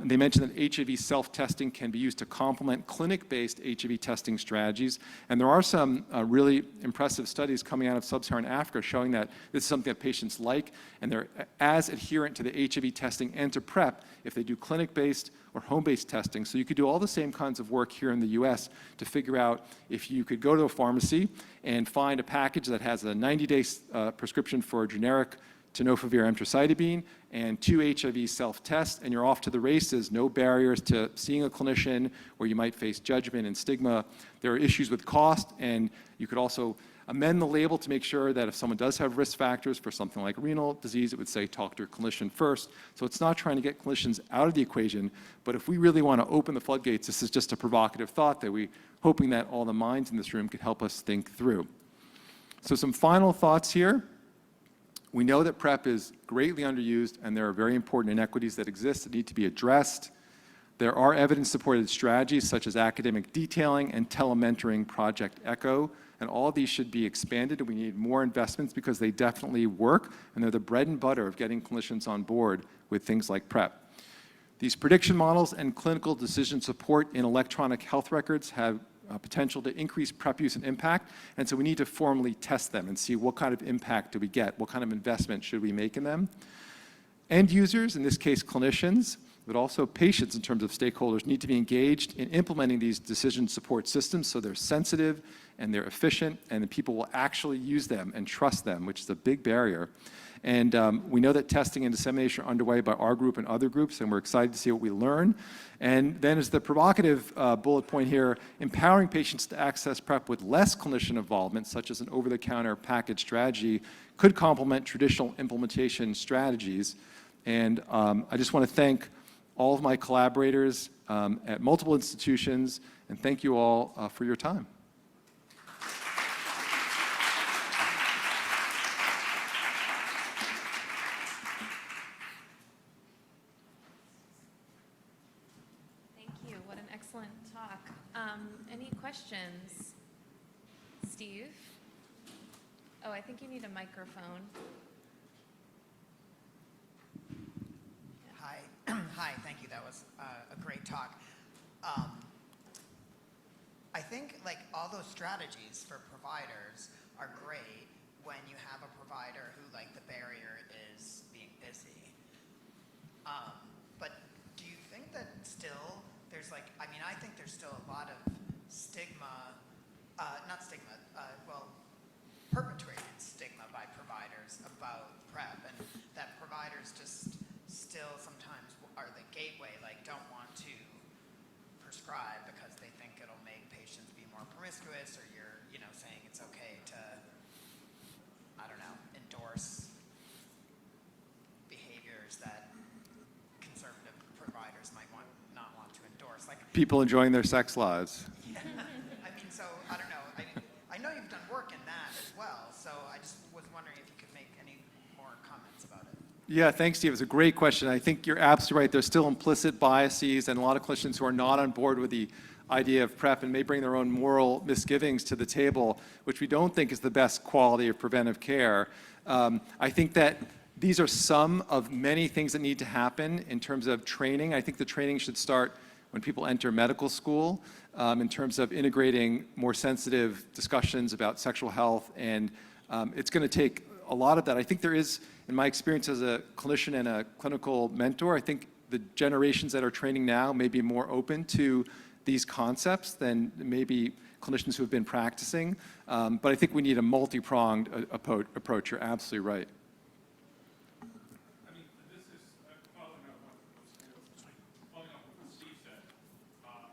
They mentioned that HIV self-testing can be used to complement clinic-based HIV testing strategies. And there are some really impressive studies coming out of sub-Saharan Africa showing that this is something that patients like, and they're as adherent to the HIV testing and to PrEP if they do clinic-based or home-based testing. So you could do all the same kinds of work here in the US to figure out if you could go to a pharmacy and find a package that has a 90-day prescription for a generic tenofovir emtricitabine and 2 HIV self-tests, and you're off to the races. No barriers to seeing a clinician where you might face judgment and stigma. There are issues with cost, and you could also amend the label to make sure that if someone does have risk factors for something like renal disease, it would say talk to your clinician first. So it's not trying to get clinicians out of the equation, but if we really want to open the floodgates, this is just a provocative thought that we're hoping that all the minds in this room could help us think through. So some final thoughts here. We know that PrEP is greatly underused, and there are very important inequities that exist that need to be addressed. There are evidence-supported strategies such as academic detailing and telementoring Project ECHO, and all of these should be expanded, and we need more investments because they definitely work, and they're the bread and butter of getting clinicians on board with things like PrEP. These prediction models and clinical decision support in electronic health records have potential to increase PrEP use and impact, and so we need to formally test them and see what kind of impact do we get, what kind of investment should we make in them. End users, in this case clinicians, but also patients in terms of stakeholders, need to be engaged in implementing these decision support systems so they're sensitive and they're efficient and the people will actually use them and trust them, which is a big barrier. And we know that testing and dissemination are underway by our group and other groups, and we're excited to see what we learn. And then as the provocative bullet point here, empowering patients to access PrEP with less clinician involvement, such as an over-the-counter package strategy, could complement traditional implementation strategies. And I just want to thank all of my collaborators at multiple institutions, and thank you all for your time. Any questions? Steve? Oh, I think you need a microphone. Hi. Hi, thank you. That was a great talk. I think like all those strategies for providers are great when you have a provider who like the barrier is being busy. But do you think that still there's like, I mean, I think there's still a lot of stigma, not stigma, well, perpetuated stigma by providers about PrEP, and that providers just still sometimes are the gateway, like don't want to prescribe because they think it'll make patients be more promiscuous, or you're, you know, saying it's okay to, I don't know, endorse behaviors that conservative providers might not want to endorse. Like People enjoying their sex lives. I mean, so I don't know. I know you've done work in that as well, so I just was wondering if you could make any more comments about it. Yeah, thanks, Steve. It's a great question. I think you're absolutely right. There's still implicit biases and a lot of clinicians who are not on board with the idea of PrEP and may bring their own moral misgivings to the table, which we don't think is the best quality of preventive care. I think that these are some of many things that need to happen in terms of training. I think the training should start when people enter medical school in terms of integrating more sensitive discussions about sexual health, and it's going to take a lot of that. I think there is, in my experience as a clinician and a clinical mentor, I think the generations that are training now may be more open to these concepts than maybe clinicians who have been practicing. But I think we need a multi-pronged approach. You're absolutely right. I mean, this is following up on what Steve said. I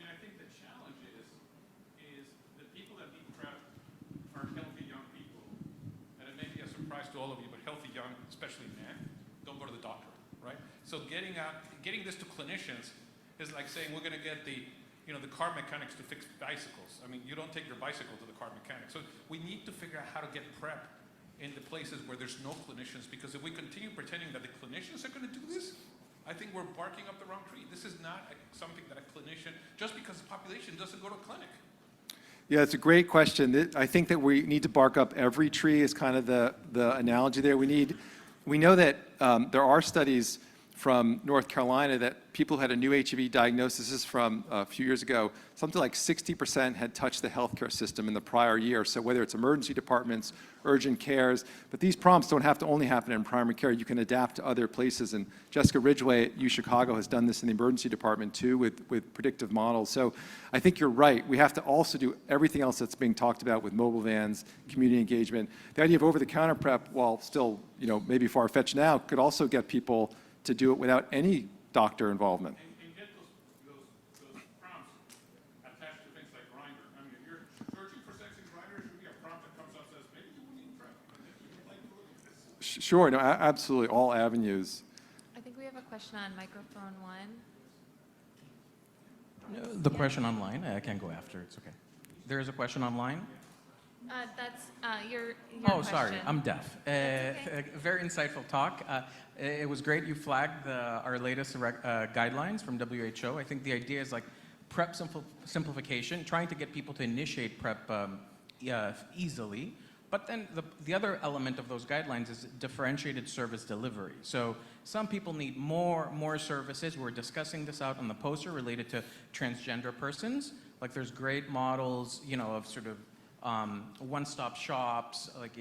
mean, I think the challenge is the people that need PrEP are healthy young people. And it may be a surprise to all of you, but healthy young, especially men, don't go to the doctor, right? So getting this to clinicians is like saying we're going to get the car mechanics to fix bicycles. I mean, you don't take your bicycle to the car mechanic. So we need to figure out how to get PrEP in the places where there's no clinicians, because if we continue pretending that the clinicians are going to do this, I think we're barking up the wrong tree. This is not something that a clinician, just because the population doesn't go to a clinic. Yeah, it's a great question. I think that we need to bark up every tree is kind of the analogy there. We know that there are studies from North Carolina that people who had a new HIV diagnosis, this is from a few years ago, something like 60% had touched the healthcare system in the prior year. So whether it's emergency departments, urgent cares, but these prompts don't have to only happen in primary care. You can adapt to other places. And Jessica Ridgway at UChicago has done this in the emergency department too with predictive models. So I think you're right. We have to also do everything else that's being talked about with mobile vans, community engagement. The idea of over-the-counter PrEP, while still maybe far-fetched now, could also get people to do it without any doctor involvement. And get those prompts attached to things like Grindr. I mean, if you're searching for sex in Grindr, there should be a prompt that comes up and says, maybe you will need PrEP. And if you would like to look at this. Sure, no, absolutely, all avenues. I think we have a question on microphone 1. The question online, I can't go after, it's okay. There is a question online? That's your Oh, question. sorry, I'm deaf. Okay. Very insightful talk. It was great you flagged our latest guidelines from WHO. I think the idea is like PrEP simplification, trying to get people to initiate PrEP easily. But then the other element of those guidelines is differentiated service delivery. So some people need more services. We're discussing this out on the poster related to transgender persons. Like there's great models, of sort of one-stop shops, like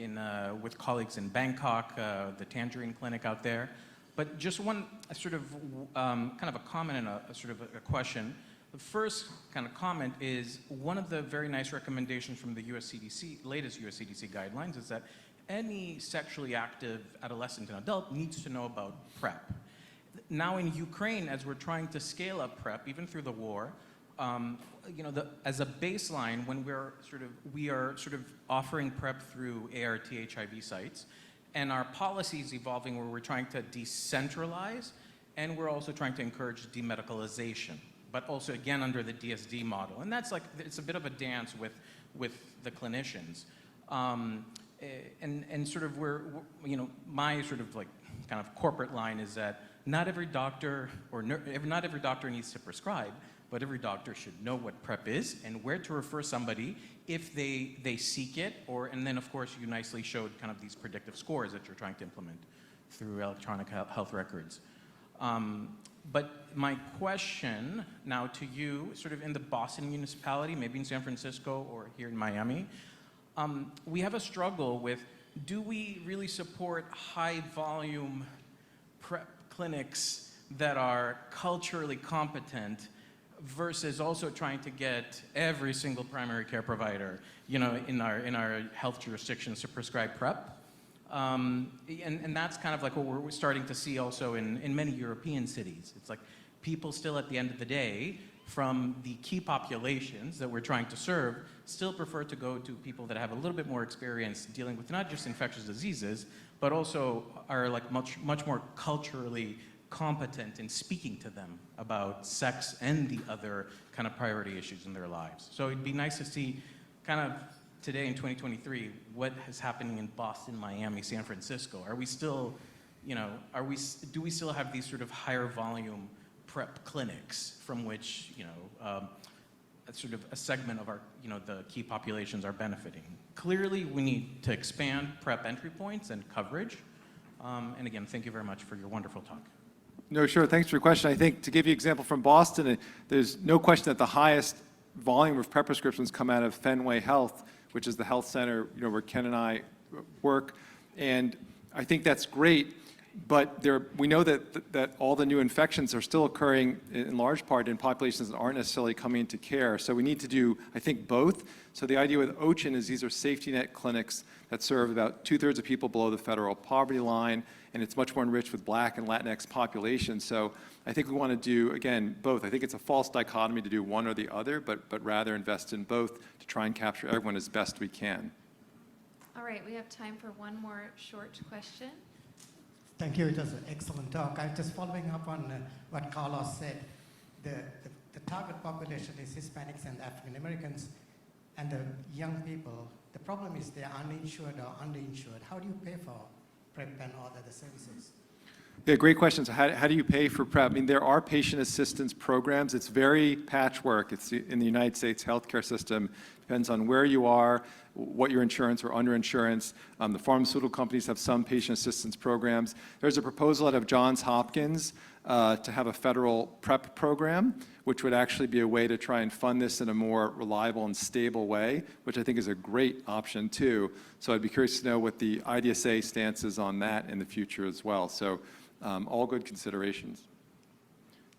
with colleagues in Bangkok, the Tangerine Clinic out there. But just one sort of kind of a comment and a sort of a question. The first kind of comment is one of the very nice recommendations from the latest US CDC guidelines is that any sexually active adolescent and adult needs to know about PrEP. Now in Ukraine, as we're trying to scale up PrEP, even through the war, as a baseline, when we are sort of offering PrEP through ART HIV sites, and our policy is evolving where we're trying to decentralize, and we're also trying to encourage demedicalization, but also again under the DSD model, and that's like it's a bit of a dance with the clinicians, and sort of my sort of like kind of corporate line is that not every doctor not every doctor needs to prescribe. But every doctor should know what PrEP is and where to refer somebody if they seek it, and then of course you nicely showed kind of these predictive scores that you're trying to implement through electronic health records. But my question now to you, sort of in the Boston municipality, maybe in San Francisco or here in Miami, we have a struggle with, do we really support high volume PrEP clinics that are culturally competent versus also trying to get every single primary care provider, in our health jurisdictions to prescribe PrEP. And that's kind of like what we're starting to see also in many European cities. It's like people still at the end of the day, from the key populations that we're trying to serve, still prefer to go to people that have a little bit more experience dealing with not just infectious diseases, but also are like much more culturally competent in speaking to them about sex and the other kind of priority issues in their lives. So it'd be nice to see kind of today in 2023, what is happening in Boston, Miami, San Francisco. Are we still, do we still have these sort of higher volume PrEP clinics from which, sort of a segment of our, the key populations are benefiting? Clearly, we need to expand PrEP entry points and coverage. And again, thank you very much for your wonderful talk. No, sure. Thanks for your question. I think to give you an example from Boston, there's no question that the highest volume of PrEP prescriptions come out of Fenway Health, which is the health center where Ken and I work. And I think that's great. But we know that all the new infections are still occurring in large part in populations that aren't necessarily coming into care. So we need to do, I think, both. So the idea with OCHIN is these are safety net clinics that serve about 2/3 of people below the federal poverty line, and it's much more enriched with Black and Latinx populations. So I think we want to do, again, both. I think it's a false dichotomy to do one or the other, but rather invest in both to try and capture everyone as best we can. All right, we have time for one more short question. Thank you. It was an excellent talk. I'm just following up on what Carlos said. The target population is Hispanics and African Americans and the young people. The problem is they're uninsured or underinsured. How do you pay for PrEP and all other services? Yeah, great question. So how do you pay for PrEP? I mean, there are patient assistance programs. It's very patchwork. It's in the United States healthcare system. Depends on where you are, what your insurance or underinsurance. The pharmaceutical companies have some patient assistance programs. There's a proposal out of Johns Hopkins to have a federal PrEP program, which would actually be a way to try and fund this in a more reliable and stable way, which I think is a great option too. So I'd be curious to know what the IDSA stance is on that in the future as well. So all good considerations.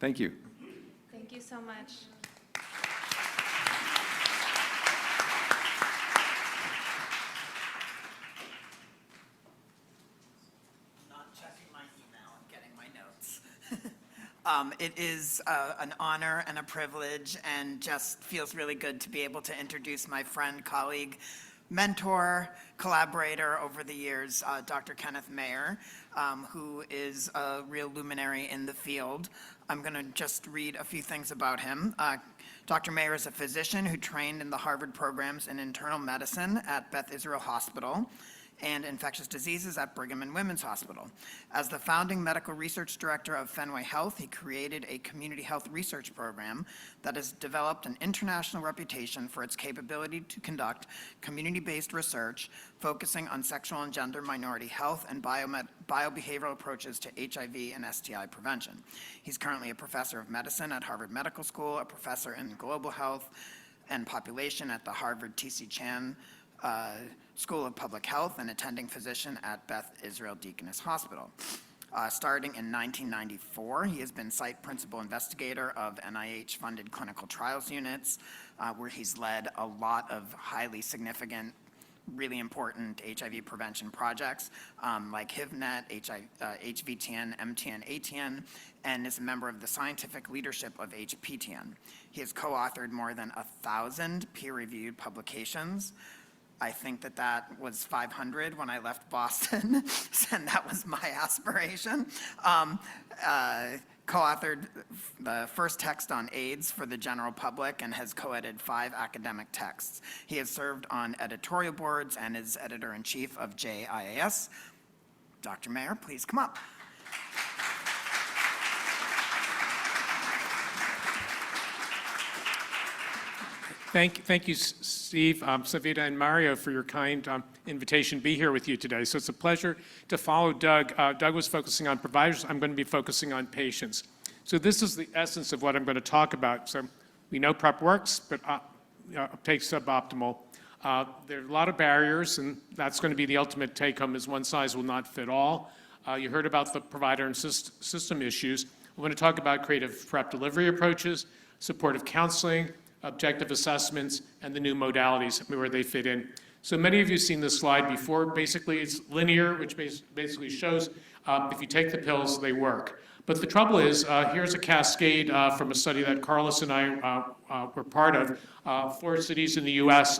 Thank you. Thank you so much. Not checking my email and getting my notes. It is an honor and a privilege, and just feels really good to be able to introduce my friend, colleague, mentor, collaborator over the years, Dr. Kenneth Mayer, who is a real luminary in the field. I'm going to just read a few things about him. Dr. Mayer is a physician who trained in the Harvard programs in internal medicine at Beth Israel Hospital and infectious diseases at Brigham and Women's Hospital. As the founding medical research director of Fenway Health, he created a community health research program that has developed an international reputation for its capability to conduct community-based research focusing on sexual and gender minority health and biobehavioral approaches to HIV and STI prevention. He's currently a professor of medicine at Harvard Medical School, a professor in global health and population at the Harvard T.C. Chan School of Public Health, and attending physician at Beth Israel Deaconess Hospital. Starting in 1994, he has been site principal investigator of NIH-funded clinical trials units, where he's led a lot of highly significant, really important HIV prevention projects, like HIVNet, HVTN, MTN, ATN, and is a member of the scientific leadership of HPTN. He has co-authored more than 1,000 peer-reviewed publications. I think that was 500 when I left Boston, and that was my aspiration. Co-authored the first text on AIDS for the general public and has co-edited 5 academic texts. He has served on editorial boards and is editor-in-chief of JIAS. Dr. Mayer, please come up. Thank you, Steve, Savita, and Mario for your kind invitation to be here with you today. So it's a pleasure to follow Doug. Doug was focusing on providers. I'm going to be focusing on patients. So this is the essence of what I'm going to talk about. So we know PrEP works, but uptake's suboptimal. There are a lot of barriers, and that's going to be the ultimate take-home is one size will not fit all. You heard about the provider and system issues. We're going to talk about creative PrEP delivery approaches, supportive counseling, objective assessments, and the new modalities, where they fit in. So many of you have seen this slide before. Basically, it's linear, which basically shows if you take the pills, they work. But the trouble is, here's a cascade from a study that Carlos and I were part of, 4 cities in the US.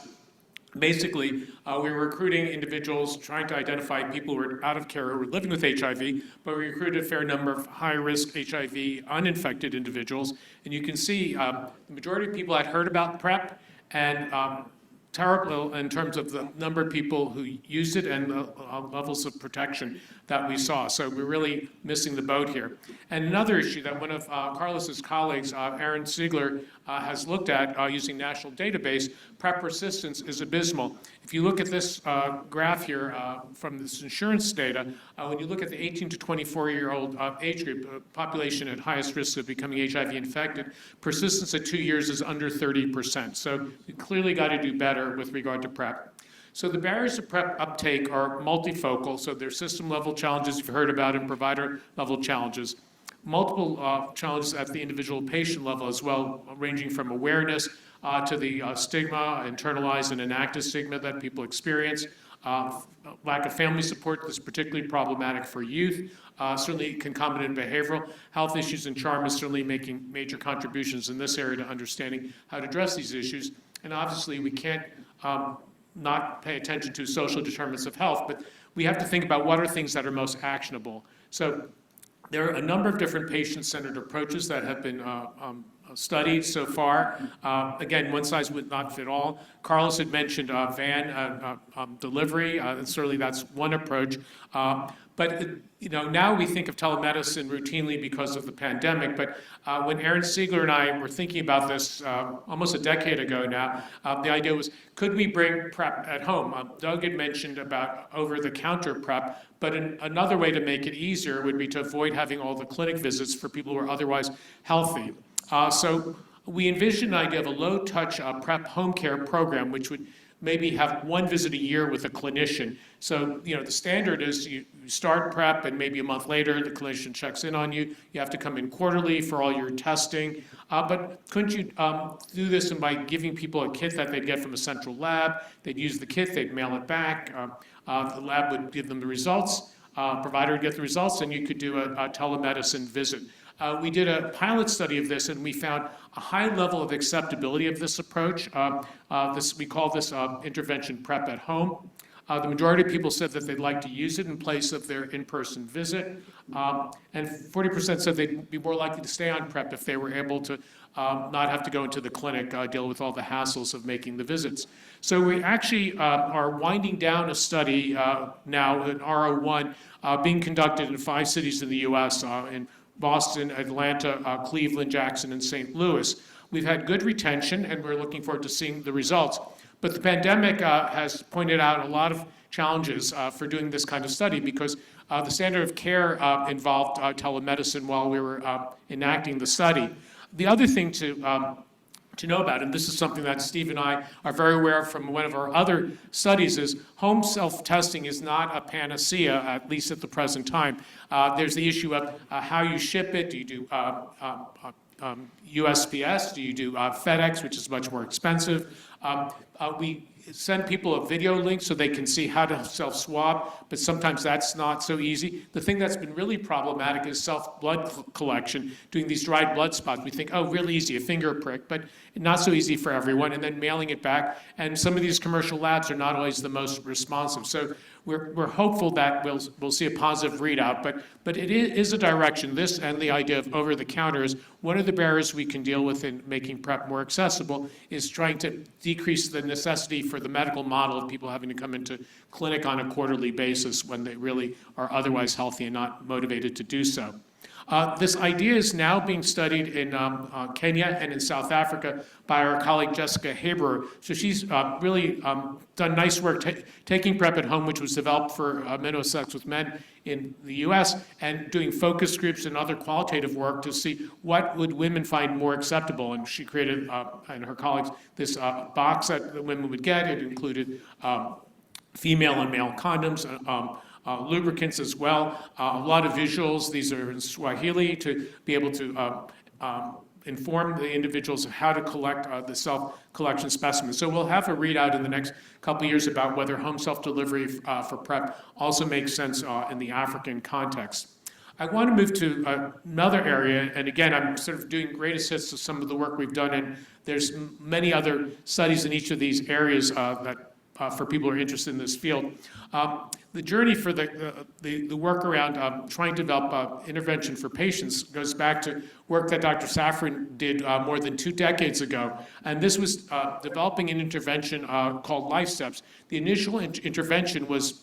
Basically, we were recruiting individuals, trying to identify people who were out of care who were living with HIV, but we recruited a fair number of high-risk HIV uninfected individuals. And you can see the majority of people had heard about PrEP, and terrible in terms of the number of people who used it and the levels of protection that we saw. So we're really missing the boat here. And another issue that one of Carlos's colleagues, Aaron Siegler, has looked at using national database, PrEP persistence is abysmal. If you look at this graph here from this insurance data, when you look at the 18 to 24-year-old age group, population at highest risk of becoming HIV infected, persistence at 2 years is under 30%. So we clearly got to do better with regard to PrEP. So the barriers to PrEP uptake are multifocal, so there's system-level challenges you've heard about and provider-level challenges. Multiple challenges at the individual patient level as well, ranging from awareness to the stigma, internalized and enacted stigma that people experience. Lack of family support is particularly problematic for youth. Certainly concomitant behavioral health issues, and CHARM is certainly making major contributions in this area to understanding how to address these issues. And obviously we can't not pay attention to social determinants of health, but we have to think about what are things that are most actionable. So there are a number of different patient-centered approaches that have been studied so far. Again, one size would not fit all. Carlos had mentioned van delivery, and certainly that's one approach. But now we think of telemedicine routinely because of the pandemic, but when Aaron Siegler and I were thinking about this almost a decade ago now, the idea was, could we bring PrEP at home? Doug had mentioned about over-the-counter PrEP, but another way to make it easier would be to avoid having all the clinic visits for people who are otherwise healthy. So we envisioned the idea of a low-touch PrEP home care program, which would maybe have one visit a year with a clinician. So, the standard is you start PrEP and maybe a month later the clinician checks in on you. You have to come in quarterly for all your testing. But couldn't you do this by giving people a kit that they'd get from a central lab? They'd use the kit, they'd mail it back. The lab would give them the results, provider would get the results, and you could do a telemedicine visit. We did a pilot study of this, and we found a high level of acceptability of this approach. We call this intervention PrEP at home. The majority of people said that they'd like to use it in place of their in-person visit, and 40% said they'd be more likely to stay on PrEP if they were able to not have to go into the clinic, deal with all the hassles of making the visits. So we actually are winding down a study now, an RO1, being conducted in 5 cities in the U.S., in Boston, Atlanta, Cleveland, Jackson, and St. Louis. We've had good retention, and we're looking forward to seeing the results. But the pandemic has pointed out a lot of challenges for doing this kind of study, because the standard of care involved telemedicine while we were enacting the study. The other thing to know about, and this is something that Steve and I are very aware of from one of our other studies, is home self-testing is not a panacea, at least at the present time. There's the issue of how you ship it. Do you do USPS? Do you do FedEx, which is much more expensive? We send people a video link so they can see how to self-swab, but sometimes that's not so easy. The thing that's been really problematic is self-blood collection, doing these dried blood spots. We think, oh, really easy, a finger prick, but not so easy for everyone, and then mailing it back. And some of these commercial labs are not always the most responsive. So we're hopeful that we'll see a positive readout, but it is a direction. This and the idea of over-the-counter is one of the barriers we can deal with in making PrEP more accessible, is trying to decrease the necessity for the medical model of people having to come into clinic on a quarterly basis when they really are otherwise healthy and not motivated to do so. This idea is now being studied in Kenya and in South Africa by our colleague Jessica Haber. So she's really done nice work taking PrEP at home, which was developed for men who have sex with men in the US, and doing focus groups and other qualitative work to see what would women find more acceptable. And she created, and her colleagues, this box that the women would get. It included female and male condoms, lubricants as well, a lot of visuals. These are in Swahili to be able to inform the individuals of how to collect the self-collection specimens. So we'll have a readout in the next couple of years about whether home self-delivery for PrEP also makes sense in the African context. I want to move to another area, and again, I'm sort of doing greatest hits of some of the work we've done, and there's many other studies in each of these areas that for people who are interested in this field. The journey for the work around trying to develop intervention for patients goes back to work that Dr. Safran did more than 2 decades ago. And this was developing an intervention called Life Steps. The initial intervention was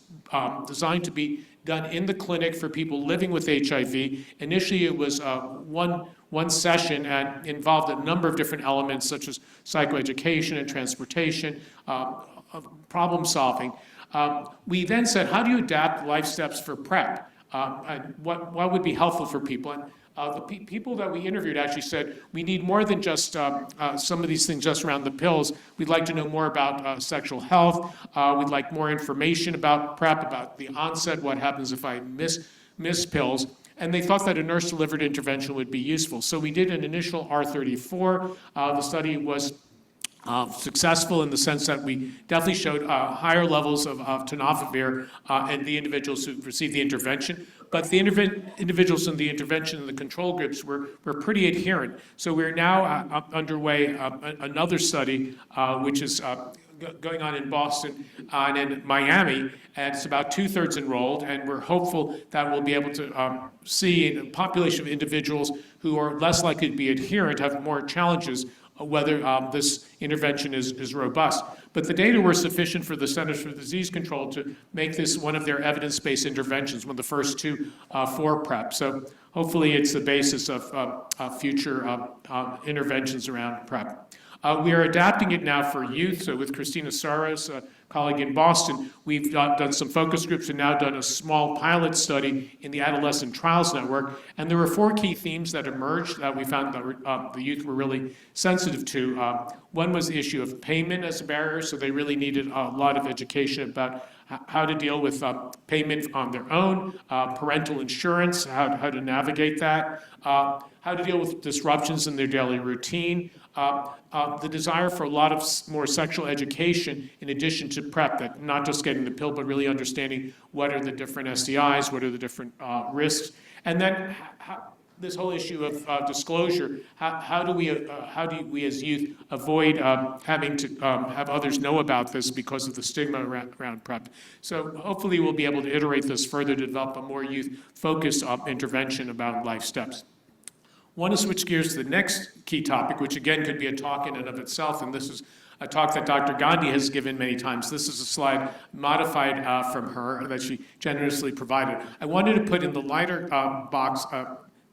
designed to be done in the clinic for people living with HIV. Initially, it was one one session and involved a number of different elements such as psychoeducation and transportation, problem solving. We then said, how do you adapt life steps for PrEP? And what would be helpful for people? And the people that we interviewed actually said, we need more than just some of these things just around the pills. We'd like to know more about sexual health. We'd like more information about PrEP, about the onset, what happens if I miss pills. And they thought that a nurse-delivered intervention would be useful. So we did an initial R34. The study was successful in the sense that we definitely showed higher levels of tenofovir in the individuals who received the intervention. But the individuals in the intervention and the control groups were pretty adherent. So we're now underway another study, which is going on in Boston and in Miami, and it's about 2/3 enrolled, and we're hopeful that we'll be able to see a population of individuals who are less likely to be adherent, have more challenges, whether this intervention is robust. But the data were sufficient for the Centers for Disease Control to make this one of their evidence-based interventions, one of the first two for PrEP. So hopefully it's the basis of future interventions around PrEP. We are adapting it now for youth. So with Christina Saros, a colleague in Boston, we've done some focus groups and now done a small pilot study in the Adolescent Trials Network. And there were 4 key themes that emerged that we found that the youth were really sensitive to. One was the issue of payment as a barrier. So they really needed a lot of education about how to deal with payment on their own, parental insurance, how to navigate that, how to deal with disruptions in their daily routine, the desire for a lot of more sexual education in addition to PrEP, that not just getting the pill, but really understanding what are the different STIs, what are the different risks, and then this whole issue of disclosure. How do we as youth avoid having to have others know about this because of the stigma around PrEP? So hopefully we'll be able to iterate this further to develop a more youth-focused intervention about life steps. Want to switch gears to the next key topic, which again could be a talk in and of itself, and this is a talk that Dr. Gandhi has given many times. This is a slide modified from her that she generously provided. I wanted to put in the lighter box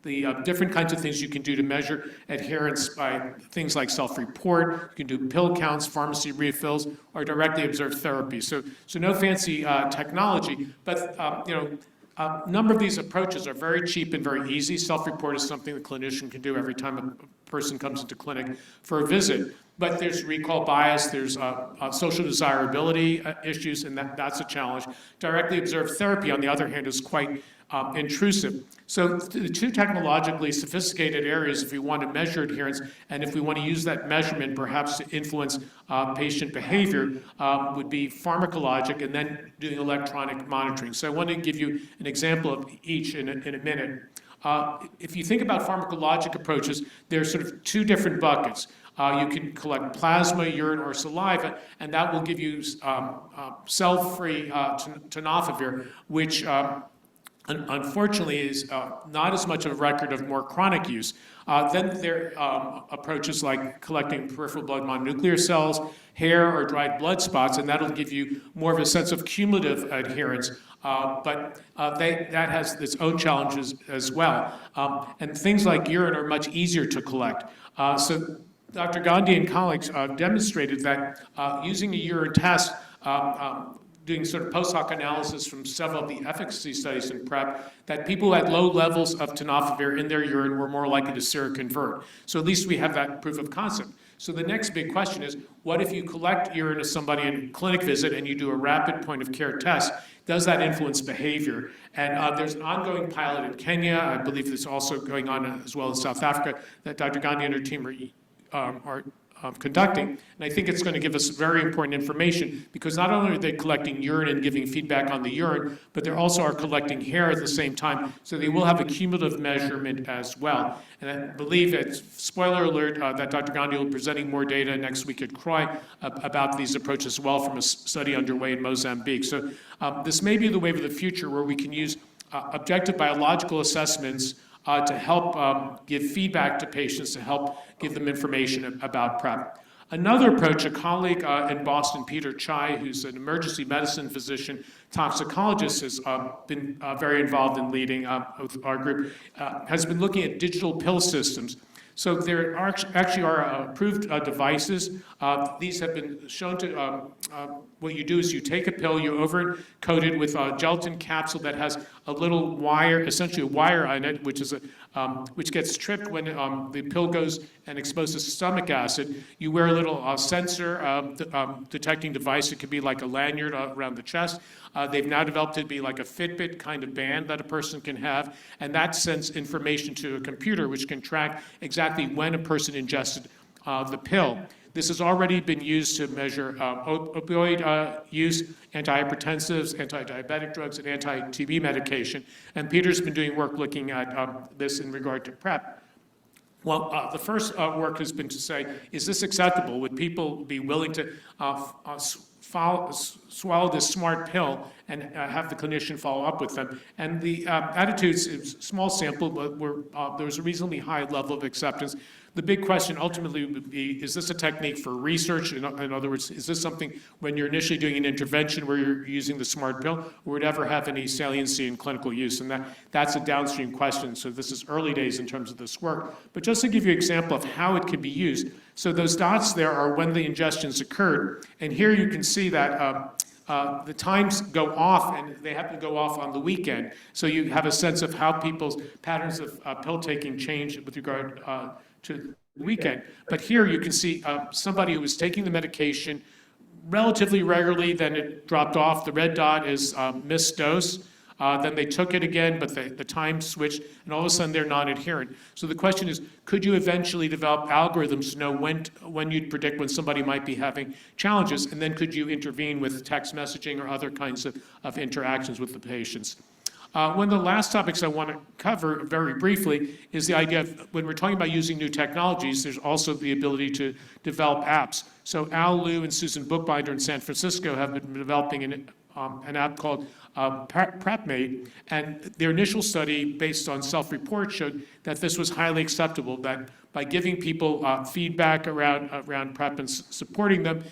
the different kinds of things you can do to measure adherence by things like self-report. You can do pill counts, pharmacy refills, or directly observed therapy. So no fancy technology, but a number of these approaches are very cheap and very easy. Self-report is something the clinician can do every time a person comes into clinic for a visit. But there's recall bias, there's social desirability issues, and that's a challenge. Directly observed therapy, on the other hand, is quite intrusive. So the two technologically sophisticated areas, if we want to measure adherence, and if we want to use that measurement perhaps to influence patient behavior, would be pharmacologic and then doing electronic monitoring. So I want to give you an example of each in a minute. If you think about pharmacologic approaches, there's sort of 2 different buckets. You can collect plasma, urine, or saliva, and that will give you cell-free tenofovir, which unfortunately is not as much of a record of more chronic use. Then there are approaches like collecting peripheral blood mononuclear cells, hair, or dried blood spots, and that'll give you more of a sense of cumulative adherence. But that has its own challenges as well. And things like urine are much easier to collect. So Dr. Gandhi and colleagues demonstrated that using a urine test, doing sort of post hoc analysis from several of the efficacy studies in PrEP, that people who had low levels of tenofovir in their urine were more likely to seroconvert. So at least we have that proof of concept. So the next big question is, what if you collect urine of somebody in a clinic visit and you do a rapid point of care test? Does that influence behavior? And there's an ongoing pilot in Kenya. I believe there's also going on as well in South Africa that Dr. Gandhi and her team are conducting. And I think it's going to give us very important information, because not only are they collecting urine and giving feedback on the urine, but they also are collecting hair at the same time. So they will have a cumulative measurement as well. And I believe that, spoiler alert, that Dr. Gandhi will be presenting more data next week at CROI about these approaches as well from a study underway in Mozambique. So this may be the wave of the future where we can use objective biological assessments to help give feedback to patients, to help give them information about PrEP. Another approach, a colleague in Boston, Peter Chai, who's an emergency medicine physician, toxicologist, has been very involved in leading with our group, has been looking at digital pill systems. So there are actually are approved devices. These have been shown to, what you do is you take a pill, you overcoat it with a gelatin capsule that has a little wire, essentially a wire on it, which is which gets tripped when the pill goes and exposes to stomach acid. You wear a little sensor detecting device. It could be like a lanyard around the chest. They've now developed it to be like a Fitbit kind of band that a person can have, and that sends information to a computer which can track exactly when a person ingested the pill. This has already been used to measure opioid use, antihypertensives, anti-diabetic drugs, and anti-TB medication. And Peter's been doing work looking at this in regard to PrEP. Well, the first work has been to say, is this acceptable? Would people be willing to swallow this smart pill and have the clinician follow up with them? And the attitudes, it's a small sample, but there was a reasonably high level of acceptance. The big question ultimately would be, is this a technique for research? In other words, is this something when you're initially doing an intervention where you're using the smart pill, or would ever have any saliency in clinical use? And that's a downstream question. So this is early days in terms of this work. But just to give you an example of how it can be used, so those dots there are when the ingestions occurred. And here you can see that the times go off, and they have to go off on the weekend. So you have a sense of how people's patterns of pill taking change with regard to the weekend. But here you can see somebody who was taking the medication relatively regularly, then it dropped off. The red dot is missed dose. Then they took it again, but the time switched, and all of a sudden they're non-adherent. So the question is, could you eventually develop algorithms to know when you'd predict when somebody might be having challenges, and then could you intervene with text messaging or other kinds of interactions with the patients? One of the last topics I want to cover very briefly is the idea of when we're talking about using new technologies, there's also the ability to develop apps. So Al Liu and Susan Bookbinder in San Francisco have been developing an app called PrepMate, and their initial study based on self-report showed that this was highly acceptable, that by giving people feedback around PrEP and supporting them,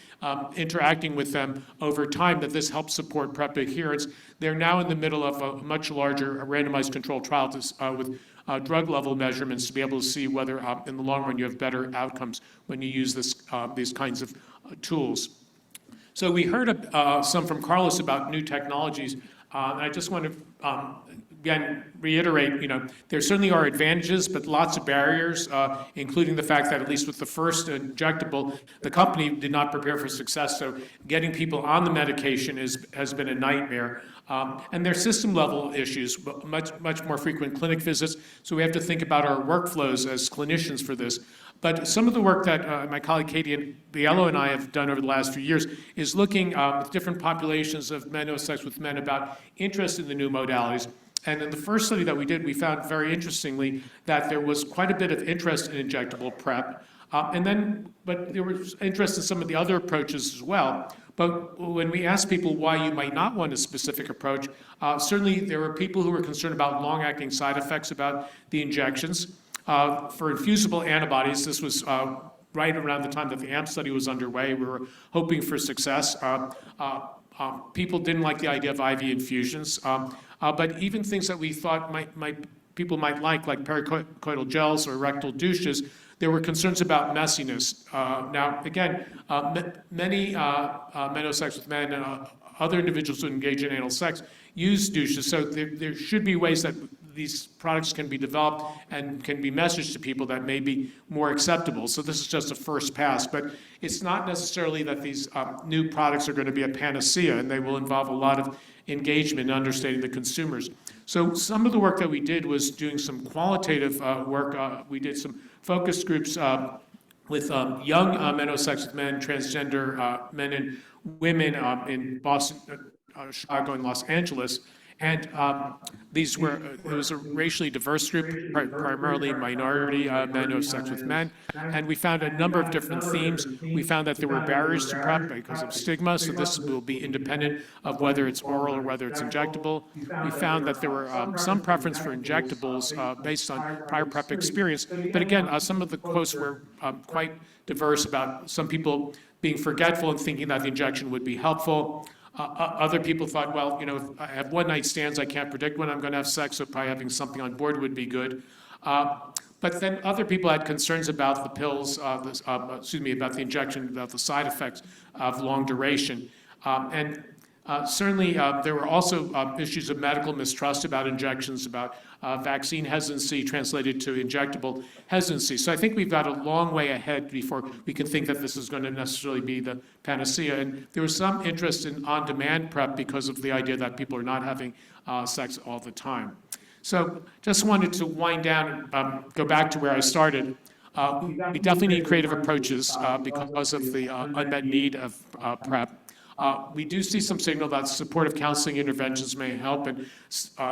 interacting with them over time, that this helps support PrEP adherence. They're now in the middle of a much larger randomized controlled trial with drug level measurements to be able to see whether in the long run you have better outcomes when you use these kinds of tools. So we heard some from Carlos about new technologies. And I just want to again reiterate, there certainly are advantages, but lots of barriers, including the fact that at least with the first injectable, the company did not prepare for success. So getting people on the medication has been a nightmare. And there are system level issues, much more frequent clinic visits. So we have to think about our workflows as clinicians for this. But some of the work that my colleague Katie Gallo and I have done over the last few years is looking with different populations of men who have sex with men about interest in the new modalities. And in the first study that we did, we found very interestingly that there was quite a bit of interest in injectable PrEP. But there was interest in some of the other approaches as well. But when we asked people why you might not want a specific approach, certainly there were people who were concerned about long-acting side effects about the injections. For infusible antibodies, this was right around the time that the AMP study was underway. We were hoping for success. People didn't like the idea of IV infusions. But even things that we thought people might like pericoital gels or rectal douches, there were concerns about messiness. Now, again, many men who have sex with men and other individuals who engage in anal sex use douches. So there should be ways that these products can be developed and can be messaged to people that may be more acceptable. So this is just a first pass, but it's not necessarily that these new products are going to be a panacea, and they will involve a lot of engagement in understanding the consumers. So some of the work that we did was doing some qualitative work. We did some focus groups with young men who have sex with men, transgender men and women in Boston, Chicago, and Los Angeles. And it was a racially diverse group, primarily minority men who have sex with men. And we found a number of different themes. We found that there were barriers to PrEP because of stigma, so this will be independent of whether it's oral or whether it's injectable. We found that there were some preference for injectables based on prior PrEP experience. But again, some of the quotes were quite diverse about some people being forgetful and thinking that the injection would be helpful. Other people thought, well, if I have one-night stands, I can't predict when I'm going to have sex, so probably having something on board would be good. But then other people had concerns about the pills, about the injection, about the side effects of long duration. Certainly, there were also issues of medical mistrust about injections, about vaccine hesitancy translated to injectable hesitancy. So I think we've got a long way ahead before we can think that this is going to necessarily be the panacea. And there was some interest in on-demand PrEP because of the idea that people are not having sex all the time. So just wanted to wind down and go back to where I started. We definitely need creative approaches because of the unmet need of PrEP. We do see some signal that supportive counseling interventions may help, and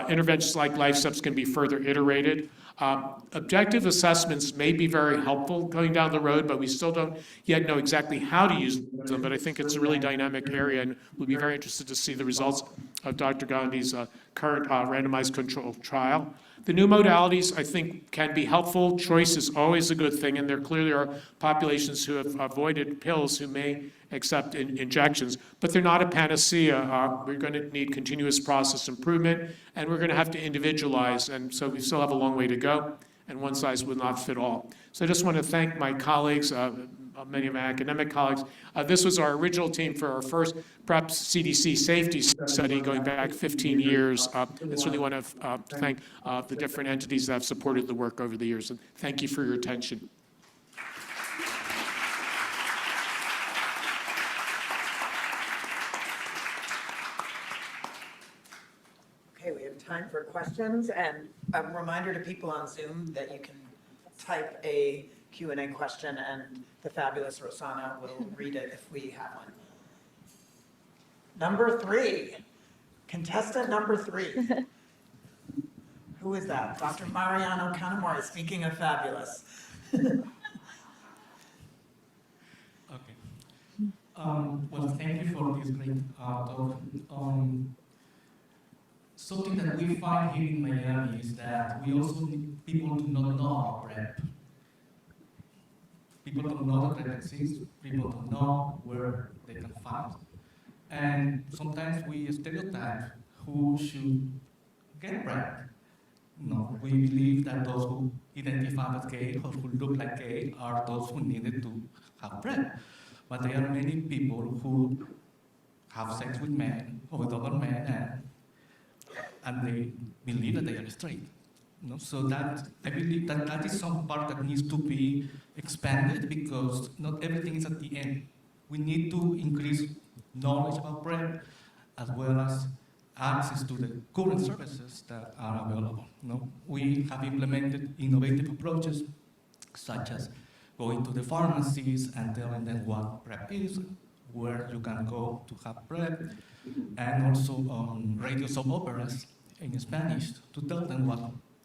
interventions like Life Steps can be further iterated. Objective assessments may be very helpful going down the road, but we still don't yet know exactly how to use them. But I think it's a really dynamic area, and we'll be very interested to see the results of Dr. Gandhi's current randomized controlled trial. The new modalities, I think, can be helpful. Choice is always a good thing, and there clearly are populations who have avoided pills who may accept injections, but they're not a panacea. We're going to need continuous process improvement, and we're going to have to individualize, and so we still have a long way to go, and one size will not fit all. So I just want to thank my colleagues, many of my academic colleagues. This was our original team for our first PrEP CDC safety study going back 15 years. I certainly want to thank the different entities that have supported the work over the years, and thank you for your attention. Okay, we have time for questions, and a reminder to people on Zoom that you can type a Q&A question, and the fabulous Rosanna will read it if we have one. Number 3, contestant number 3. Who is that? Dr. Mariano Kanamori, speaking of fabulous. Okay. Well, thank you for this great talk. Something that we find here in Miami is that we also need people to not know about PrEP. People don't know that PrEP exists, people don't know where they can find. And sometimes we stereotype who should get PrEP. No, we believe that those who identify as gay or who look like gay are those who needed to have PrEP. But there are many people who have sex with men or with other men and they believe that they are straight. No? So that, I believe that that is some part that needs to be expanded because not everything is at the end. We need to increase knowledge about PrEP as well as access to the current services that are available. No? We have implemented innovative approaches such as going to the pharmacies and telling them what PrEP is, where you can go to have PrEP, and also radio soap operas in Spanish to tell them what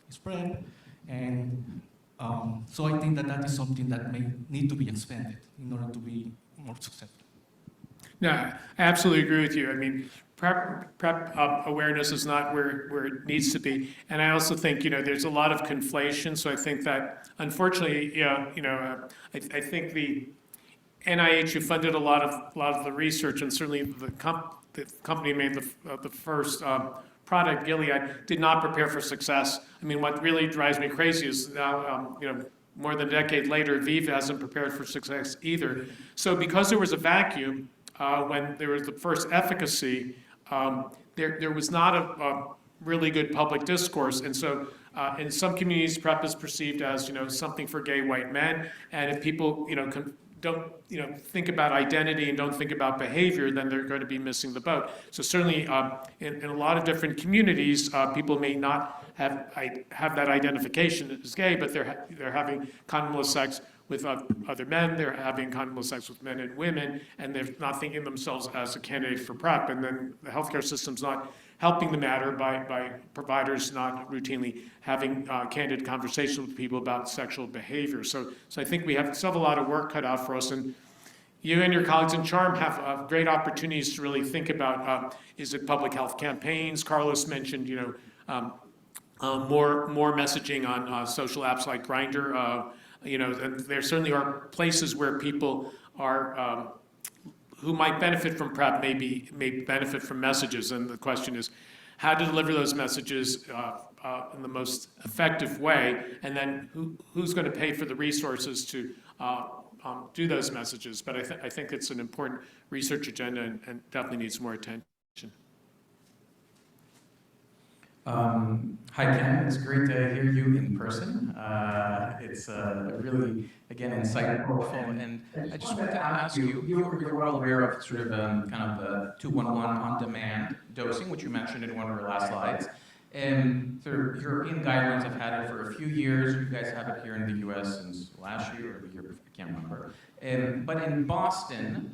is PrEP. And so I think that that is something that may need to be expanded in order to be more successful. No, I absolutely agree with you. I mean, PrEP awareness is not where it needs to be. And I also think, there's a lot of conflation. So I think that, unfortunately, I think the NIH, who funded a lot of the research, and certainly the company made the first product, Gilead, did not prepare for success. I mean, what really drives me crazy is now, more than a decade later, Viva hasn't prepared for success either. So because there was a vacuum, when there was the first efficacy, there was not a really good public discourse. And so in some communities, PrEP is perceived as, something for gay white men. And if people, don't think about identity and don't think about behavior, then they're going to be missing the boat. So certainly in a lot of different communities, people may not have that identification as gay, but they're having condomless sex with other men, they're having condomless sex with men and women, and they're not thinking of themselves as a candidate for PrEP, and then the healthcare system's not helping the matter by providers not routinely having candid conversations with people about sexual behavior. So I think we still have a lot of work cut out for us. And you and your colleagues in CHARM have great opportunities to really think about, is it public health campaigns? Carlos mentioned, more messaging on social apps like Grindr. And there certainly are places where people are who might benefit from PrEP may benefit from messages. And the question is how to deliver those messages in the most effective way, and then who's going to pay for the resources to do those messages. But I think it's an important research agenda and definitely needs more attention. Hi, Ken. It's great to hear you in person. It's really, again, insightful. And I just wanted to ask you, you're well aware of sort of kind of the 211 on-demand dosing, which you mentioned in one of your last slides. And the European guidelines have had it for a few years. You guys have it here in the US since last year or the year before, I can't remember. But in Boston,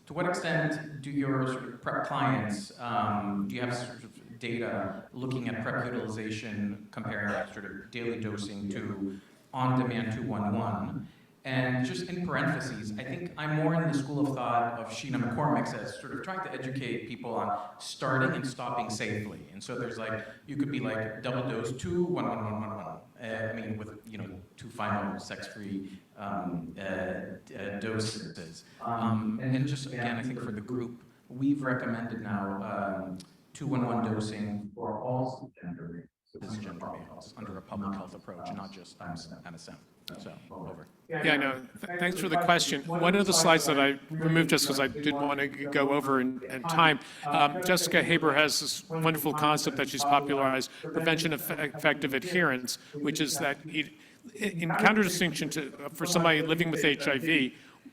to what extent do your sort of PrEP clients, do you have sort of data looking at PrEP utilization comparing sort of daily dosing to on-demand 211? And just in parentheses, I think I'm more in the school of thought of Sheena McCormick's as sort of trying to educate people on starting and stopping safely. And so there's like, you could be like double dose 2, 1, 1, 1, 1, 1. I mean, with, 2 final sex-free doses. And just again, I think for the group, we've recommended now 211 dosing for all cisgender males under a public health approach, not just MSM. So, over. Yeah, no, thanks for the question. One of the slides that I removed just because I didn't want to go over in time, Jessica Haber has this wonderful concept that she's popularized, prevention of effective adherence, which is that in counter-distinction for somebody living with HIV,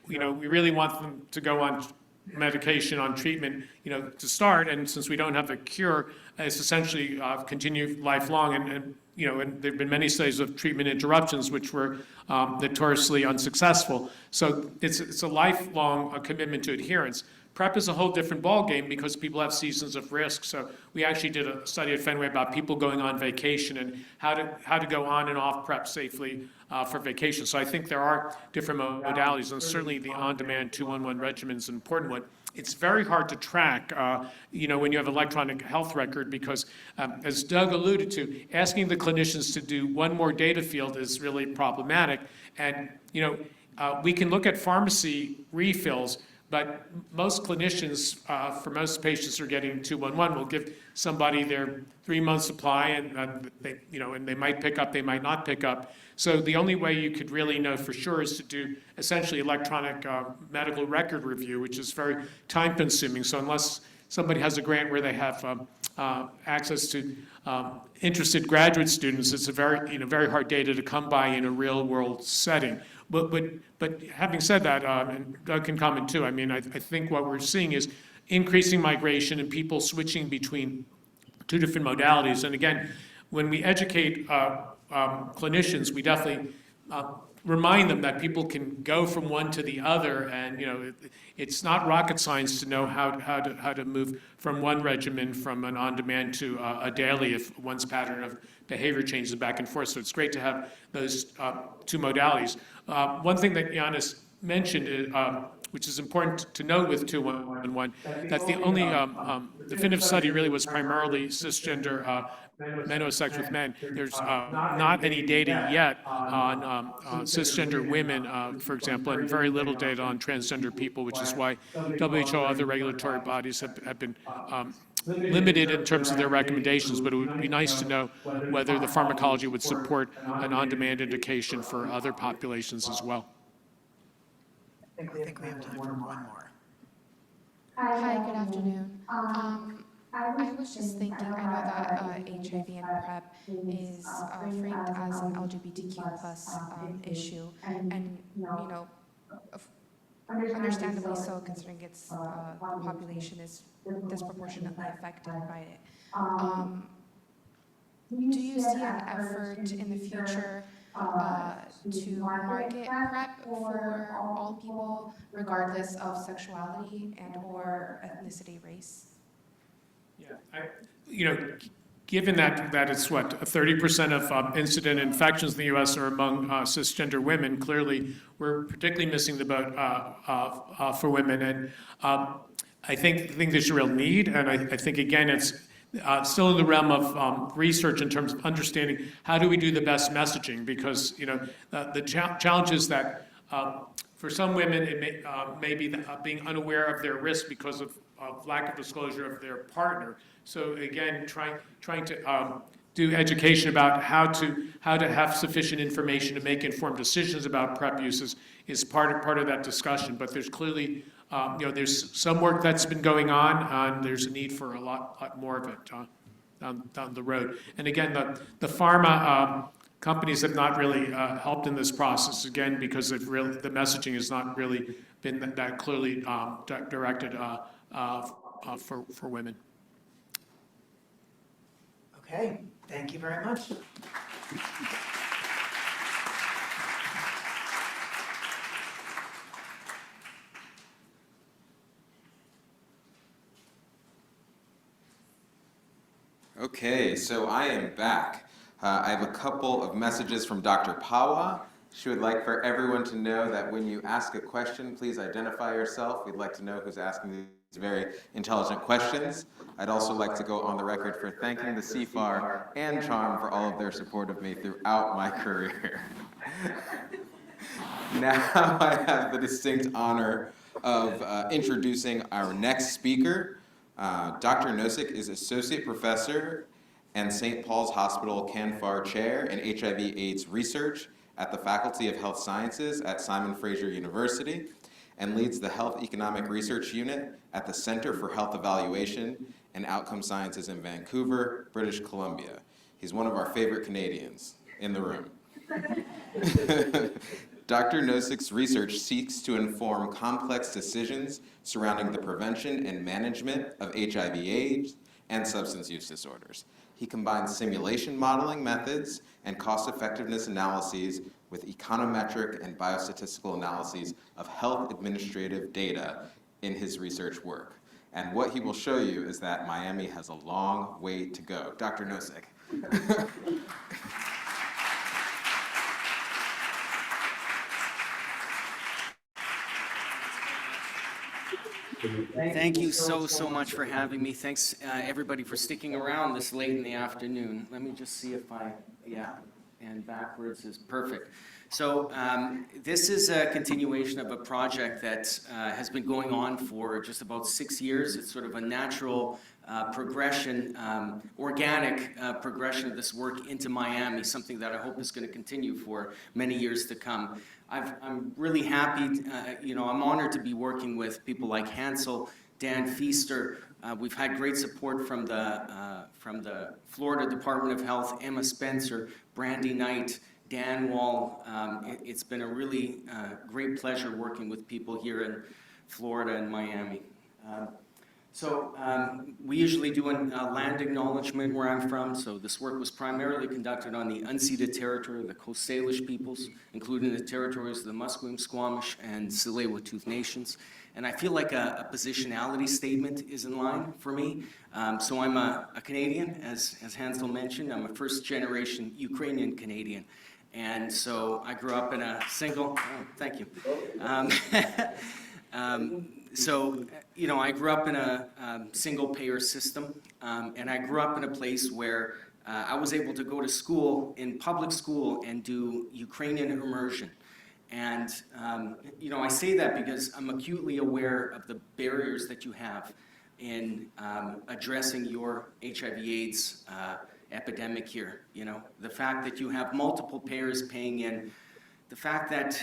we really want them to go on medication, on treatment, to start, and since we don't have a cure, it's essentially continue lifelong, and there have been many studies of treatment interruptions which were notoriously unsuccessful. So it's a lifelong commitment to adherence. PrEP is a whole different ballgame because people have seasons of risk. So we actually did a study at Fenway about people going on vacation and how to go on and off PrEP safely for vacation. So I think there are different modalities, and certainly the on-demand 211 regimen is an important one. It's very hard to track, when you have electronic health record because, as Doug alluded to, asking the clinicians to do one more data field is really problematic. And, we can look at pharmacy refills, but most clinicians, for most patients who are getting 211, will give somebody their 3-month supply, and they might pick up, they might not pick up. So the only way you could really know for sure is to do essentially electronic medical record review, which is very time-consuming. So unless somebody has a grant where they have access to interested graduate students, it's a very hard data to come by in a real-world setting. But having said that, and Doug can comment too, I mean, I think what we're seeing is increasing migration and people switching between 2 different modalities. And again, when we educate clinicians, we definitely remind them that people can go from one to the other, and it's not rocket science to know how to move from one regimen from an on-demand to a daily if one's pattern of behavior changes back and forth. So it's great to have those 2 modalities. One thing that Giannis mentioned, which is important to note with 211, that the only definitive study really was primarily cisgender men who have sex with men. There's not any data yet on cisgender women, for example, and very little data on transgender people, which is why WHO, other regulatory bodies have been limited in terms of their recommendations, but it would be nice to know whether the pharmacology would support an on-demand indication for other populations as well. I think we have time for one more. Hi, good afternoon. I was just thinking, I know that HIV and PrEP is framed as an LGBTQ plus issue, and understandably so, considering it's the population is disproportionately affected by it. Do you see an effort in the future to market PrEP for all people, regardless of sexuality and/or ethnicity, race? Given that it's 30% of incident infections in the U.S. are among cisgender women, clearly we're particularly missing the boat for women. And I think there's a real need, and I think again it's still in the realm of research in terms of understanding how do we do the best messaging, because the challenge is that for some women it may be being unaware of their risk because of lack of disclosure of their partner. So again, trying to do education about how to have sufficient information to make informed decisions about PrEP uses is part of that discussion. But there's clearly there's some work that's been going on, and there's a need for a lot more of it down the road. And again, the pharma companies have not really helped in this process, again, because the messaging has not really been that clearly directed for women. Okay, thank you very much. Okay, so I am back. I have a couple of messages from Dr. Pawa. She would like for everyone to know that when you ask a question, please identify yourself. We'd like to know who's asking these very intelligent questions. I'd also like to go on the record for thanking the CFAR and CHARM for all of their support of me throughout my career. Now I have the distinct honor of introducing our next speaker. Dr. Nosek is Associate Professor and St. Paul's Hospital CFAR Chair in HIV/AIDS Research at the Faculty of Health Sciences at Simon Fraser University, and leads the Health Economic Research Unit at the Center for Health Evaluation and Outcome Sciences in Vancouver, British Columbia. He's one of our favorite Canadians in the room. Dr. Nosek's research seeks to inform complex decisions surrounding the prevention and management of HIV/AIDS and substance use disorders. He combines simulation modeling methods and cost-effectiveness analyses with econometric and biostatistical analyses of health administrative data in his research work. And what he will show you is that Miami has a long way to go. Dr. Nosek. Thank you so much for having me. Thanks everybody for sticking around this late in the afternoon. Let me just see if and backwards is perfect. So this is a continuation of a project that has been going on for just about 6 years. It's sort of a natural progression, organic progression of this work into Miami, something that I hope is going to continue for many years to come. I'm really happy, I'm honored to be working with people like Hansel, Dan Feaster. We've had great support from the Florida Department of Health, Emma Spencer, Brandy Knight, Dan Wall. It's been a really great pleasure working with people here in Florida and Miami. We usually do a land acknowledgement where I'm from. So this work was primarily conducted on the unceded territory of the Coast Salish peoples, including the territories of the Musqueam, Squamish, and Tsleil-Waututh nations. And I feel like a positionality statement is in line for me. So I'm a Canadian, as Hansel mentioned. I'm a first-generation Ukrainian Canadian. And so I grew up in a single, thank you. I grew up in a single-payer system, and I grew up in a place where I was able to go to school, in public school, and do Ukrainian immersion. And, I say that because I'm acutely aware of the barriers that you have in addressing your HIV/AIDS epidemic here. The fact that you have multiple payers paying in, the fact that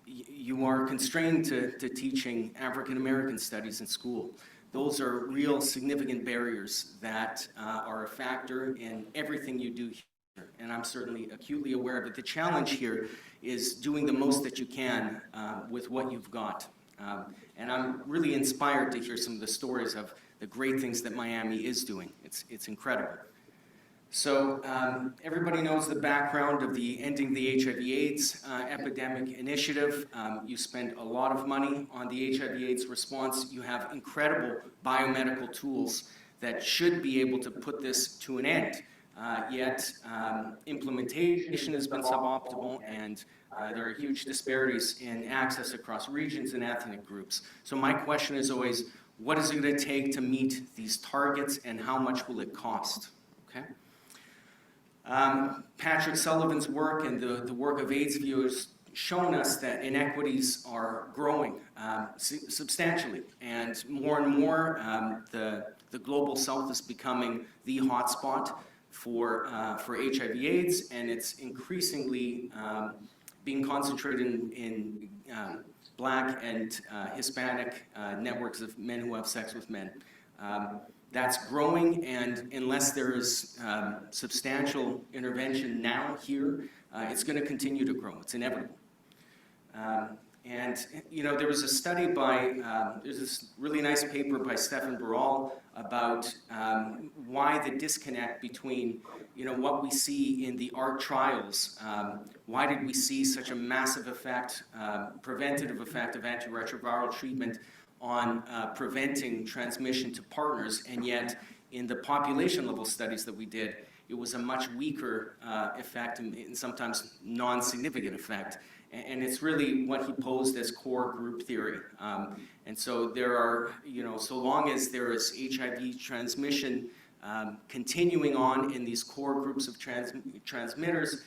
you are constrained to teaching African American studies in school. Those are real significant barriers that are a factor in everything you do here, and I'm certainly acutely aware of it. The challenge here is doing the most that you can with what you've got. And I'm really inspired to hear some of the stories of the great things that Miami is doing. It's incredible. So everybody knows the background of the Ending the HIV/AIDS Epidemic initiative. You spend a lot of money on the HIV/AIDS response. You have incredible biomedical tools that should be able to put this to an end. Yet implementation has been suboptimal, and there are huge disparities in access across regions and ethnic groups. So my question is always, what is it going to take to meet these targets, and how much will it cost? Okay. Patrick Sullivan's work and the work of AIDS viewers shown us that inequities are growing substantially, and more the global south is becoming the hotspot for HIV/AIDS, and it's increasingly being concentrated in Black and Hispanic networks of men who have sex with men. That's growing, and unless there is substantial intervention now here, it's going to continue to grow. It's inevitable. And you know, there was a study by, there's this really nice paper by Stefan Baral about why the disconnect between, you know, what we see in the ART trials. Why did we see such a massive effect, preventative effect of antiretroviral treatment on preventing transmission to partners, and yet in the population level studies that we did, it was a much weaker effect and sometimes non-significant effect. And it's really what he posed as core group theory. And so there are, you know, so long as there is HIV transmission continuing on in these core groups of transmitters,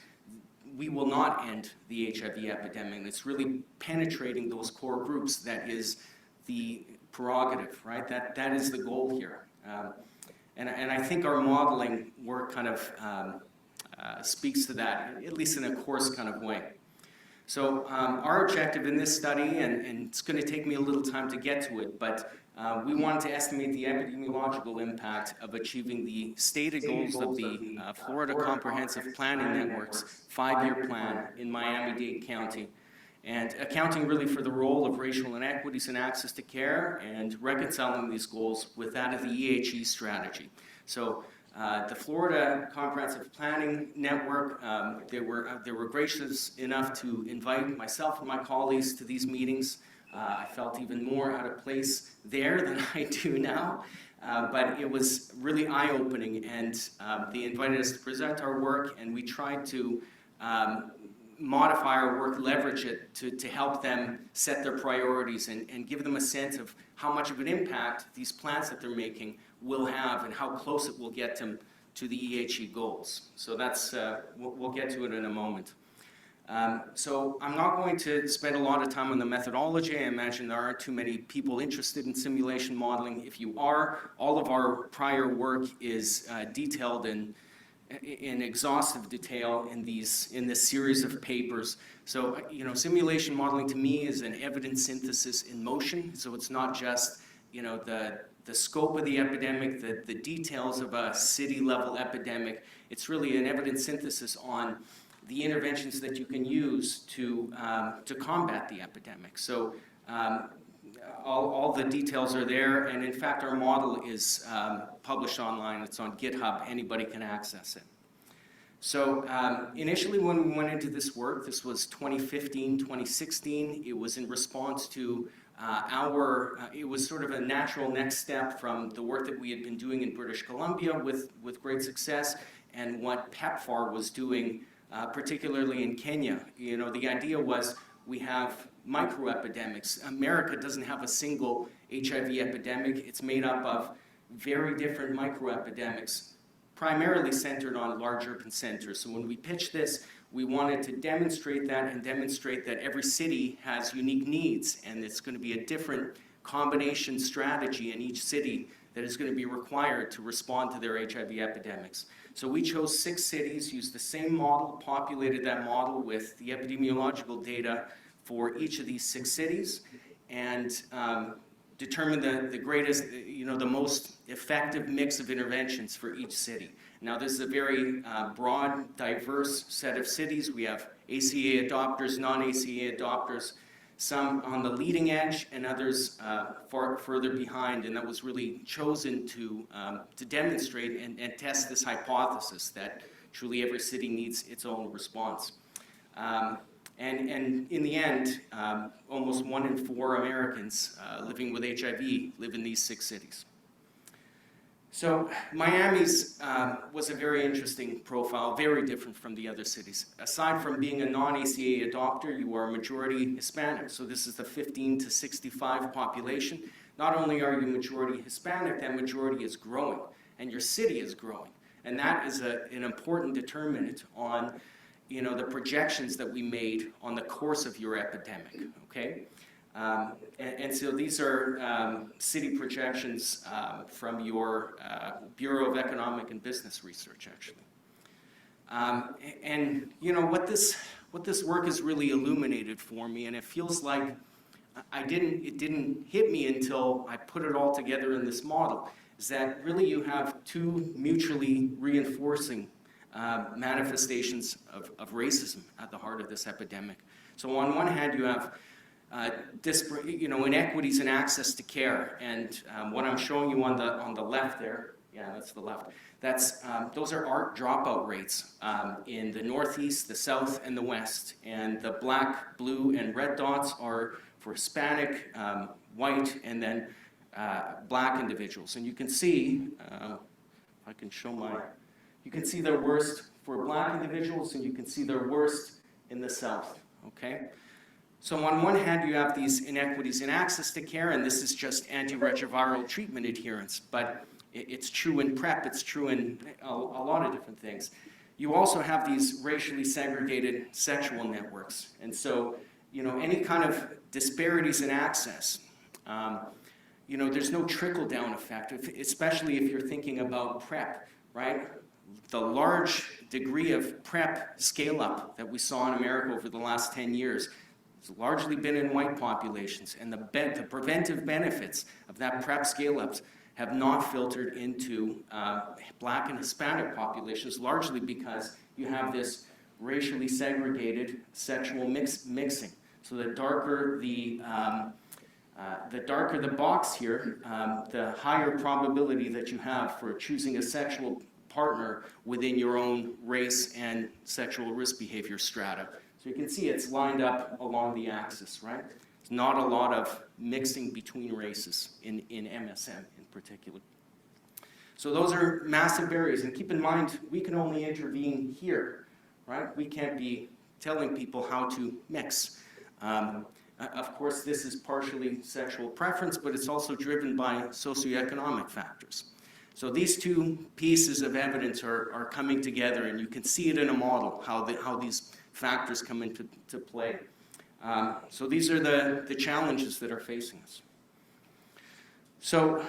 we will not end the HIV epidemic. And it's really penetrating those core groups that is the prerogative, right? That is the goal here. And I think our modeling work kind of speaks to that, at least in a coarse kind of way. So our objective in this study, and it's going to take me a little time to get to it, but we wanted to estimate the epidemiological impact of achieving the stated goals of the Florida Comprehensive Planning Network's 5-year plan in Miami-Dade County, and accounting really for the role of racial inequities in access to care and reconciling these goals with that of the EHE strategy. So the Florida Comprehensive Planning Network, they were gracious enough to invite myself and my colleagues to these meetings. I felt even more out of place there than I do now, but it was really eye-opening, and they invited us to present our work, and we tried to modify our work, leverage it to help them set their priorities and give them a sense of how much of an impact these plans that they're making will have and how close it will get them to the EHE goals. So that's, we'll get to it in a moment. So I'm not going to spend a lot of time on the methodology. I imagine there aren't too many people interested in simulation modeling. If you are, all of our prior work is detailed in exhaustive detail in this series of papers. So, you know, simulation modeling to me is an evidence synthesis in motion. So it's not just, you know, the scope of the epidemic, the details of a city-level epidemic. It's really an evidence synthesis on the interventions that you can use to combat the epidemic. So all the details are there, and in fact our model is published online. It's on GitHub. Anybody can access it. So initially when we went into this work, this was 2015, 2016, it was in response to it was sort of a natural next step from the work that we had been doing in British Columbia with great success, and what PEPFAR was doing, particularly in Kenya. You know, the idea was we have microepidemics. America doesn't have a single HIV epidemic. It's made up of very different microepidemics, primarily centered on large urban centers. So when we pitched this, we wanted to demonstrate that and demonstrate that every city has unique needs, and it's going to be a different combination strategy in each city that is going to be required to respond to their HIV epidemics. So we chose 6 cities, used the same model, populated that model with the epidemiological data for each of these 6 cities, and determined the greatest, you know, the most effective mix of interventions for each city. Now, this is a very broad, diverse set of cities. We have ACA adopters, non-ACA adopters, some on the leading edge and others far further behind, and that was really chosen to demonstrate and test this hypothesis that truly every city needs its own response. And in the end, almost 1 in 4 Americans living with HIV live in these 6 cities. So Miami's was a very interesting profile, very different from the other cities. Aside from being a non-ACA adopter, you are a majority Hispanic. So this is the 15 to 65 population. Not only are you majority Hispanic, that majority is growing, and your city is growing. And that is an important determinant on, you know, the projections that we made on the course of your epidemic, okay? And so these are city projections from your Bureau of Economic and Business Research, actually. And you know, what this work has really illuminated for me, and it feels like it didn't hit me until I put it all together in this model, is that really you have two mutually reinforcing manifestations of racism at the heart of this epidemic. So on one hand, you have inequities in access to care, and what I'm showing you on the left there, yeah, that's the left. Those are ARC dropout rates in the Northeast, the South, and the West, and the black, blue, and red dots are for Hispanic, white, and then black individuals. And you can see, if I can show you can see their worst for black individuals, and you can see their worst in the South, okay? So on one hand, you have these inequities in access to care, and this is just antiretroviral treatment adherence, but it's true in PrEP, it's true in a lot of different things. You also have these racially segregated sexual networks, and so, you know, any kind of disparities in access, you know, there's no trickle-down effect, especially if you're thinking about PrEP, right? The large degree of PrEP scale-up that we saw in America over the last 10 years has largely been in white populations, and the preventive benefits of that PrEP scale-ups have not filtered into black and Hispanic populations, largely because you have this racially segregated sexual mixing. So the darker the box here, the higher probability that you have for choosing a sexual partner within your own race and sexual risk behavior strata. So you can see it's lined up along the axis, right? There's not a lot of mixing between races in MSM in particular. So those are massive barriers, and keep in mind, we can only intervene here, right? We can't be telling people how to mix. Of course, this is partially sexual preference, but it's also driven by socioeconomic factors. So these two pieces of evidence are coming together, and you can see it in a model, how these factors come into play. So these are the challenges that are facing us. So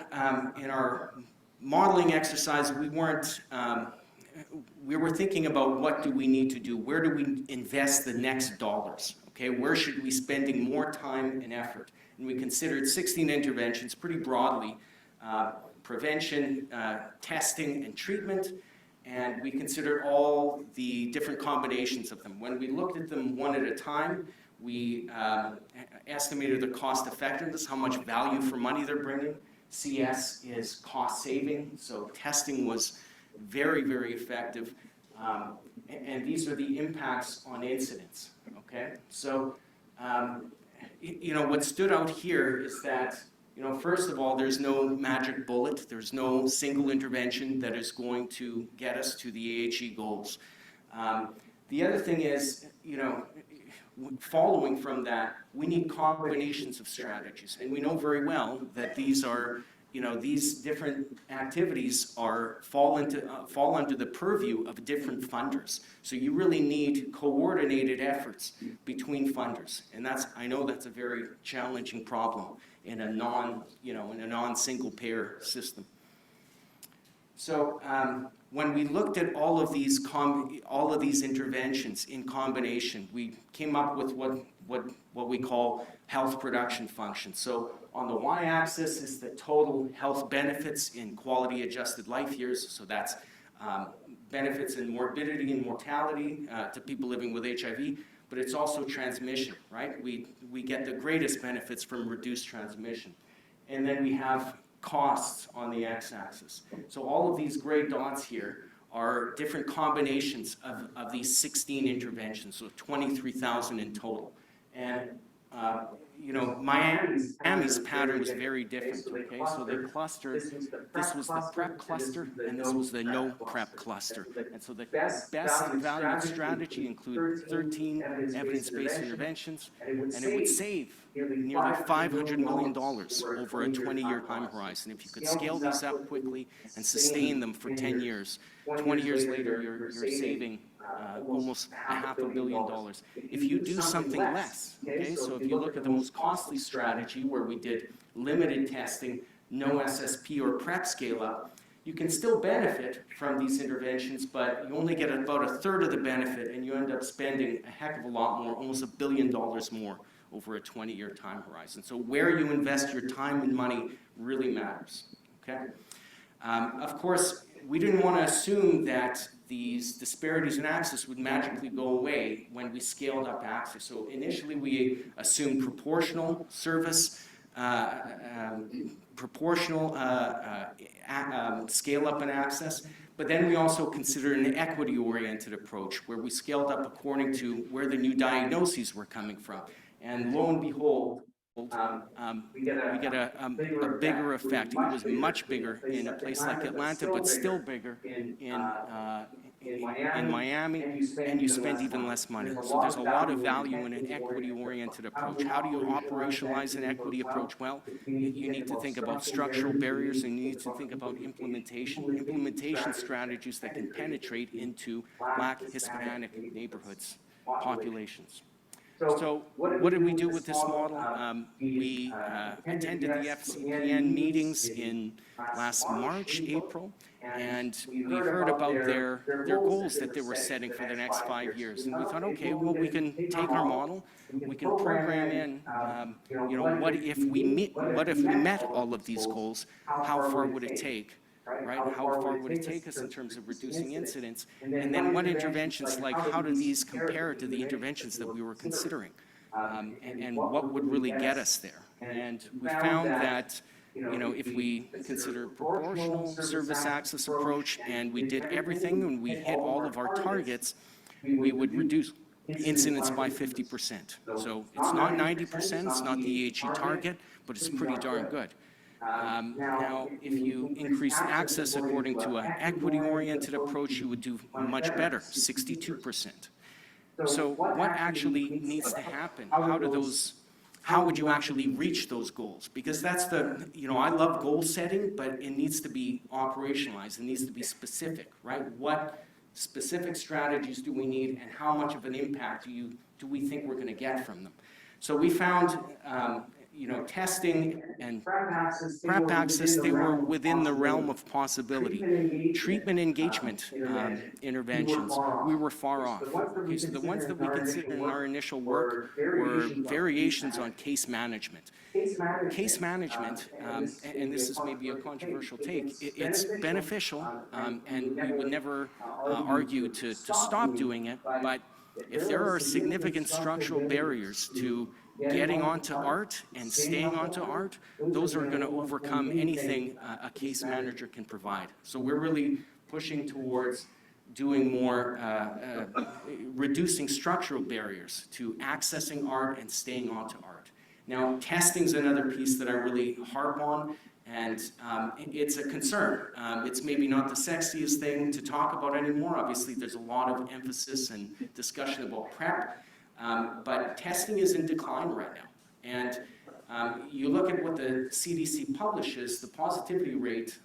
in our modeling exercise, we were thinking about what do we need to do? Where do we invest the next dollars? Okay, where should we be spending more time and effort? And we considered 16 interventions pretty broadly, prevention, testing, and treatment, and we considered all the different combinations of them. When we looked at them one at a time, we estimated the cost effectiveness, how much value for money they're bringing. CS is cost saving, so testing was very, very effective. And these are the impacts on incidence, okay? So, you know, what stood out here is that, you know, first of all, there's no magic bullet. There's no single intervention that is going to get us to the AHE goals. The other thing is, you know, following from that, we need combinations of strategies. And we know very well that these are, you know, these different activities fall under the purview of different funders. So you really need coordinated efforts between funders. And I know that's a very challenging problem in a non-single payer system. So when we looked at all of these interventions in combination, we came up with what we call health production function. So on the y-axis is the total health benefits in quality adjusted life years. So that's benefits in morbidity and mortality to people living with HIV, but it's also transmission, right? We get the greatest benefits from reduced transmission. And then we have costs on the x-axis. So all of these gray dots here are different combinations of these 16 interventions, so 23,000 in total. And you know, Miami's pattern was very different, okay? So they clustered, this was the PrEP cluster, and this was the no PrEP cluster. And so the best valued strategy included 13 evidence-based interventions, and it would save nearly $500 million over a 20-year time horizon. If you could scale these up quickly and sustain them for 10 years, 20 years later, you're saving almost $500 million. If you do something less, okay, so if you look at the most costly strategy where we did limited testing, no SSP or PrEP scale up, you can still benefit from these interventions, but you only get about a third of the benefit, and you end up spending a heck of a lot more, almost $1 billion more over a 20-year time horizon. So where you invest your time and money really matters, okay? Of course, we didn't want to assume that these disparities in access would magically go away when we scaled up access. So initially we assumed proportional service, scale up in access, but then we also considered an equity-oriented approach where we scaled up according to where the new diagnoses were coming from. And lo and behold, we get a bigger effect. It was much bigger in a place like Atlanta, but still bigger in Miami, and you spend even less money. So there's a lot of value in an equity-oriented approach. How do you operationalize an equity approach? Well, you need to think about structural barriers, and you need to think about implementation strategies that can penetrate into Black, Hispanic neighborhoods, populations. So what did we do with this model? We attended the FCPN meetings in last March, April, and we heard about their goals that they were setting for the next 5 years. And we thought, okay, well, we can take our model, we can program in, you know, what if we met all of these goals? How far would it take? Right? How far would it take us in terms of reducing incidence? And then what interventions, like how do these compare to the interventions that we were considering? And what would really get us there? And we found that, you know, if we consider proportional service access approach and we did everything and we hit all of our targets, we would reduce incidence by 50%. So it's not 90%, it's not the EHE target, but it's pretty darn good. Now, if you increase access according to an equity-oriented approach, you would do much better, 62%. So what actually needs to happen? How would you actually reach those goals? Because that's the, you know, I love goal setting, but it needs to be operationalized. It needs to be specific, right? What specific strategies do we need, and how much of an impact do we think we're going to get from them? So we found, you know, testing and PrEP access, they were within the realm of possibility. Treatment engagement interventions, we were far off. Okay, so the ones that we considered in our initial work were variations on case management. Case management, and this is maybe a controversial take, it's beneficial, and we would never argue to stop doing it, but if there are significant structural barriers to getting onto ART and staying onto ART, those are going to overcome anything a case manager can provide. So we're really pushing towards doing more, reducing structural barriers to accessing ART and staying onto ART. Now, testing's another piece that I really harp on, and it's a concern. It's maybe not the sexiest thing to talk about anymore. Obviously, there's a lot of emphasis and discussion about PrEP. But testing is in decline right now. And you look at what the CDC publishes, the positivity rate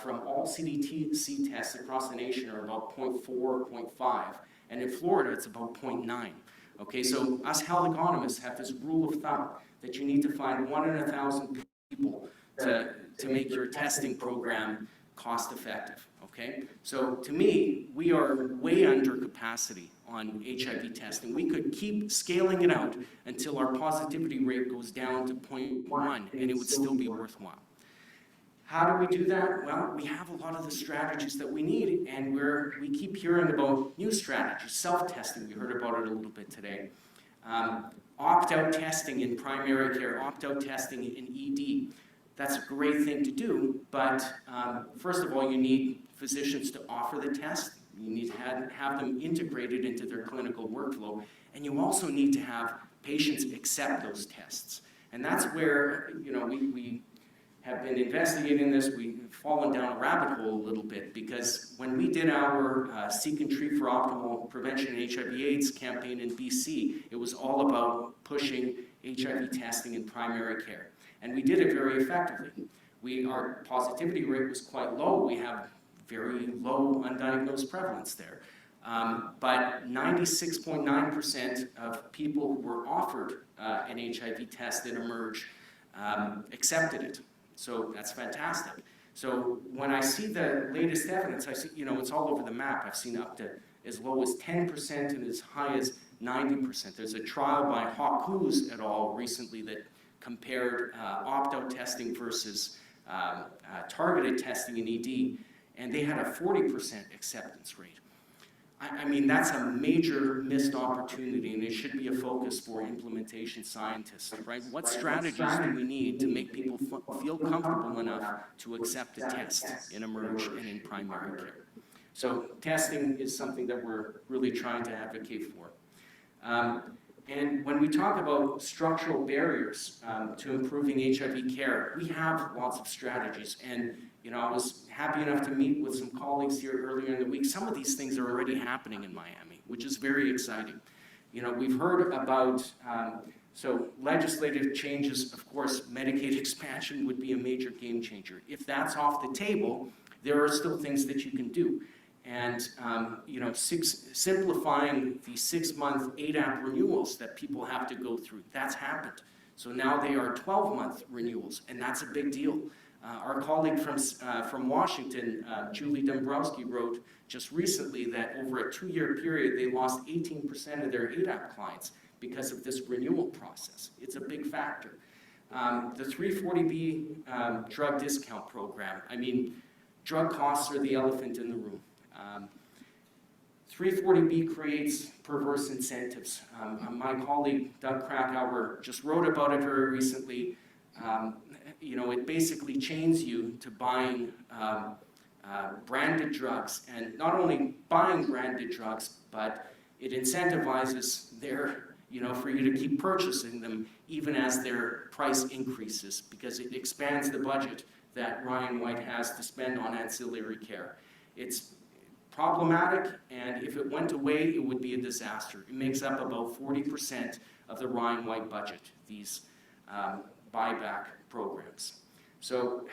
from all CDC tests across the nation are about 0.4, 0.5. And in Florida, it's about 0.9. Okay, so us health economists have this rule of thumb that you need to find 1 in 1,000 people to make your testing program cost effective. Okay, so to me, we are way under capacity on HIV testing. We could keep scaling it out until our positivity rate goes down to 0.1, and it would still be worthwhile. How do we do that? Well, we have a lot of the strategies that we need, and we keep hearing about new strategies, self-testing. We heard about it a little bit today. Opt-out testing in primary care, opt-out testing in ED. That's a great thing to do, but first of all, you need physicians to offer the test. You need to have them integrated into their clinical workflow, and you also need to have patients accept those tests. And that's where, we have been investigating this. We've fallen down a rabbit hole a little bit, because when we did our Seek and Treat for Optimal Prevention and HIV/AIDS campaign in BC, it was all about pushing HIV testing in primary care. And we did it very effectively. Our positivity rate was quite low. We have very low undiagnosed prevalence there. But 96.9% of people who were offered an HIV test in Emerge accepted it. So that's fantastic. So when I see the latest evidence, I see, it's all over the map. I've seen up to as low as 10% and as high as 90%. There's a trial by Harkness et al. Recently that compared opt-out testing versus targeted testing in ED, and they had a 40% acceptance rate. I mean, that's a major missed opportunity, and it should be a focus for implementation scientists, right? What strategies do we need to make people feel comfortable enough to accept a test in Emerge and in primary care? So testing is something that we're really trying to advocate for. And when we talk about structural barriers to improving HIV care, we have lots of strategies. And I was happy enough to meet with some colleagues here earlier in the week. Some of these things are already happening in Miami, which is very exciting. We've heard about, so legislative changes, of course, Medicaid expansion would be a major game changer. If that's off the table, there are still things that you can do. And, simplifying the 6-month ADAP renewals that people have to go through, that's happened. So now they are 12-month renewals, and that's a big deal. Our colleague from Washington, Julie Dombrowski, wrote just recently that over a 2-year period, they lost 18% of their ADAP clients because of this renewal process. It's a big factor. The 340B drug discount program, I mean, drug costs are the elephant in the room. 340B creates perverse incentives. My colleague, Doug Krakauer, just wrote about it very recently. It basically chains you to buying branded drugs, and not only buying branded drugs, but it incentivizes for you to keep purchasing them even as their price increases, because it expands the budget that Ryan White has to spend on ancillary care. It's problematic, and if it went away, it would be a disaster. It makes up about 40% of the Ryan White budget, these buyback programs. So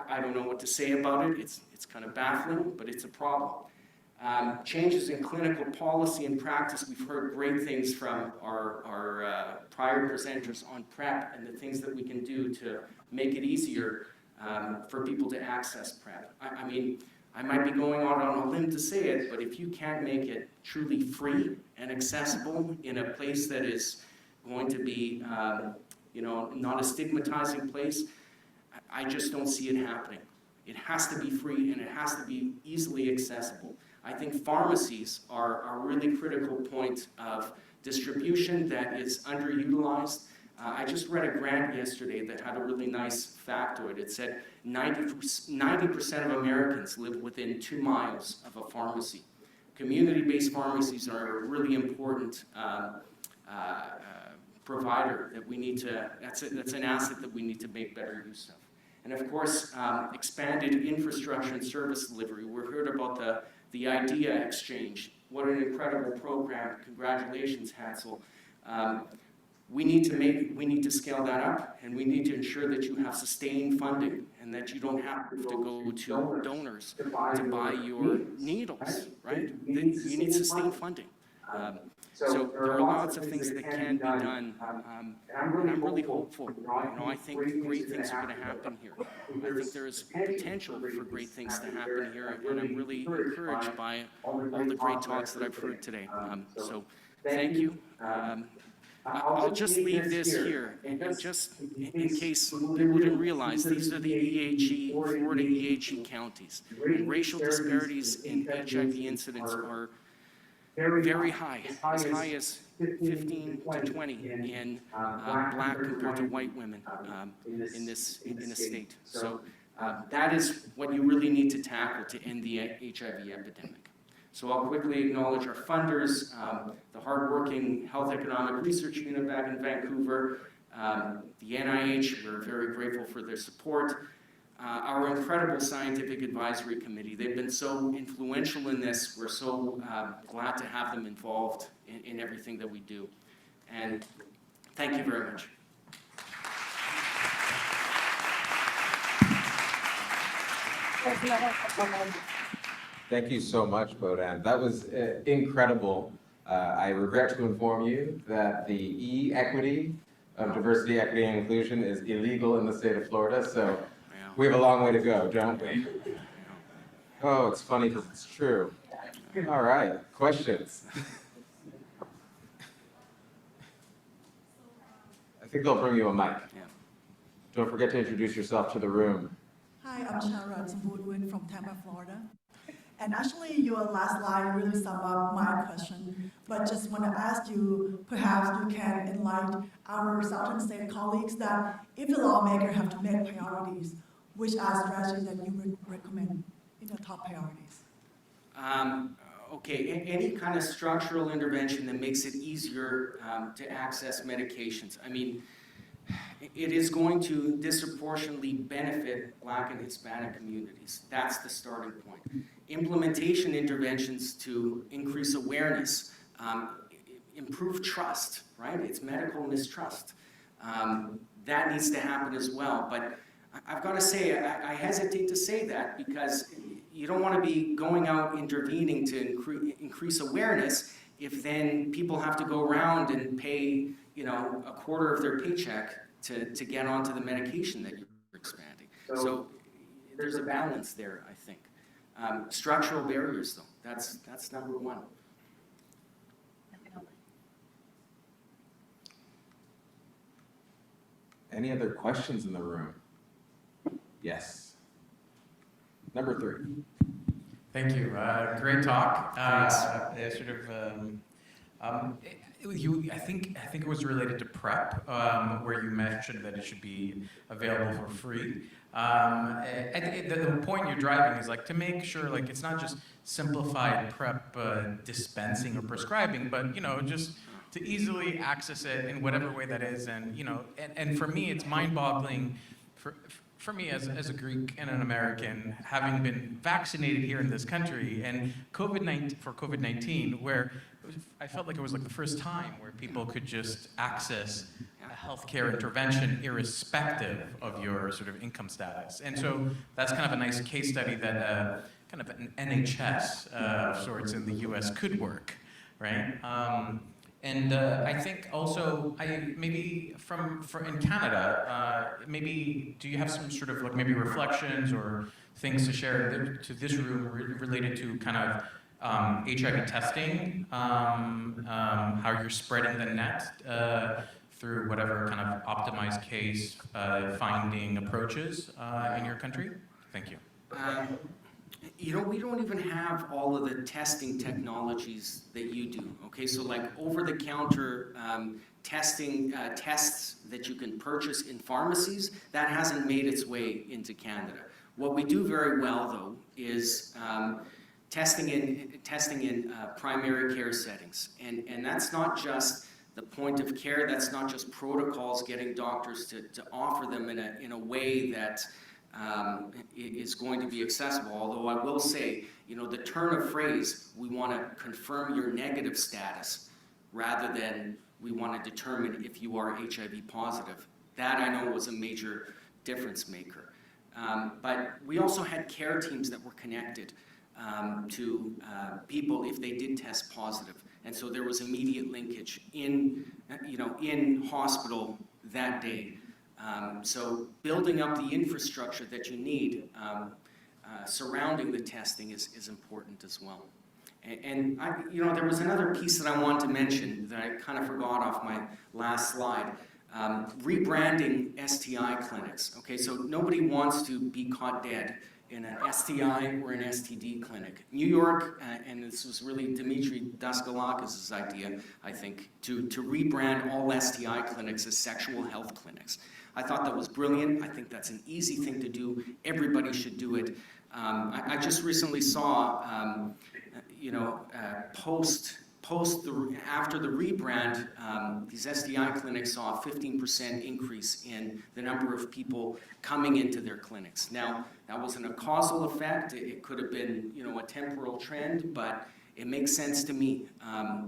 I don't know what to say about it. It's kind of baffling, but it's a problem. Changes in clinical policy and practice. We've heard great things from our prior presenters on PrEP and the things that we can do to make it easier for people to access PrEP. I mean, I might be going out on a limb to say it, but if you can't make it truly free and accessible in a place that is going to be, not a stigmatizing place, I just don't see it happening. It has to be free, and it has to be easily accessible. I think pharmacies are a really critical point of distribution that is underutilized. I just read a grant yesterday that had a really nice factoid. It said 90% of Americans live within 2 miles of a pharmacy. Community-based pharmacies are a really important provider that we need to, that's an asset that we need to make better use of. And of course, expanded infrastructure and service delivery. We heard about the IDEA exchange. What an incredible program. Congratulations, Hansel. We need to scale that up, and we need to ensure that you have sustained funding and that you don't have to go to donors to buy your needles, right? You need sustained funding. So there are lots of things that can be done, and I'm really hopeful. I think great things are going to happen here. I think there is potential for great things to happen here, and I'm really encouraged by all the great talks that I've heard today. So thank you. I'll just leave this here, and just in case people didn't realize, these are the Florida EHE counties. And racial disparities in HIV incidence are very high, as high as 15 to 20 in black compared to white women in the state. So that is what you really need to tackle to end the HIV epidemic. So I'll quickly acknowledge our funders, the hardworking Health Economic Research Unit back in Vancouver, the NIH, we're very grateful for their support. Our incredible scientific advisory committee, they've been so influential in this. We're so glad to have them involved in everything that we do. And thank you very much. Thank you so much, Bodan. That was incredible. I regret to inform you that the E equity of diversity, equity, and inclusion is illegal in the state of Florida, so we have a long way to go, don't we? Oh, it's funny because it's true. All right, questions? I think they'll bring you a mic. Don't forget to introduce yourself to the room. Hi, I'm Sharon Woodwin from Tampa, Florida. And actually, your last slide really summed up my question, but just want to ask you, perhaps you can enlighten our Southern state colleagues that if the lawmaker have to make priorities, which are strategies that you would recommend in the top priorities? Okay, any kind of structural intervention that makes it easier to access medications. I mean, it is going to disproportionately benefit Black and Hispanic communities. That's the starting point. Implementation interventions to increase awareness, improve trust, right? It's medical mistrust. That needs to happen as well. But I've got to say, I hesitate to say that because you don't want to be going out intervening to increase awareness if then people have to go around and pay, you know, a quarter of their paycheck to get onto the medication that you're expanding. So there's a balance there, I think. Structural barriers, though, that's number one. Any other questions in the room? Yes. Number 3. Thank you. Great talk. I think it was related to PrEP, where you mentioned that it should be available for free. The point you're driving is like to make sure like it's not just simplified PrEP dispensing or prescribing, but you know just to easily access it in whatever way that is, and you know, and for me it's mind-boggling. For me, as a Greek and an American, having been vaccinated here in this country, and COVID-19, where I felt like it was like the first time where people could just access a healthcare intervention irrespective of your sort of income status. And so that's kind of a nice case study that kind of an NHS of sorts in the US could work, right? And I think also, maybe in Canada, maybe do you have some sort of like maybe reflections or things to share to this room related to kind of HIV testing, how you're spreading the net through whatever kind of optimized case finding approaches in your country? Thank you. You know, we don't even have all of the testing technologies that you do, okay? So like over-the-counter testing tests that you can purchase in pharmacies, that hasn't made its way into Canada. What we do very well, though, is testing in primary care settings. And that's not just the point of care, that's not just protocols getting doctors to offer them in a way that is going to be accessible. Although I will say, you know, the turn of phrase, we want to confirm your negative status rather than we want to determine if you are HIV positive. That I know was a major difference maker. But we also had care teams that were connected to people if they did test positive. And so there was immediate linkage in hospital that day. So building up the infrastructure that you need surrounding the testing is important as well. And there was another piece that I wanted to mention that I kind of forgot off my last slide. Rebranding STI clinics. Okay, so nobody wants to be caught dead in an STI or an STD clinic. New York, and this was really Dimitri Daskalakis' idea, I think, to rebrand all STI clinics as sexual health clinics. I thought that was brilliant. I think that's an easy thing to do. Everybody should do it. I just recently saw, after the rebrand, these SDI clinics saw a 15% increase in the number of people coming into their clinics. Now, that wasn't a causal effect. It could have been, a temporal trend, but it makes sense to me.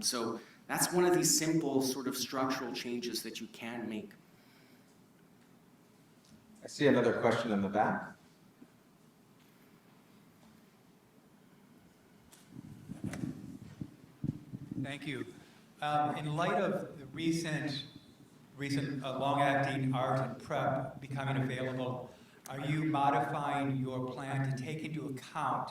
So that's one of these simple sort of structural changes that you can make. I see another question in the back. Thank you. In light of the recent long-acting ART and PrEP becoming available, are you modifying your plan to take into account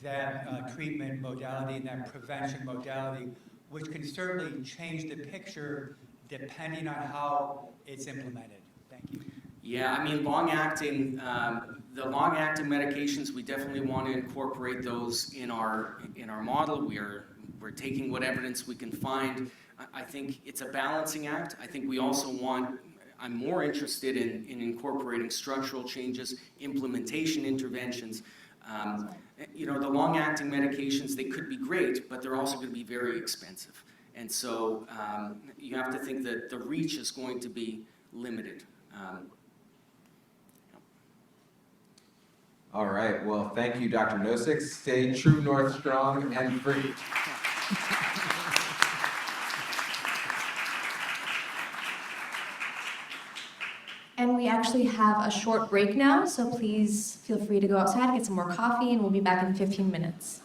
that treatment modality and that prevention modality, which can certainly change the picture depending on how it's implemented? Thank you. Yeah, I mean, long-acting, the long-acting medications, we definitely want to incorporate those in our model. We're taking what evidence we can find. I think it's a balancing act. I think we also I'm more interested in incorporating structural changes, implementation interventions. The long-acting medications, they could be great, but they're also going to be very expensive. And so you have to think that the reach is going to be limited. All right, well, thank you, Dr. Nozick. Stay true, north, strong, and free. And we actually have a short break now, so please feel free to go outside, get some more coffee, and we'll be back in 15 minutes.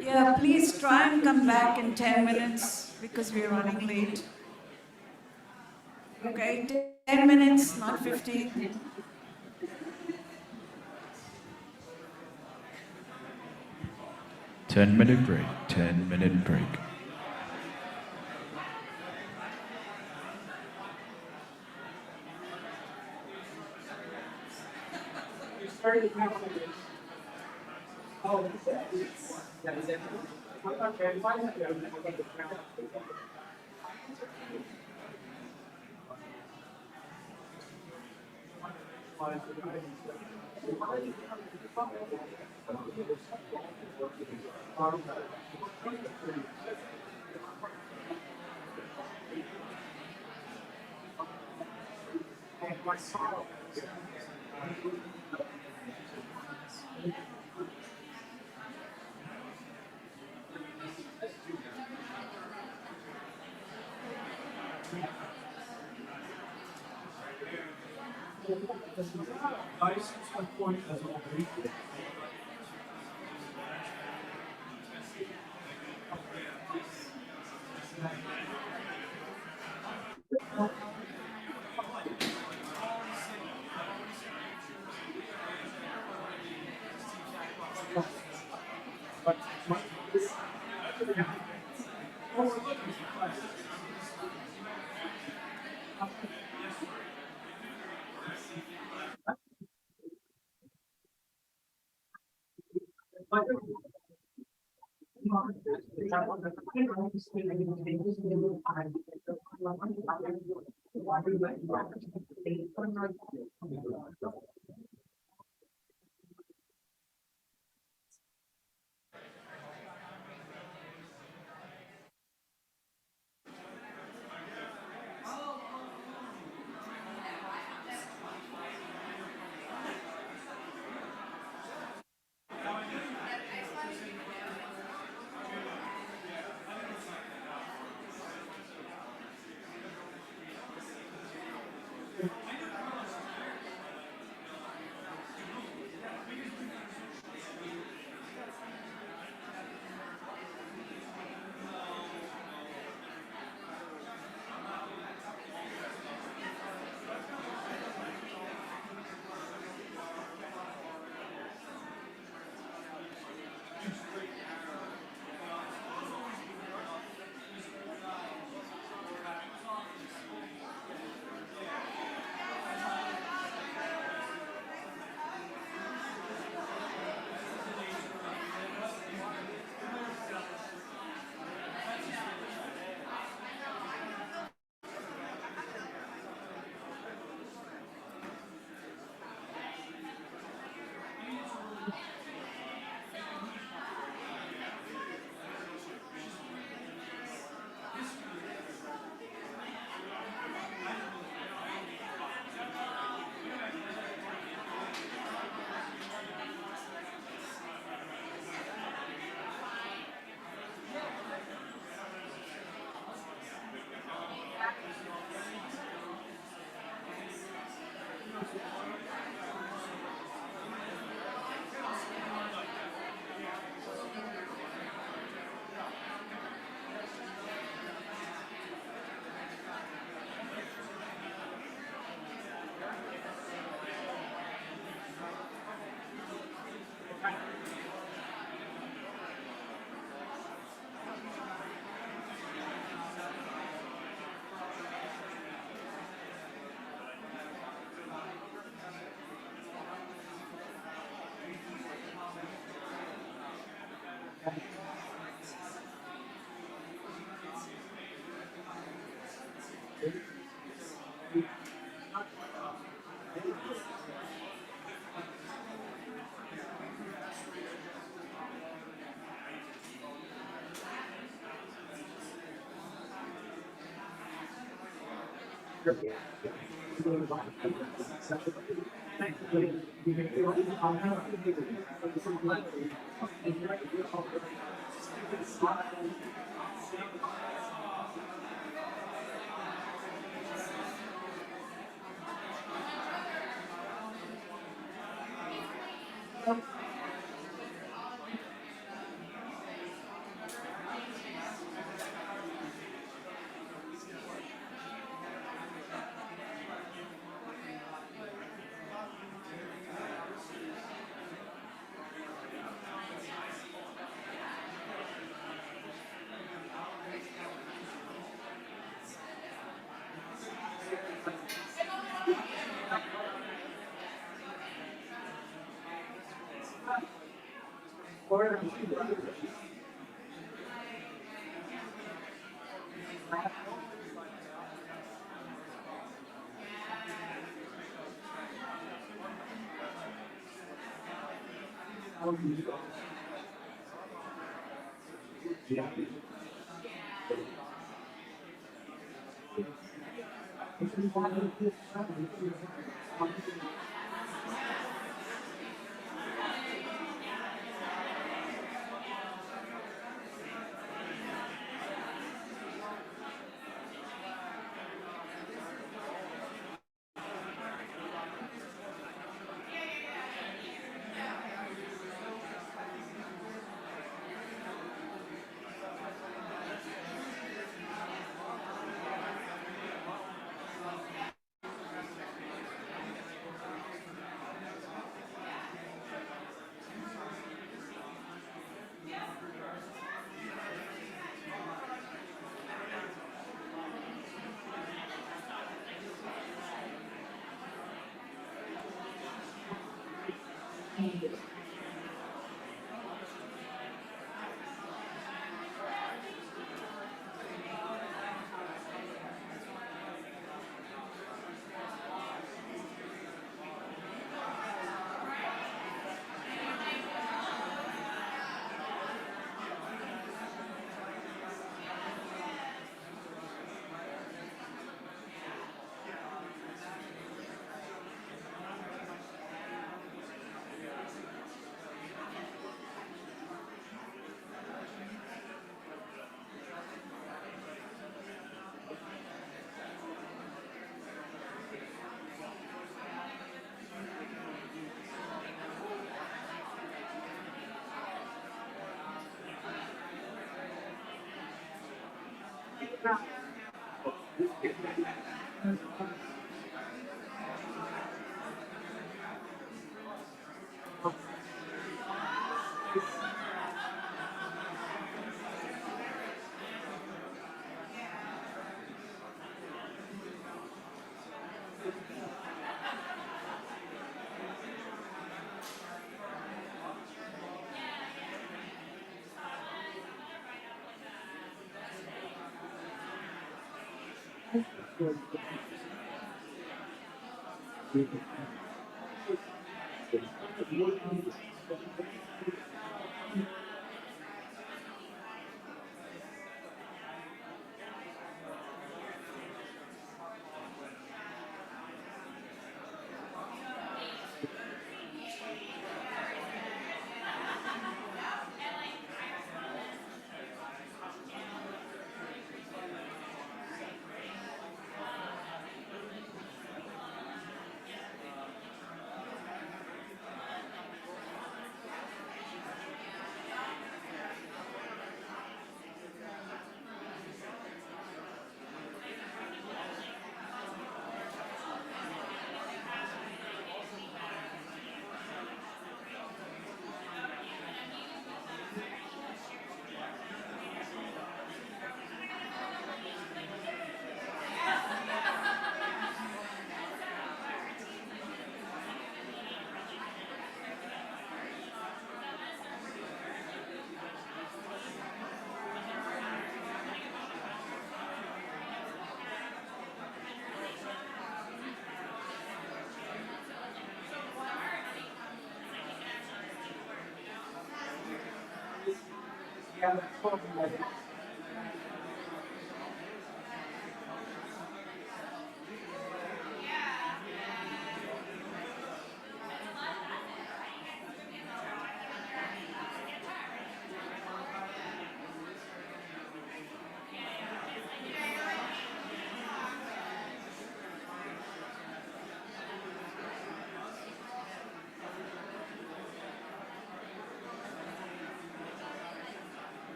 Yeah, please try and come back in 10 minutes because we're running late. Okay, 10 minutes, not 15. Ten-minute break, 10-minute break.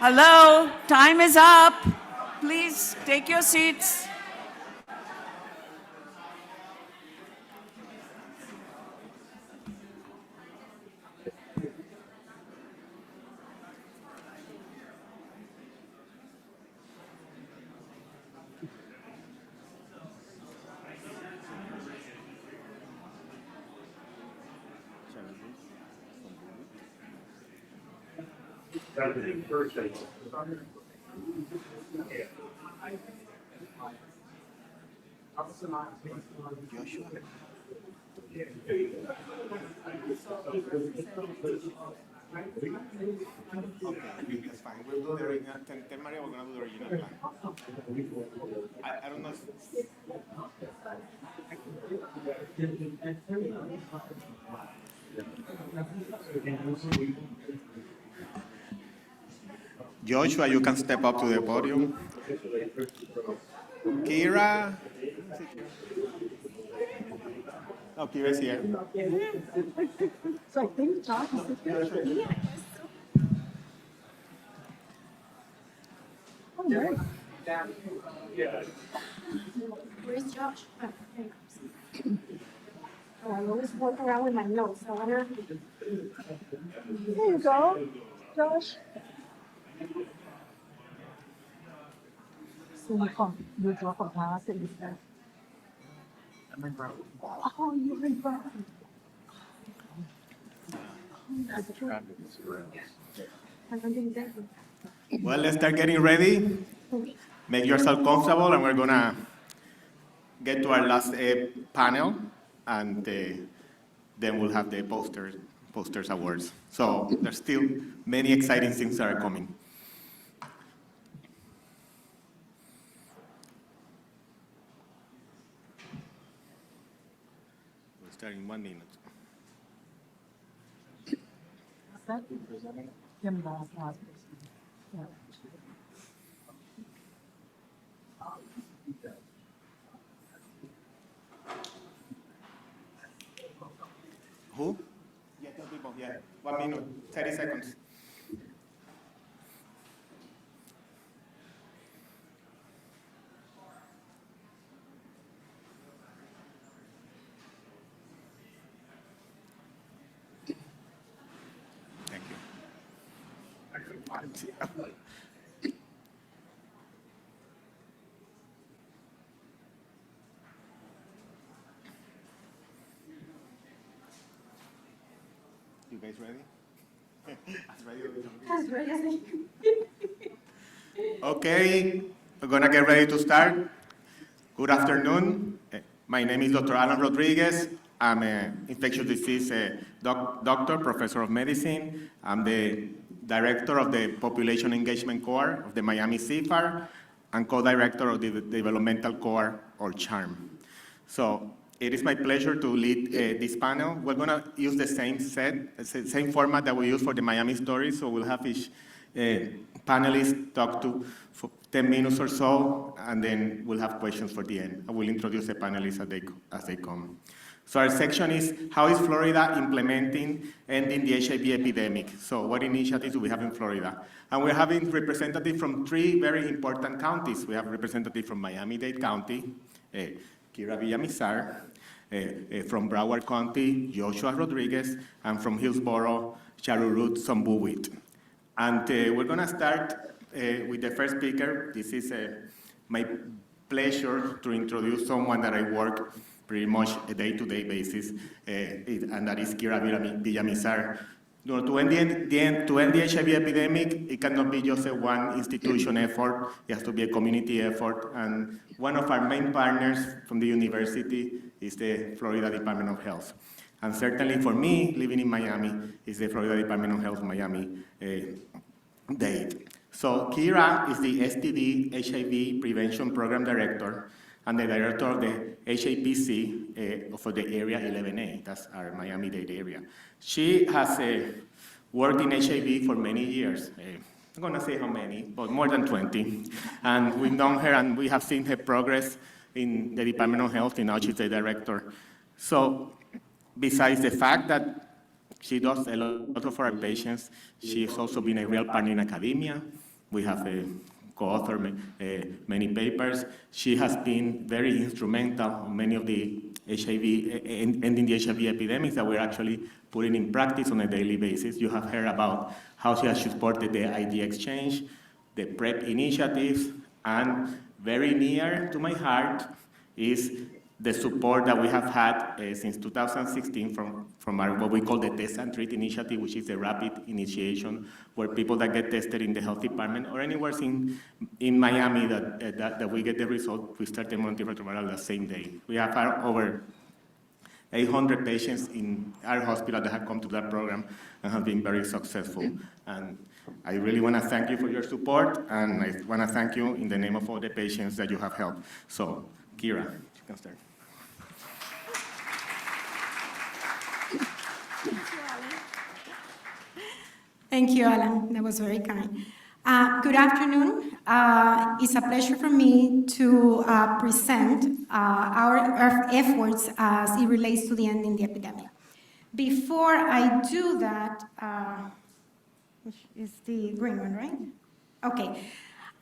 Hello, time is up. Please take your seats. That's fine. We'll do the original. Tell Maria we're going to do the original plan. I don't know if... Joshua, you can step up to the podium. Kira. Oh, Kira's here. So I think Josh is here. Oh, nice. Where's Josh? Oh, I always walk around with my notes. So I don't... There you go, Josh. So you draw for class and stuff. Oh, you're in brown. Well, let's start getting ready. Make yourself comfortable, and we're going to get to our last panel, and then we'll have the posters awards. So there's still many exciting things that are coming. We'll start in 1 minute. Who? Yeah, tell people. Yeah, 1 minute, 30 seconds. Thank you. You guys ready? As ready as I can. Okay, we're gonna get ready to start. Good afternoon. My name is Dr. Alan Rodriguez. I'm an infectious disease doctor, professor of medicine. I'm the director of the Population Engagement Core of the Miami CFAR and co-director of the Developmental Core, or CHARM. So it is my pleasure to lead this panel. We're going to use the same format that we use for the Miami story. So we'll have each panelist talk for 10 minutes or so, and then we'll have questions for the end. I will introduce the panelists as they come. So our section is, how is Florida implementing ending the HIV epidemic? So what initiatives do we have in Florida? And we're having representatives from 3 very important counties. We have representatives from Miami-Dade County, Kira Villamizar, from Broward County, Joshua Rodriguez, and from Hillsborough, Charurut Sombuwit. And we're going to start with the first speaker. This is my pleasure to introduce someone that I work pretty much a day-to-day basis, and that is Kira Villamizar. To end the HIV epidemic, it cannot be just a one institution effort. It has to be a community effort. And one of our main partners from the university is the Florida Department of Health. And certainly for me, living in Miami, is the Florida Department of Health Miami Dade. So Kira is the STD HIV Prevention Program Director and the Director of the HAPC for the Area 11A. That's our Miami-Dade area. She has worked in HIV for many years. I'm going to say how many, but more than 20. And we've known her and we have seen her progress in the Department of Health, and now she's the Director. So besides the fact that she does a lot of our patients, she's also been a real partner in academia. We have co-authored many papers. She has been very instrumental in many of the ending the HIV epidemics that we're actually putting in practice on a daily basis. You have heard about how she has supported the ID exchange, the PrEP initiatives, and very near to my heart is the support that we have had since 2016 from our, what we call the Test and Treat initiative, which is a rapid initiation where people that get tested in the health department or anywhere in Miami that we get the result, we start them on antiretroviral the same day. We have over 800 patients in our hospital that have come to that program and have been very successful. And I really want to thank you for your support, and I want to thank you in the name of all the patients that you have helped. So, Kira, you can start. Thank you, Alan. That was very kind. Good afternoon. It's a pleasure for me to present our efforts as it relates to the ending the epidemic. Before I do that, which is the green one, right? Okay.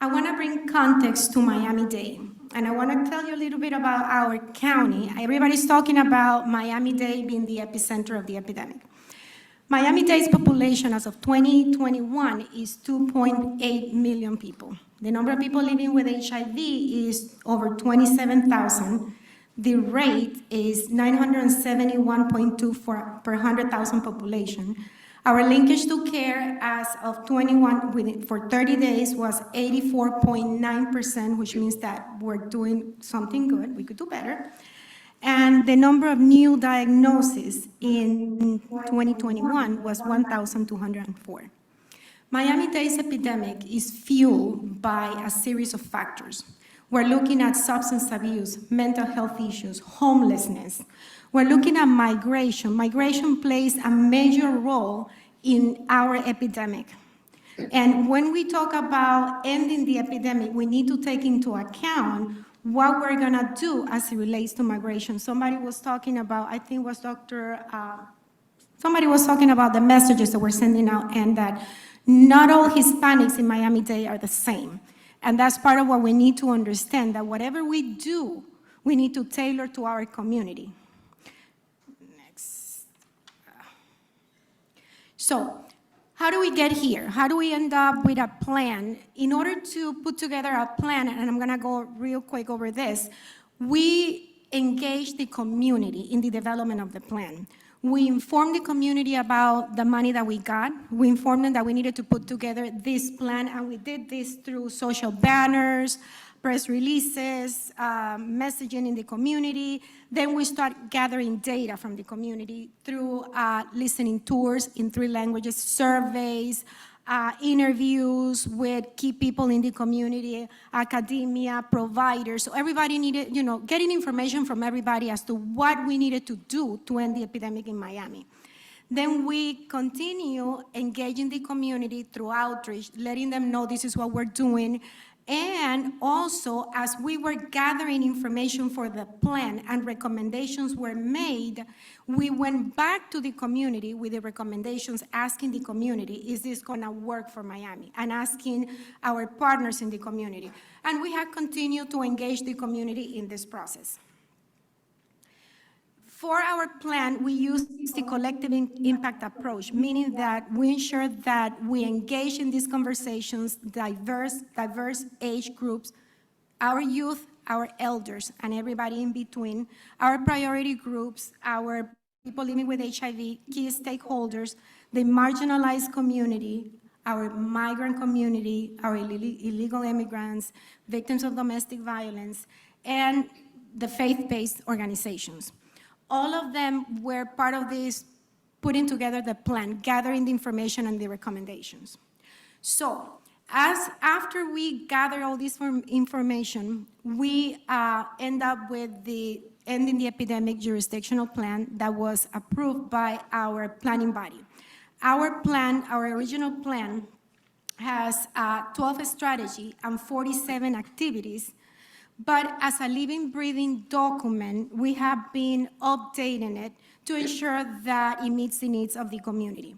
I want to bring context to Miami-Dade, and I want to tell you a little bit about our county. Everybody's talking about Miami-Dade being the epicenter of the epidemic. Miami-Dade's population as of 2021 is 2.8 million people. The number of people living with HIV is over 27,000. The rate is 971.2 per 100,000 population. Our linkage to care as of 21 for 30 days was 84.9%, which means that we're doing something good. We could do better. And the number of new diagnoses in 2021 was 1,204. Miami-Dade's epidemic is fueled by a series of factors. We're looking at substance abuse, mental health issues, homelessness. We're looking at migration. Migration plays a major role in our epidemic. And when we talk about ending the epidemic, we need to take into account what we're going to do as it relates to migration. Somebody was talking about, I think it was somebody was talking about the messages that we're sending out, and that not all Hispanics in Miami-Dade are the same. And that's part of what we need to understand, that whatever we do, we need to tailor to our community. Next. So, how do we get here? How do we end up with a plan? In order to put together a plan, and I'm gonna go real quick over this, we engage the community in the development of the plan. We informed the community about the money that we got. We informed them that we needed to put together this plan, and we did this through social banners, press releases, messaging in the community. Then we start gathering data from the community through listening tours in 3 languages, surveys, interviews with key people in the community, academia, providers. So everybody needed, getting information from everybody as to what we needed to do to end the epidemic in Miami. Then we continue engaging the community through outreach, letting them know this is what we're doing. And also, as we were gathering information for the plan and recommendations were made, we went back to the community with the recommendations, asking the community, is this gonna work for Miami? And asking our partners in the community. And we have continued to engage the community in this process. For our plan, we use the collective impact approach, meaning that we ensure that we engage in these conversations, diverse age groups, our youth, our elders, and everybody in between, our priority groups, our people living with HIV, key stakeholders, the marginalized community, our migrant community, our illegal immigrants, victims of domestic violence, and the faith-based organizations. All of them were part of this putting together the plan, gathering the information and the recommendations. So, after we gather all this information, we end up with the Ending the Epidemic jurisdictional plan that was approved by our planning body. Our plan, our original plan, has 12 strategy and 47 activities, but as a living, breathing document, we have been updating it to ensure that it meets the needs of the community.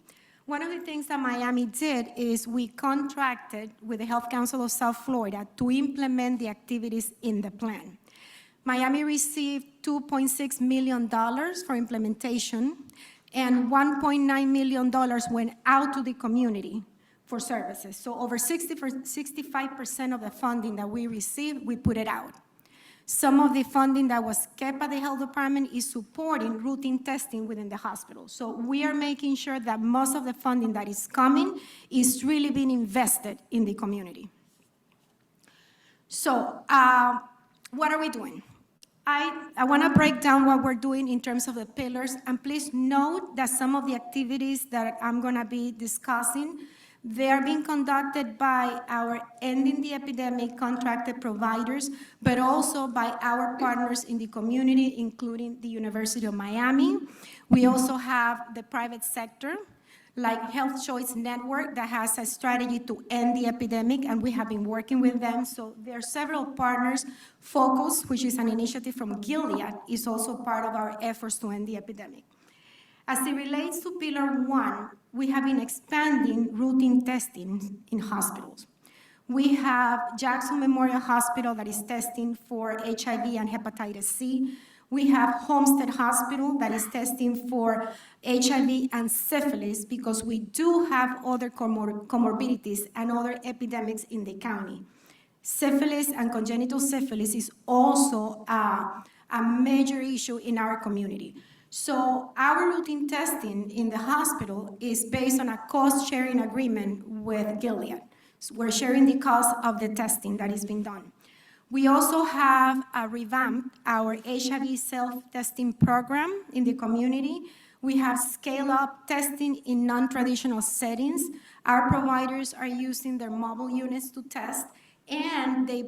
One of the things that Miami did is we contracted with the Health Council of South Florida to implement the activities in the plan. Miami received $2.6 million for implementation, and $1.9 million went out to the community for services. So over 65% of the funding that we received, we put it out. Some of the funding that was kept by the health department is supporting routine testing within the hospital. So we are making sure that most of the funding that is coming is really being invested in the community. So what are we doing? I want to break down what we're doing in terms of the pillars, and please note that some of the activities that I'm going to be discussing, they are being conducted by our Ending the Epidemic contracted providers, but also by our partners in the community, including the University of Miami. We also have the private sector, like Health Choice Network, that has a strategy to end the epidemic, and we have been working with them. So there are several partners. Focus, which is an initiative from Gilead, is also part of our efforts to end the epidemic. As it relates to Pillar 1, we have been expanding routine testing in hospitals. We have Jackson Memorial Hospital that is testing for HIV and hepatitis C. We have Homestead Hospital that is testing for HIV and syphilis, because we do have other comorbidities and other epidemics in the county. Syphilis and congenital syphilis is also a major issue in our community. So our routine testing in the hospital is based on a cost-sharing agreement with Gilead. So we're sharing the cost of the testing that is being done. We also have revamped our HIV self-testing program in the community. We have scale-up testing in non-traditional settings. Our providers are using their mobile units to test, and they're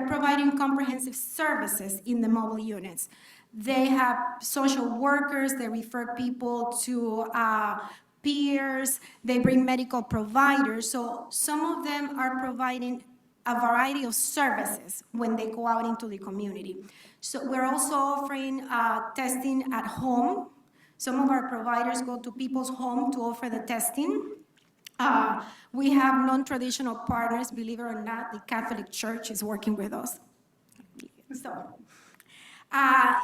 providing comprehensive services in the mobile units. They have social workers, they refer people to peers, they bring medical providers. So some of them are providing a variety of services when they go out into the community. So we're also offering testing at home. Some of our providers go to people's home to offer the testing. We have non-traditional partners, believe it or not, the Catholic Church is working with us. So,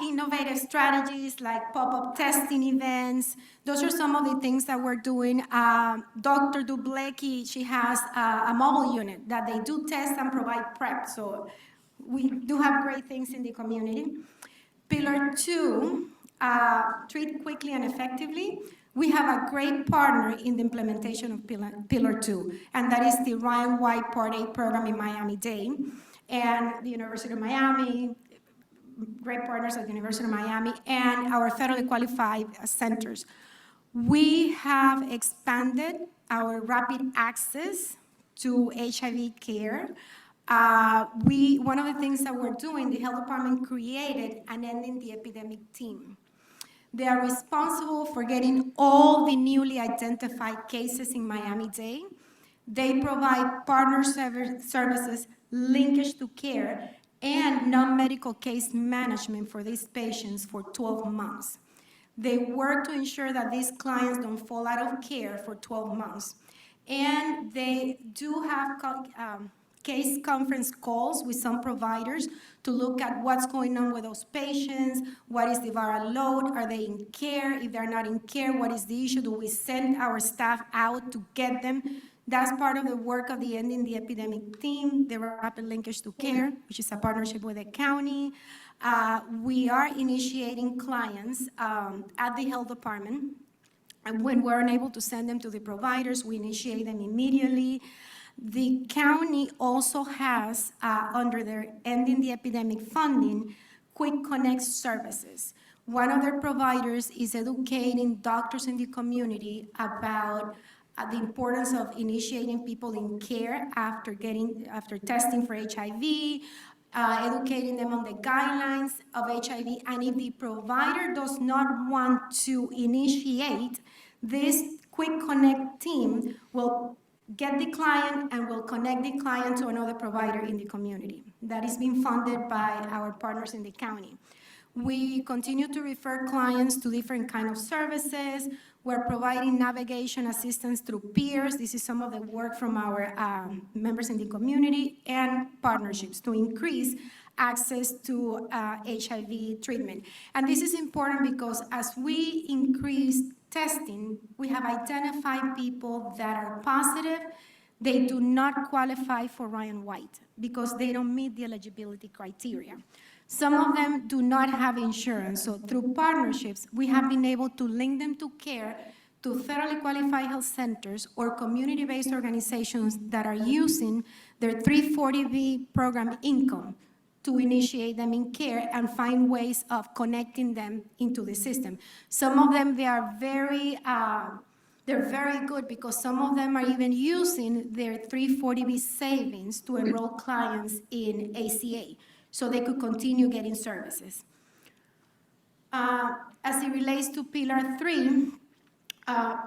innovative strategies like pop-up testing events. Those are some of the things that we're doing. Dr. Dublecki, she has a mobile unit that they do test and provide prep. So we do have great things in the community. Pillar 2, treat quickly and effectively. We have a great partner in the implementation of Pillar 2, and that is the Ryan White Part A program in Miami-Dade, and the University of Miami, great partners at the University of Miami, and our federally qualified centers. We have expanded our rapid access to HIV care. One of the things that we're doing, the health department created an Ending the Epidemic team. They are responsible for getting all the newly identified cases in Miami-Dade. They provide partner services, linkage to care, and non-medical case management for these patients for 12 months. They work to ensure that these clients don't fall out of care for 12 months. And they do have case conference calls with some providers to look at what's going on with those patients, what is the viral load, are they in care? If they're not in care, what is the issue? Do we send our staff out to get them? That's part of the work of the Ending the Epidemic team, the Rapid Linkage to Care, which is a partnership with the county. We are initiating clients at the health department. And when we're unable to send them to the providers, we initiate them immediately. The county also has, under their Ending the Epidemic funding, Quick Connect services. One of their providers is educating doctors in the community about the importance of initiating people in care after testing for HIV, educating them on the guidelines of HIV, and if the provider does not want to initiate, this Quick Connect team will get the client and will connect the client to another provider in the community. That is being funded by our partners in the county. We continue to refer clients to different kind of services. We're providing navigation assistance through peers. This is some of the work from our members in the community, and partnerships to increase access to HIV treatment. And this is important because as we increase testing, we have identified people that are positive. They do not qualify for Ryan White because they don't meet the eligibility criteria. Some of them do not have insurance, so through partnerships, we have been able to link them to care to federally qualified health centers or community-based organizations that are using their 340B program income to initiate them in care and find ways of connecting them into the system. Some of them, they're very good because some of them are even using their 340B savings to enroll clients in ACA, so they could continue getting services. As it relates to Pillar 3,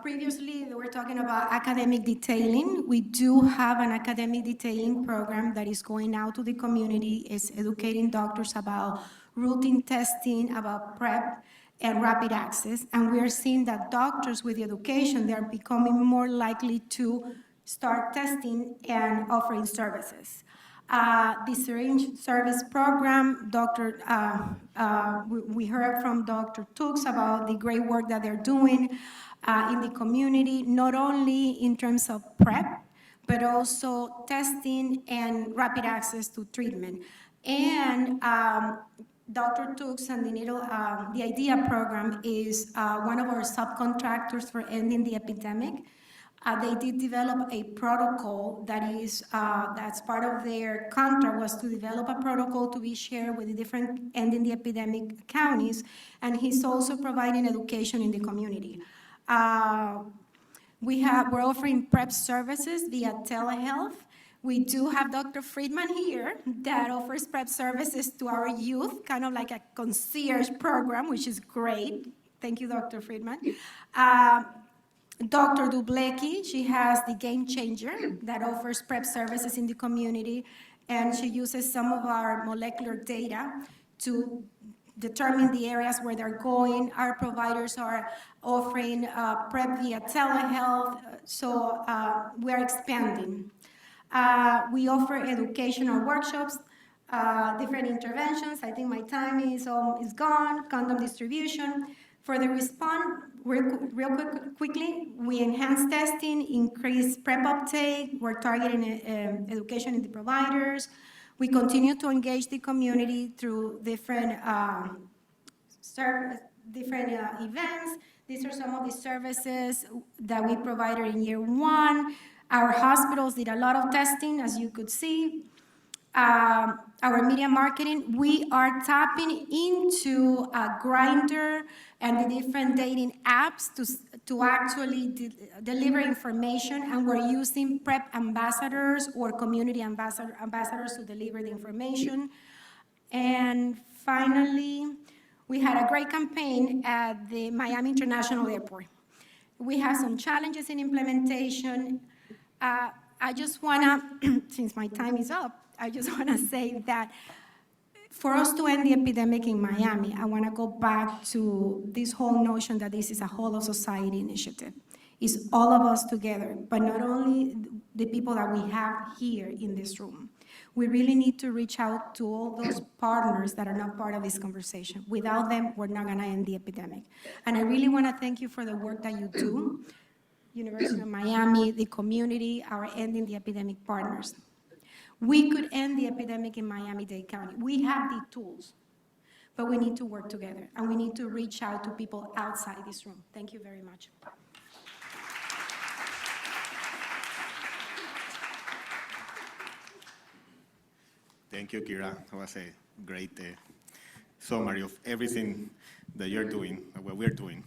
previously they were talking about academic detailing. We do have an academic detailing program that is going out to the community, is educating doctors about routine testing, about PrEP, and rapid access. And we are seeing that doctors with the education, they're becoming more likely to start testing and offering services. The syringe service program, we heard from Dr. Tooks about the great work that they're doing in the community, not only in terms of PrEP, but also testing and rapid access to treatment. And Dr. Tooks and the IDEA program is one of our subcontractors for Ending the Epidemic. They did develop a protocol that's part of their contract, was to develop a protocol to be shared with the different Ending the Epidemic counties, and he's also providing education in the community. We're offering PrEP services via telehealth. We do have Dr. Friedman here that offers PrEP services to our youth, kind of like a concierge program, which is great. Thank you, Dr. Friedman. Dr. Dublecki, she has the Game Changer that offers PrEP services in the community, and she uses some of our molecular data to determine the areas where they're going. Our providers are offering PrEP via telehealth, so we're expanding. We offer educational workshops, different interventions. I think my time is gone. Condom distribution. For the response, real quickly, we enhance testing, increase PrEP uptake. We're targeting education in the providers. We continue to engage the community through different events. These are some of the services that we provided in year one. Our hospitals did a lot of testing, as you could see. Our media marketing, we are tapping into Grindr and the different dating apps to actually deliver information, and we're using PrEP ambassadors or community ambassadors to deliver the information. And finally, we had a great campaign at the Miami International Airport. We have some challenges in implementation. I just wanna, since my time is up, I just wanna say that for us to end the epidemic in Miami, I wanna go back to this whole notion that this is a whole of society initiative. is all of us together, but not only the people that we have here in this room. We really need to reach out to all those partners that are not part of this conversation. Without them, we're not gonna end the epidemic. And I really wanna thank you for the work that you do, University of Miami, the community, our Ending the Epidemic partners. We could end the epidemic in Miami-Dade County. We have the tools, but we need to work together, and we need to reach out to people outside this room. Thank you very much. Thank you, Kira. That was a great summary of everything that you're doing, what we're doing.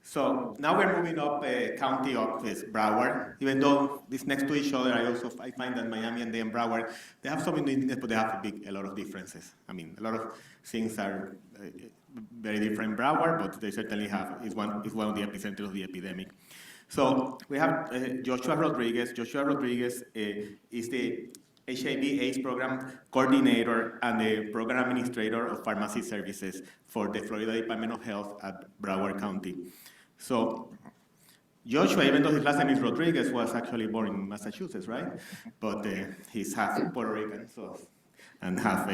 So now we're moving up County Office, Broward. Even though it's next to each other, I find that Miami and then Broward, they have some uniqueness, but they have a lot of differences. I mean, a lot of things are very different in Broward, but they certainly is one of the epicenters of the epidemic. So we have Joshua Rodriguez. Joshua Rodriguez is the HIV/AIDS program coordinator and the program administrator of pharmacy services for the Florida Department of Health at Broward County. So Joshua, even though his last name is Rodriguez, was actually born in Massachusetts, right? But he's half Puerto Rican and half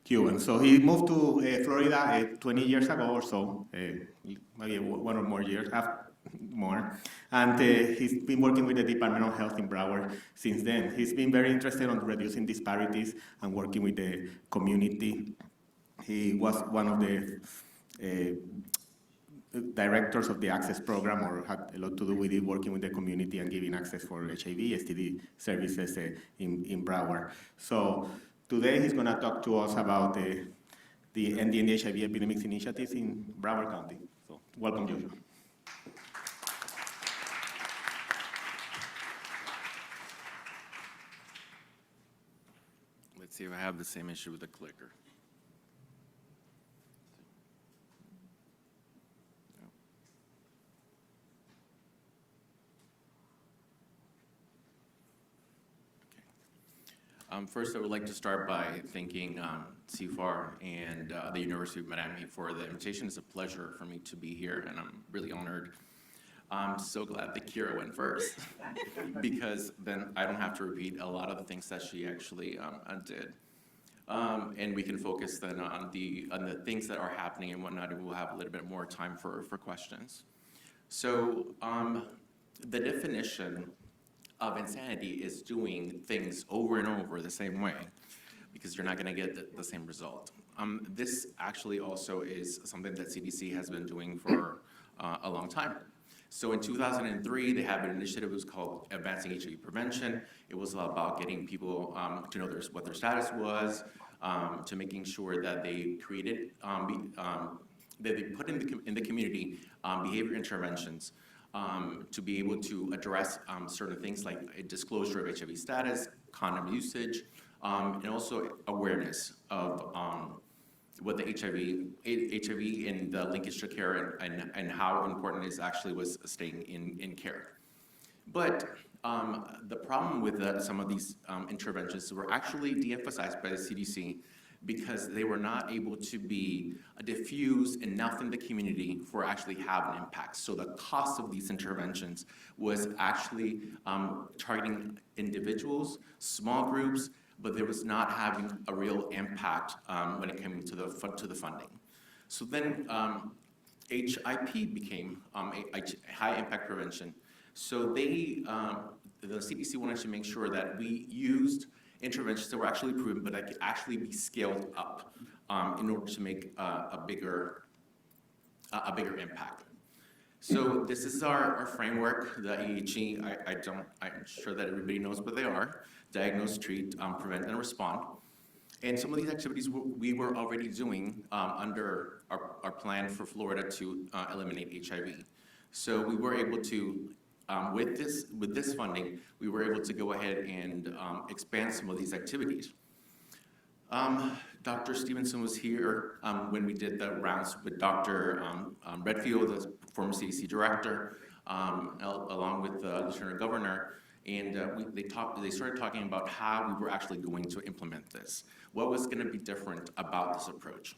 Cuban. So he moved to Florida 20 years ago or so, maybe one or more years, more. And he's been working with the Department of Health in Broward since then. He's been very interested in reducing disparities and working with the community. He was one of the directors of the Access program, or had a lot to do with it, working with the community and giving access for HIV, STD services in Broward. So today he's going to talk to us about the Ending the HIV Epidemics initiatives in Broward County. So welcome, Joshua. Let's see if I have the same issue with the clicker. First, I would like to start by thanking CFAR and the University of Miami for the invitation. It's a pleasure for me to be here, and I'm really honored. I'm so glad that Kira went first, because then I don't have to repeat a lot of the things that she actually did. And we can focus then on the things that are happening and whatnot, and we'll have a little bit more time for questions. So the definition of insanity is doing things over and over the same way, because you're not going to get the same result. This actually also is something that CDC has been doing for a long time. So in 2003, they had an initiative. It was called Advancing HIV Prevention. It was about getting people to know what their status was, to making sure that they created, that they put in the community behavior interventions to be able to address certain things like a disclosure of HIV status, condom usage, and also awareness of what the HIV and the linkage to care and how important it actually was staying in care. But the problem with some of these interventions were actually de-emphasized by the CDC because they were not able to be diffused enough in the community for actually have an impact. So the cost of these interventions was actually targeting individuals, small groups, but there was not having a real impact when it came to the funding. So then HIP became a high impact prevention. So the CDC wanted to make sure that we used interventions that were actually proven, but that could actually be scaled up in order to make a bigger impact. So this is our framework, the EHE. I'm sure that everybody knows what they are: diagnose, treat, prevent, and respond. And some of these activities we were already doing under our plan for Florida to eliminate HIV. So we were able to, with this funding, we were able to go ahead and expand some of these activities. Dr. Stevenson was here when we did the rounds with Dr. Redfield, the former CDC director, along with the Lieutenant Governor, and they started talking about how we were actually going to implement this. What was going to be different about this approach?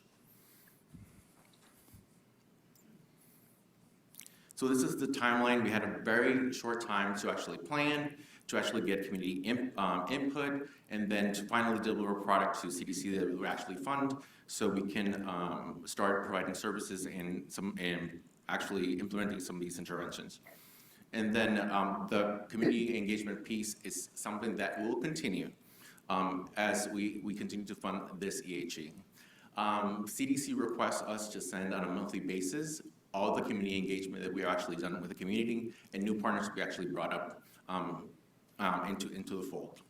So this is the timeline. We had a very short time to actually plan, to actually get community input, and then to finally deliver a product to CDC that we would actually fund, so we can start providing services and actually implementing some of these interventions. And then the community engagement piece is something that will continue as we continue to fund this EHE. CDC requests us to send on a monthly basis all the community engagement that we have actually done with the community and new partners we actually brought up into the fold.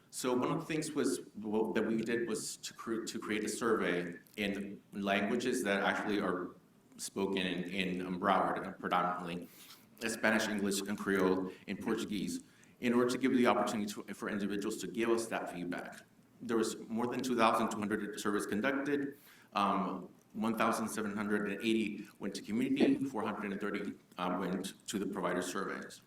So one of the things that we did was to create a survey in languages that actually are spoken in Broward, predominantly Spanish, English, and Creole, and Portuguese, in order to give the opportunity for individuals to give us that feedback. There was more than 2,200 surveys conducted. 1,780 went to community, 430 went to the provider surveys.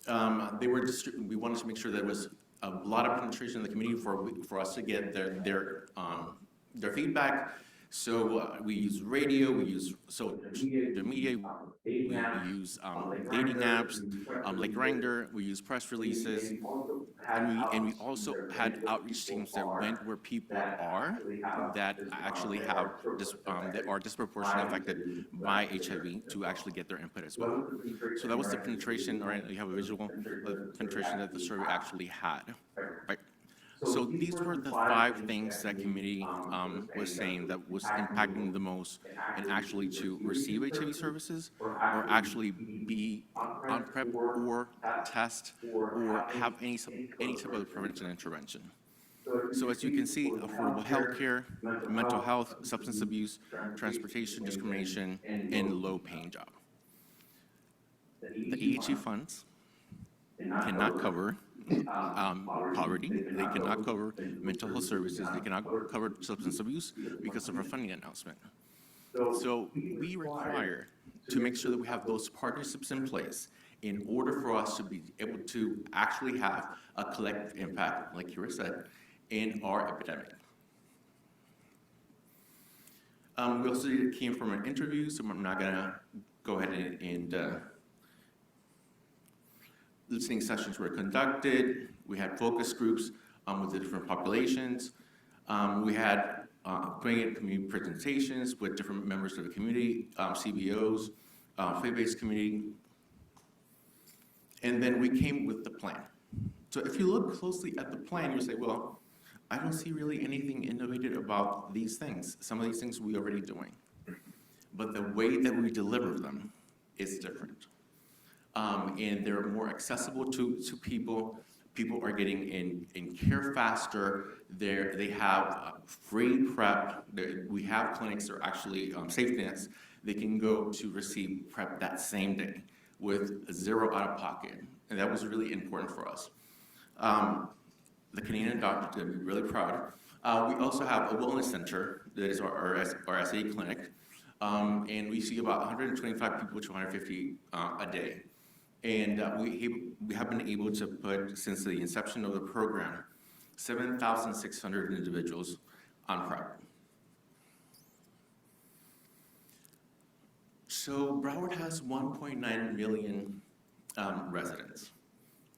We wanted to make sure there was a lot of penetration in the community for us to get their feedback. So we use radio, we use social media, we use dating apps like Grindr, we use press releases, and we also had outreach teams that went where people are that actually have that are disproportionately affected by HIV to actually get their input as well. So that was the penetration, right? You have a visual of the penetration that the survey actually had, right? So these were the 5 things that community was saying that was impacting the most, and actually to receive HIV services, or actually be on PrEP, or test, or have any type of prevention intervention. So as you can see, affordable health care, mental health, substance abuse, transportation, discrimination, and low-paying job. The EHE funds cannot cover poverty, they cannot cover mental health services, they cannot cover substance abuse because of our funding announcement. So we require to make sure that we have those partnerships in place in order for us to be able to actually have a collective impact, like Kira said, in our epidemic. We also came from an interview, so I'm not gonna go ahead and listening sessions were conducted. We had focus groups with the different populations. We had bringing community presentations with different members of the community, CBOs, faith-based community. And then we came with the plan. So if you look closely at the plan, you say, well, I don't see really anything innovative about these things. Some of these things we're already doing. But the way that we deliver them is different. And they're more accessible to people. People are getting in care faster. They have free PrEP. We have clinics that are actually safety nets. They can go to receive PrEP that same day with 0 out of pocket. And that was really important for us. The Canadian doctor did be really proud. We also have a wellness center that is our SA clinic. And we see about 125 people to 150 a day. And we have been able to put, since the inception of the program, 7,600 individuals on PrEP. So Broward has 1.9 million residents,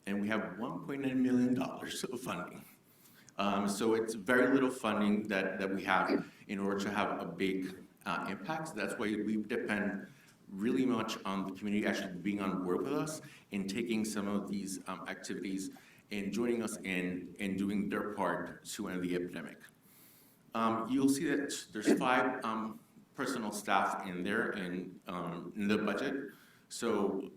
and we have $1.9 million of funding. So it's very little funding that we have in order to have a big impact. So that's why we depend really much on the community actually being on board with us in taking some of these activities and joining us in doing their part to end the epidemic. You'll see that there's 5 personal staff in there in the budget. So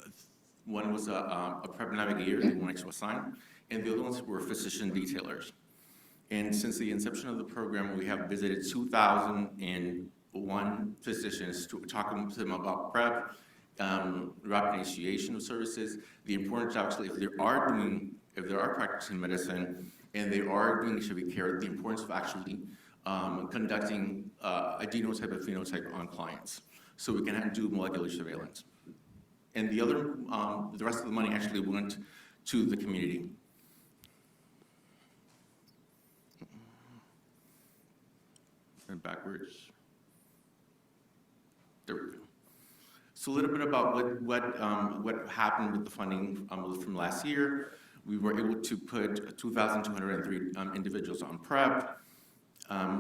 one was a PrEP navigator that we wanted to assign, and the other ones were physician detailers. And since the inception of the program, we have visited 2,001 physicians to talk to them about PrEP, rapid initiation of services, the importance actually if they are practicing medicine and they are doing HIV care, the importance of actually conducting a genotype and phenotype on clients, so we can do molecular surveillance. And the rest of the money actually went to the community. And backwards. So a little bit about what happened with the funding from last year. We were able to put 2,203 individuals on PrEP.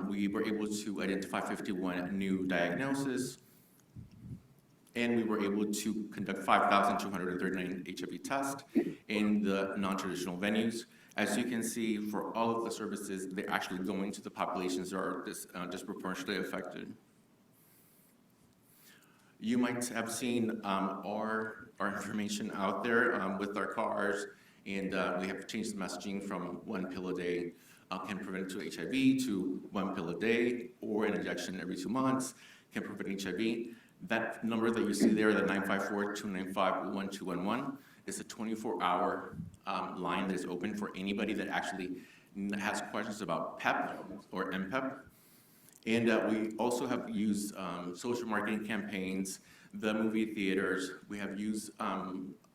We were able to identify 51 new diagnoses, and we were able to conduct 5,239 HIV tests in the non-traditional venues. As you can see, for all of the services, they're actually going to the populations that are disproportionately affected. You might have seen our information out there with our cars, and we have changed the messaging from 1 pill a day can prevent to HIV to 1 pill a day or an injection every 2 months can prevent HIV. That number that you see there, the 954-295-1211, is a 24-hour line that is open for anybody that actually has questions about PEP or MPEP. And we also have used social marketing campaigns, the movie theaters. We have used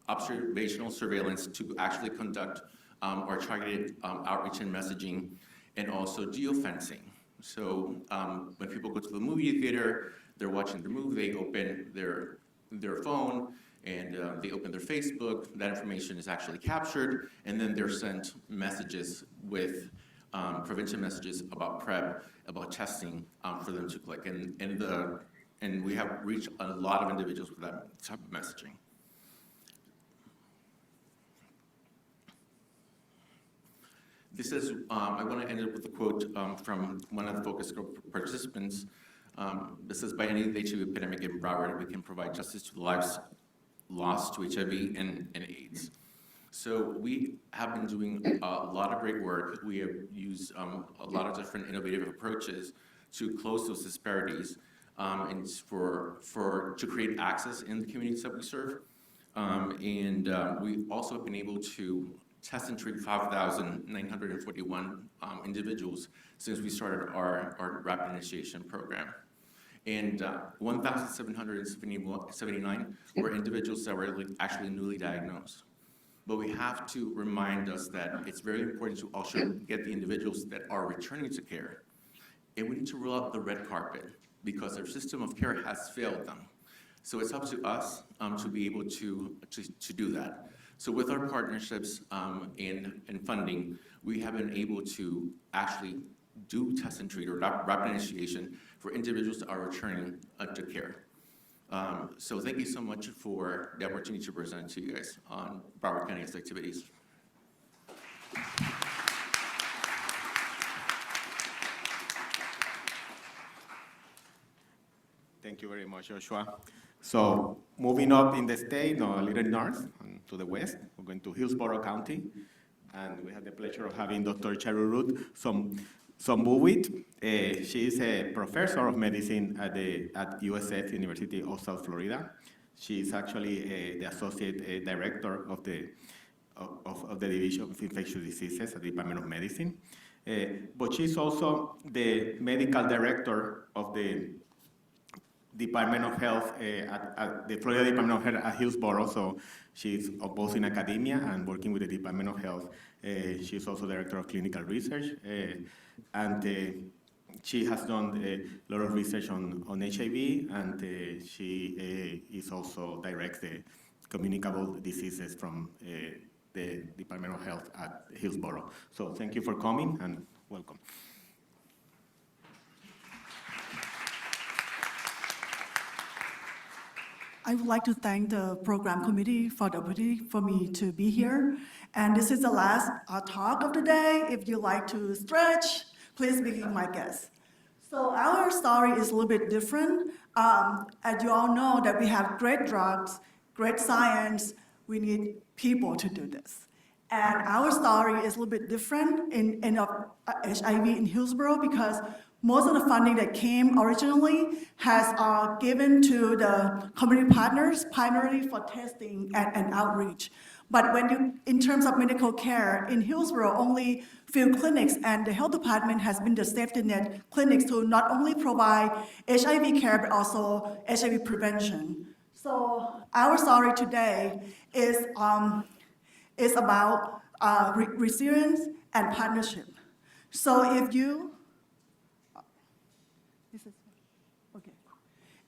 observational surveillance to actually conduct our targeted outreach and messaging, and also geofencing. So when people go to the movie theater, they're watching the movie, they open their phone, and they open their Facebook. That information is actually captured, and then they're sent messages with prevention messages about PrEP, about testing for them to click. And we have reached a lot of individuals with that type of messaging. This is, I want to end it with a quote from one of the focus group participants. This is, by ending the HIV epidemic in Broward, we can provide justice to the lives lost to HIV and AIDS. So we have been doing a lot of great work. We have used a lot of different innovative approaches to close those disparities and to create access in the communities that we serve. We also have been able to test and treat 5,941 individuals since we started our rapid initiation program. And 1,779 were individuals that were actually newly diagnosed. But we have to remind us that it's very important to also get the individuals that are returning to care. And we need to roll out the red carpet because our system of care has failed them. So it's up to us to be able to do that. So with our partnerships and funding, we have been able to actually do test and treat or rapid initiation for individuals that are returning to care. So thank you so much for the opportunity to present to you guys on Broward County's activities. Thank you very much, Joshua. So moving up in the state, a little north to the west, we're going to Hillsborough County, and we have the pleasure of having Dr. Cheryl Ruth Sombuwit. She is a professor of medicine at USF, University of South Florida. She is actually the associate director of the Division of Infectious Diseases at the Department of Medicine. But she's also the medical director of the Department of Health at the Florida Department of Health at Hillsborough. So she's both in academia and working with the Department of Health. She's also director of clinical research, and she has done a lot of research on HIV, and she is also directs the communicable diseases from the Department of Health at Hillsborough. So thank you for coming and welcome. I would like to thank the program committee for the opportunity for me to be here. And this is the last talk of the day. If you like to stretch, please be my guest. So our story is a little bit different. As you all know that we have great drugs, great science, we need people to do this. And our story is a little bit different in HIV in Hillsborough because most of the funding that came originally has given to the community partners primarily for testing and outreach. But in terms of medical care, in Hillsborough, only few clinics and the health department has been the safety net clinics to not only provide HIV care, but also HIV prevention. So our story today is about resilience and partnership. So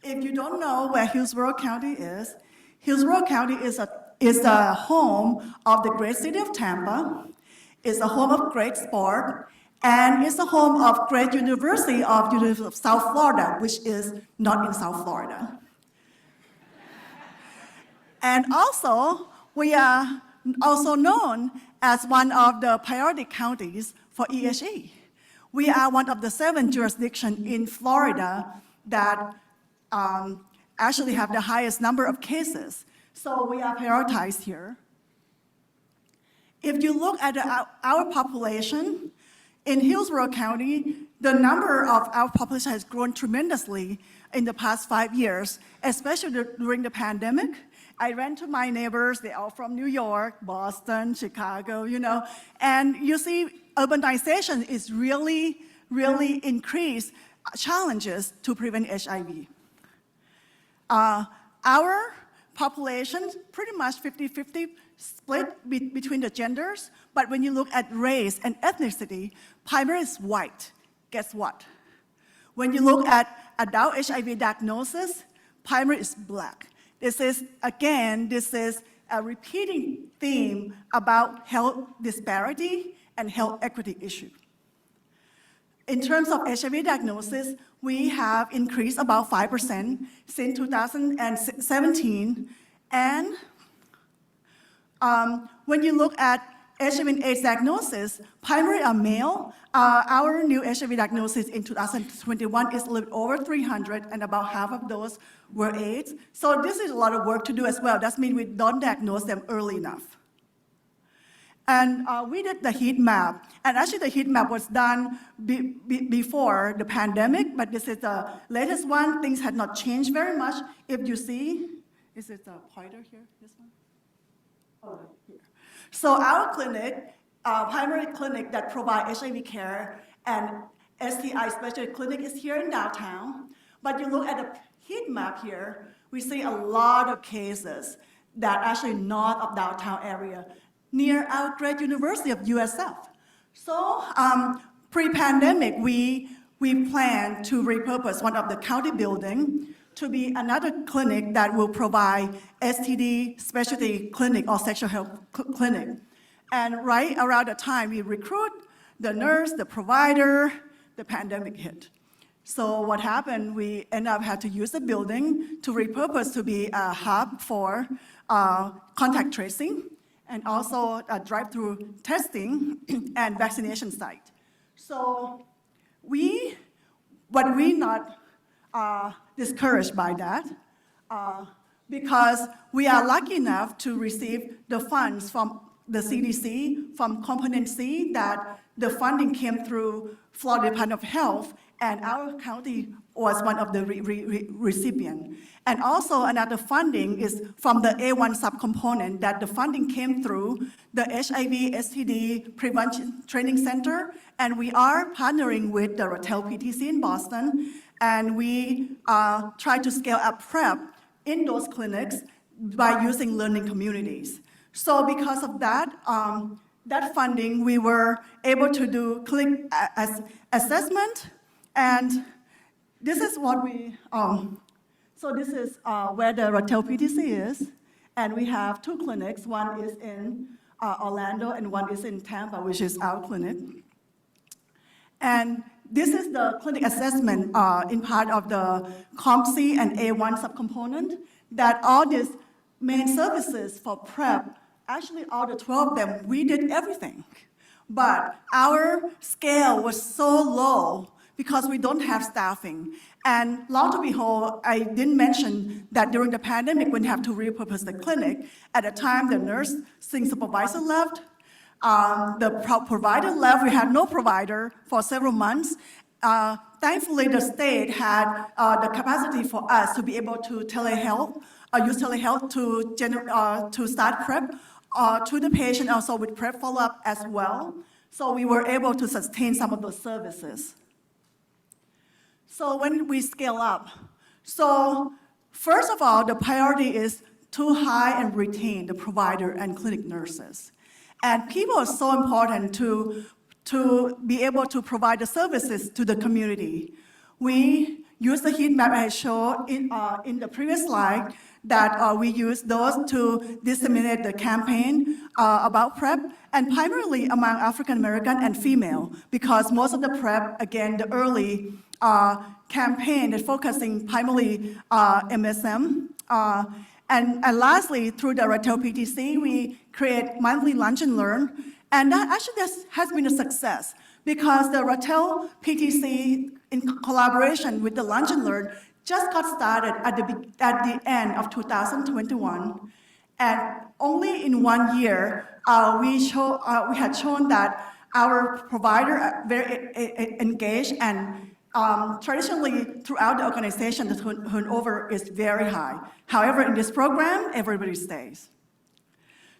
If you don't know where Hillsborough County is, Hillsborough County is the home of the great city of Tampa, it's the home of great sport, and it's the home of great University of South Florida, which is not in South Florida. And also, we are also known as one of the priority counties for EHE. We are one of the 7 jurisdictions in Florida that actually have the highest number of cases. So we are prioritized here. If you look at our population, in Hillsborough County, the number of our population has grown tremendously in the past 5 years, especially during the pandemic. I ran to my neighbors, they're all from New York, Boston, Chicago, and you see urbanization is really increased challenges to prevent HIV. Our population, pretty much 50-50 split between the genders, but when you look at race and ethnicity, primary is white. Guess what? When you look at adult HIV diagnosis, primary is black. This is a repeating theme about health disparity and health equity issue. In terms of HIV diagnosis, we have increased about 5% since 2017. And when you look at HIV and AIDS diagnosis, primary are male. Our new HIV diagnosis in 2021 is a little over 300, and about half of those were AIDS. So this is a lot of work to do as well. That means we don't diagnose them early enough. And we did the heat map. And actually the heat map was done before the pandemic, but this is the latest one. Things had not changed very much. If you see, is it a pointer here, this one? Oh, here. So our clinic, primary clinic that provides HIV care and STI specialty clinic is here in downtown. But you look at the heat map here, we see a lot of cases that are actually north of downtown area, near our great University of USF. So pre-pandemic, we plan to repurpose one of the county building to be another clinic that will provide STD specialty clinic or sexual health clinic. And right around the time we recruit the nurse, the provider, the pandemic hit. So what happened, we ended up had to use the building to repurpose to be a hub for contact tracing, and also a drive-through testing and vaccination site. So we're not discouraged by that because we are lucky enough to receive the funds from the CDC, from Component C, that the funding came through Florida Department of Health, and our county was one of the recipients. And also another funding is from the A1 subcomponent, that the funding came through the HIV STD Prevention Training Center, and we are partnering with the Rattel PTC in Boston, and we try to scale up PrEP in those clinics by using learning communities. So because of that, that funding, we were able to do clinic assessment, and this is what we, so this is where the Rattel PTC is, and we have 2 clinics. One is in Orlando and one is in Tampa, which is our clinic. And this is the clinic assessment in part of the COMC and A1 subcomponent, that all these main services for PrEP, actually all the 12 of them, we did everything. But our scale was so low because we don't have staffing. And lo and behold, I didn't mention that during the pandemic, when we have to repurpose the clinic, at the time the nursing supervisor left, the provider left, we had no provider for several months. Thankfully, the state had the capacity for us to be able to telehealth, use telehealth to start PrEP to the patient, also with PrEP follow-up as well. So we were able to sustain some of those services. So when we scale up, so first of all, the priority is to hire and retain the provider and clinic nurses. And people are so important to be able to provide the services to the community. We use the heat map I showed in the previous slide, that we use those to disseminate the campaign about PrEP, and primarily among African American and female, because most of the PrEP, again, the early campaign is focusing primarily MSM. And lastly, through the Ratel PTC, we create monthly lunch and learn, and that actually has been a success, because the Ratel PTC, in collaboration with the lunch and learn, just got started at the end of 2021, and only in 1 year we had shown that our provider are very engaged, and traditionally throughout the organization the turnover is very high. However, in this program, everybody stays.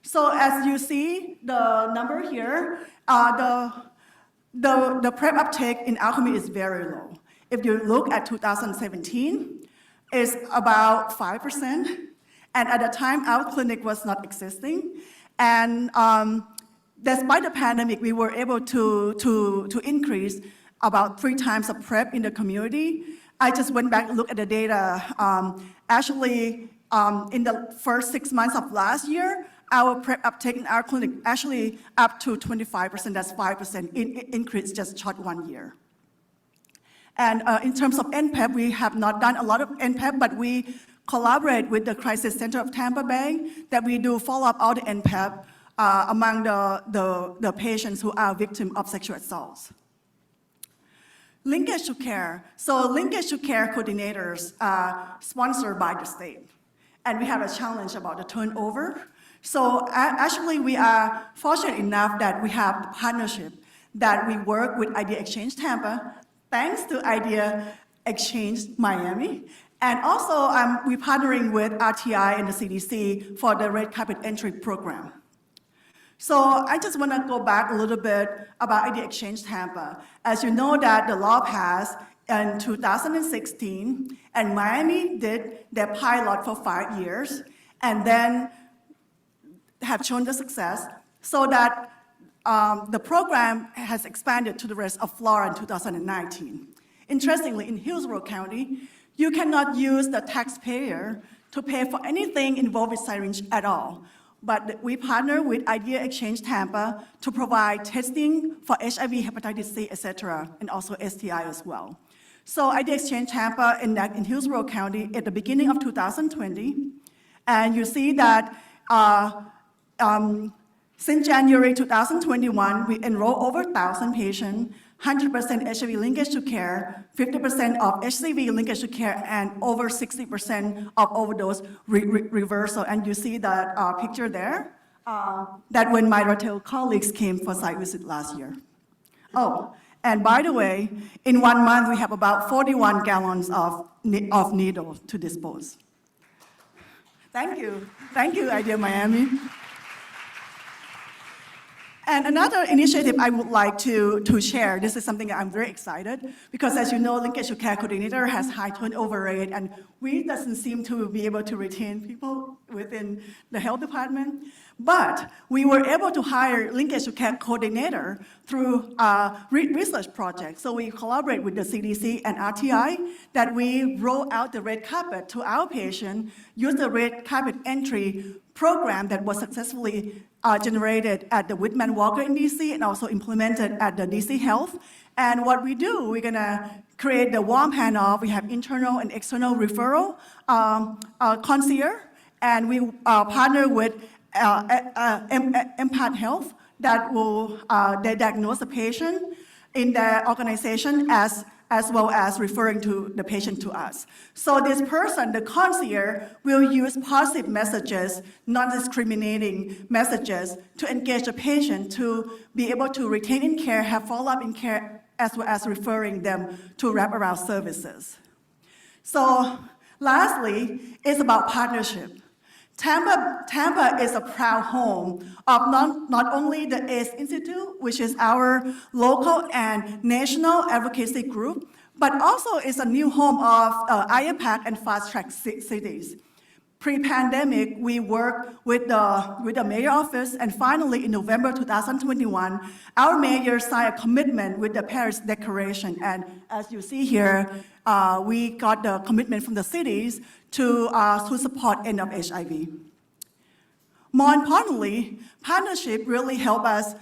So as you see the number here, the PrEP uptake in our community is very low. If you look at 2017, it's about 5%. And at the time, our clinic was not existing. And despite the pandemic, we were able to increase about 3 times the PrEP in the community. I just went back and looked at the data. Actually, in the first 6 months of last year, our PrEP uptake in our clinic actually up to 25%, that's 5% increase just short 1 year. And in terms of NPEP, we have not done a lot of NPEP, but we collaborate with the Crisis Center of Tampa Bay that we do follow up all the NPEP among the patients who are victims of sexual assaults. Linkage to care. So linkage to care coordinators are sponsored by the state. And we have a challenge about the turnover. So actually we are fortunate enough that we have the partnership that we work with Idea Exchange Tampa, thanks to Idea Exchange Miami. And also we're partnering with RTI and the CDC for the Red Carpet Entry program. So I just want to go back a little bit about Idea Exchange Tampa. As you know that the law passed in 2016, and Miami did their pilot for 5 years, and then have shown the success, so that the program has expanded to the rest of Florida in 2019. Interestingly, in Hillsborough County, you cannot use the taxpayer to pay for anything involved with syringe at all. But we partner with Idea Exchange Tampa to provide testing for HIV, hepatitis C, etc., and also STI as well. So Idea Exchange Tampa in Hillsborough County at the beginning of 2020, and you see that since January 2021, we enroll over 1,000 patients, 100% HIV linkage to care, 50% of HCV linkage to care, and over 60% of overdose reversal. And you see that picture there, that when my Ratel colleagues came for site visit last year. Oh, and by the way, in 1 month, we have about 41 gallons of needle to dispose. Thank you. Thank you, Idea Miami. And another initiative I would like to share, this is something that I'm very excited, because as you know, linkage to care coordinator has high turnover rate, and we doesn't seem to be able to retain people within the health department. But we were able to hire linkage to care coordinator through a research project. So we collaborate with the CDC and RTI that we roll out the red carpet to our patient, use the red carpet entry program that was successfully generated at the Whitman Walker in DC and also implemented at the DC Health. And what we do, we're gonna create the warm handoff. We have internal and external referral concierge, and we partner with Empath Health that will they diagnose the patient in the organization as well as referring to the patient to us. So this person, the concierge, will use positive messages, non-discriminating messages to engage the patient to be able to retain in care, have follow-up in care, as well as referring them to wraparound services. So lastly, it's about partnership. Tampa is a proud home of not only the AIDS Institute, which is our local and national advocacy group, but also is a new home of IAPAC and Fast Track Cities. Pre-pandemic, we worked with the mayor office, and finally, in November 2021, our mayor signed a commitment with the Paris Declaration. And as you see here, we got the commitment from the cities to support end of HIV. More importantly, partnership really help us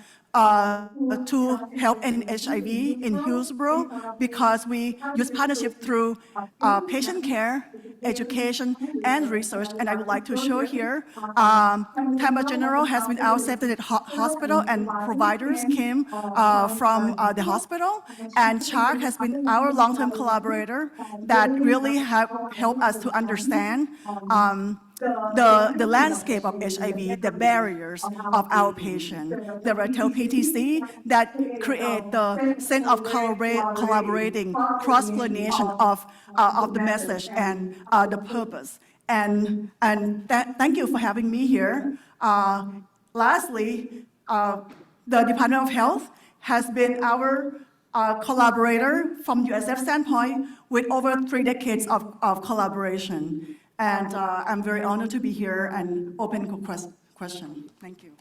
to help end HIV in Hillsborough, because we use partnership through patient care, education, and research. And I would like to show here, Tampa General has been our safety net hospital, and providers came from the hospital. And CHARC has been our long-term collaborator that really have helped us to understand the landscape of HIV, the barriers of our patient, the retail PTC that create the sense of collaborating, cross-pollination of the message and the purpose. And thank you for having me here. Lastly, the Department of Health has been our collaborator from USF standpoint with over 3 decades of collaboration. And I'm very honored to be here and open to question. Thank you.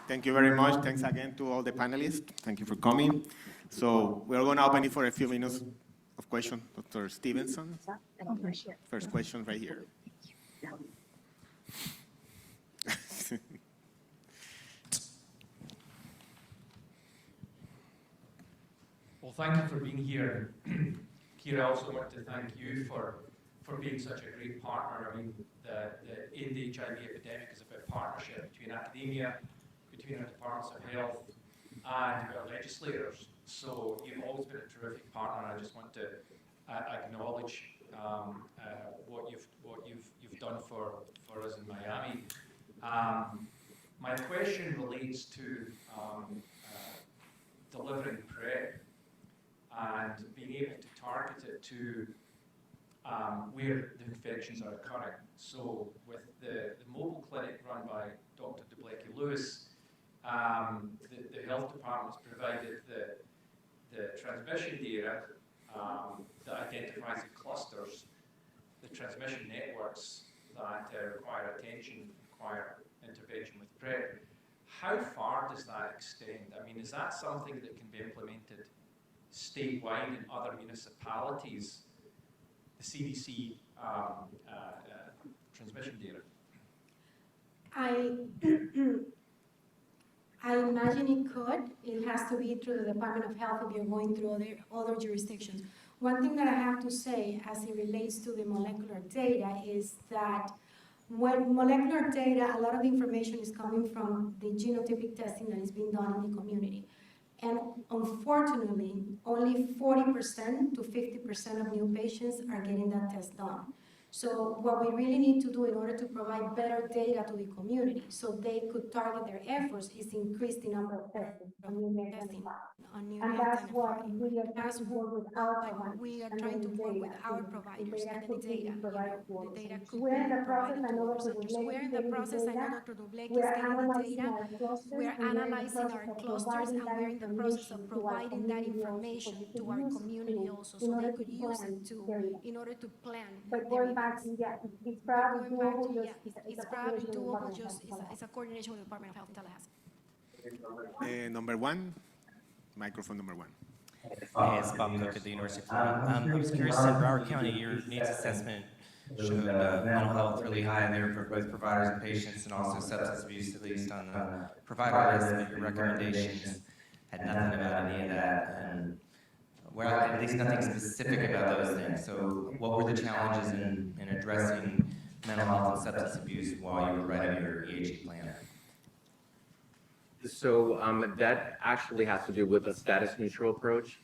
Thank you very much. Thanks again to all the panelists. Thank you for coming. So we're going to open it for a few minutes of questions. Dr. Stevenson, first question right here. Well, thank you for being here. Kira, I also want to thank you for being such a great partner. I mean, in the HIV epidemic is about partnership between academia, between our departments of health, and our legislators. So you've always been a terrific partner, and I just want to acknowledge what you've done for us in Miami. My question relates to delivering PrEP and being able to target it to where the infections are occurring. So with the mobile clinic run by Dr. Lewis, the health department's provided the transmission data that identifies the clusters, the transmission networks that require attention, require intervention with PrEP. How far does that extend? I mean, is that something that can be implemented statewide in other municipalities, the CDC transmission data? I imagine it could. It has to be through the Department of Health if you're going through other jurisdictions. One thing that I have to say as it relates to the molecular data is that when molecular data, a lot of the information is coming from the genotypic testing that is being done in the community. And unfortunately, only 40% to 50% of new patients are getting that test done. So what we really need to do in order to provide better data to the community so they could target their efforts is increase the number of testing on new And that's what we are trying to work with our providers. We are trying to work with our providers and the data. The data could We're in be the process, provided I to know our Dr. centers. Dublek We're is in the getting the process, I know data. Dr. Dublek is We're getting the analyzing data. our clusters. We're and analyzing our clusters, and we're in the process of providing that information to our community also, so they could use it in order to plan But their going back events. to, yeah, it's probably doable, just, It's probably doable, just it's a coordination with the Department of Health in Tallahassee. Number one, microphone number one. Hey, it's Bob Cook at the University of Florida. I was curious, in Broward County, your needs assessment showed mental health really high in there for both providers and patients, and also substance abuse, at least on the provider list, but your recommendations had nothing about any of that, and well, at least nothing specific about those things. So what were the challenges in addressing mental health and substance abuse while you were writing your EHE plan? So that actually has to do with a status neutral approach.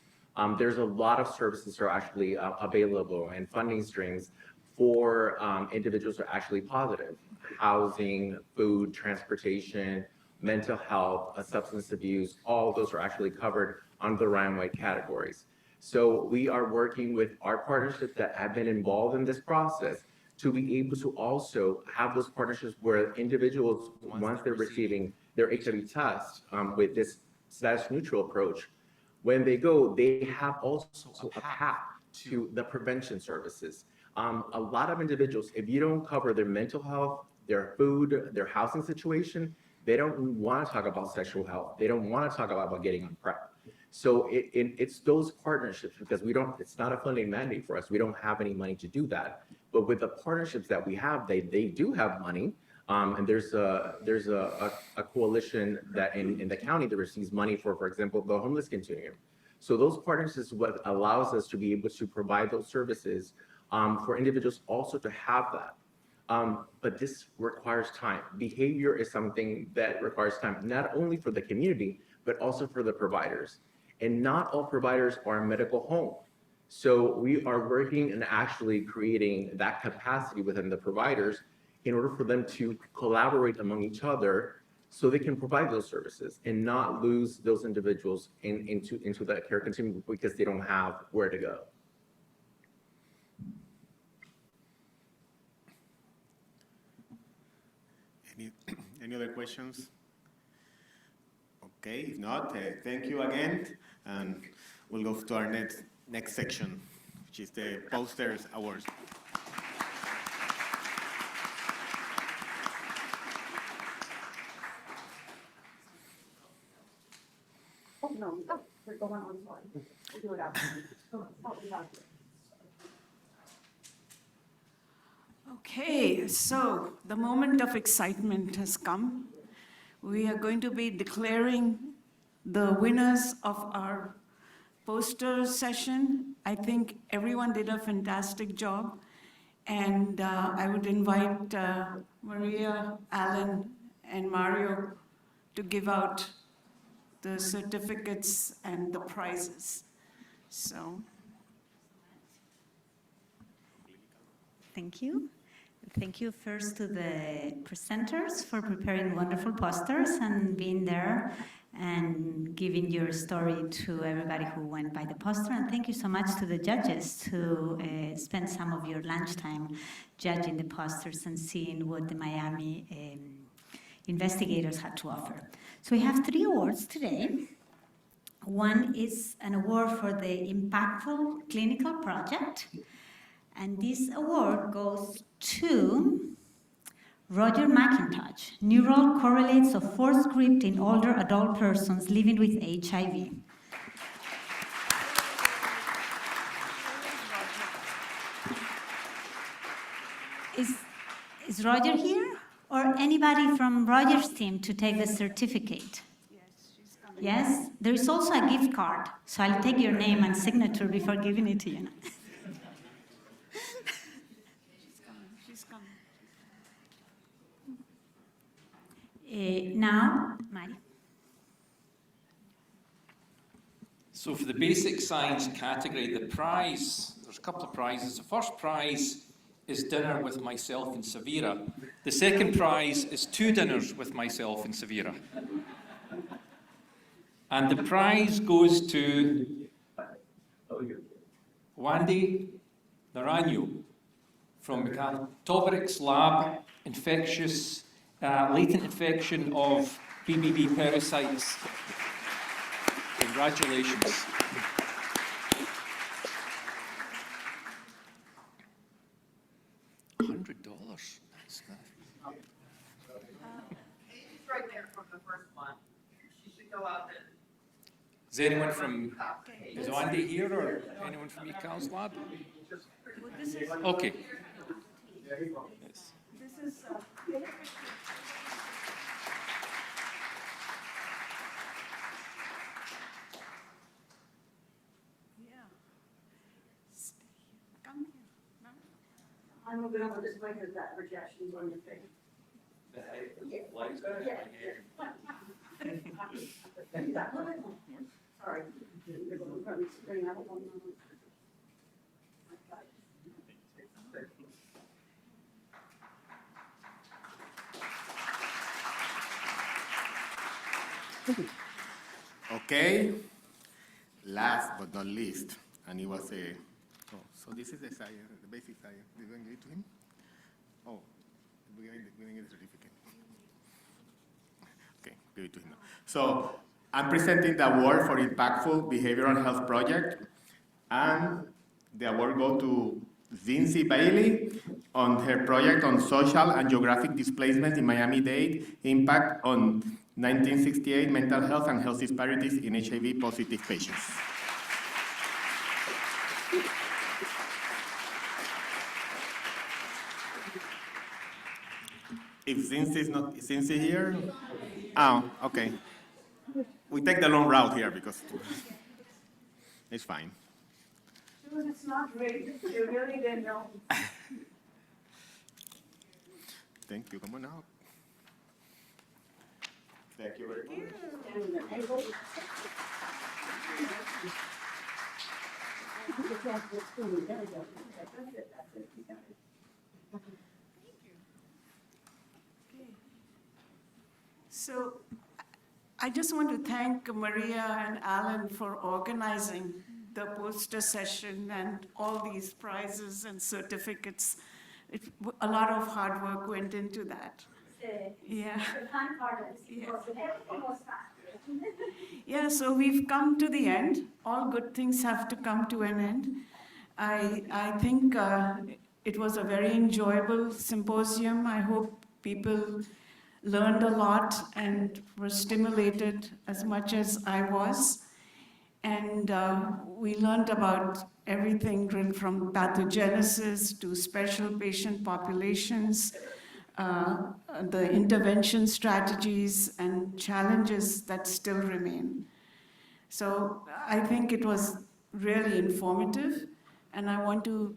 There's a lot of services that are actually available and funding streams for individuals who are actually positive. Housing, food, transportation, mental health, substance abuse, all of those are actually covered under the Ryan White categories. So we are working with our partnerships that have been involved in this process to be able to also have those partnerships where individuals, once they're receiving their HIV test with this status neutral approach, When they go, they have also a path to the prevention services. A lot of individuals, if you don't cover their mental health, their food, their housing situation, they don't want to talk about sexual health. They don't want to talk about getting on PrEP. So it's those partnerships, because it's not a funding mandate for us. We don't have any money to do that. But with the partnerships that we have, they do have money. And there's a coalition that in the county that receives money for example, the homeless continuum. So those partnerships is what allows us to be able to provide those services for individuals also to have that. But this requires time. Behavior is something that requires time, not only for the community, but also for the providers. And not all providers are in medical home. So we are working and actually creating that capacity within the providers in order for them to collaborate among each other so they can provide those services and not lose those individuals into that care continuum because they don't have where to go. Any other questions? Okay, if not, thank you again, and we'll go to our next section, which is the Posters Awards. Oh, no, we're going on slide. We'll do it after. Okay, so the moment of excitement has come. We are going to be declaring the winners of our poster session. I think everyone did a fantastic job. And I would invite Maria, Alan, and Mario to give out the certificates and the prizes. So. Thank you. Thank you first to the presenters for preparing wonderful posters and being there and giving your story to everybody who went by the poster. And thank you so much to the judges who spent some of your lunchtime judging the posters and seeing what the Miami investigators had to offer. So we have 3 awards today. One is an award for the impactful clinical project. And this award goes to Roger McIntosh, Neural Correlates of Force Script in Older Adult Persons Living with HIV. Is Roger here? Or anybody from Roger's team to take the certificate? Yes? There is also a gift card, so I'll take your name and signature before giving it to you. Now, Mari. So for the basic science category, the prize, there's a couple of prizes. The first prize is dinner with myself and Savira. The second prize is 2 dinners with myself and Savira. And the prize goes to Wandy Naranjo from Mikhail Tovarik's lab, Infectious, latent infection of BBB parasites. Congratulations. $100. Nice. She's right there from the first one. She should go out there. Is anyone from, is Andy here or anyone from Mikhail's lab? Okay. Yes. This is come here. I'm moving over this way because that projection's on your face. Sorry. Okay, last but not least, and it was a, so this is the science, the basic science. Did you give it to him? Oh, we're giving the certificate. Okay, give it to him now. So I'm presenting the award for impactful behavioral health project, and the award goes to Zinzi Bailey on her project on social and geographic displacement in Miami-Dade, impact on 1968 mental health and health disparities in HIV positive patients. If Zinzi is not, is Zinzi here? Oh, okay. We take the long route here because it's fine. It's not ready. You really didn't know. Thank you. Come on out. Thank you very much. So I just want to thank Maria and Alan for organizing the poster session and all these prizes and certificates. A lot of hard work went into that. Yeah. The fun part of the Yeah. everything was fun. Yeah, so we've come to the end. All good things have to come to an end. I think it was a very enjoyable symposium. I hope people learned a lot and were stimulated as much as I was. And we learned about everything from pathogenesis to special patient populations, the intervention strategies and challenges that still remain. So I think it was really informative, and I want to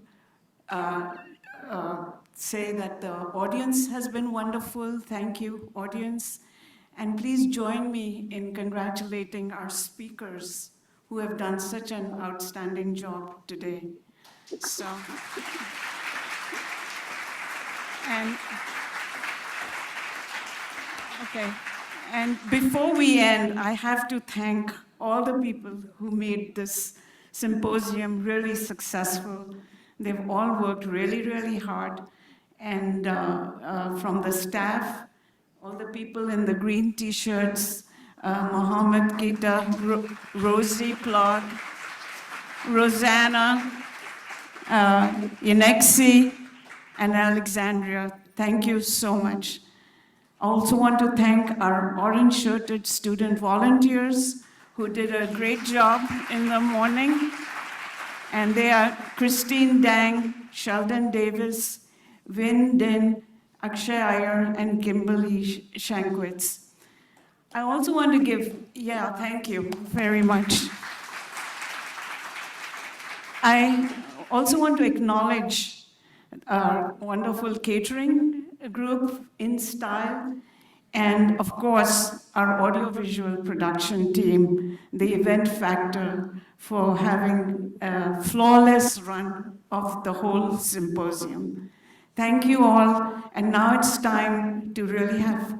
say that the audience has been wonderful. Thank you, audience. And please join me in congratulating our speakers who have done such an outstanding job today. So, and okay. And before we end, I have to thank all the people who made this symposium really successful. They've all worked really, really hard. And from the staff, all the people in the green t-shirts, Mohammed Kita, Rosie Plod, Rosanna, Yanexi, and Alexandria. Thank you so much. I also want to thank our orange-shirted student volunteers who did a great job in the morning. And they are Christine Dang, Sheldon Davis, Vin Din, Akshay Iyer, and Kimberly Shankwitz. I also want to give, thank you very much. I also want to acknowledge our wonderful catering group, In Style, and of course, our audiovisual production team, the Event Factor, for having a flawless run of the whole symposium. Thank you all, and now it's time to really have,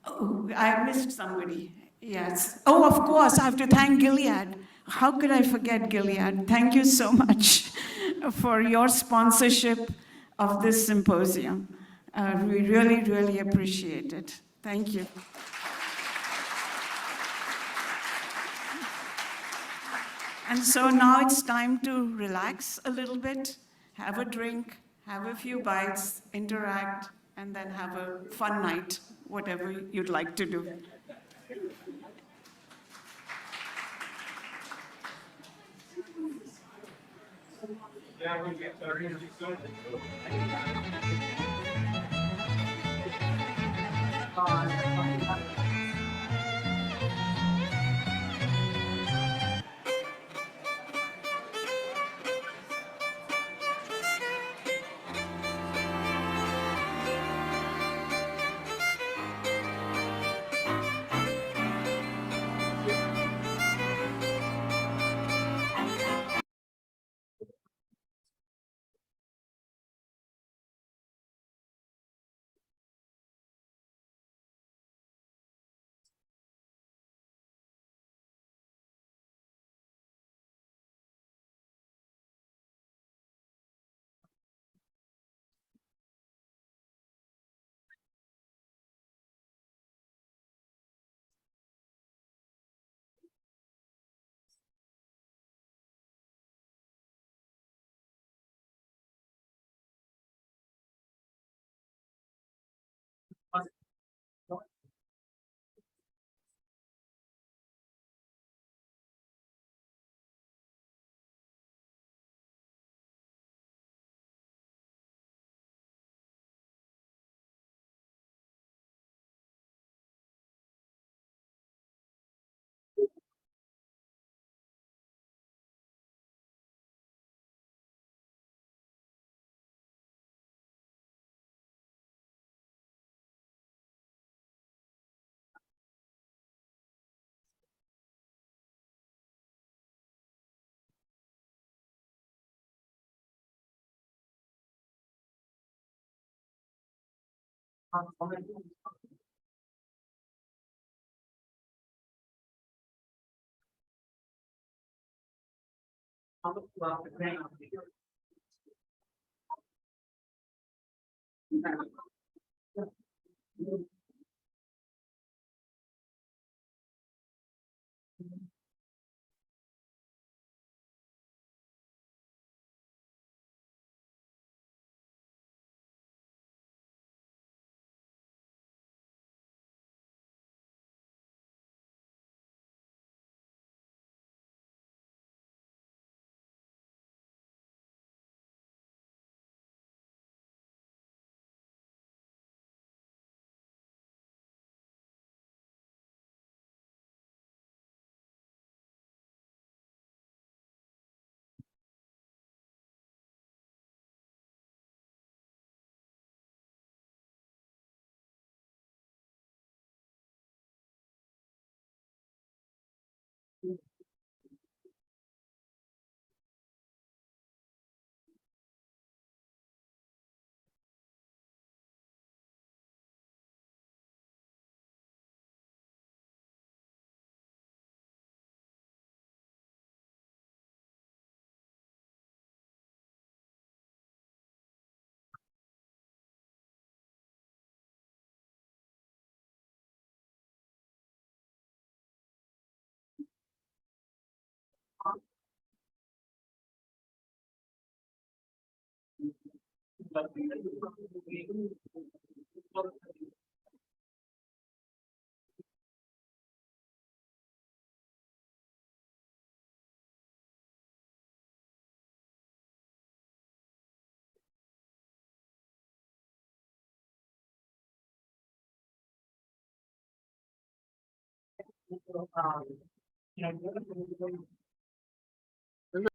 oh, I missed somebody, yes. Oh, of course, I have to thank Gilead. How could I forget Gilead? Thank you so much for your sponsorship of this symposium. We really, really appreciate it. Thank you. And so now it's time to relax a little bit, have a drink, have a few bites, interact, and then have a fun night, whatever you'd like to do. Yeah, we get